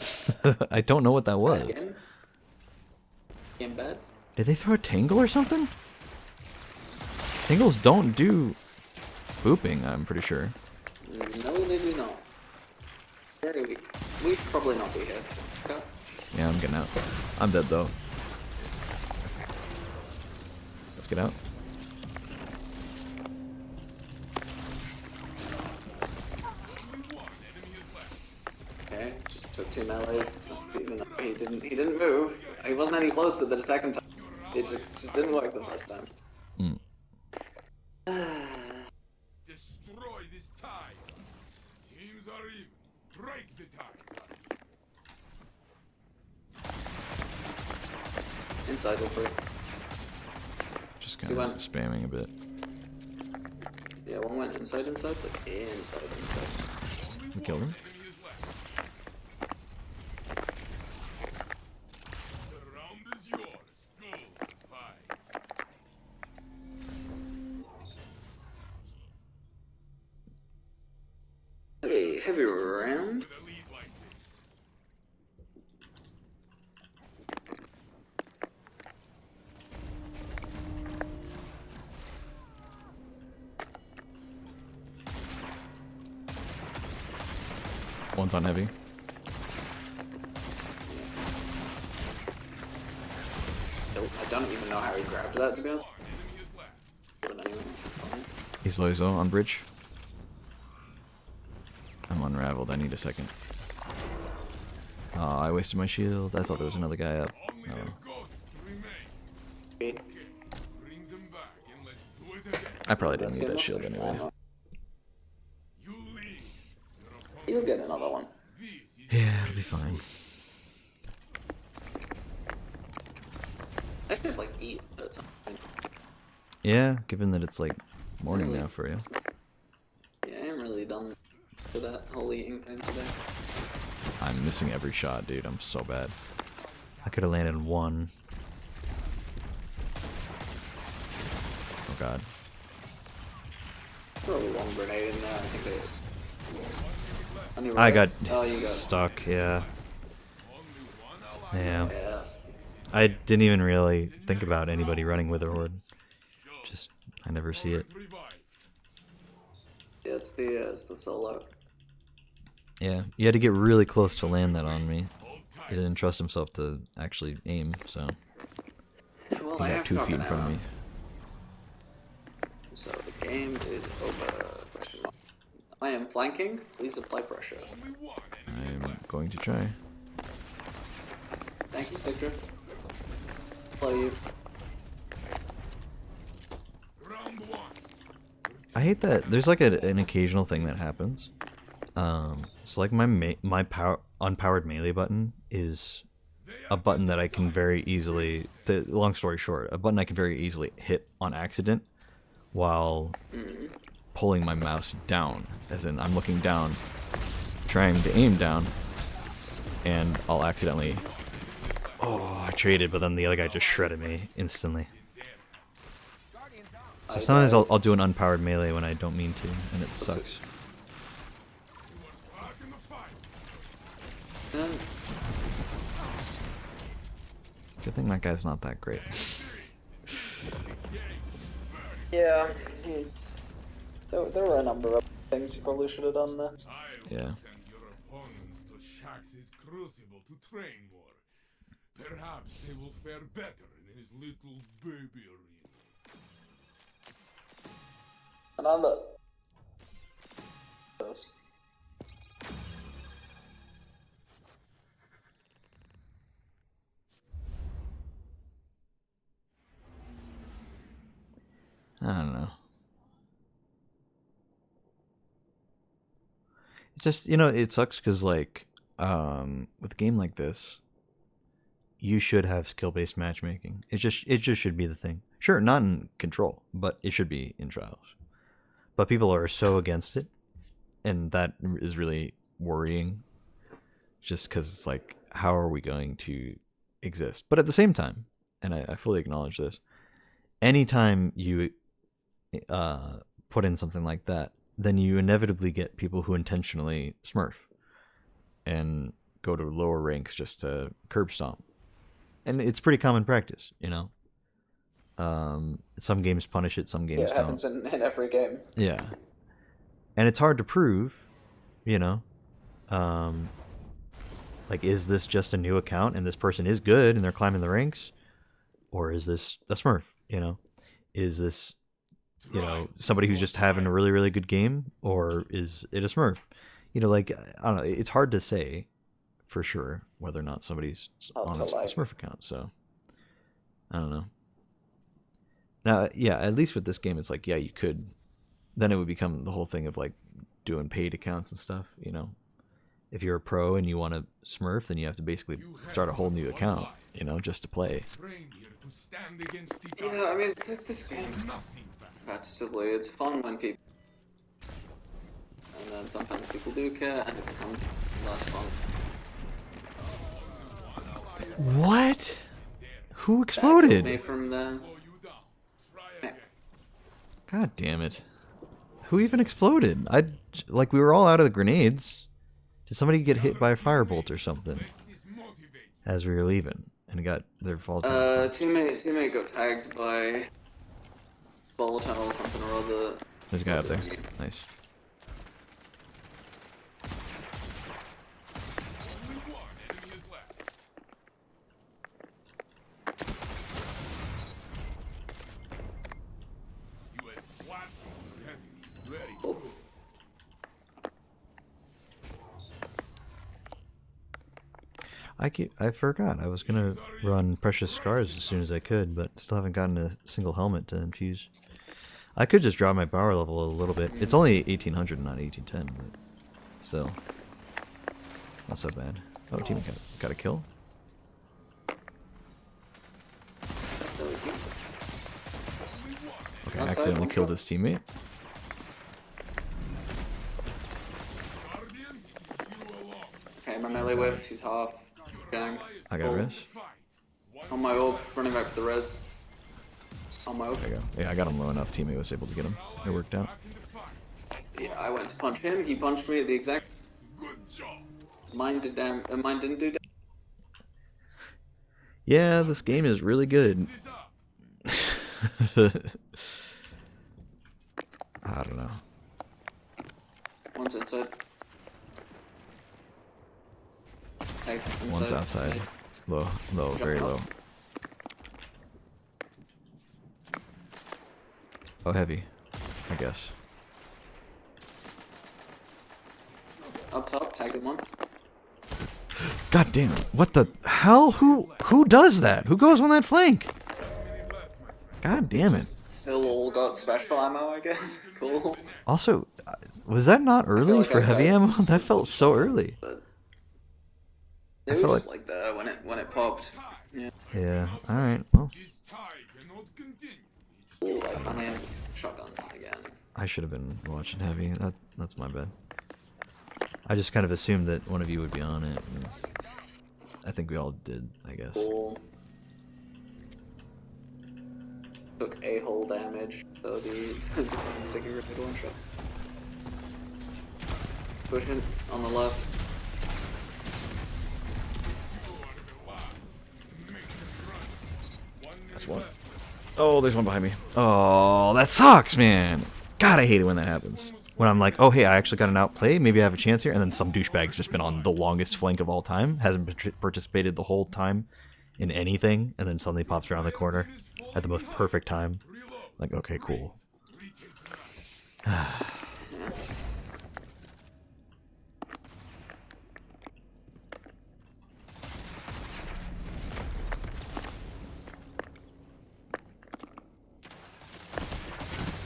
I don't know what that was. Again? In bed? Did they throw a tangle or something? Tangles don't do booping, I'm pretty sure. No, they do not. Very weak. We should probably not be here. Okay. Yeah, I'm getting out. I'm dead though. Let's get out. Okay, just took 2 melees. Even though he didn't move. He wasn't any closer the second time. It just didn't work the first time. Mm. Destroy this tie. Teams are even. Break the tie. Inside will free. Just So kind you of went- spamming a bit. Yeah, one went inside, but inside. We killed him. Enemy is left. Surround is yours. Go. Fight. Okay, heavy round. With a lead like this. One's on heavy. Nope, I don't even know how he grabbed that, to be honest. Enemy is left. But anyway, this is fine. He's Loizo on bridge. I'm unraveled. I need a second. Oh, I wasted my shield. I thought there was another guy up. Only their ghosts remain. Okay. Okay. Bring them back and let's do it again. I probably didn't That's need good that shield enough. anyway. You lead. Your opponent. You'll get another one. This is Yeah, it'll be fine. I should like eat at some point. Yeah, given that it's like morning now for you. Yeah, I am really done for that whole eating thing today. I'm missing every shot, dude. I'm so bad. I could have landed one. Oh god. Throw a long grenade in there. I think they. On your I right. got Oh, you got. stuck, yeah. Yeah. Yeah. I didn't even really think about anybody running with a horde. Just, I never see it. revived. Yeah, it's the solo. Yeah, you had to get really close to land that on me. He didn't trust himself to actually aim, so Well, he I got have 2 feet in fucking front of ammo. me. So the game is over. Question mark. I am flanking. Please apply pressure. Only one enemy is I'm left. going to try. Thank you, Spectre. Play you. Round one. I hate that there's like an occasional thing that happens. So like my power unpowered melee button is a button that I can very easily. Long story short, a button I can very easily hit on accident while pulling my mouse down, as in I'm looking down, trying to aim down, and I'll accidentally. Oh, I traded, but then the other guy just shredded me instantly. So sometimes I'll do an unpowered melee when I don't mean to, and it sucks. Back in the fight. Good thing that guy's not that great. Yeah, there were a number of things he probably should have done there. I will Yeah. send your opponents to Shax's crucible to train more. Perhaps they will fare better in his little baby arena. And on the those. I don't know. It's just, you know, it sucks because, like, with a game like this, you should have skill-based matchmaking. It just should be the thing. Sure, not in Control, but it should be in Trials. But people are so against it, and that is really worrying. Just because it's like, how are we going to exist? But at the same time, and I fully acknowledge this, anytime you put in something like that, then you inevitably get people who intentionally smurf and go to lower ranks just to curb stomp. And it's pretty common practice, you know. Some games punish it, some games Yeah, it don't. happens in every game. Yeah. And it's hard to prove, you know. Like, is this just a new account and this person is good and they're climbing the ranks? Or is this a smurf, you know? Is this, you know, somebody who's just having a really, really good game? Or is it a smurf? You know, like, I don't know. It's hard to say for sure whether or not somebody's on a smurf account. So, I don't know. Now, yeah, at least with this game, it's like, yeah, you could. Then it would become the whole thing of, like, doing paid accounts and stuff, you know? If you're a pro and you want to smurf, then you have to basically start a whole new account, you know, just to play. Yeah, I mean, this game, competitively, it's fun when people... And then sometimes people do care, and it becomes less fun. What? Who exploded? Me from the... God damn it. Who even exploded? Like, we were all out of the grenades. Did somebody get hit by a firebolt or something as we were leaving and got their fault? Teammate got tagged by volatile something or other. There's a guy up there. Nice. I forgot. I was gonna run Precious Scars as soon as I could, but still haven't gotten a single helmet to infuse. I could just drop my power level a little bit. It's only 1800, not 1810, but still, not so bad. Oh, team got a kill. Okay, I accidentally killed his teammate. Okay, my melee whip, she's half. Gang. I got res. On my orb, running back for the res. On my orb. There you go. Yeah, I got him low enough. Teammate was able to get him. It worked out. Yeah, I went to punch him. He punched me at the exact. Mine did mine didn't do damage. Yeah, this game is really good. I don't know. One's inside. Hey, One's outside. Low, very low. Oh, heavy, I guess. Up top, tagged him once. God damn it. What the hell? Who does that? Who goes on that flank? God damn it. Still all got special ammo, I guess. Cool. Also, was that not early like for heavy ammo? That felt so early. But I it feel was like that when it popped. Yeah. Yeah, alright, well. Ooh, I finally have shotgun again. I should have been watching heavy. That's my bad. I just kind of assumed that one of you would be on it. And I think we all did, I guess. Cool. Took a-hole damage, so the sticky ripid one shot. Pushing on the left. That's one. Oh, there's one behind me. Oh, that sucks, man. God, I hate it when that happens. When I'm like, oh, hey, I actually got an outplay. Maybe I have a chance here. And then some douchebag's just been on the longest flank of all time. Hasn't participated the whole time in anything. And then suddenly pops around the corner at the most perfect time. Like, okay, cool.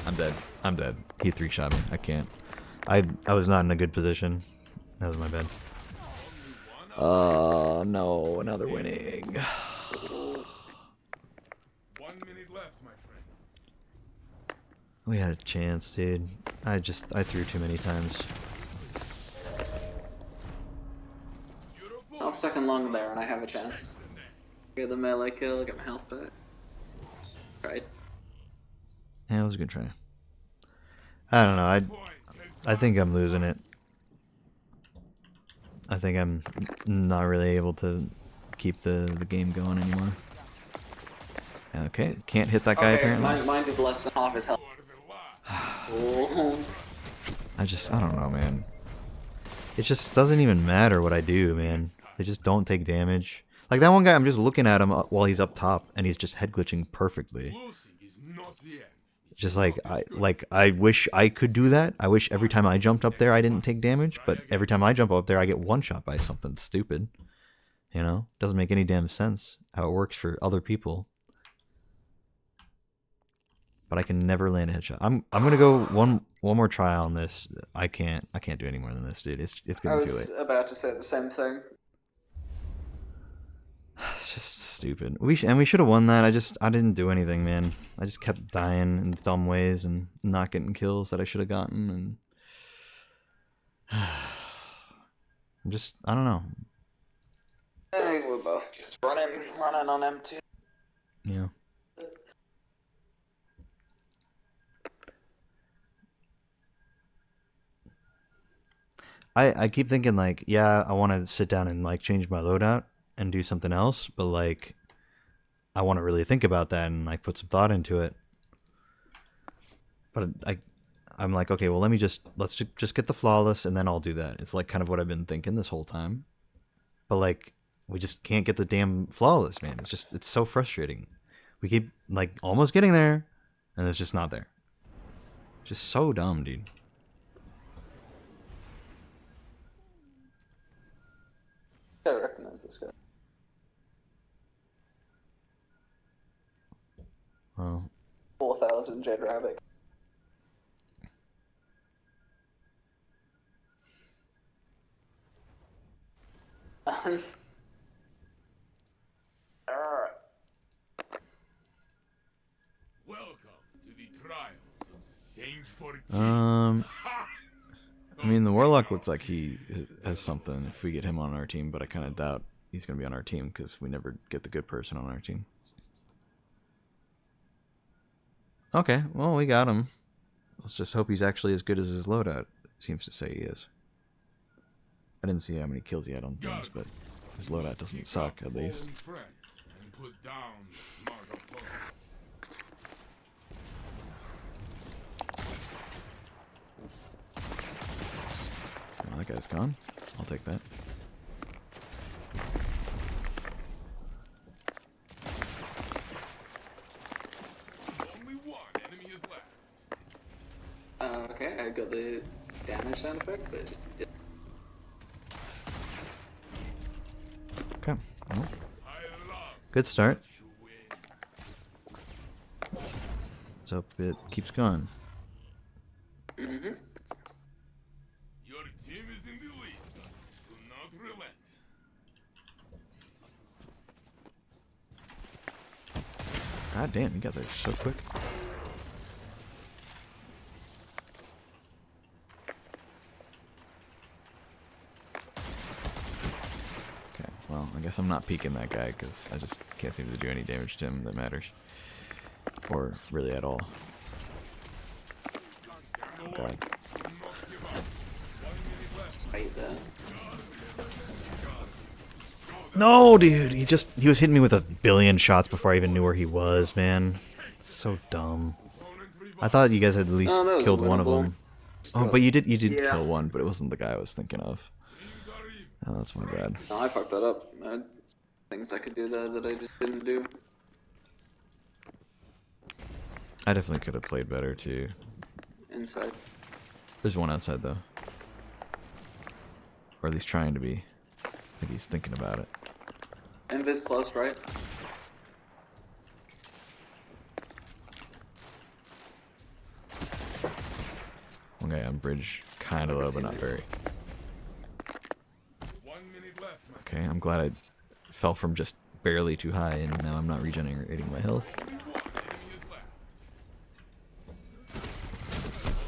I'm dead. I'm dead. He 3-shot me. I can't. I was not in a good position. That was my bad. No. Now they're winning. 1 minute left, my friend. We had a chance, dude. I threw too many times. I'll second long there and I have a chance. Get the melee kill, get my health back. Right. Yeah, it was a good try. I don't know. I think I'm losing it. I think I'm not really able to keep the game going anymore. Okay, can't hit that guy apparently. Mine did less than half his health. Oh. I don't know, man. It just doesn't even matter what I do, man. They just don't take damage. Like that one guy, I'm just looking at him while he's up top, and he's just head glitching perfectly. Just like I wish I could do that. I wish every time I jumped up there I didn't take damage, but every time I jump up there I get one shot by something stupid. You know? Doesn't make any damn sense how it works for other people. But I can never land a headshot. I'm gonna go one more try on this. I can't do any more than this, dude. It's getting too late. I was about to say the same thing. It's just stupid. We should have won that. I didn't do anything, man. I just kept dying in dumb ways and not getting kills that I should have gotten, and I don't know. I think we're both just running on M2. Yeah. I keep thinking like, yeah, I want to sit down and like change my loadout and do something else, but like I want to really think about that and like put some thought into it. But I'm like, okay, well let's just get the flawless and then I'll do that. It's like kind of what I've been thinking this whole time. But like we just can't get the damn flawless, man. It's so frustrating. We keep like almost getting there and it's just not there. Just so dumb, dude. I recognize this guy. Oh. 4,000 Jade Rabbit. Alright. Welcome to the trials of Saint 14. I mean, the Warlock looks like he has something if we get him on our team, but I kind of doubt he's going to be on our team because we never get the good person on our team. Okay, well, we got him. Let's just hope he's actually as good as his loadout seems to say he is. I didn't see how many kills he had on things, but his loadout doesn't suck, at least. Oh, that guy's gone. I'll take that. Only one enemy is left. Okay, I got the damage sound effect, but it just didn't. Okay. Well, good start. Let's hope it keeps going. Mm-hmm. Your team is in the lead. Do not relent. God damn, you got there so quick. Okay, well, I guess I'm not peeking that guy because I just can't seem to do any damage to him that matters. Or really at all. Oh god. Right there. No, dude, he was hitting me with a billion shots before I even knew where he was, man. So dumb. I thought you guys had at least Oh, that was killed one of winnable. them. Oh, but you did Yeah. kill one, but it wasn't the guy I was thinking of. Oh, that's my bad. No, I fucked that up. I had things I could do there that I just didn't do. I definitely could have played better too. Inside. There's one outside though. Or at least trying to be. I think he's thinking about it. Invis close, right? One guy on bridge, kind of low, but not very. 1 minute left, man. Okay, I'm glad I fell from just barely too high, and now I'm not regenerating my health.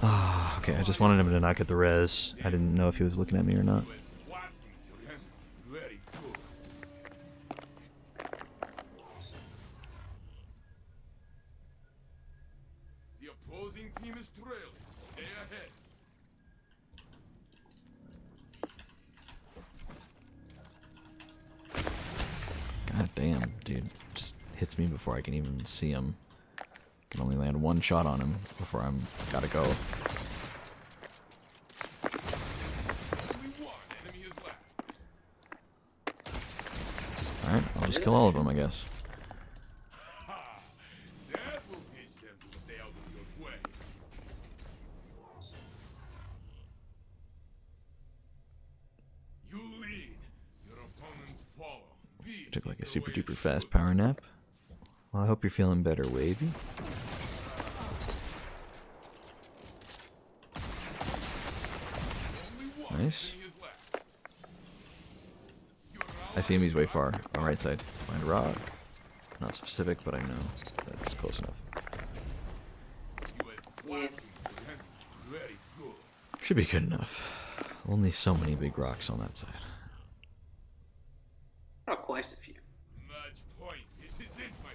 Ah, okay, I just wanted him to not get the res. I didn't know if he was looking at me or not. Very good. The opposing team is trailing. Stay ahead. God damn, dude. Just hits me before I can even see him. Can only land one shot on him before I'm gotta go. Only one enemy is left. Alright, I'll just kill all of them, I guess. Ha! That will teach them to stay out of your way. You lead. Your opponents follow. This Took like a is the super way it duper fast should power be. nap. Well, I hope you're feeling better, Wavy. Only one Nice. enemy is left. Your I see him, he's way far. On right side. Find a rock. Not specific, but I know that's close enough. Very good. Should be good enough. Only so many big rocks on that side. Not quite a few. Match point. This is it, my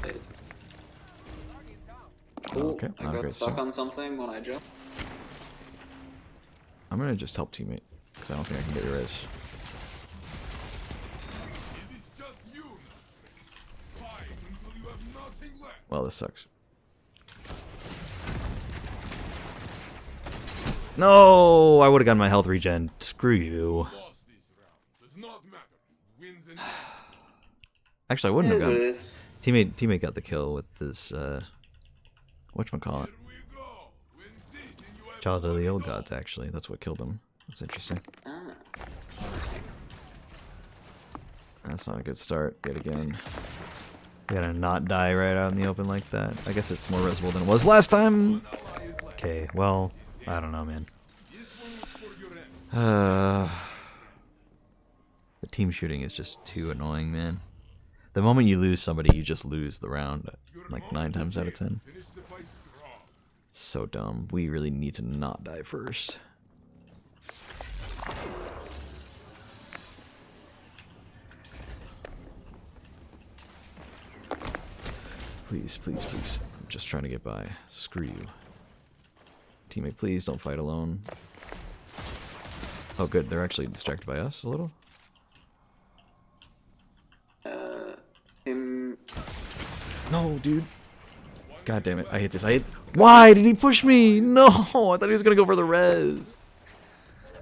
friend. Cool. Okay, I not a got great stuck start. on something when I jumped. I'm gonna just help teammate, because I don't think I can get your res. It is just you now. Fight until you have nothing left. Well, this sucks. No! I would have gotten my health regen. Screw you. Lost this round. Does not matter. Wins and Actually, I It wouldn't is have what it gotten... is. Teammate got the kill with this, whatchamacallit. here we go. Win this and you have Child of the won Old it all. Gods, actually. That's what killed him. That's interesting. Ah. That's not a good start, yet again. We gotta not die right out in the open like that. I guess it's more resible than it was last time! Okay, well, I don't know, man. This one was for your end. The team shooting is just too annoying, man. The moment you lose somebody, you just lose the round, like 9 times out of 10. Finish the fight strong. It's so dumb. We really need to not die first. Please, please, please. I'm just trying to get by. Screw you. Teammate, please don't fight alone. Oh, good. They're actually distracted by us a little. Him. No, dude. God damn it. I hate this. I hate... Why did he push me? No! I thought he was gonna go for the res.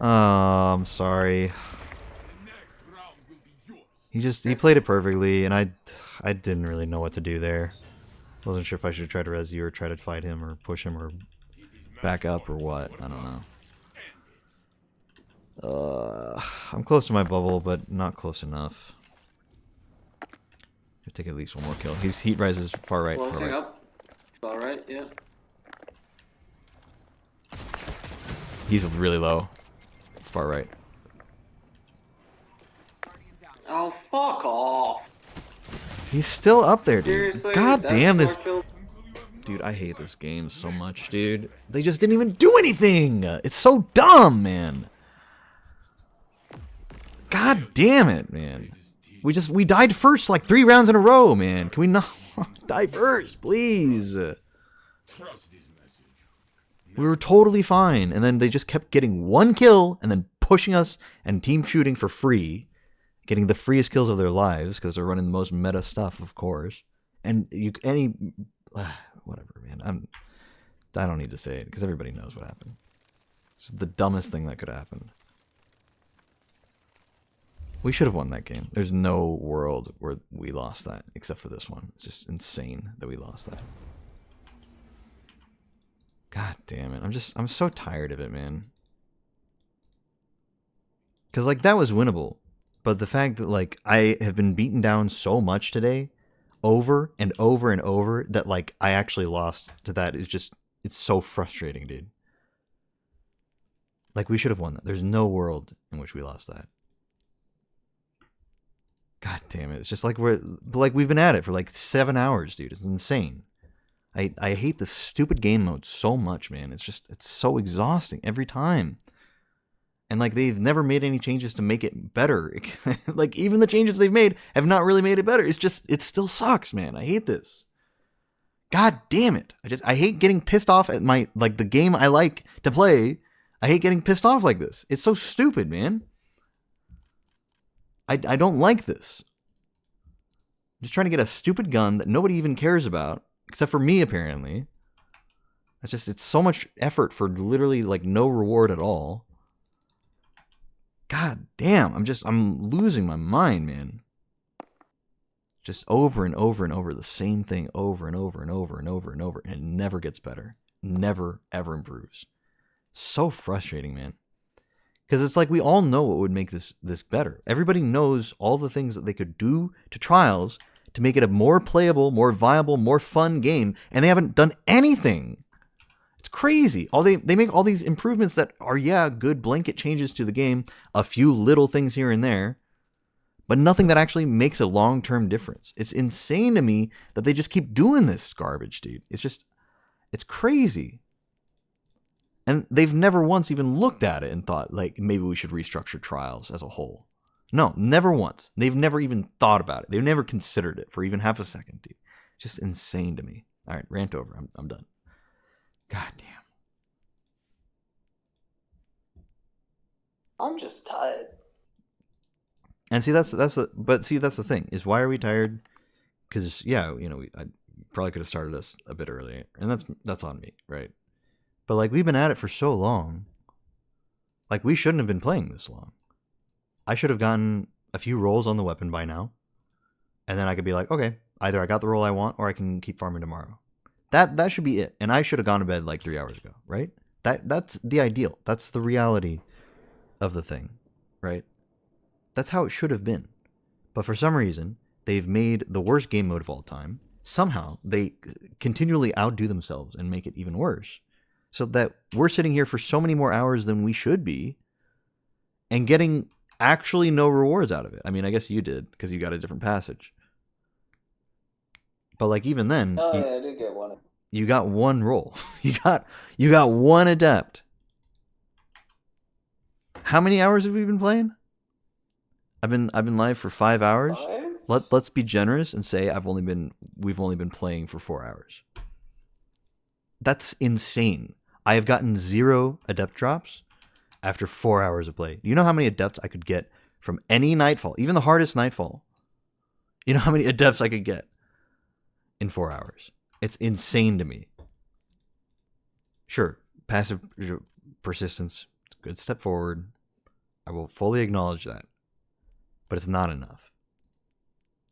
Oh, I'm sorry. The next round will be yours. He played it perfectly, and I didn't really know what to do there. Wasn't sure if I should try to res you or try to fight him or push him or back up or what. I don't know. I'm close to my bubble, but not close enough. I take at least one more kill. He's heat rises far right. Far Closing right. up. Alright, yeah. He's really low. Far right. Oh, fuck off. He's still up there, dude. Seriously? God That's damn more this. kill- Dude, I hate this game so much, dude. They just didn't even do anything. It's so dumb, man. God damn it, man. We died first like 3 rounds in a row, man. Can we not die first, please? Trust this message. We were totally fine, and then they just kept getting 1 kill and then pushing us and team shooting for free. getting the freest kills of their lives because they're running the most meta stuff, of course. And whatever, man. I don't need to say it because everybody knows what happened. It's the dumbest thing that could happen. We should have won that game. There's no world where we lost that except for this one. It's just insane that we lost that. God damn it. I'm so tired of it, man. Cause like that was winnable. But the fact that like I have been beaten down so much today, over and over and over, that like I actually lost to that is just, it's so frustrating, dude. Like we should have won that. There's no world in which we lost that. God damn it. It's just like we've been at it for like 7 hours, dude. It's insane. I hate this stupid game mode so much, man. It's so exhausting every time. And like they've never made any changes to make it better. Like even the changes they've made have not really made it better. It still sucks, man. I hate this. God damn it. I hate getting pissed off at the game I like to play. I hate getting pissed off like this. It's so stupid, man. I don't like this. I'm just trying to get a stupid gun that nobody even cares about, except for me, apparently. It's so much effort for literally, like, no reward at all. God damn, I'm losing my mind, man. Just over and over and over, the same thing over and over and over and over and over, and it never gets better. Never, ever improves. So frustrating, man. Because it's like we all know what would make this better. Everybody knows all the things that they could do to Trials to make it a more playable, more viable, more fun game, and they haven't done anything. It's crazy. They make all these improvements that are, yeah, good blanket changes to the game, a few little things here and there, but nothing that actually makes a long-term difference. It's insane to me that they just keep doing this garbage, dude. It's crazy. And they've never once even looked at it and thought, like, maybe we should restructure Trials as a whole. No, never once. They've never even thought about it. They've never considered it for even half a second, dude. It's just insane to me. All right, rant over. I'm done. God damn. I'm just tired. And see, that's the thing is, why are we tired? Because yeah, I probably could have started us a bit earlier, and that's on me, right? But like we've been at it for so long, like we shouldn't have been playing this long. I should have gotten a few rolls on the weapon by now, and then I could be like, okay, either I got the roll I want, or I can keep farming tomorrow. That should be it. And I should have gone to bed like 3 hours ago, right? That's the ideal. That's the reality of the thing, right? That's how it should have been. But for some reason, they've made the worst game mode of all time. Somehow, they continually outdo themselves and make it even worse. So that we're sitting here for so many more hours than we should be and getting actually no rewards out of it. I mean, I guess you did because you got a different passage. But like even then, Oh yeah, I did get one. You got one roll. You got one adept. How many hours have we been playing? I've been live for 5 hours. 5? Let's be generous and say we've only been playing for 4 hours. That's insane. I have gotten 0 adept drops after 4 hours of play. You know how many adepts I could get from any nightfall, even the hardest nightfall? You know how many adepts I could get in 4 hours? It's insane to me. Sure, passive persistence, good step forward. I will fully acknowledge that. But it's not enough.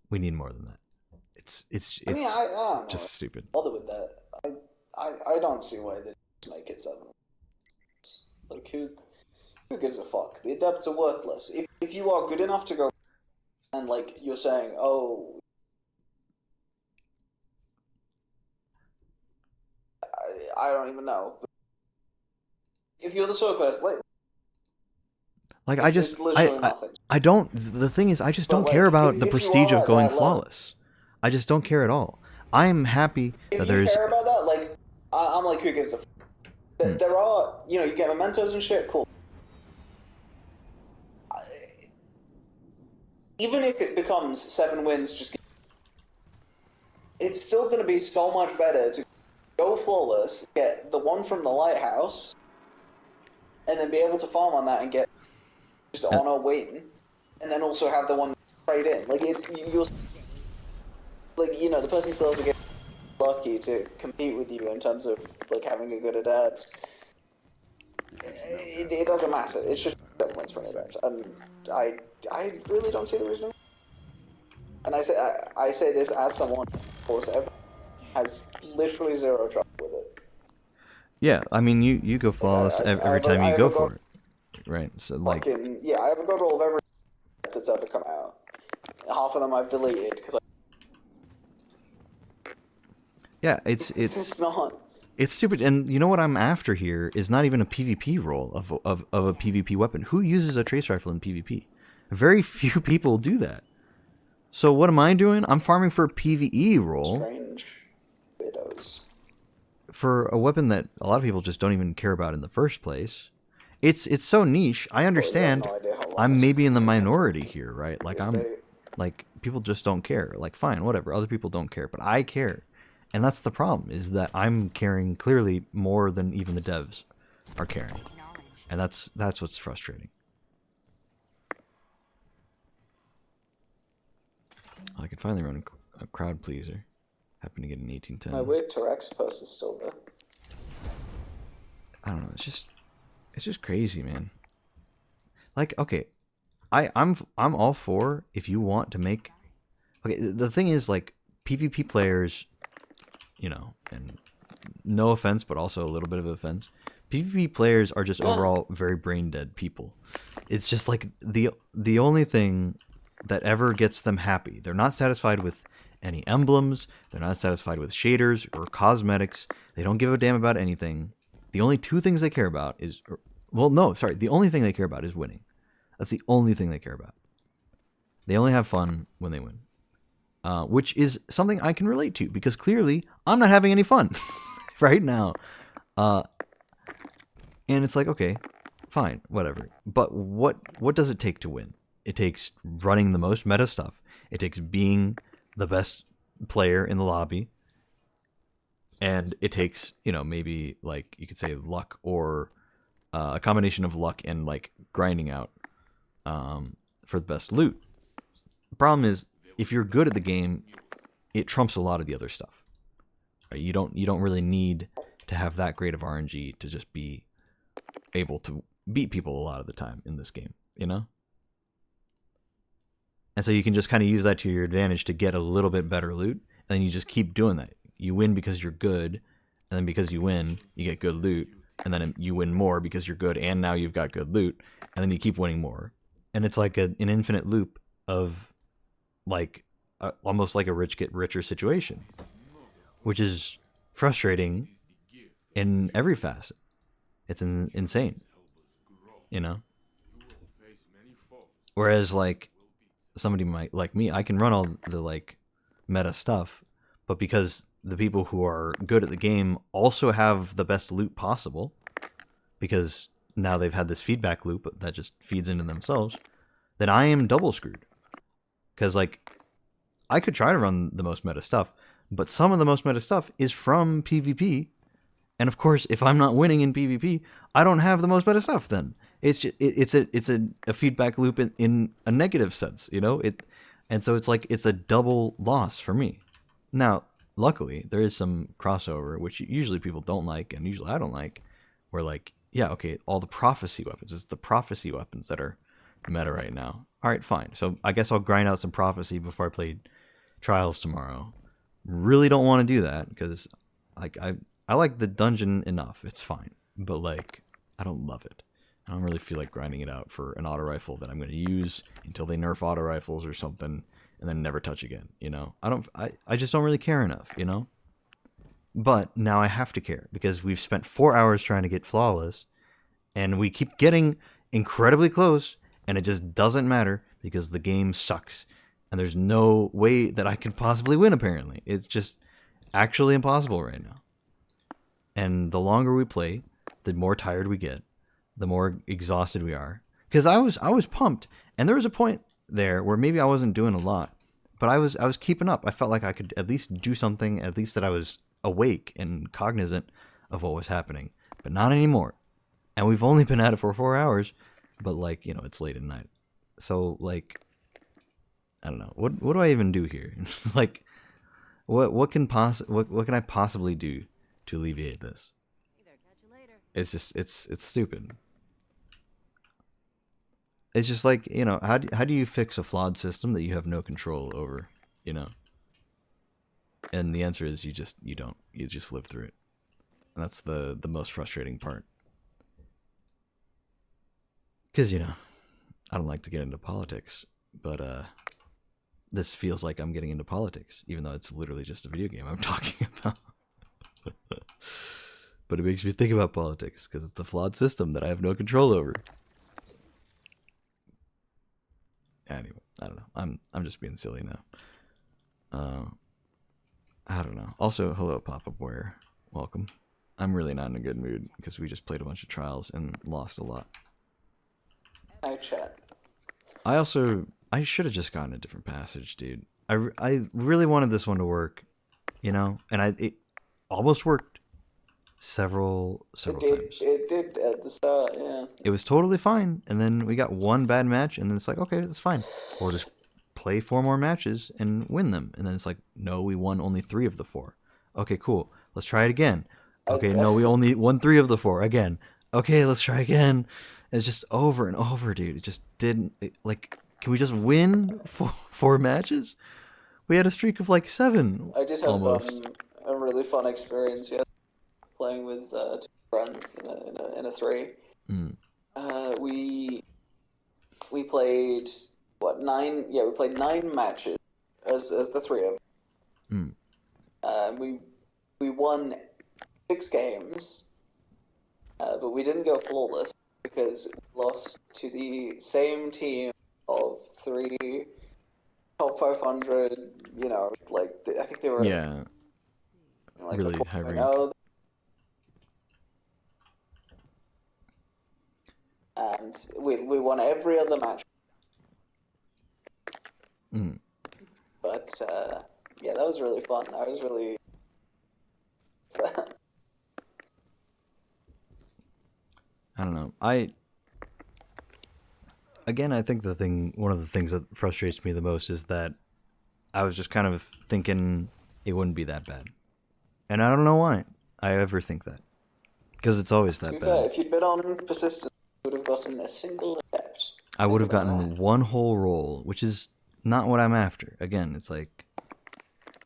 We need more than that. It's I mean, I don't know. just stupid. Bother with that. I don't see why they just make it 7. Like who gives a fuck? The adepts are worthless. If you are good enough to go and like you're saying, oh, I don't even know. But if you're the sort of person like I don't. The thing is, I just don't like, care about the if you prestige are of at going that level- flawless. I just don't care at all. I'm happy If that you there's. care about that, like I'm like, who gives a? There are, you get mementos and shit. Cool. Even if it becomes 7 wins, it's still going to be so much better to go flawless, get the one from the lighthouse, and then be able to farm on that and get just honor win, and then also have the one trade in. Like you're like the person still has to get lucky to compete with you in terms of like having a good adept. It doesn't matter. It's just 7 points for an adept, and I really don't see the reason. And I say this as someone who has literally zero trouble with it. Yeah, I mean, you go flawless every time you go for it, right? So like, I have a good roll of every that's ever come out. Half of them I've deleted because yeah, it's not. It's stupid, and you know what I'm after here is not even a PvP role of a PvP weapon. Who uses a trace rifle in PvP? Very few people do that. So what am I doing? I'm farming for a PvE role. Strange widows. For a weapon that a lot of people just don't even care about in the first place. It's so niche. I understand. I'm maybe in the minority here, right? Like people just don't care. Like fine, whatever. Other people don't care, but I care. And that's the problem, is that I'm caring clearly more than even the devs are caring. And that's what's frustrating. I can finally run a crowd pleaser. Happen to get an 1810. My weird T-Rex post is still there. I don't know, it's just crazy, man. Like, okay, I'm all for if you want to make. Okay, the thing is, like, PvP players, and no offense, but also a little bit of offense. PvP players are just overall very brain dead people. It's just like the only thing that ever gets them happy. They're not satisfied with any emblems. They're not satisfied with shaders or cosmetics. They don't give a damn about anything. The only two things they care about is, the only thing they care about is winning. That's the only thing they care about. They only have fun when they win. Which is something I can relate to, because clearly I'm not having any fun right now. And it's like, okay, fine, whatever. But what does it take to win? It takes running the most meta stuff. It takes being the best player in the lobby. And it takes, maybe like you could say luck, or a combination of luck and like grinding out for the best loot. The problem is, if you're good at the game, it trumps a lot of the other stuff. Right? You don't really need to have that great of RNG to just be able to beat people a lot of the time in this game, And so you can just kind of use that to your advantage to get a little bit better loot, and then you just keep doing that. You win because you're good, and then because you win, you get good loot, and then you win more because you're good, and now you've got good loot, and then you keep winning more. And it's like an infinite loop of like almost like a rich get richer situation, which is frustrating in every facet. It's insane, Whereas like somebody might like me, I can run all the like meta stuff, but because the people who are good at the game also have the best loot possible, because now they've had this feedback loop that just feeds into themselves, then I am double screwed. Because, like, I could try to run the most meta stuff, but some of the most meta stuff is from PvP. And, of course, if I'm not winning in PvP, I don't have the most meta stuff then. It's just, it's a feedback loop in a negative sense, And so it's like it's a double loss for me. Now, luckily, there is some crossover, which usually people don't like, and usually I don't like, where, like, yeah, okay, all the prophecy weapons. It's the prophecy weapons that are meta right now. All right, fine. So I guess I'll grind out some prophecy before I play trials tomorrow. Really don't want to do that because like I like the dungeon enough. It's fine, but like I don't love it. I don't really feel like grinding it out for an auto rifle that I'm going to use until they nerf auto rifles or something, and then never touch again. I just don't really care enough. But now I have to care because we've spent 4 hours trying to get flawless, and we keep getting incredibly close. And it just doesn't matter because the game sucks. And there's no way that I can possibly win, apparently. It's just actually impossible right now. And the longer we play, the more tired we get, the more exhausted we are. Because I was pumped. And there was a point there where maybe I wasn't doing a lot. But I was keeping up. I felt like I could at least do something, at least that I was awake and cognizant of what was happening. But not anymore. And we've only been at it for 4 hours. But, like, it's late at night. So like, I don't know. What do I even do here? Like, what can I possibly do to alleviate this? It's just it's stupid. It's just like, you know, how do you fix a flawed system that you have no control over, you know? And the answer is you just live through it. And that's the most frustrating part. Cuz you know, I don't like to get into politics, but this feels like I'm getting into politics even though it's literally just a video game I'm talking about. But it makes me think about politics cuz it's a flawed system that I have no control over. Anyway, I don't know. I'm just being silly now. I don't know. Also, hello, Pop-Up Warrior. Welcome. I'm really not in a good mood because we just played a bunch of trials and lost a lot. Hi, chat. I should have just gotten a different passage, dude. I really wanted this one to work, you know, and it almost worked several times. It did at the start, yeah. It was totally fine, and then we got one bad match, and then it's like, okay, that's fine. We'll just play 4 more matches and win them. And then it's like, no, we won only 3 of the 4. Okay, cool. Let's try it again. Okay, no, we only won 3 of the 4 again. Okay, let's try again. And it's just over and over, dude. It just didn't, like, can we just win 4 matches? We had a streak of like 7. I did have almost. A really fun experience, yeah, playing with 2 friends in a 3. We played 9? Yeah, we played 9 matches as the 3 of them. We won 6 games, but we didn't go flawless because we lost to the same team of 3 top 500. You know, like I think they were like really high rank. And we won every other match. But yeah, that was really fun. I was really I don't know. I think one of the things that frustrates me the most is that I was just kind of thinking it wouldn't be that bad. And I don't know why I ever think that. Because it's always that bad. Fair, if you'd been on persistence, you would have gotten a single adept. I would have gotten one whole roll, which is not what I'm after. Again, it's like,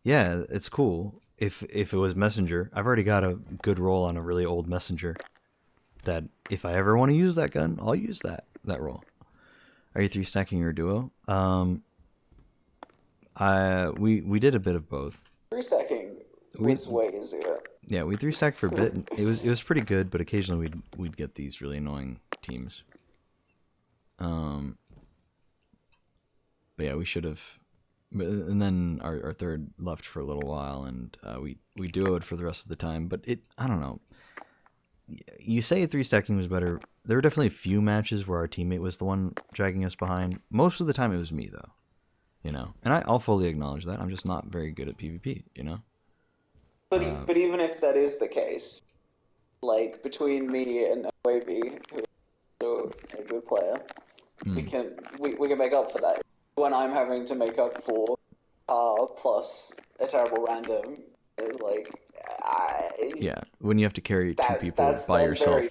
yeah, it's cool. If it was messenger, I've already got a good roll on a really old messenger. That if I ever want to use that gun, I'll use that roll. Are you 3-stacking your duo? We did a bit of both. 3-stacking was way easier. Yeah, we 3-stacked for a bit. It was pretty good, but occasionally we'd get these really annoying teams. But yeah, we should have. And then our third left for a little while, and we duoed for the rest of the time. But I don't know. You say 3-stacking was better. There were definitely a few matches where our teammate was the one dragging us behind. Most of the time it was me, though. You know? And I'll fully acknowledge that. I'm just not very good at PvP, you know? But even if that is the case, like, between me and Wavy, who is also a good player, we can make up for that. When I'm having to make up for plus a terrible random, is like... Yeah, when you have to carry 2 people by yourself,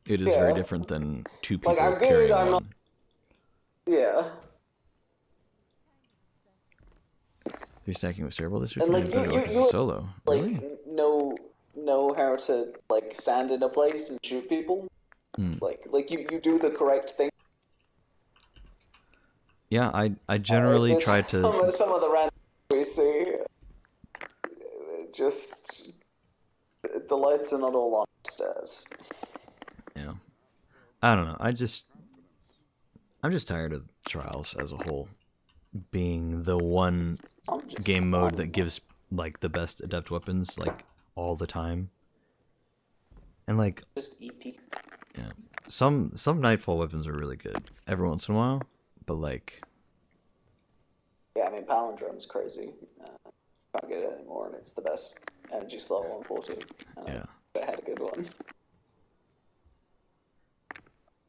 it is very different than 2 people like, I'm good, carrying I'm one. not... Yeah. 3-stacking was terrible this And weekend. like you solo. Like Really? know how to like stand in a place and shoot people. Like you do the correct thing. Yeah, I generally try to. Some of the random we see, just the lights are not all on upstairs. Yeah, I don't know. I'm just tired of trials as a whole being the one game mode that gives like the best adept weapons like all the time. And like just EP. Yeah, some Nightfall weapons are really good every once in a while, but like. Yeah, I mean Palindrome's crazy. Can't get it anymore, and it's the best energy slot 140. Yeah, I had a good one.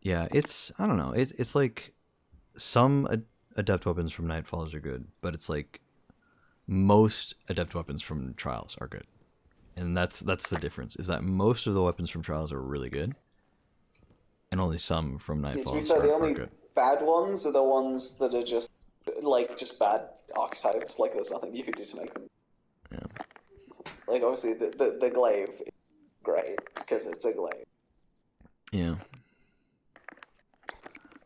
Yeah, I don't know. It's like some adept weapons from Nightfalls are good, but it's like most adept weapons from Trials are good, and that's the difference. Is that most of the weapons from Trials are really good, and only some from Yeah, to be Nightfalls fair, the are only good. bad ones are the ones that are just bad archetypes. Like there's nothing you can do to make them. Yeah. Like obviously the glaive is great because it's a glaive. Yeah.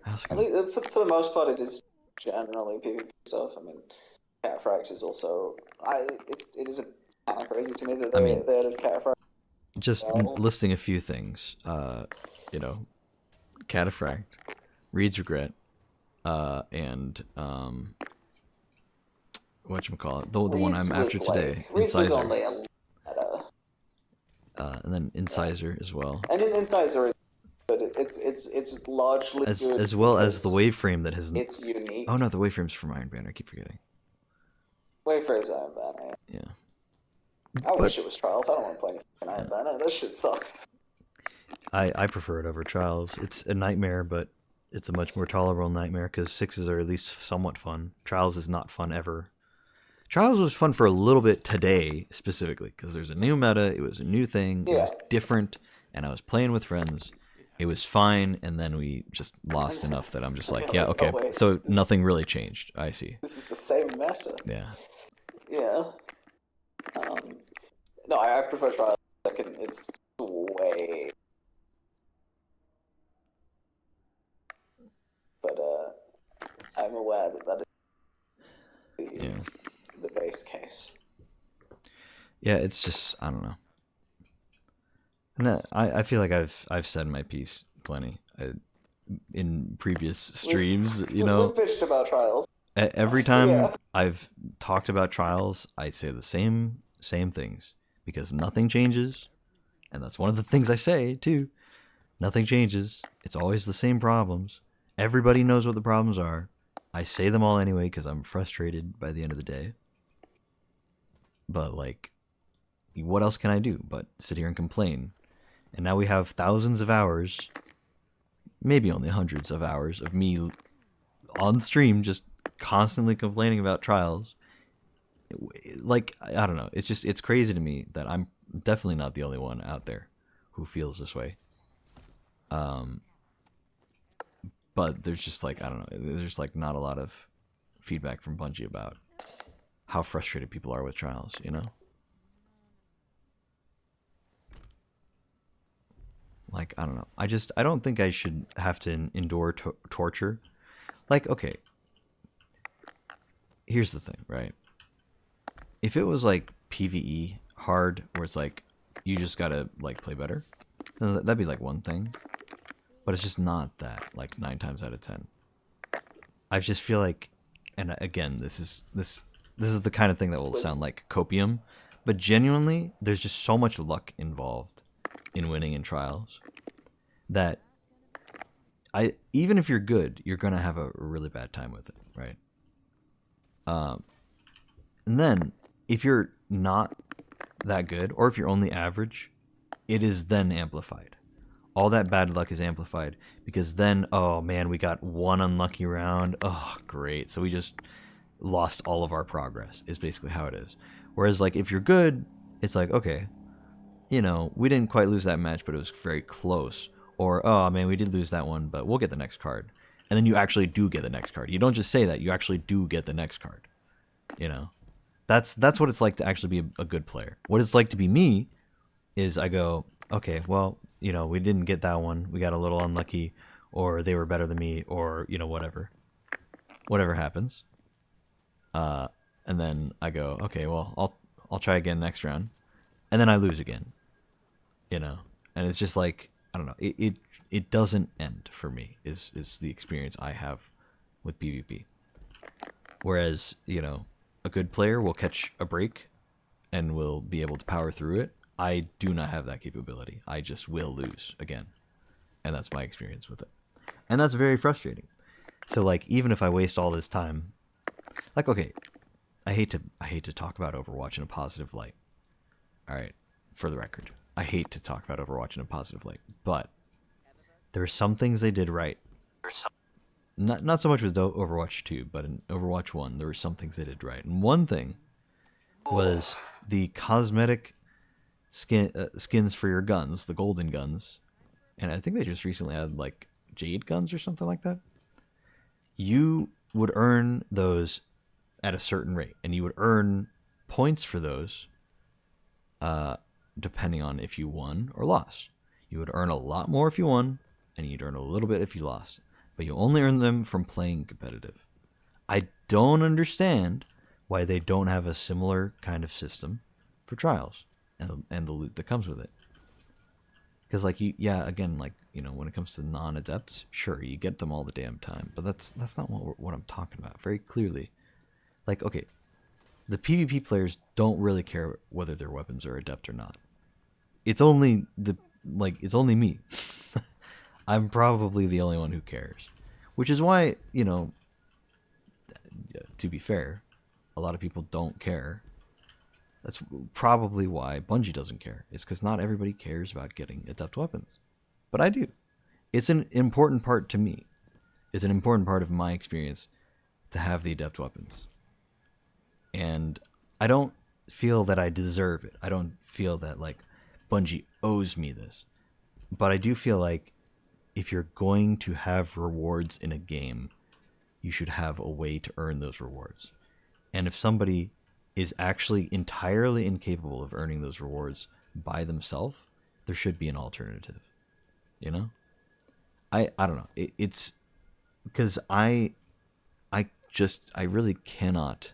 I think for the most part it is generally PvP stuff. I mean, Cataphracts is also it is kind of crazy to me that they added Cataphracts. Just Well, listing a few things. Cataphract, Reed's Regret, and whatchamacallit, the one Reed's I'm was after today, Reed's was Incisor. only a meta. And then Incisor as well. And Incisor is but it's largely good As well as the because waveframe that has. it's unique. Oh no, the waveframe's from Iron Banner. I keep forgetting. Waveframe's Iron Banner. Yeah. I wish it was Trials. I don't want to play an Iron Banner. That shit sucks. I prefer it over Trials. It's a nightmare, but it's a much more tolerable nightmare because 6s are at least somewhat fun. Trials is not fun ever. Trials was fun for a little bit today, specifically, because there's a new meta, it was a new thing, it was different, and I was playing with friends. It was fine, and then we just lost enough that I'm just like, yeah, okay, so nothing really changed. I see. This is the same meta. Yeah. Yeah. No, I prefer Trials. It's way... But, I'm aware that is the base case. Yeah, it's just, I don't know. And I feel like I've said my piece plenty in previous streams. You know, we bitched about Trials. Every time I've talked about Trials, I say the same things because nothing changes, and that's one of the things I say too. Nothing changes. It's always the same problems. Everybody knows what the problems are. I say them all anyway because I'm frustrated by the end of the day. But like, what else can I do but sit here and complain? And now we have thousands of hours, maybe only hundreds of hours of me on stream just constantly complaining about Trials. Like, I don't know. It's crazy to me that I'm definitely not the only one out there who feels this way. But there's just like, I don't know, there's like not a lot of feedback from Bungie about how frustrated people are with Trials, you know? Like, I don't know. I don't think I should have to endure torture. Like, okay. Here's the thing, right? If it was like PvE hard, where it's like, you just gotta like play better, then that'd be like one thing. But it's just not that, like 9 times out of 10. I just feel like, and again, this is the kind of thing that will sound like copium, but genuinely, there's just so much luck involved in winning in Trials that even if you're good, you're gonna have a really bad time with it, right? And then if you're not that good, or if you're only average, it is then amplified. All that bad luck is amplified because then, oh man, we got one unlucky round. Oh, great. So we just lost all of our progress is basically how it is. Whereas like if you're good, it's like, okay, you know, we didn't quite lose that match, but it was very close. Or, oh man, we did lose that one, but we'll get the next card. And then you actually do get the next card. You don't just say that, you actually do get the next card. You know? That's what it's like to actually be a good player. What it's like to be me is I go, okay, well, you know, we didn't get that one. We got a little unlucky, or they were better than me, or, you know, whatever. Whatever happens. And then I go, okay, well, I'll try again next round. And then I lose again. You know? And it's just like, I don't know, it doesn't end for me, is the experience I have with PvP. Whereas, you know, a good player will catch a break and will be able to power through it. I do not have that capability. I just will lose again. And that's my experience with it. And that's very frustrating. So like, even if I waste all this time, like, okay, I hate to talk about Overwatch in a positive light. All right, for the record, I hate to talk about Overwatch in a positive light, but there are some things they did right. not so much with Overwatch 2, but in Overwatch 1, there were some things they did right. And one thing was the cosmetic skins for your guns, the golden guns. And I think they just recently added like jade guns or something like that. You would earn those at a certain rate, and you would earn points for those depending on if you won or lost. You would earn a lot more if you won, and you'd earn a little bit if you lost. But you only earn them from playing competitive. I don't understand why they don't have a similar kind of system for trials and the loot that comes with it. Because like again, like, you know, when it comes to non-adepts, sure, you get them all the damn time, but that's not what I'm talking about. Very clearly, like, okay, the PvP players don't really care whether their weapons are adept or not. It's only me. I'm probably the only one who cares, which is why, you know, to be fair, a lot of people don't care. That's probably why Bungie doesn't care. It's because not everybody cares about getting adept weapons. But I do. It's an important part to me. It's an important part of my experience to have the adept weapons. And I don't feel that I deserve it. I don't feel that, like, Bungie owes me this. But I do feel like if you're going to have rewards in a game, you should have a way to earn those rewards. And if somebody is actually entirely incapable of earning those rewards by themselves, there should be an alternative. You know? I don't know. It's because I really cannot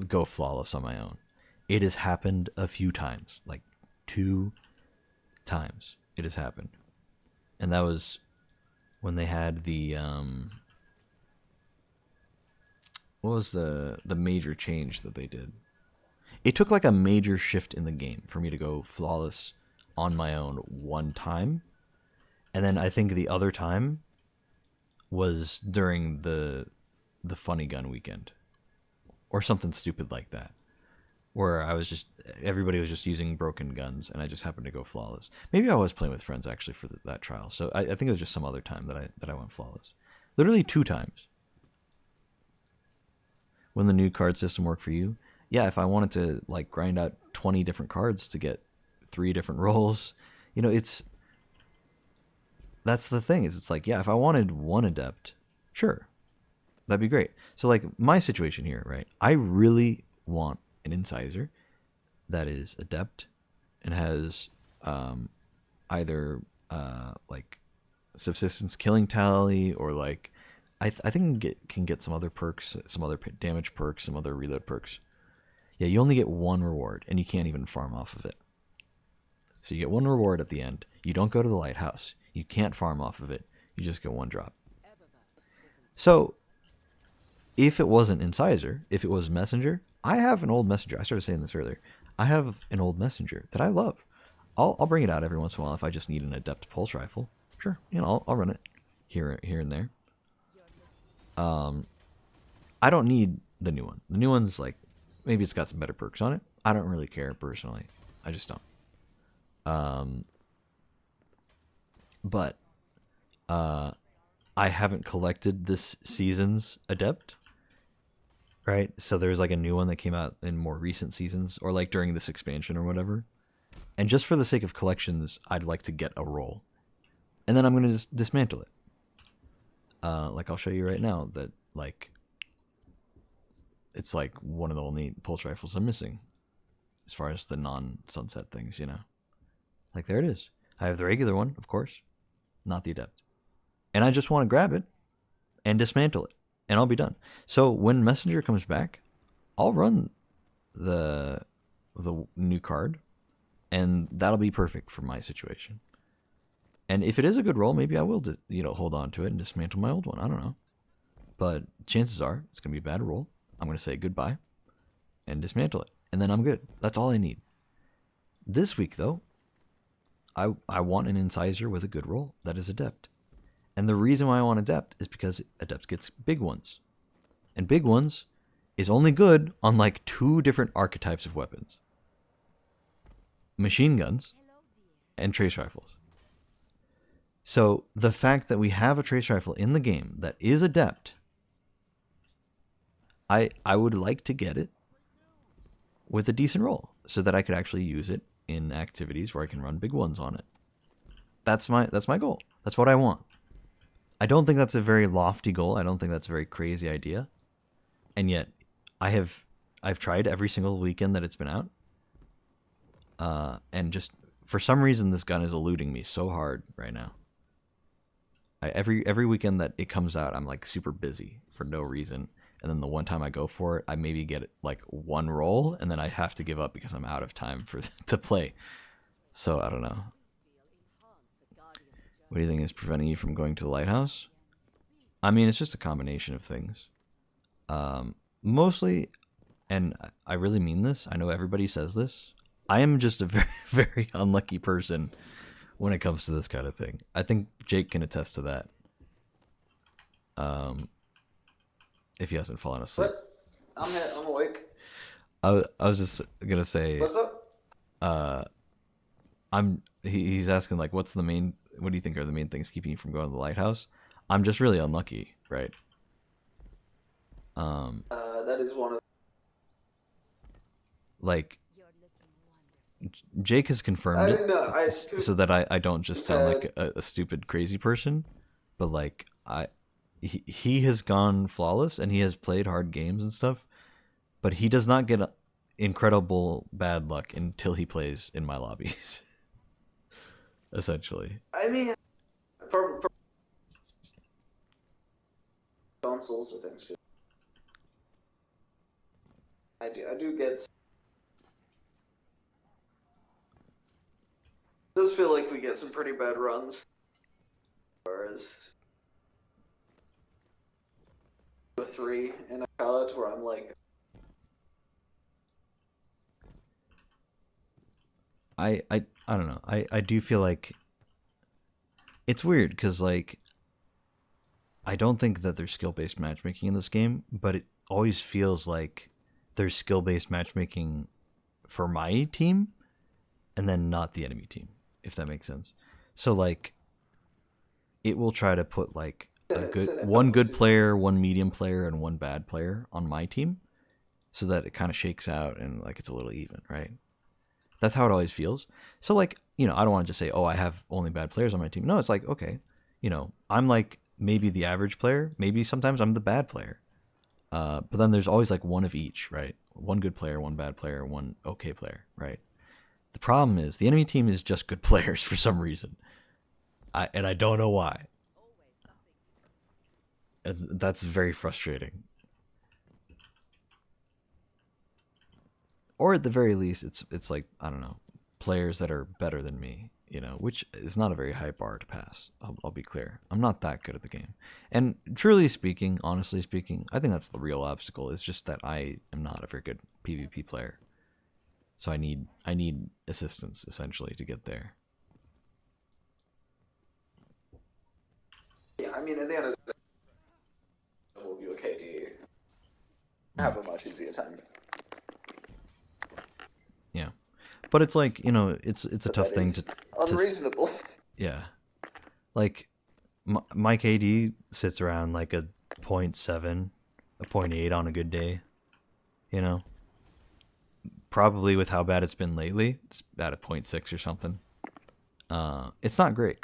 go flawless on my own. It has happened a few times, like 2 times it has happened. And that was when they had the what was the major change that they did? It took like a major shift in the game for me to go flawless on my own one time. And then I think the other time was during the funny gun weekend or something stupid like that, where everybody was just using broken guns and I just happened to go flawless. Maybe I was playing with friends actually for that trial. So I think it was just some other time that I went flawless. Literally 2 times. When the new card system worked for you, yeah, if I wanted to like grind out 20 different cards to get 3 different rolls, you know, that's the thing, is it's like, yeah, if I wanted 1 adept, sure, that'd be great. So like my situation here, right? I really want an incisor that is adept and has either like subsistence killing tally, or like I think can get some other perks, some other damage perks, some other reload perks. Yeah, you only get 1 reward, and you can't even farm off of it. So you get 1 reward at the end. You don't go to the lighthouse. You can't farm off of it. You just get 1 drop. So if it wasn't Incisor, if it was Messenger, I have an old Messenger. I started saying this earlier. I have an old Messenger that I love. I'll bring it out every once in a while if I just need an adept pulse rifle. Sure, you know, I'll run it here and there. I don't need the new one. The new one's like, maybe it's got some better perks on it. I don't really care personally. I just don't. But I haven't collected this season's adept, right? So there's like a new one that came out in more recent seasons, or like during this expansion or whatever. And just for the sake of collections, I'd like to get a roll, and then I'm gonna just dismantle it. Like I'll show you right now that like it's like one of the only pulse rifles I'm missing as far as the non-sunset things, you know. Like there it is. I have the regular one, of course, not the adept. And I just want to grab it and dismantle it, and I'll be done. So when Messenger comes back, I'll run the new card, and that'll be perfect for my situation. And if it is a good roll, maybe I will, hold on to it and dismantle my old one. I don't know. But chances are it's going to be a bad roll. I'm going to say goodbye and dismantle it. And then I'm good. That's all I need. This week, though, I want an incisor with a good roll that is adept. And the reason why I want adept is because adept gets big ones. And big ones is only good on like 2 different archetypes of weapons. Machine guns and trace rifles. So the fact that we have a trace rifle in the game that is adept, I would like to get it with a decent roll so that I could actually use it in activities where I can run big ones on it. That's my goal. That's what I want. I don't think that's a very lofty goal. I don't think that's a very crazy idea. And yet I've tried every single weekend that it's been out. And just for some reason this gun is eluding me so hard right now. Every weekend that it comes out, I'm like super busy for no reason. And then the one time I go for it, I maybe get like one roll, and then I have to give up because I'm out of time to play. So I don't know. What do you think is preventing you from going to the lighthouse? I mean, it's just a combination of things. Mostly, and I really mean this, I know everybody says this, I am just a very, very unlucky person when it comes to this kind of thing. I think Jake can attest to that. If he hasn't fallen asleep. What? I'm here. I'm awake. I was just gonna say. What's up? He's asking like, what do you think are the main things keeping you from going to the lighthouse? I'm just really unlucky, right? That is one of. Like, Jake has confirmed it, so that I don't just sound like a stupid crazy person, but like he has gone flawless and he has played hard games and stuff, but he does not get incredible bad luck until he plays in my lobbies. Essentially. I mean, for consoles or things. I do get. It does feel like we get some pretty bad runs. Whereas a 3 in a college where I'm like, I don't know. I do feel like it's weird because like I don't think that there's skill-based matchmaking in this game, but it always feels like there's skill-based matchmaking for my team and then not the enemy team, if that makes sense. So like it will try to put like one good player, one medium player, and one bad player on my team so that it kind of shakes out and like it's a little even, right? That's how it always feels. So like, you know, I don't want to just say, oh, I have only bad players on my team. No, it's like, okay, you know, I'm like maybe the average player. Maybe sometimes I'm the bad player. But then there's always like one of each, right? One good player, one bad player, one okay player, right? The problem is the enemy team is just good players for some reason. And I don't know why. That's very frustrating. Or at the very least, it's like, I don't know, players that are better than me, you know, which is not a very high bar to pass. I'll be clear. I'm not that good at the game. And truly speaking, honestly speaking, I think that's the real obstacle. It's just that I am not a very good PvP player. So I need assistance, essentially, to get there. yeah, I mean, at the end of the day, will be okay to you. Have a much easier time. Yeah. But it's like, you know, it's a But tough that thing is to unreasonable. yeah. Like my KD sits around like a 0.7, a 0.8 on a good day. You know? Probably with how bad it's been lately, it's at a 0.6 or something. It's not great.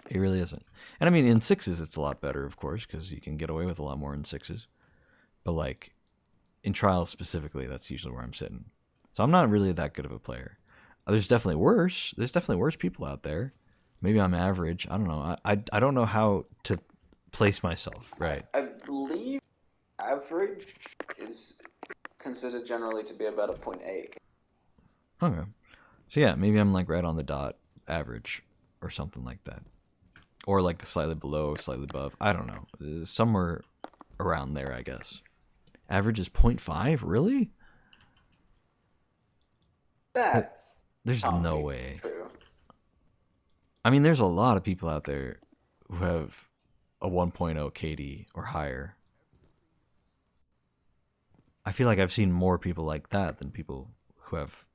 It really isn't. And I mean, in sixes, it's a lot better, of course, because you can get away with a lot more in sixes. But like, in trials specifically, that's usually where I'm sitting. So I'm not really that good of a player. There's definitely worse. There's definitely worse people out there. Maybe I'm average. I don't know. I don't know how to place myself, right? I believe average is considered generally to be about a 0.8. Okay. So yeah, maybe I'm like right on the dot average or something like that. Or like slightly below, slightly above. I don't know. Somewhere around there, I guess. Average is 0.5? Really? There's no way. True. I mean, there's a lot of people out there who have a 1.0 KD or higher. I feel like I've seen more people like that than people who have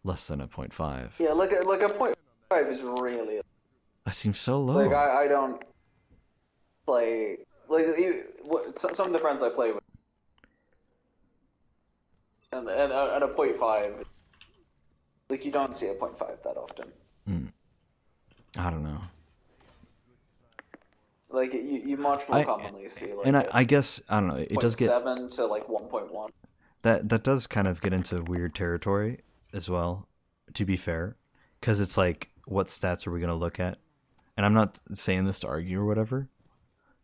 less than a 0.5. Yeah, like a 0.5 is really That seems so low. Like I don't play like some of the friends I play with, and a point 0.5. Like you don't see a 0.5 that often. I don't know. Like you much more commonly see like and I guess I don't know. It does get 0.7 to like 1.1. that does kind of get into weird territory as well. To be fair, because it's like, what stats are we gonna look at? And I'm not saying this to argue or whatever,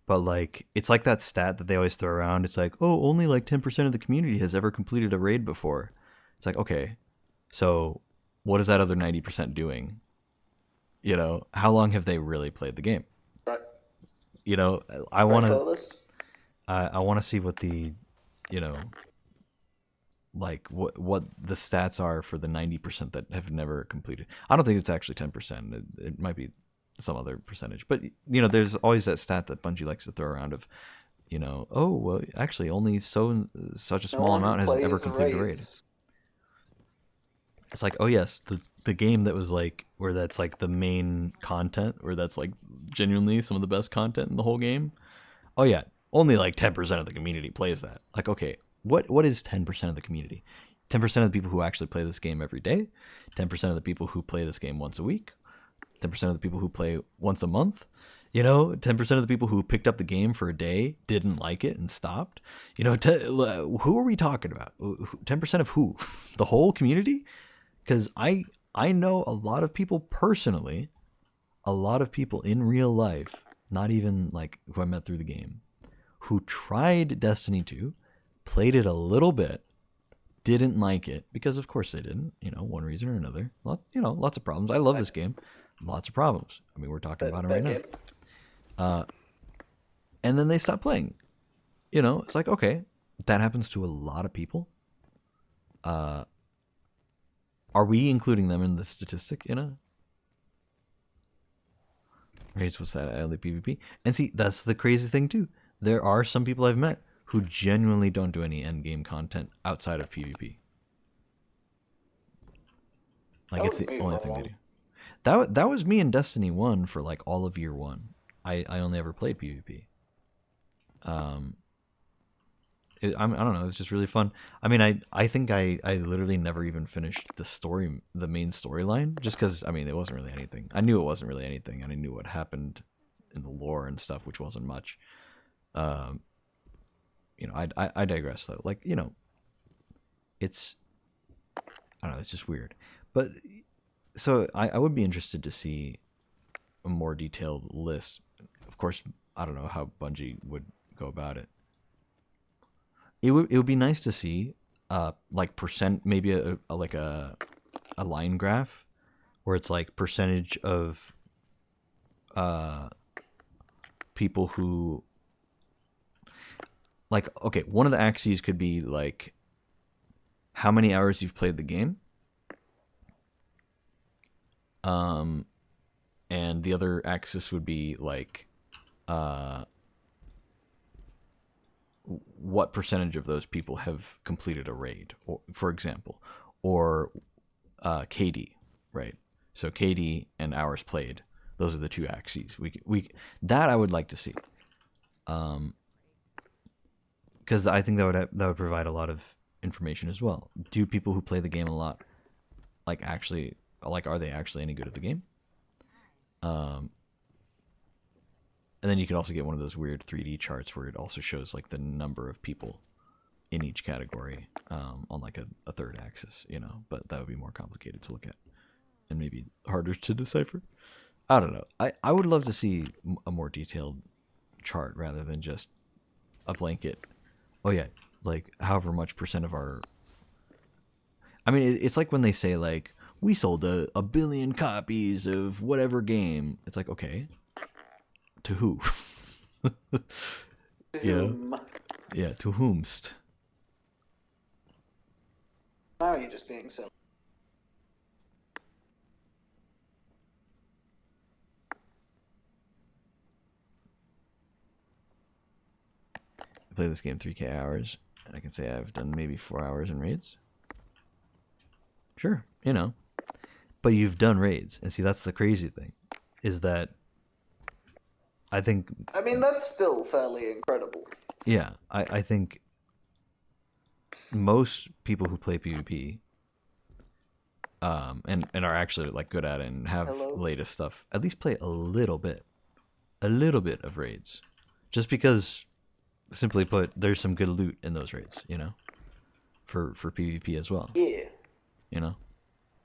but like it's like that stat that they always throw around. It's like, oh, only like 10% of the community has ever completed a raid before. It's like, okay, so what is that other 90% doing? You know, how long have they really played the game? Right. You know, I want to playlist. I want to see what the, you know, like what the stats are for the 90% that have never completed. I don't think it's actually 10%. It might be some other percentage, but you know, there's always that stat that Bungie likes to throw around of, you know, oh well, actually only such a small amount has ever completed a raid. It's like, oh yes, the game that was like where that's like the main content, where that's like genuinely some of the best content in the whole game. Oh yeah, only like 10% of the community plays that. Like, okay, what is 10% of the community? 10% of the people who actually play this game every day, 10% of the people who play this game once a week, 10% of the people who play once a month, you know, 10% of the people who picked up the game for a day, didn't like it and stopped. You know, who are we talking about? 10% of who? The whole community? Because I know a lot of people personally, a lot of people in real life, not even like who I met through the game, who tried Destiny 2, played it a little bit, didn't like it, because of course they didn't, you know, one reason or another. Lots of problems. I love this game. Lots of problems. I mean, we're talking about it right now. And then they stopped playing. You know, it's like, okay, that happens to a lot of people. Are we including them in the statistic, you know? Right, what's that? Only PvP. And see, that's the crazy thing too. There are some people I've met who genuinely don't do any end game content outside of PvP. Like, it's the only thing they do. That was me in Destiny 1 for like all of year 1. I only ever played PvP. I don't know, it's just really fun. I mean, I think I literally never even finished the main storyline, just because, I mean, it wasn't really anything. I knew it wasn't really anything, and I knew what happened in the lore and stuff, which wasn't much. You know, I digress though. Like, you know, it's, I don't know, it's just weird. But so I would be interested to see a more detailed list. Of course, I don't know how Bungie would go about it. It would be nice to see like percent, maybe a line graph where it's like percentage of people who, like, okay, one of the axes could be like how many hours you've played the game. And the other axis would be like what percentage of those people have completed a raid, or, for example, or KD, right? So KD and hours played; those are the two axes. We that I would like to see, because I think that would provide a lot of information as well. Do people who play the game a lot, like, actually, like, are they actually any good at the game? And then you could also get one of those weird 3D charts where it also shows like the number of people in each category on like a third axis, you know, but that would be more complicated to look at and maybe harder to decipher. I don't know. I would love to see a more detailed chart rather than just a blanket. Oh yeah, like however much percent of our, I mean, it's like when they say like, we sold a billion copies of whatever game. It's like, okay, to who? You know? Yeah, to whomst. Now you're just being silly. I play this game 3K hours, and I can say I've done maybe 4 hours in raids. Sure, you know. But you've done raids, and see, that's the crazy thing. is that I think, I mean, that's still fairly incredible. yeah, I think most people who play PvP and are actually like good at it and have Hello? latest stuff at least play a little bit of raids, just because, simply put, there's some good loot in those raids, you know, for PvP as well, Yeah. you know.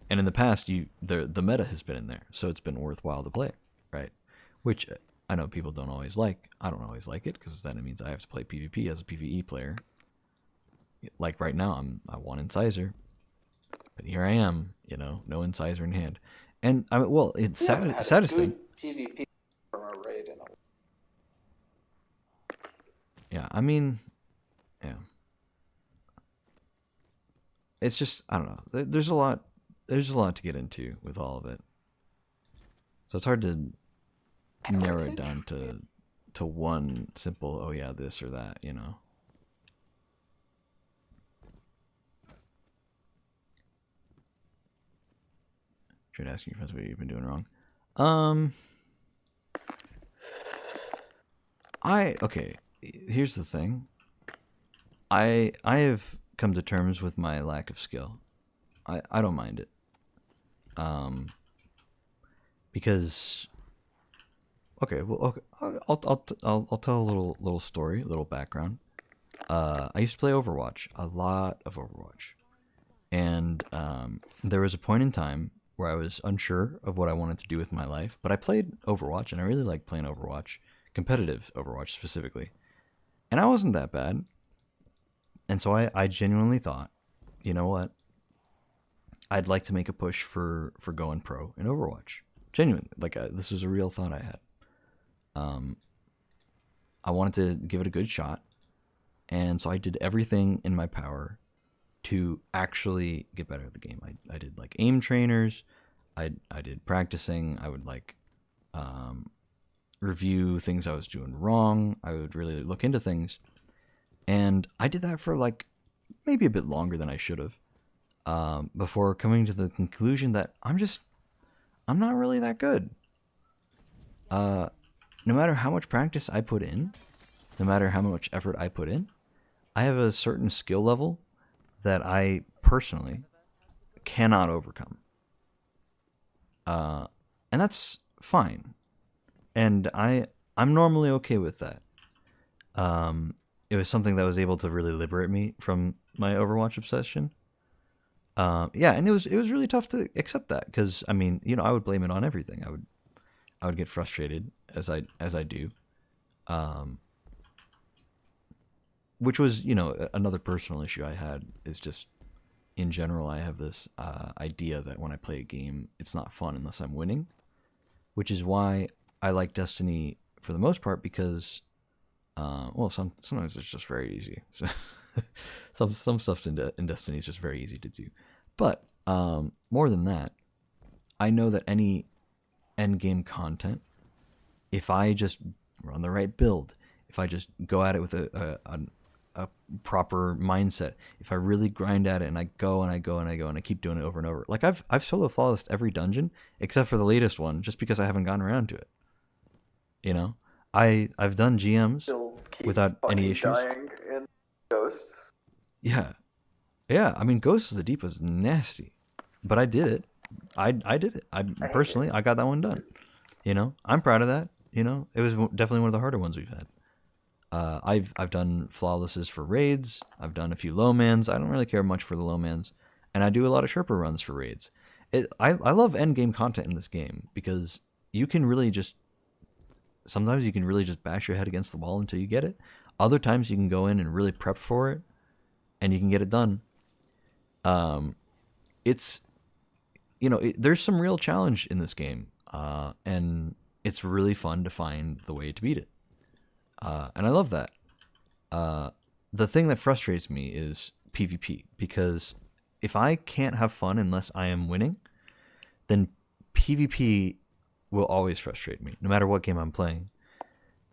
And in the past, the meta has been in there, so it's been worthwhile to play, right? Which I know people don't always like. I don't always like it because then it means I have to play PvP as a PvE player. Like right now, I won Incisor, but here I am, you know, no Incisor in hand. And I mean, well, it's We haven't had a saddest thing. good PvP from a raid in a Yeah, I mean, yeah. It's just, I don't know. There's a lot to get into with all of it. So it's hard to narrow it down to one simple, oh yeah, this or that, you know. Should ask your friends what you've been doing wrong. Okay, here's the thing. I have come to terms with my lack of skill. I don't mind it. Because okay, well, okay, I'll tell a little story, a little background. I used to play Overwatch, a lot of Overwatch, and there was a point in time where I was unsure of what I wanted to do with my life, but I played Overwatch, and I really liked playing Overwatch, competitive Overwatch specifically, and I wasn't that bad, and so I genuinely thought, you know what, I'd like to make a push for going pro in Overwatch. Genuinely, like this was a real thought I had. I wanted to give it a good shot, and so I did everything in my power to actually get better at the game. I did like aim trainers, I did practicing. I would like review things I was doing wrong. I would really look into things, and I did that for like maybe a bit longer than I should have, before coming to the conclusion that I'm not really that good. No matter how much practice I put in, no matter how much effort I put in, I have a certain skill level that I personally cannot overcome. And that's fine. And I'm normally okay with that. It was something that was able to really liberate me from my Overwatch obsession. Yeah, and it was really tough to accept that, because I mean, you know, I would blame it on everything. I would get frustrated as I do, which was, you know, another personal issue I had, is just in general I have this idea that when I play a game, it's not fun unless I'm winning, which is why I like Destiny for the most part, because well, sometimes it's just very easy. So some stuff in Destiny is just very easy to do. But more than that, I know that any end game content, if I just run the right build, if I just go at it with a proper mindset, if I really grind at it and I go and I go and I go and I keep doing it over and over, like I've solo flawless every dungeon except for the latest one, just because I haven't gotten around to it. You know, I've done GMs still keep without any fucking issues. dying in Ghosts. Yeah. I mean, Ghosts of the Deep was nasty, but I did it. I did it. I personally, I got that one done. You know, I'm proud of that. You know, it was definitely one of the harder ones we've had. I've done flawlesses for raids. I've done a few low mans. I don't really care much for the low mans, and I do a lot of Sherpa runs for raids. I love end game content in this game, because you can really just, sometimes you can really just bash your head against the wall until you get it. Other times you can go in and really prep for it, and you can get it done. It's, you know, there's some real challenge in this game, and it's really fun to find the way to beat it. And I love that. The thing that frustrates me is PvP, because if I can't have fun unless I am winning, then PvP will always frustrate me, no matter what game I'm playing,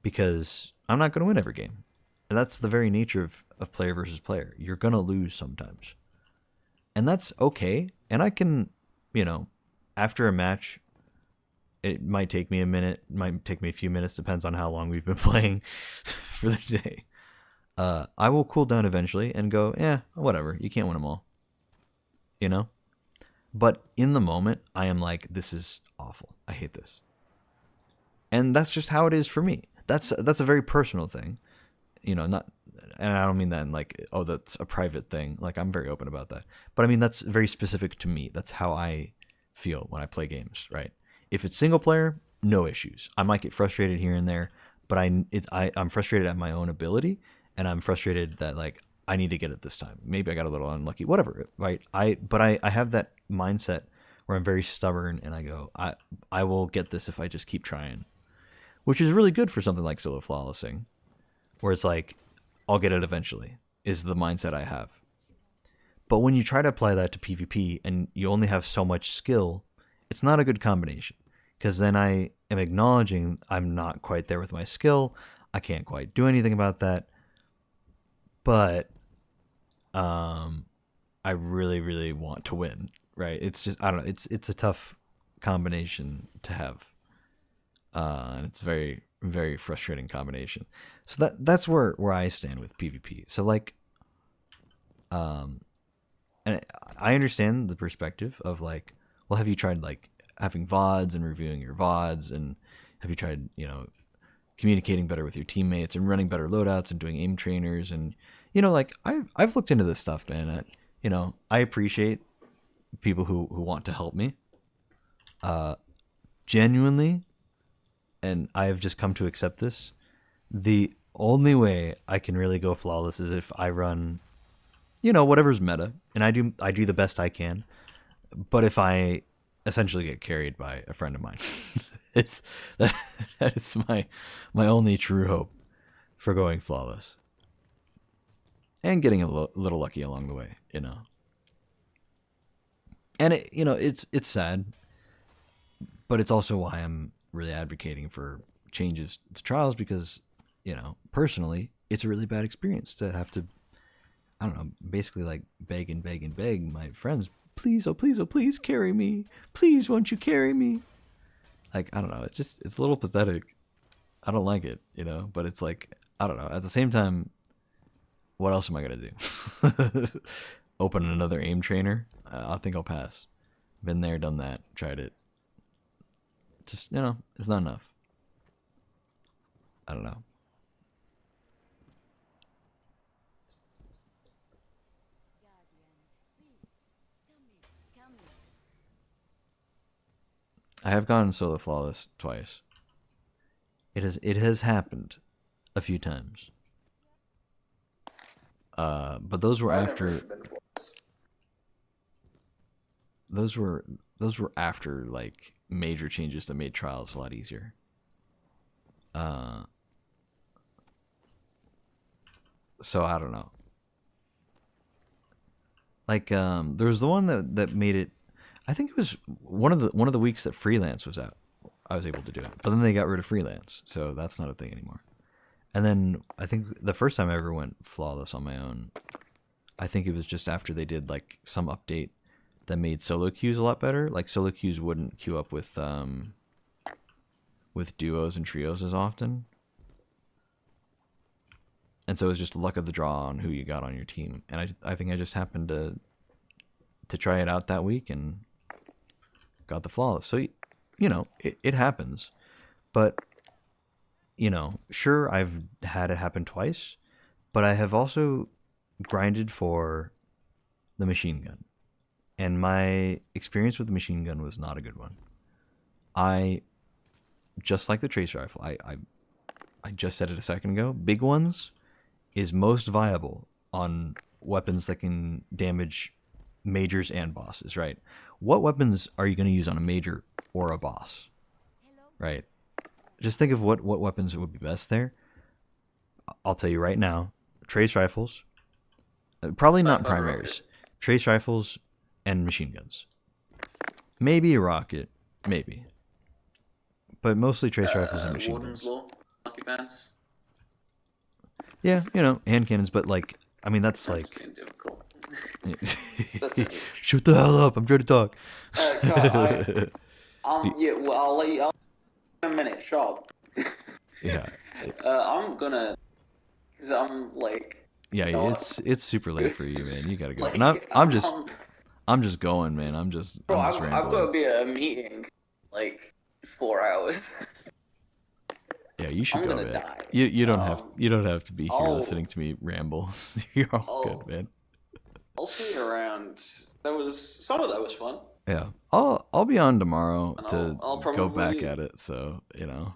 because I'm not going to win every game. And that's the very nature of player versus player. You're going to lose sometimes. And that's okay. And I can, you know, after a match, it might take me a minute, might take me a few minutes, depends on how long we've been playing for the day. I will cool down eventually and go, yeah, whatever. You can't win them all, you know. But in the moment, I am like, this is awful. I hate this, and that's just how it is for me. That's a very personal thing, you know. Not, and I don't mean that in like, oh, that's a private thing. Like, I'm very open about that. But I mean, that's very specific to me. That's how I feel when I play games, right? If it's single player, no issues. I might get frustrated here and there, but I'm frustrated at my own ability, and I'm frustrated that like I need to get it this time. Maybe I got a little unlucky, whatever, right? I have that mindset where I'm very stubborn, and I go, I will get this if I just keep trying, which is really good for something like solo flawlessing, where it's like, I'll get it eventually, is the mindset I have. But when you try to apply that to PvP and you only have so much skill, it's not a good combination, because then I am acknowledging I'm not quite there with my skill. I can't quite do anything about that. But I really, really want to win, right? It's just, I don't know, it's a tough combination to have. And it's very, very frustrating combination. So that's where I stand with PvP. So like, and I understand the perspective of like, well, have you tried like having VODs and reviewing your VODs, and have you tried, you know, communicating better with your teammates and running better loadouts and doing aim trainers? And, you know, like I've looked into this stuff, man. You know, I appreciate people who want to help me, genuinely. And I've just come to accept this. The only way I can really go flawless is if I run, you know, whatever's meta, and I do the best I can. But if I essentially get carried by a friend of mine, that's my only true hope for going flawless and getting a little lucky along the way, you know. And it, you know, it's sad, but it's also why I'm really advocating for changes to trials, because, you know, personally, it's a really bad experience to have to, I don't know, basically like beg and beg and beg my friends, please, oh please, oh please, carry me, please, won't you carry me? Like, I don't know, it's a little pathetic. I don't like it, you know, but it's like, I don't know, at the same time, what else am I gonna do? Open another aim trainer? I think I'll pass. Been there, done that, tried it. Just, you know, it's not enough. I don't know. I have gone solo flawless twice. It has happened a few times. But those were after. Those were after like major changes that made trials a lot easier. So I don't know. Like there was the one that made it. I think it was one of the weeks that freelance was out. I was able to do it, but then they got rid of freelance, so that's not a thing anymore. And then I think the first time I ever went flawless on my own, I think it was just after they did like some update that made solo queues a lot better. Like solo queues wouldn't queue up with duos and trios as often. And so it was just luck of the draw on who you got on your team. And I think I just happened to try it out that week and got the flawless. So, you know, it happens. But, you know, sure, I've had it happen twice, but I have also grinded for the machine gun. And my experience with the machine gun was not a good one. Just like the tracer rifle, I just said it a second ago, big ones is most viable on weapons that can damage majors and bosses, right? What weapons are you going to use on a major or a boss, right? Just think of what weapons would be best there. I'll tell you right now, trace rifles, probably not primaries, trace rifles and machine guns. Maybe a rocket, maybe. But mostly trace rifles and machine guns. Law, Lucky Pants. Yeah, you know, hand cannons, but like, I mean, that's like... difficult. Shoot the hell up, I'm trying to talk. Yeah, well, I'll let you. I'll in a minute. Shop. Yeah. I'm gonna. Cause I'm like. Yeah, You know, it's super late for you, man. You gotta go. like, And I'm just going, man. I'm just I've got to rambling. be at a meeting, like 4 hours. Yeah, you should I'm go, gonna man. die. You don't have to be here I'll- listening to me ramble. You're all good, man. I'll see you around. Some of that was fun. Yeah, I'll be on tomorrow And to I'll go back probably- at it. So you know.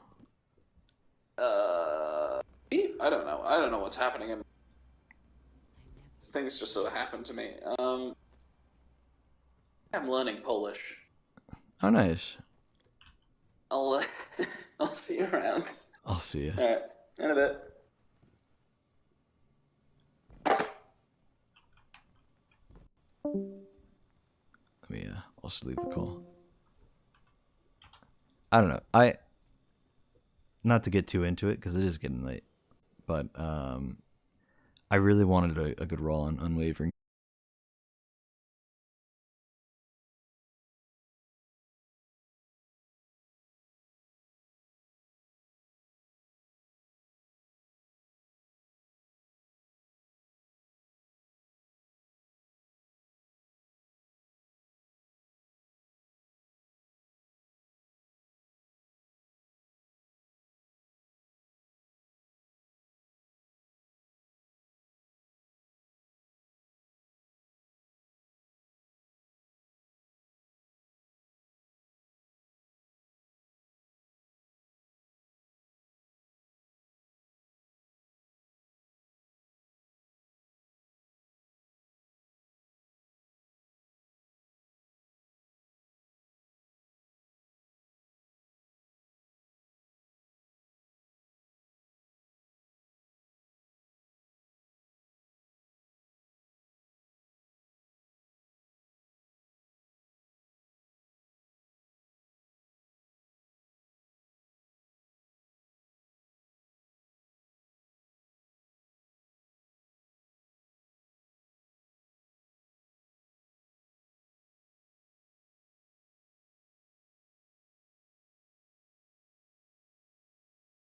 I don't know. I don't know what's happening. Things just sort of happen to me. I'm learning Polish. Oh, nice. I'll I'll see you around. I'll see you. All right, in a bit. Let me I'll just leave the call. I don't know. Not to get too into it because it is getting late, but I really wanted a good roll on Unwavering.